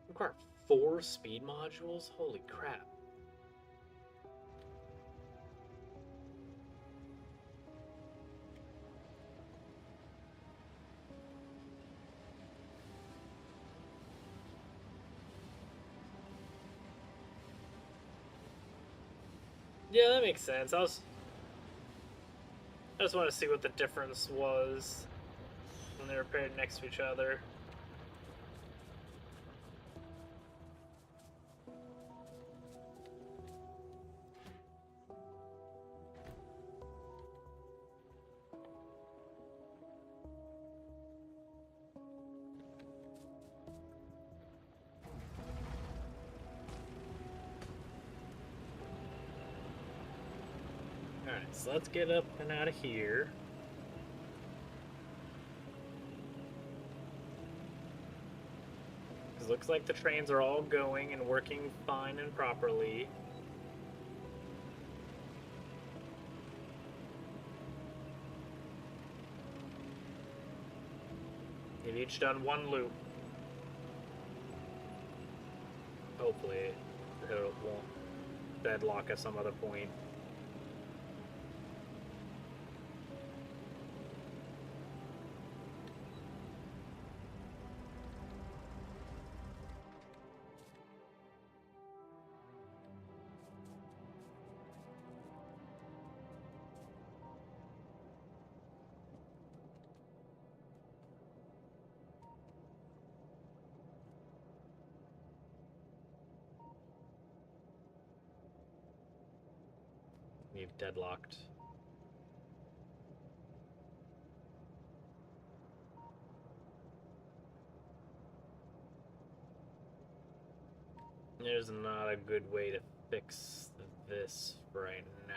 Require 4 speed modules? Holy crap. Yeah, that makes sense. I just want to see what the difference was when they were paired next to each other. Alright, so let's get up and out of here. Because it looks like the trains are all going and working fine and properly. They've each done one loop. Hopefully it won't deadlock at some other point. You've deadlocked. There's not a good way to fix this right now.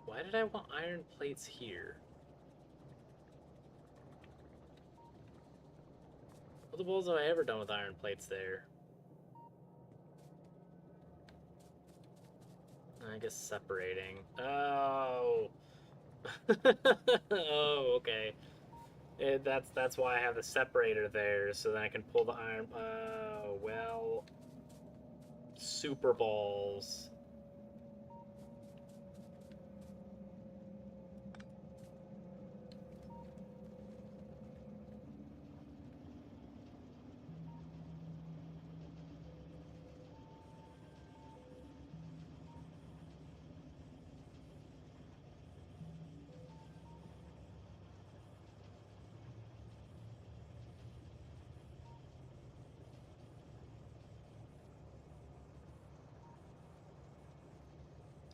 Why did I want iron plates here? What the balls have I ever done with iron plates there? I guess separating. Oh. Oh, okay. That's why I have the separator there, so then I can pull the iron. Oh, well. Super balls.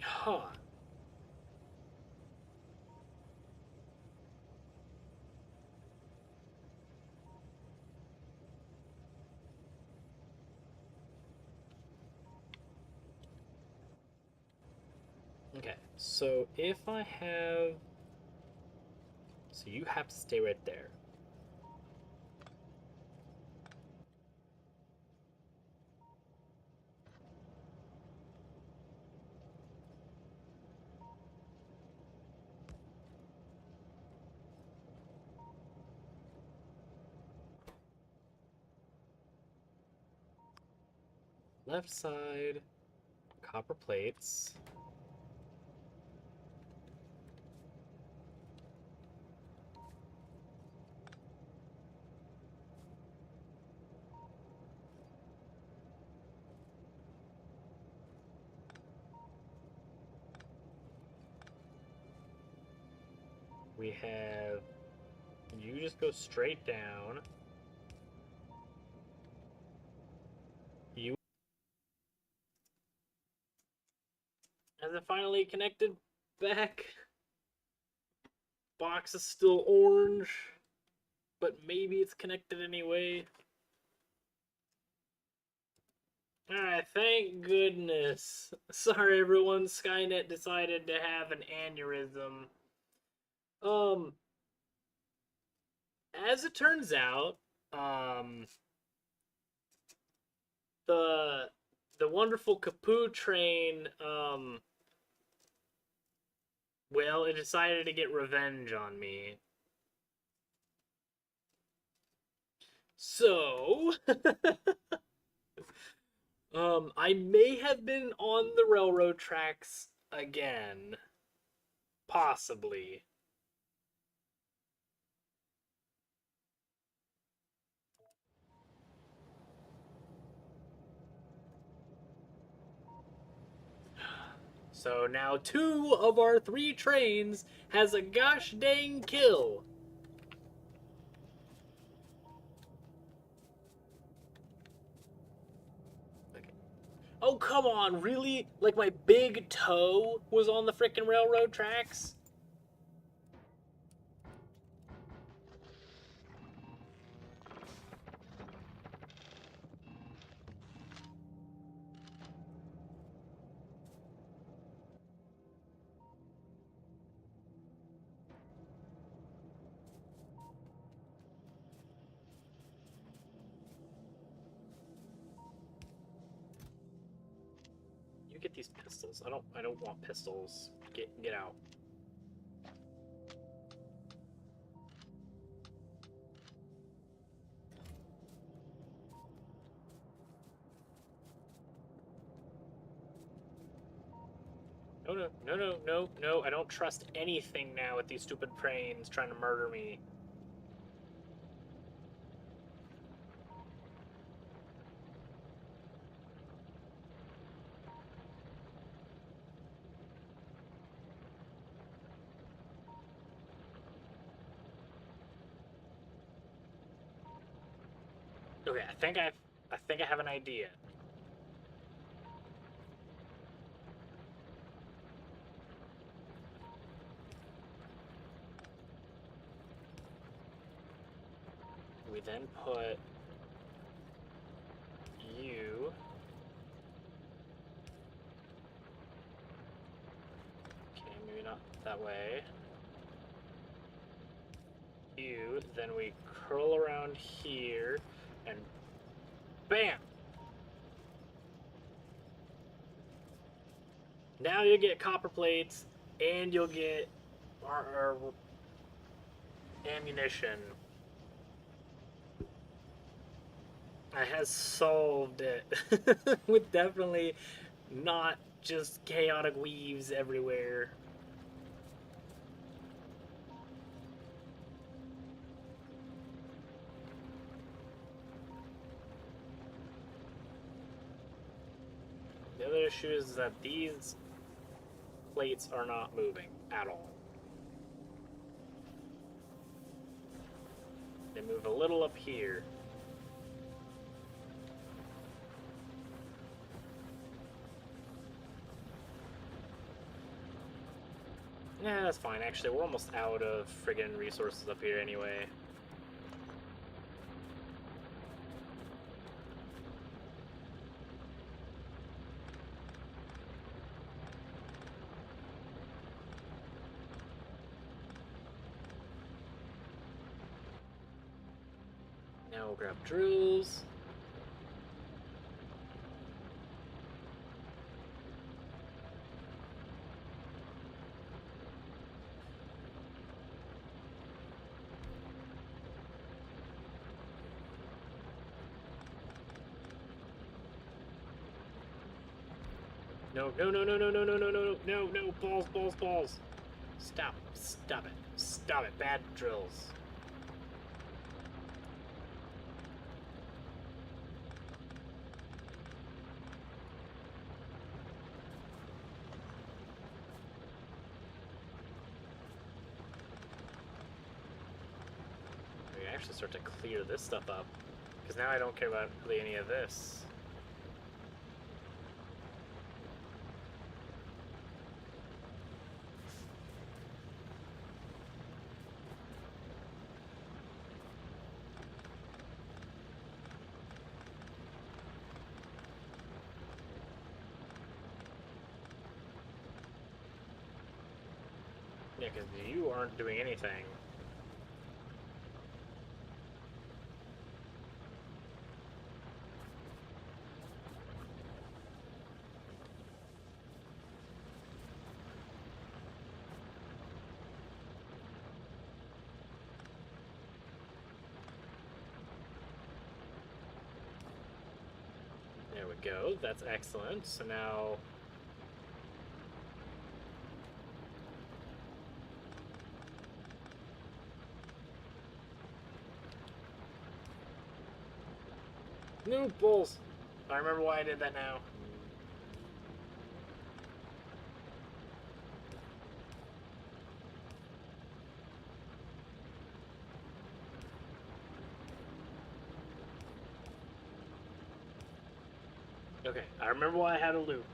Huh. Okay, so if I have. So you have to stay right there. Left side, copper plates. We have. You just go straight down. You. And then finally connected back. Box is still orange, but maybe it's connected anyway. Alright, thank goodness. Sorry everyone, Skynet decided to have an aneurysm. Um, as it turns out, um, the the wonderful Kapoo train, well, it decided to get revenge on me. So, I may have been on the railroad tracks again. Possibly. So now 2 of our 3 trains has a gosh dang kill. Okay. Oh, come on, really? Like my big toe was on the frickin' railroad tracks? You get these pistols. I don't want pistols. Get out. No, no, no, no, no, no. I don't trust anything now with these stupid trains trying to murder me. Okay, I think I've I think I have an idea. We then put you. Okay, maybe not that way. You, then we curl around here, and bam! Now you'll get copper plates, and you'll get our ammunition. I has solved it with definitely not just chaotic weaves everywhere. The other issue is that these plates are not moving at all. They move a little up here. Yeah, that's fine. Actually, we're almost out of friggin' resources up here anyway. Now we'll grab drills. No, no, no, no, no, no, no, no, no, no, no, balls, balls, balls. Stop, stop it, stop it, bad drills. We actually start to clear this stuff up, because now I don't care about really any of this. Yeah, because you aren't doing anything. There we go, that's excellent. So now... No, balls! I remember why I did that now. Okay, I remember why I had a loop.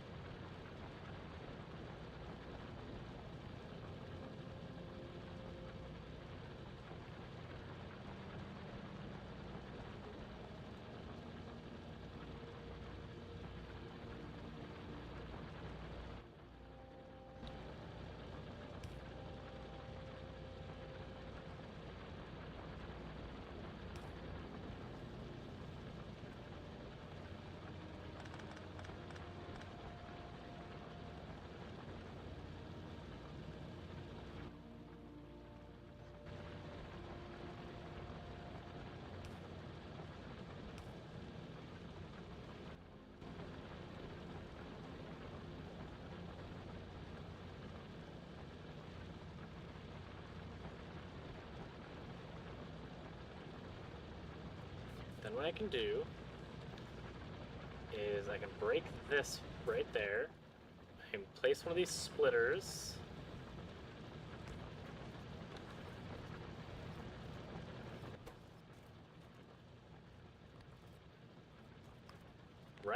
Then what I can do is I can break this right there. I can place one of these splitters.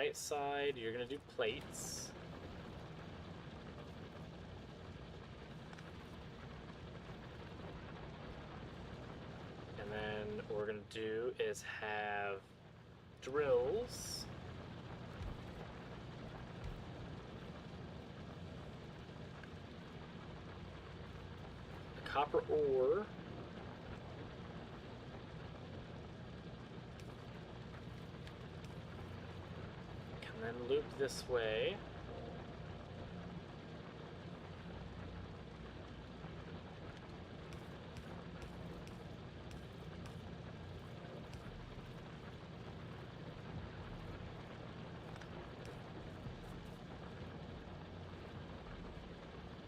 right side, you're gonna do plates. And then what we're gonna do is have drills. A copper ore. And then loop this way.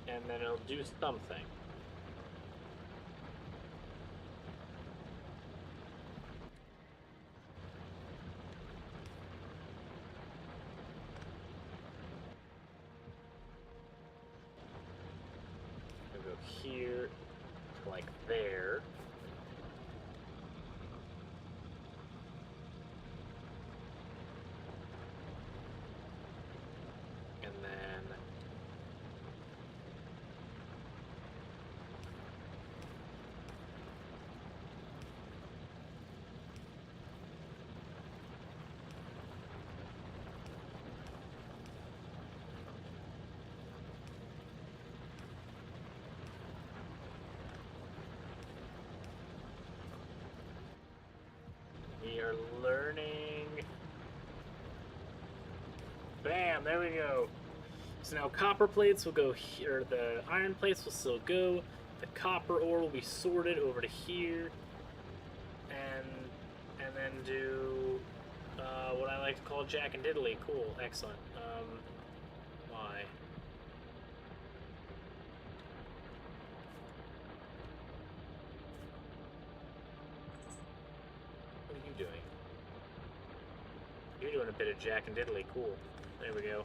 And then it'll do something. We'll go here to like there. And then we are learning. Bam, there we go. So now copper plates will go here, the iron plates will still go, the copper ore will be sorted over to here, and then do what I like to call Jack and Diddley. Cool, excellent. Why? What are you doing? You're doing a bit of Jack and Diddley, cool. There we go.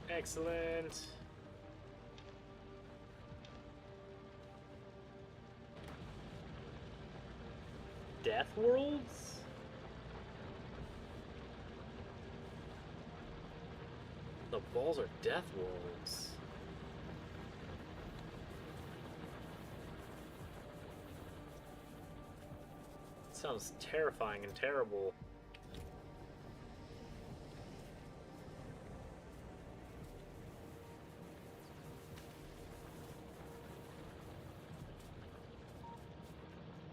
Excellent. Death Worlds? The balls are Death Worlds. Sounds terrifying and terrible.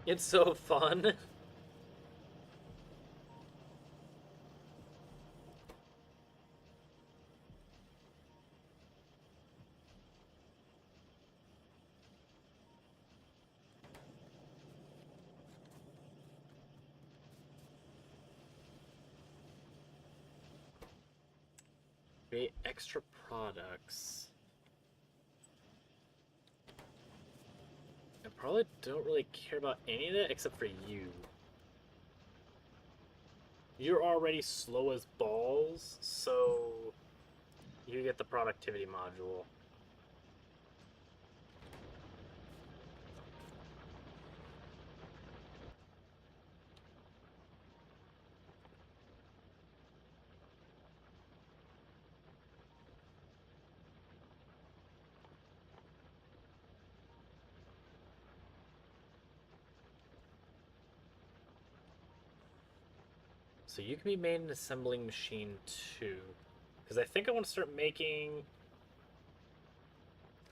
It's so fun. Create extra products. I probably don't really care about any of that except for you. You're already slow as balls, so you get the productivity module. So you can be made an assembling machine too. Because I think I want to start making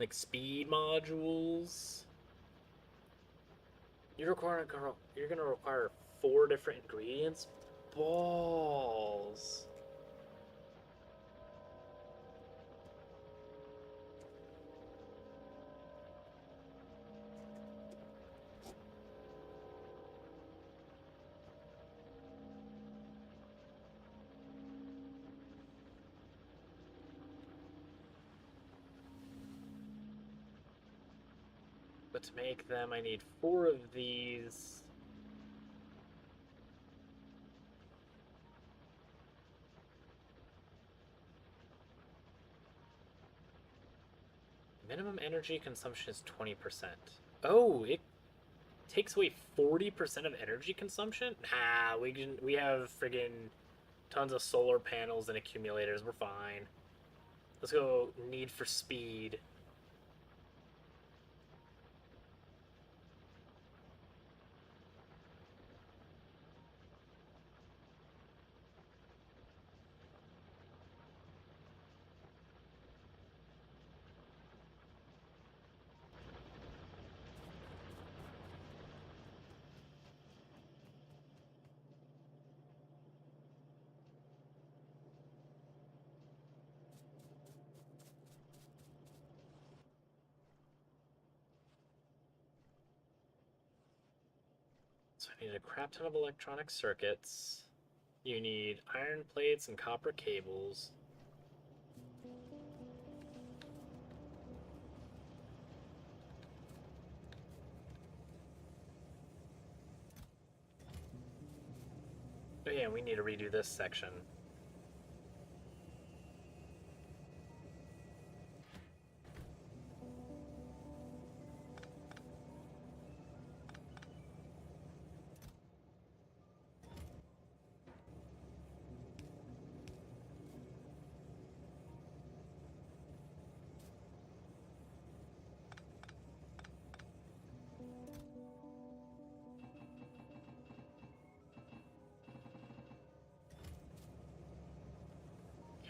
like speed modules. You're gonna require 4 different ingredients? Balls. But to make them, I need 4 of these. Minimum energy consumption is 20%. Oh, it takes away 40% of energy consumption? Nah, we have friggin' tons of solar panels and accumulators. We're fine. Let's go Need for Speed. So I need a crap ton of electronic circuits. You need iron plates and copper cables. Oh yeah, we need to redo this section.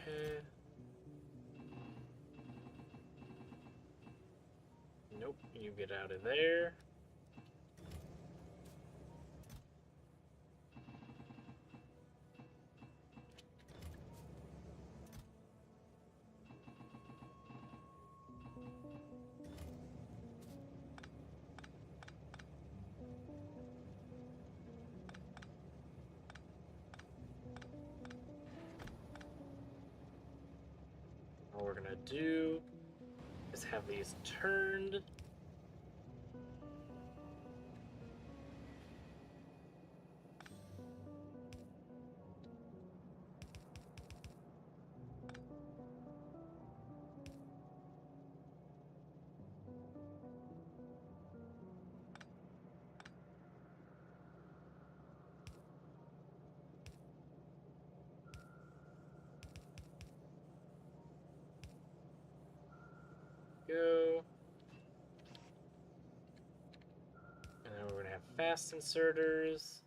Okay. Nope, you get out of there. All we're gonna do is have these turned. Go. And then we're gonna have fast inserters.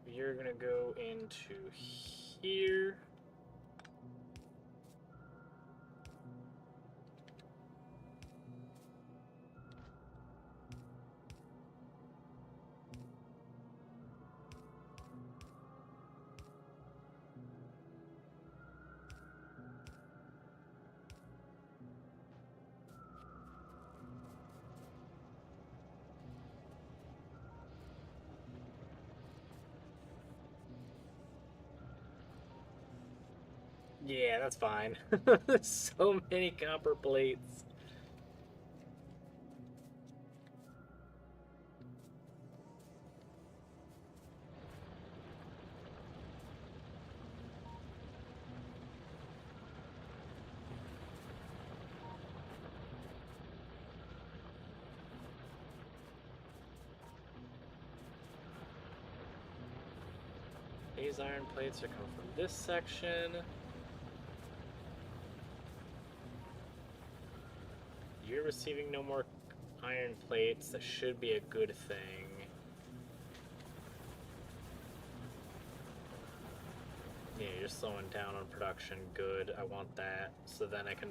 You're gonna go into here. Yeah, that's fine. So many copper plates. These iron plates are coming from this section. You're receiving no more iron plates. That should be a good thing. Yeah, you're slowing down on production. Good. I want that. So then I can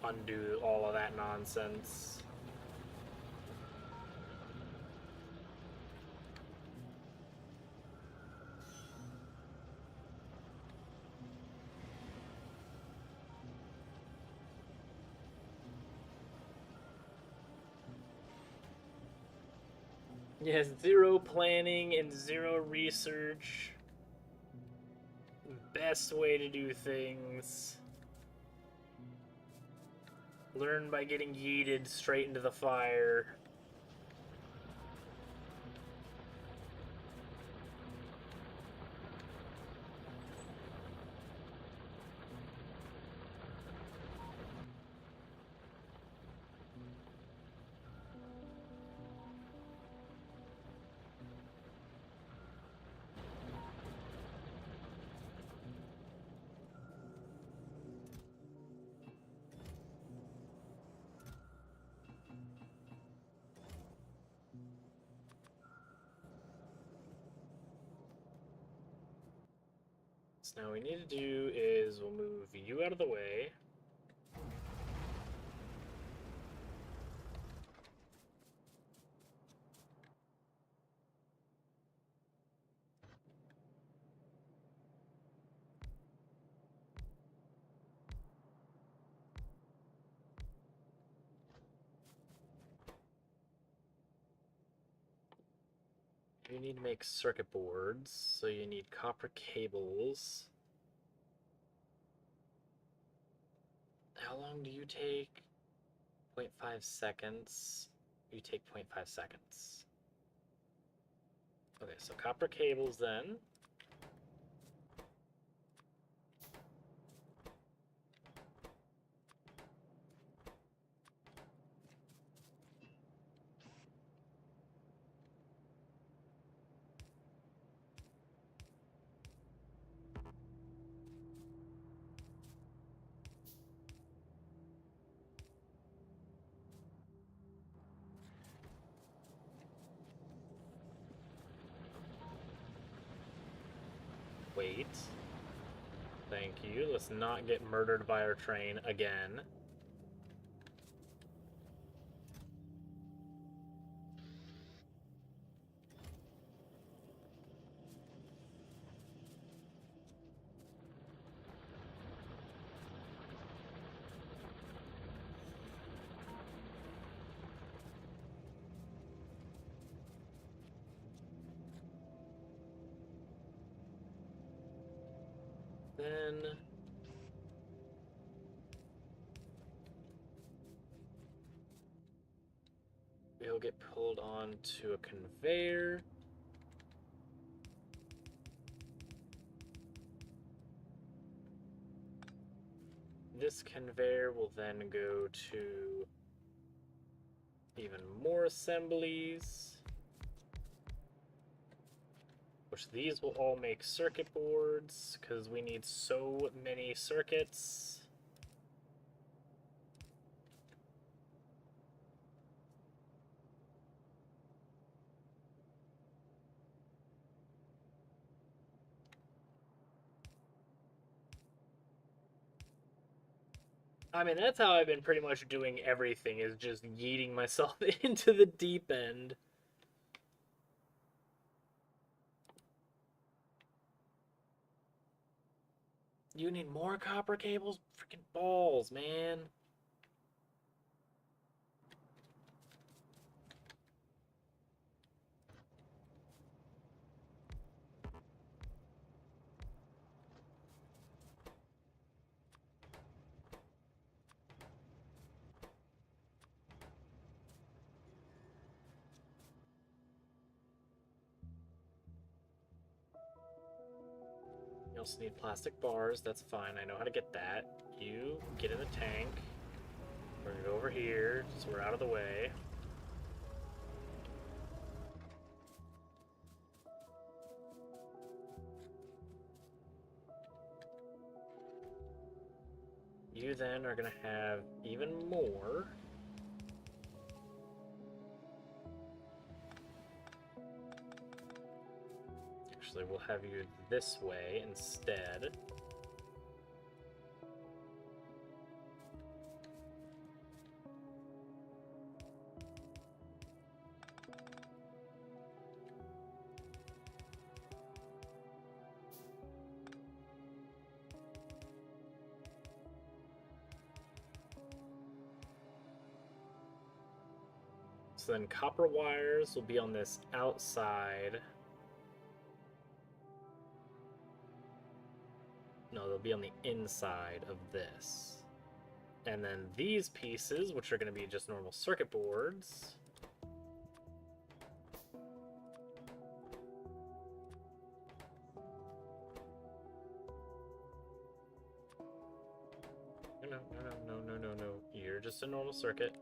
undo all of that nonsense. Yes, zero planning and zero research. Best way to do things. Learn by getting yeeted straight into the fire. So now what we need to do is we'll move you out of the way. You need to make circuit boards, so you need copper cables. How long do you take? 0.5 seconds. You take 0.5 seconds. Okay, so copper cables then. Wait. Thank you. Let's not get murdered by our train again. Then we'll get pulled onto a conveyor. This conveyor will then go to even more assemblies, which these will all make circuit boards because we need so many circuits. I mean, that's how I've been pretty much doing everything, is just yeeting myself into the deep end. You need more copper cables? Freaking balls, man. You also need plastic bars. That's fine. I know how to get that. You get in the tank. We're gonna go over here so we're out of the way. You then are gonna have even more. Actually, we'll have you this way instead. So then copper wires will be on this outside. No, they'll be on the inside of this. And then these pieces, which are going to be just normal circuit boards. No. You're just a normal circuit.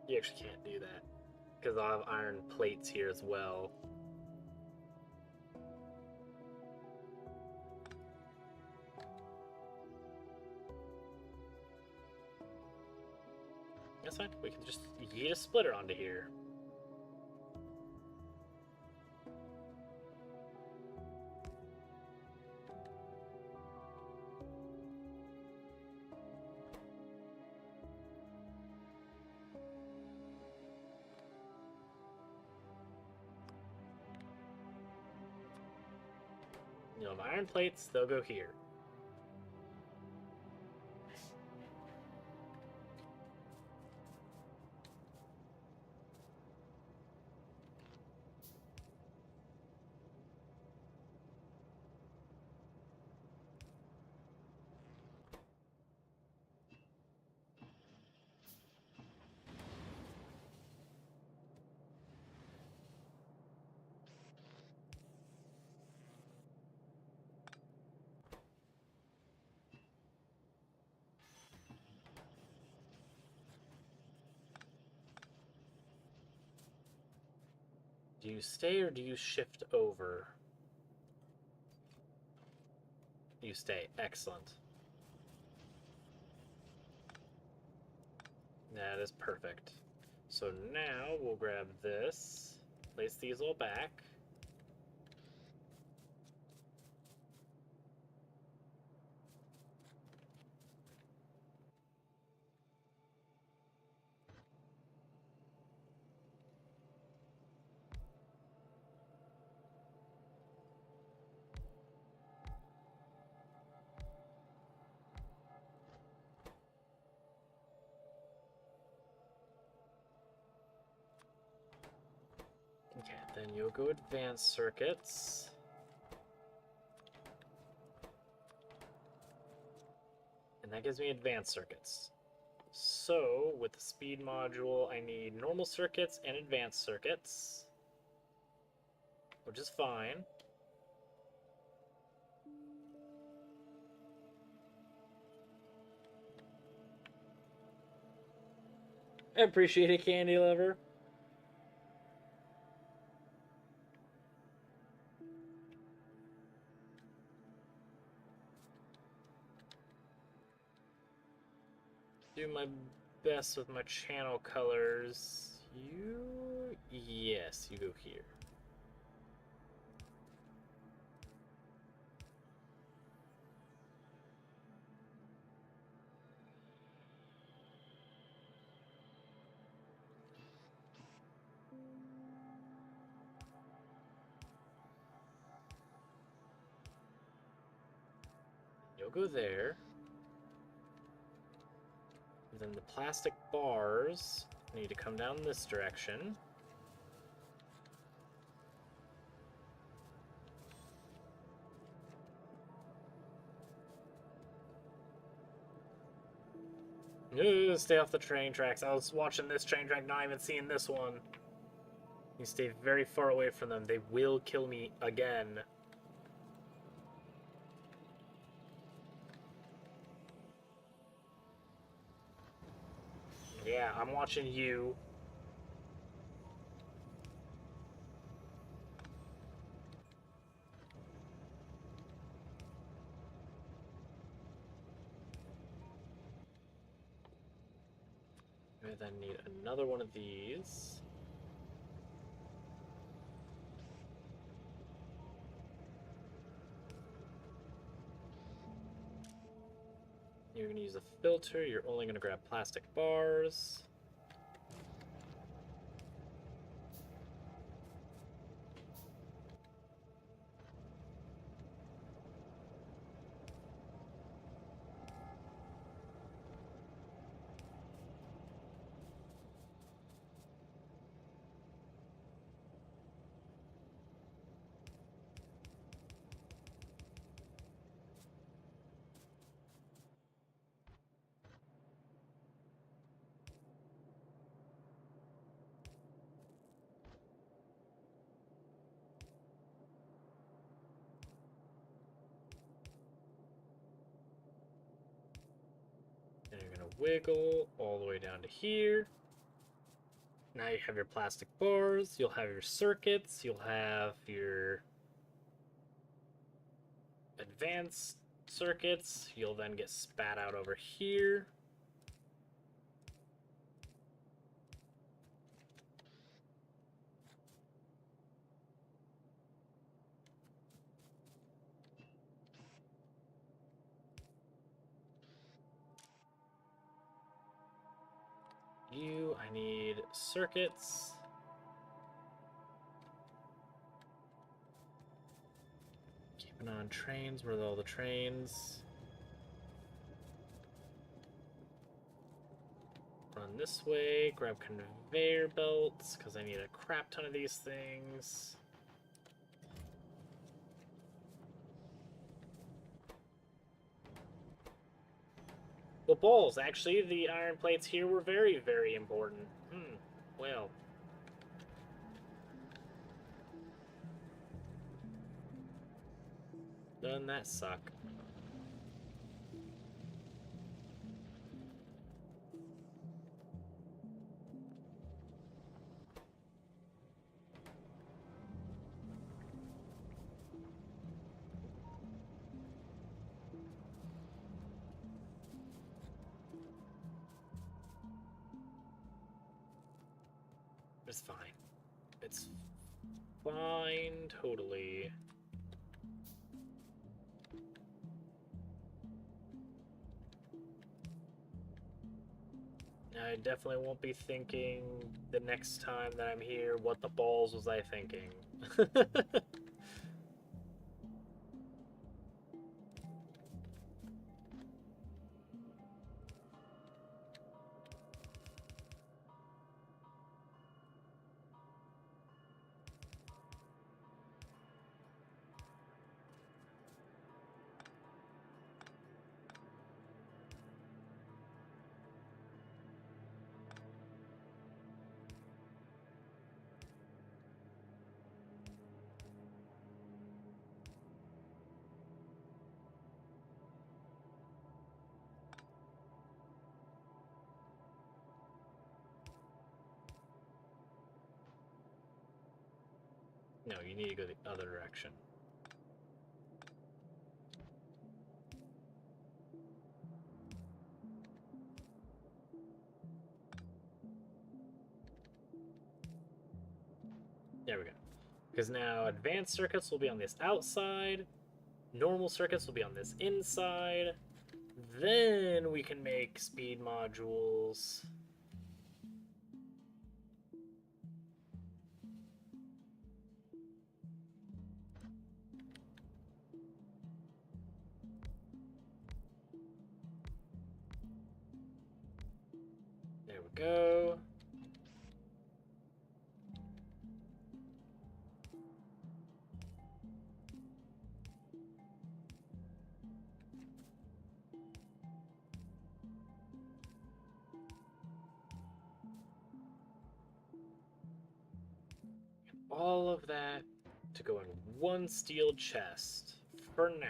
You actually can't do that because I'll have iron plates here as well. That's fine. We can just yeet a splitter onto here. You know, iron plates, they'll go here. Do you stay or do you shift over? You stay. Excellent. That is perfect. So now we'll grab this, place these all back. Okay, then you'll go advanced circuits. And that gives me advanced circuits. So, with the speed module, I need normal circuits and advanced circuits, which is fine. I appreciate it, Candy Lover. Do my best with my channel colors. Yes, you go here. You'll go there. And then the plastic bars need to come down this direction. Ooh, stay off the train tracks. I was watching this train track, not even seeing this one. You stay very far away from them. They will kill me again. Yeah, I'm watching you. I then need another one of these. You're going to use a filter. You're only going to grab plastic bars. And you're going to wiggle all the way down to here. Now you have your plastic bars, you'll have your circuits, you'll have your advanced circuits. You'll then get spat out over here. I need circuits. Keeping on trains. Where are all the trains? Run this way. Grab conveyor belts, because I need a crap ton of these things. Well, balls. Actually, the iron plates here were very, very important. Well. Doesn't that suck? It's fine. It's fine, totally. I definitely won't be thinking the next time that I'm here, what the balls was I thinking? No, you need to go the other direction. There we go. Because now advanced circuits will be on this outside, normal circuits will be on this inside, then we can make speed modules. There we go. All of that to go in one steel chest for now.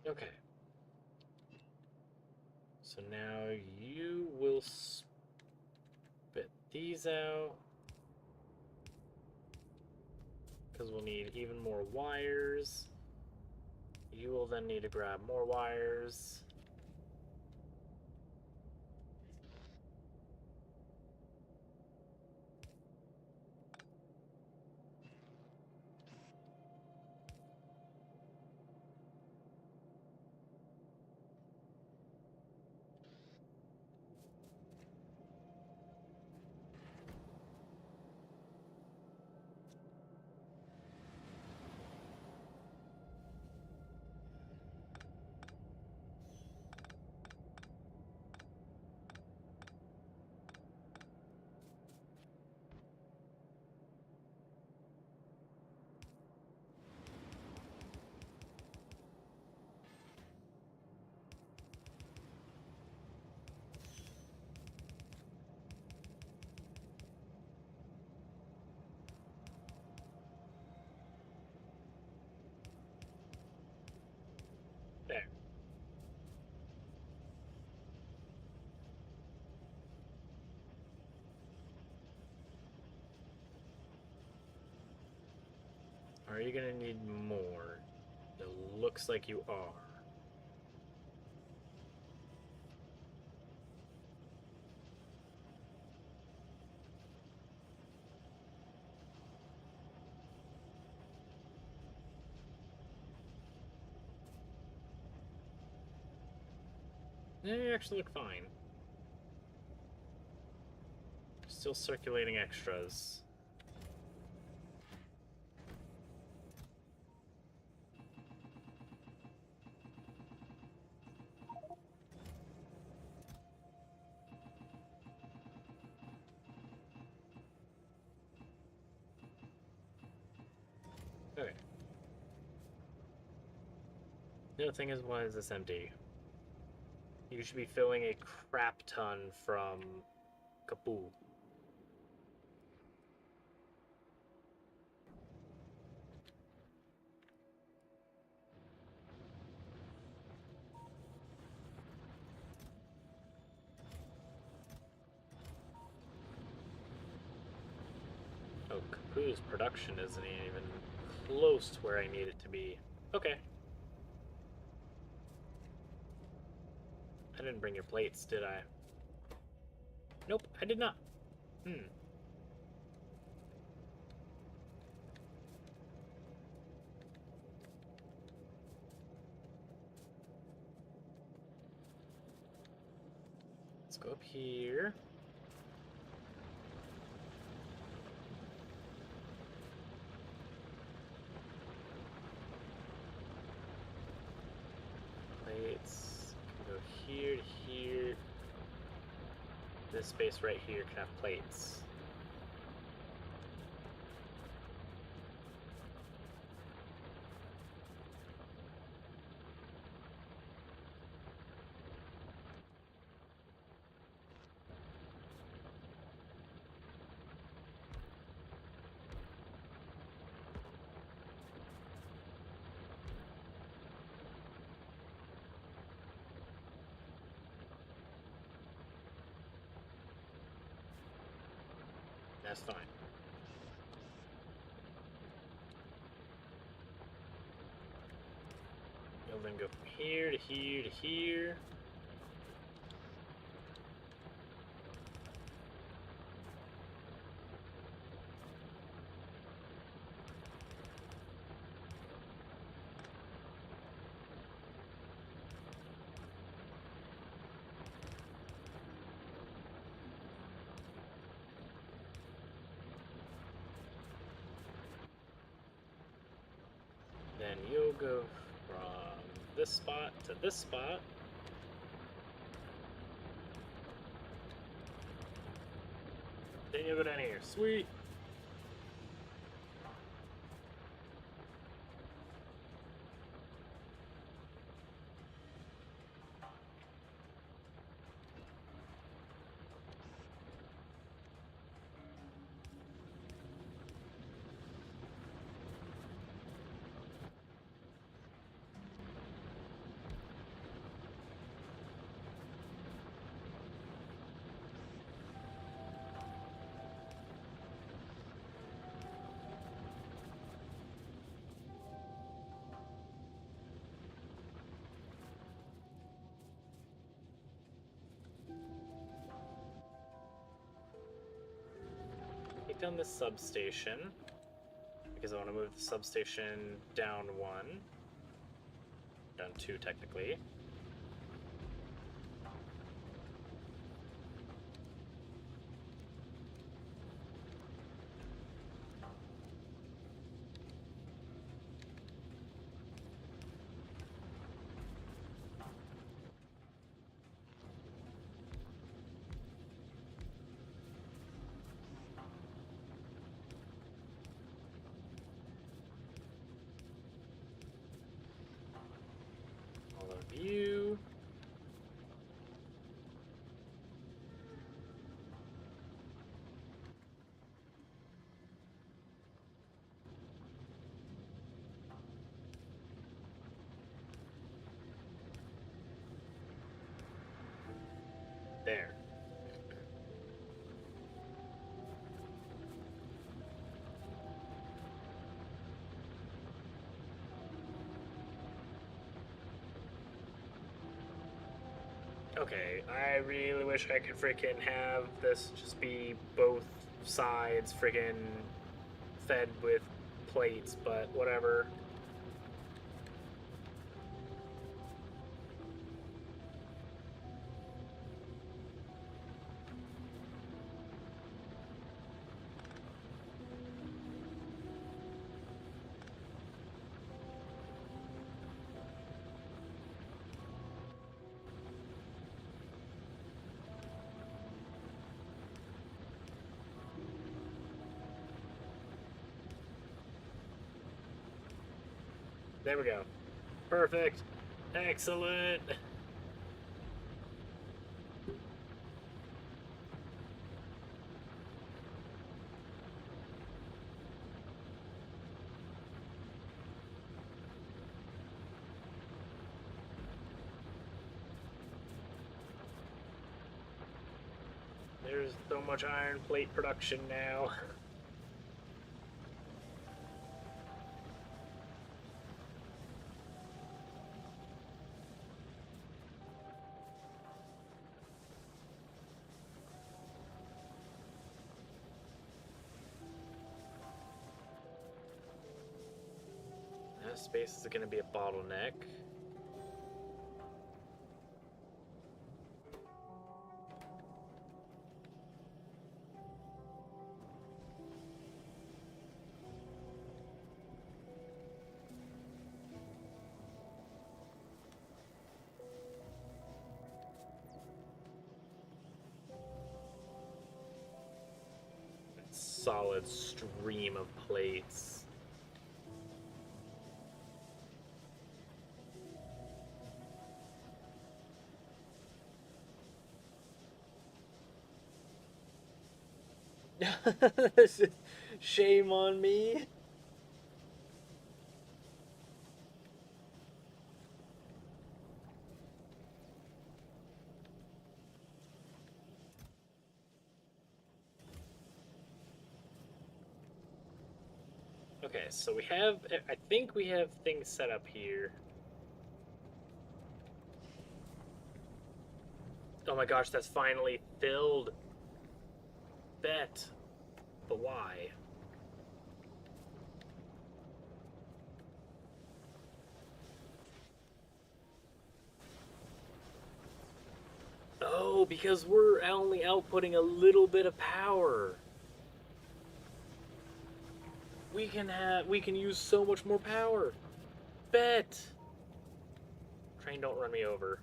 Okay. So now you will spit these out. Because we'll need even more wires. You will then need to grab more wires. Are you gonna need more? It looks like you are. You actually look fine. Still circulating extras. Okay. The other thing is, why is this empty? You should be filling a crap ton from Kapoo. Oh, Kapoo's production isn't even close to where I need it to be. Okay. I didn't bring your plates, did I? Nope, I did not. Let's go up here. Plates can go here to here. This space right here can have plates. That's fine. You'll then go from here to here to here. Then you'll go from this spot to this spot. Then you'll go down here. Sweet. Take down this substation, because I want to move the substation down one. Down two, technically. All of you Okay, I really wish I could freaking have this just be both sides freaking fed with plates, but whatever. There we go. Perfect. Excellent. There's so much iron plate production now. That space is going to be a bottleneck. Solid stream of plates. Shame on me. Okay, so we have, I think we have things set up here. Oh my gosh, that's finally filled. Bet. But why? Oh, because we're only outputting a little bit of power. We can use so much more power. Bet. Train, don't run me over.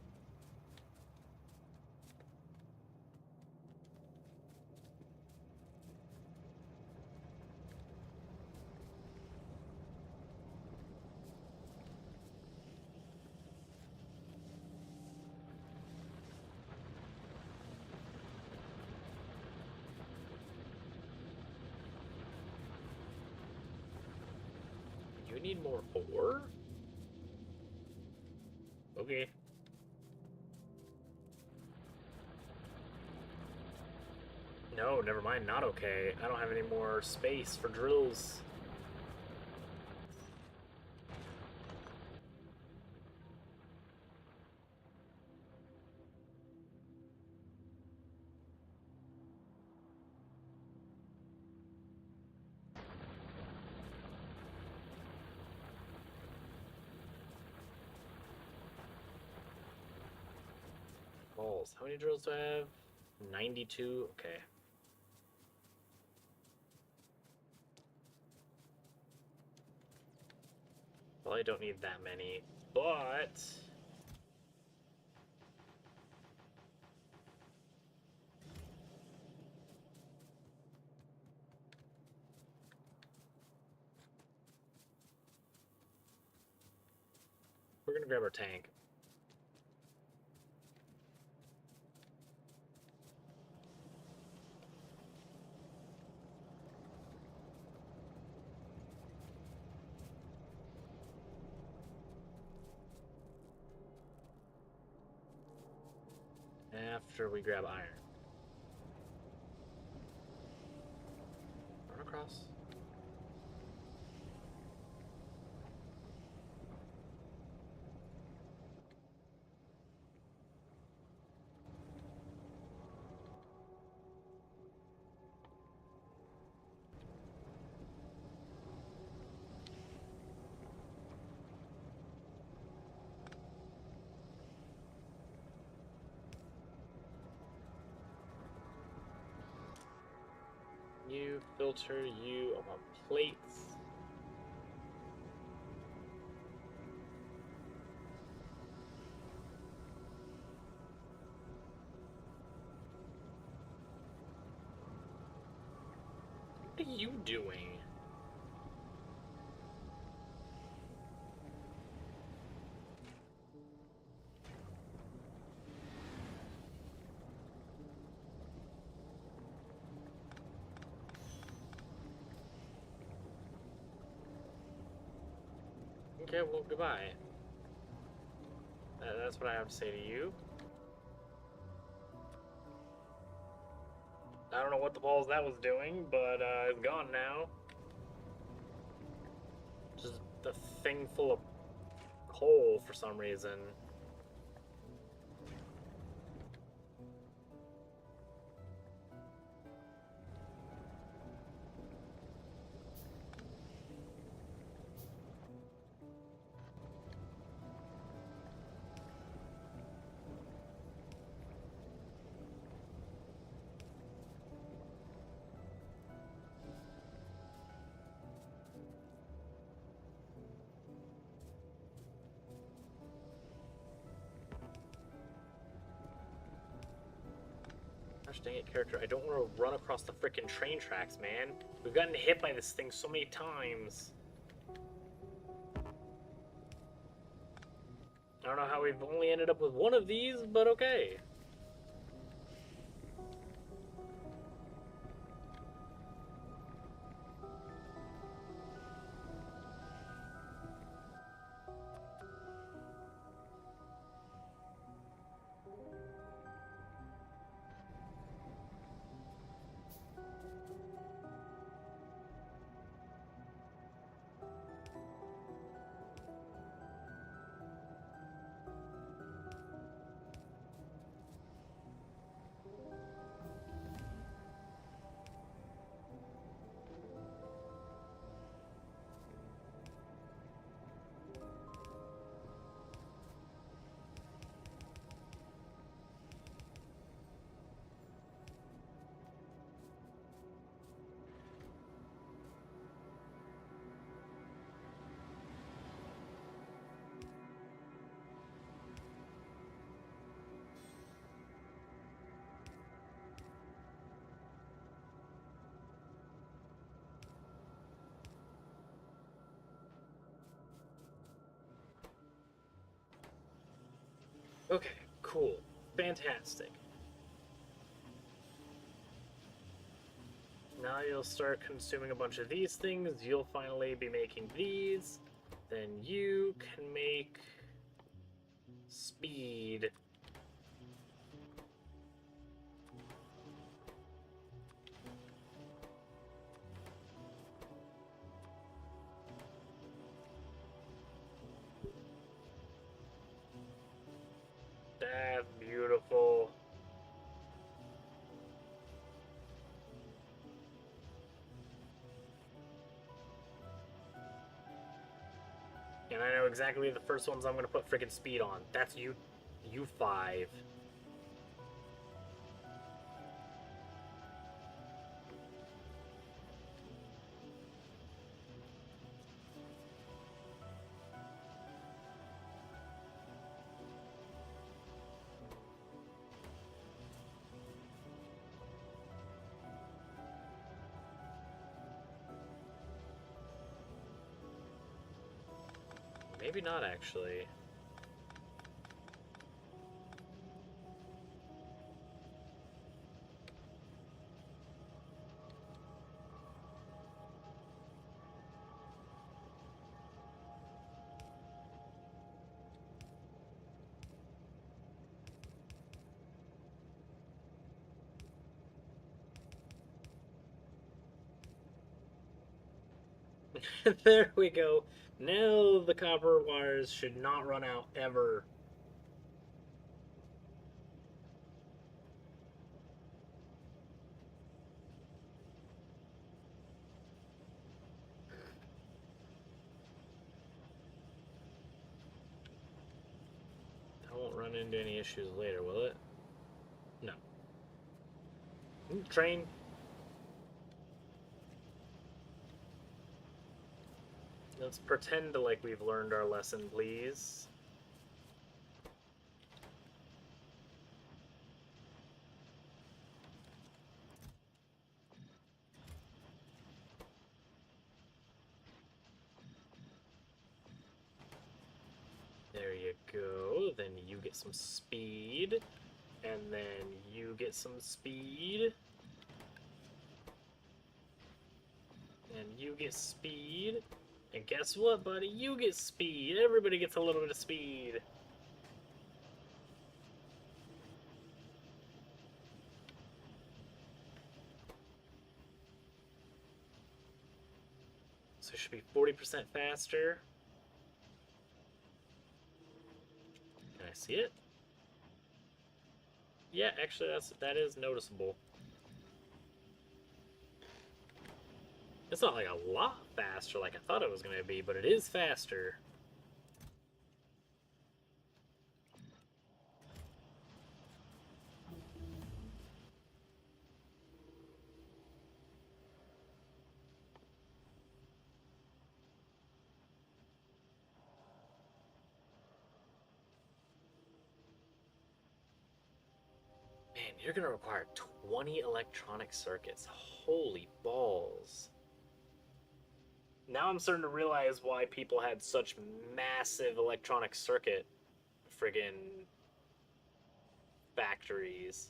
You need more ore? Okay. No, never mind, not okay. I don't have any more space for drills. Balls. How many drills do I have? 92? Okay. Well, I don't need that many, but... we're gonna grab our tank. After we grab iron. Run across. You filter, you. I want plates. What are you doing? Okay, well, goodbye. That's what I have to say to you. I don't know what the balls that was doing, but it's gone now. Just a thing full of coal for some reason. Gosh dang it, character. I don't want to run across the freaking train tracks, man. We've gotten hit by this thing so many times. I don't know how we've only ended up with one of these, but okay. Okay, cool. Fantastic. Now you'll start consuming a bunch of these things. You'll finally be making these. Then you can make speed. That's beautiful. And I know exactly the first ones I'm gonna put freaking speed on. That's you, U5. Maybe not actually. There we go. Now the copper wires should not run out ever. I won't run into any issues later, will it? No. Train. Let's pretend like we've learned our lesson, please. There you go. Then you get some speed. And then you get some speed. And you get speed. And guess what, buddy? You get speed. Everybody gets a little bit of speed. So it should be 40% faster. Can I see it? Yeah, actually that is noticeable. It's not like a lot faster like I thought it was going to be, but it is faster. Man, you're going to require 20 electronic circuits. Holy balls. Now I'm starting to realize why people had such massive electronic circuit friggin' factories.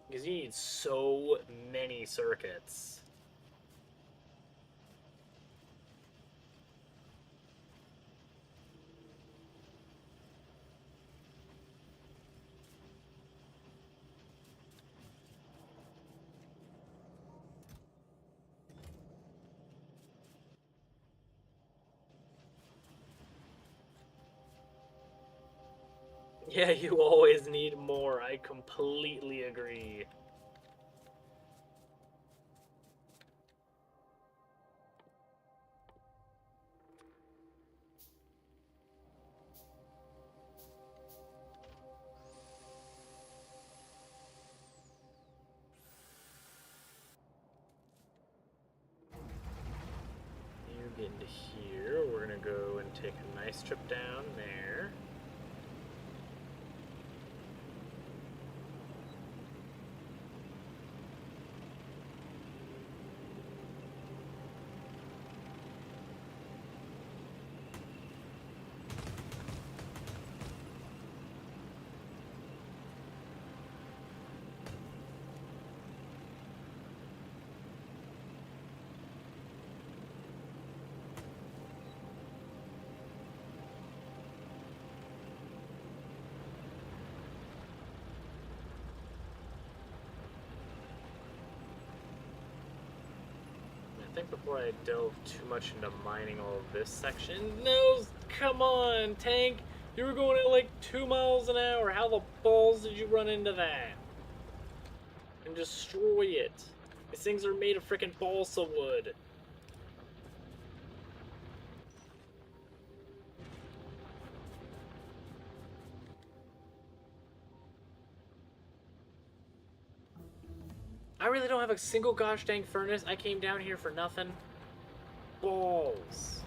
Because you need so many circuits. Yeah, you always need more. I completely agree. You get into here. We're going to go and take a nice trip down there. I think before I delve too much into mining all of this section... No, come on, tank! You were going at like 2 miles an hour. How the balls did you run into that? And destroy it. These things are made of freaking balsa wood. I really don't have a single gosh dang furnace. I came down here for nothing. Balls.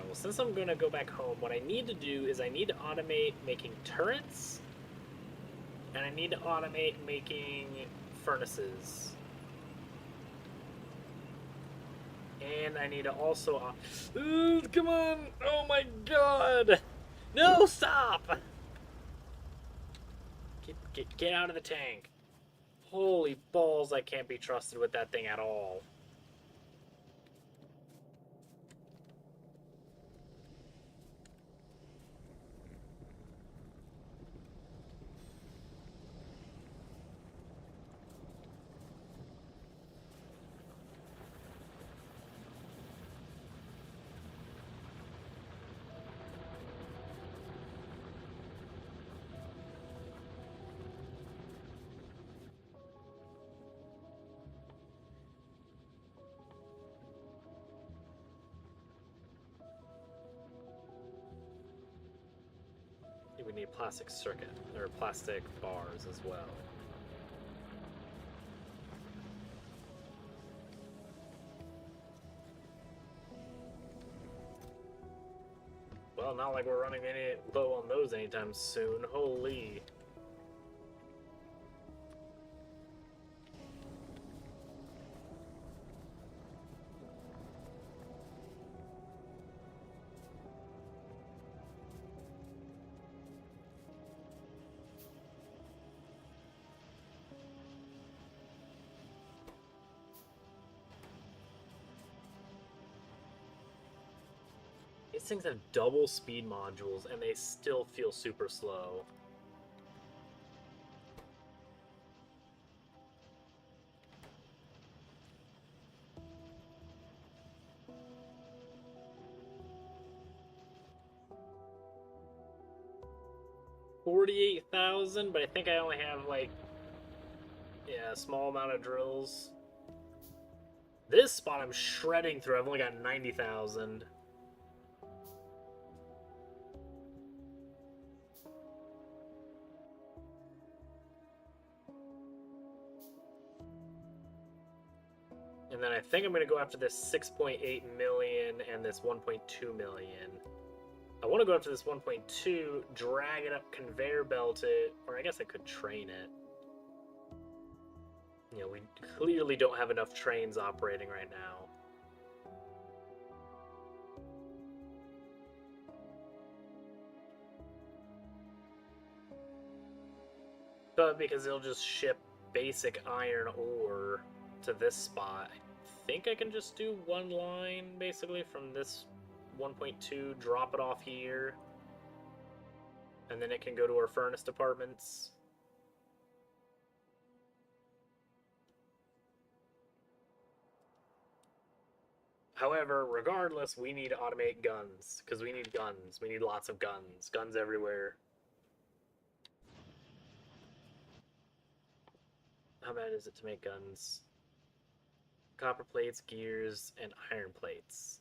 Well, since I'm going to go back home, what I need to do is I need to automate making turrets, and I need to automate making furnaces. And I need to also... come on! Oh my god! No, stop! Get out of the tank. Holy balls, I can't be trusted with that thing at all. We need plastic circuit, or plastic bars as well. Well, not like we're running any low on those anytime soon. Holy. These things have double speed modules and they still feel super slow. $48,000, but I think I only have like, yeah, a small amount of drills. This spot I'm shredding through. I've only got 90,000. And then I think I'm going to go after this 6.8 million and this 1.2 million. I want to go after this 1.2, drag it up, conveyor belt it, or I guess I could train it. You know, we clearly don't have enough trains operating right now. But because it'll just ship basic iron ore to this spot, I think I can just do one line basically from this 1.2, drop it off here, and then it can go to our furnace departments. However, regardless, we need to automate guns, because we need guns. We need lots of guns. Guns everywhere. How bad is it to make guns? Copper plates, gears, and iron plates.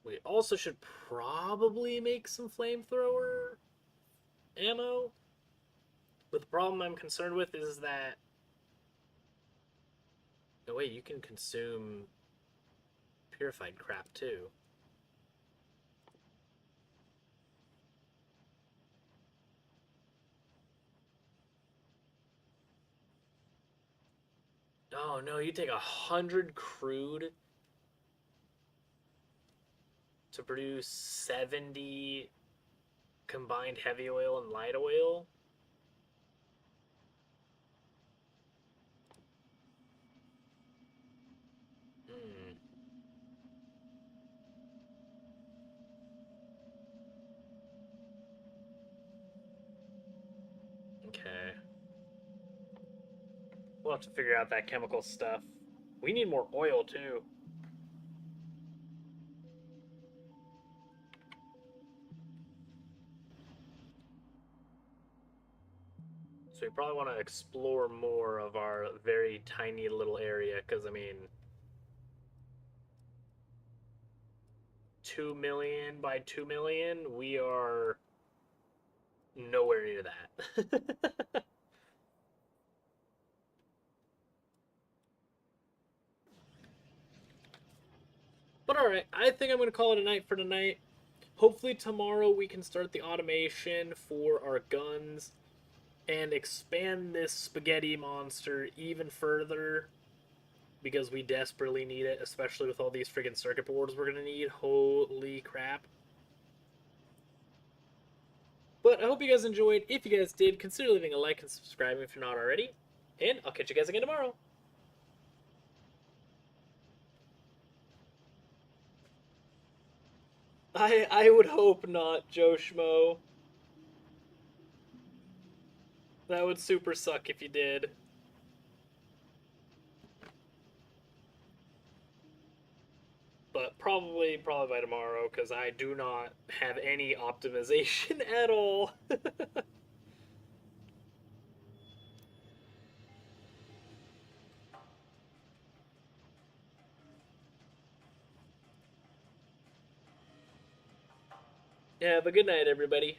We also should probably make some flamethrower ammo. But the problem I'm concerned with is that... No, wait, you can consume purified crap too. Oh no, you take 100 crude to produce 70 combined heavy oil and light oil? Hmm. Okay. We'll have to figure out that chemical stuff. We need more oil too. So we probably want to explore more of our very tiny little area, because I mean, 2 million by 2 million, we are nowhere near that. But alright, I think I'm going to call it a night for tonight. Hopefully tomorrow we can start the automation for our guns and expand this spaghetti monster even further, because we desperately need it, especially with all these friggin' circuit boards we're going to need. Holy crap. But I hope you guys enjoyed. If you guys did, consider leaving a like and subscribing if you're not already. And I'll catch you guys again tomorrow. I would hope not, Joe Schmo. That would super suck if you did. But probably by tomorrow, because I do not have any optimization at all. Have a good night, everybody.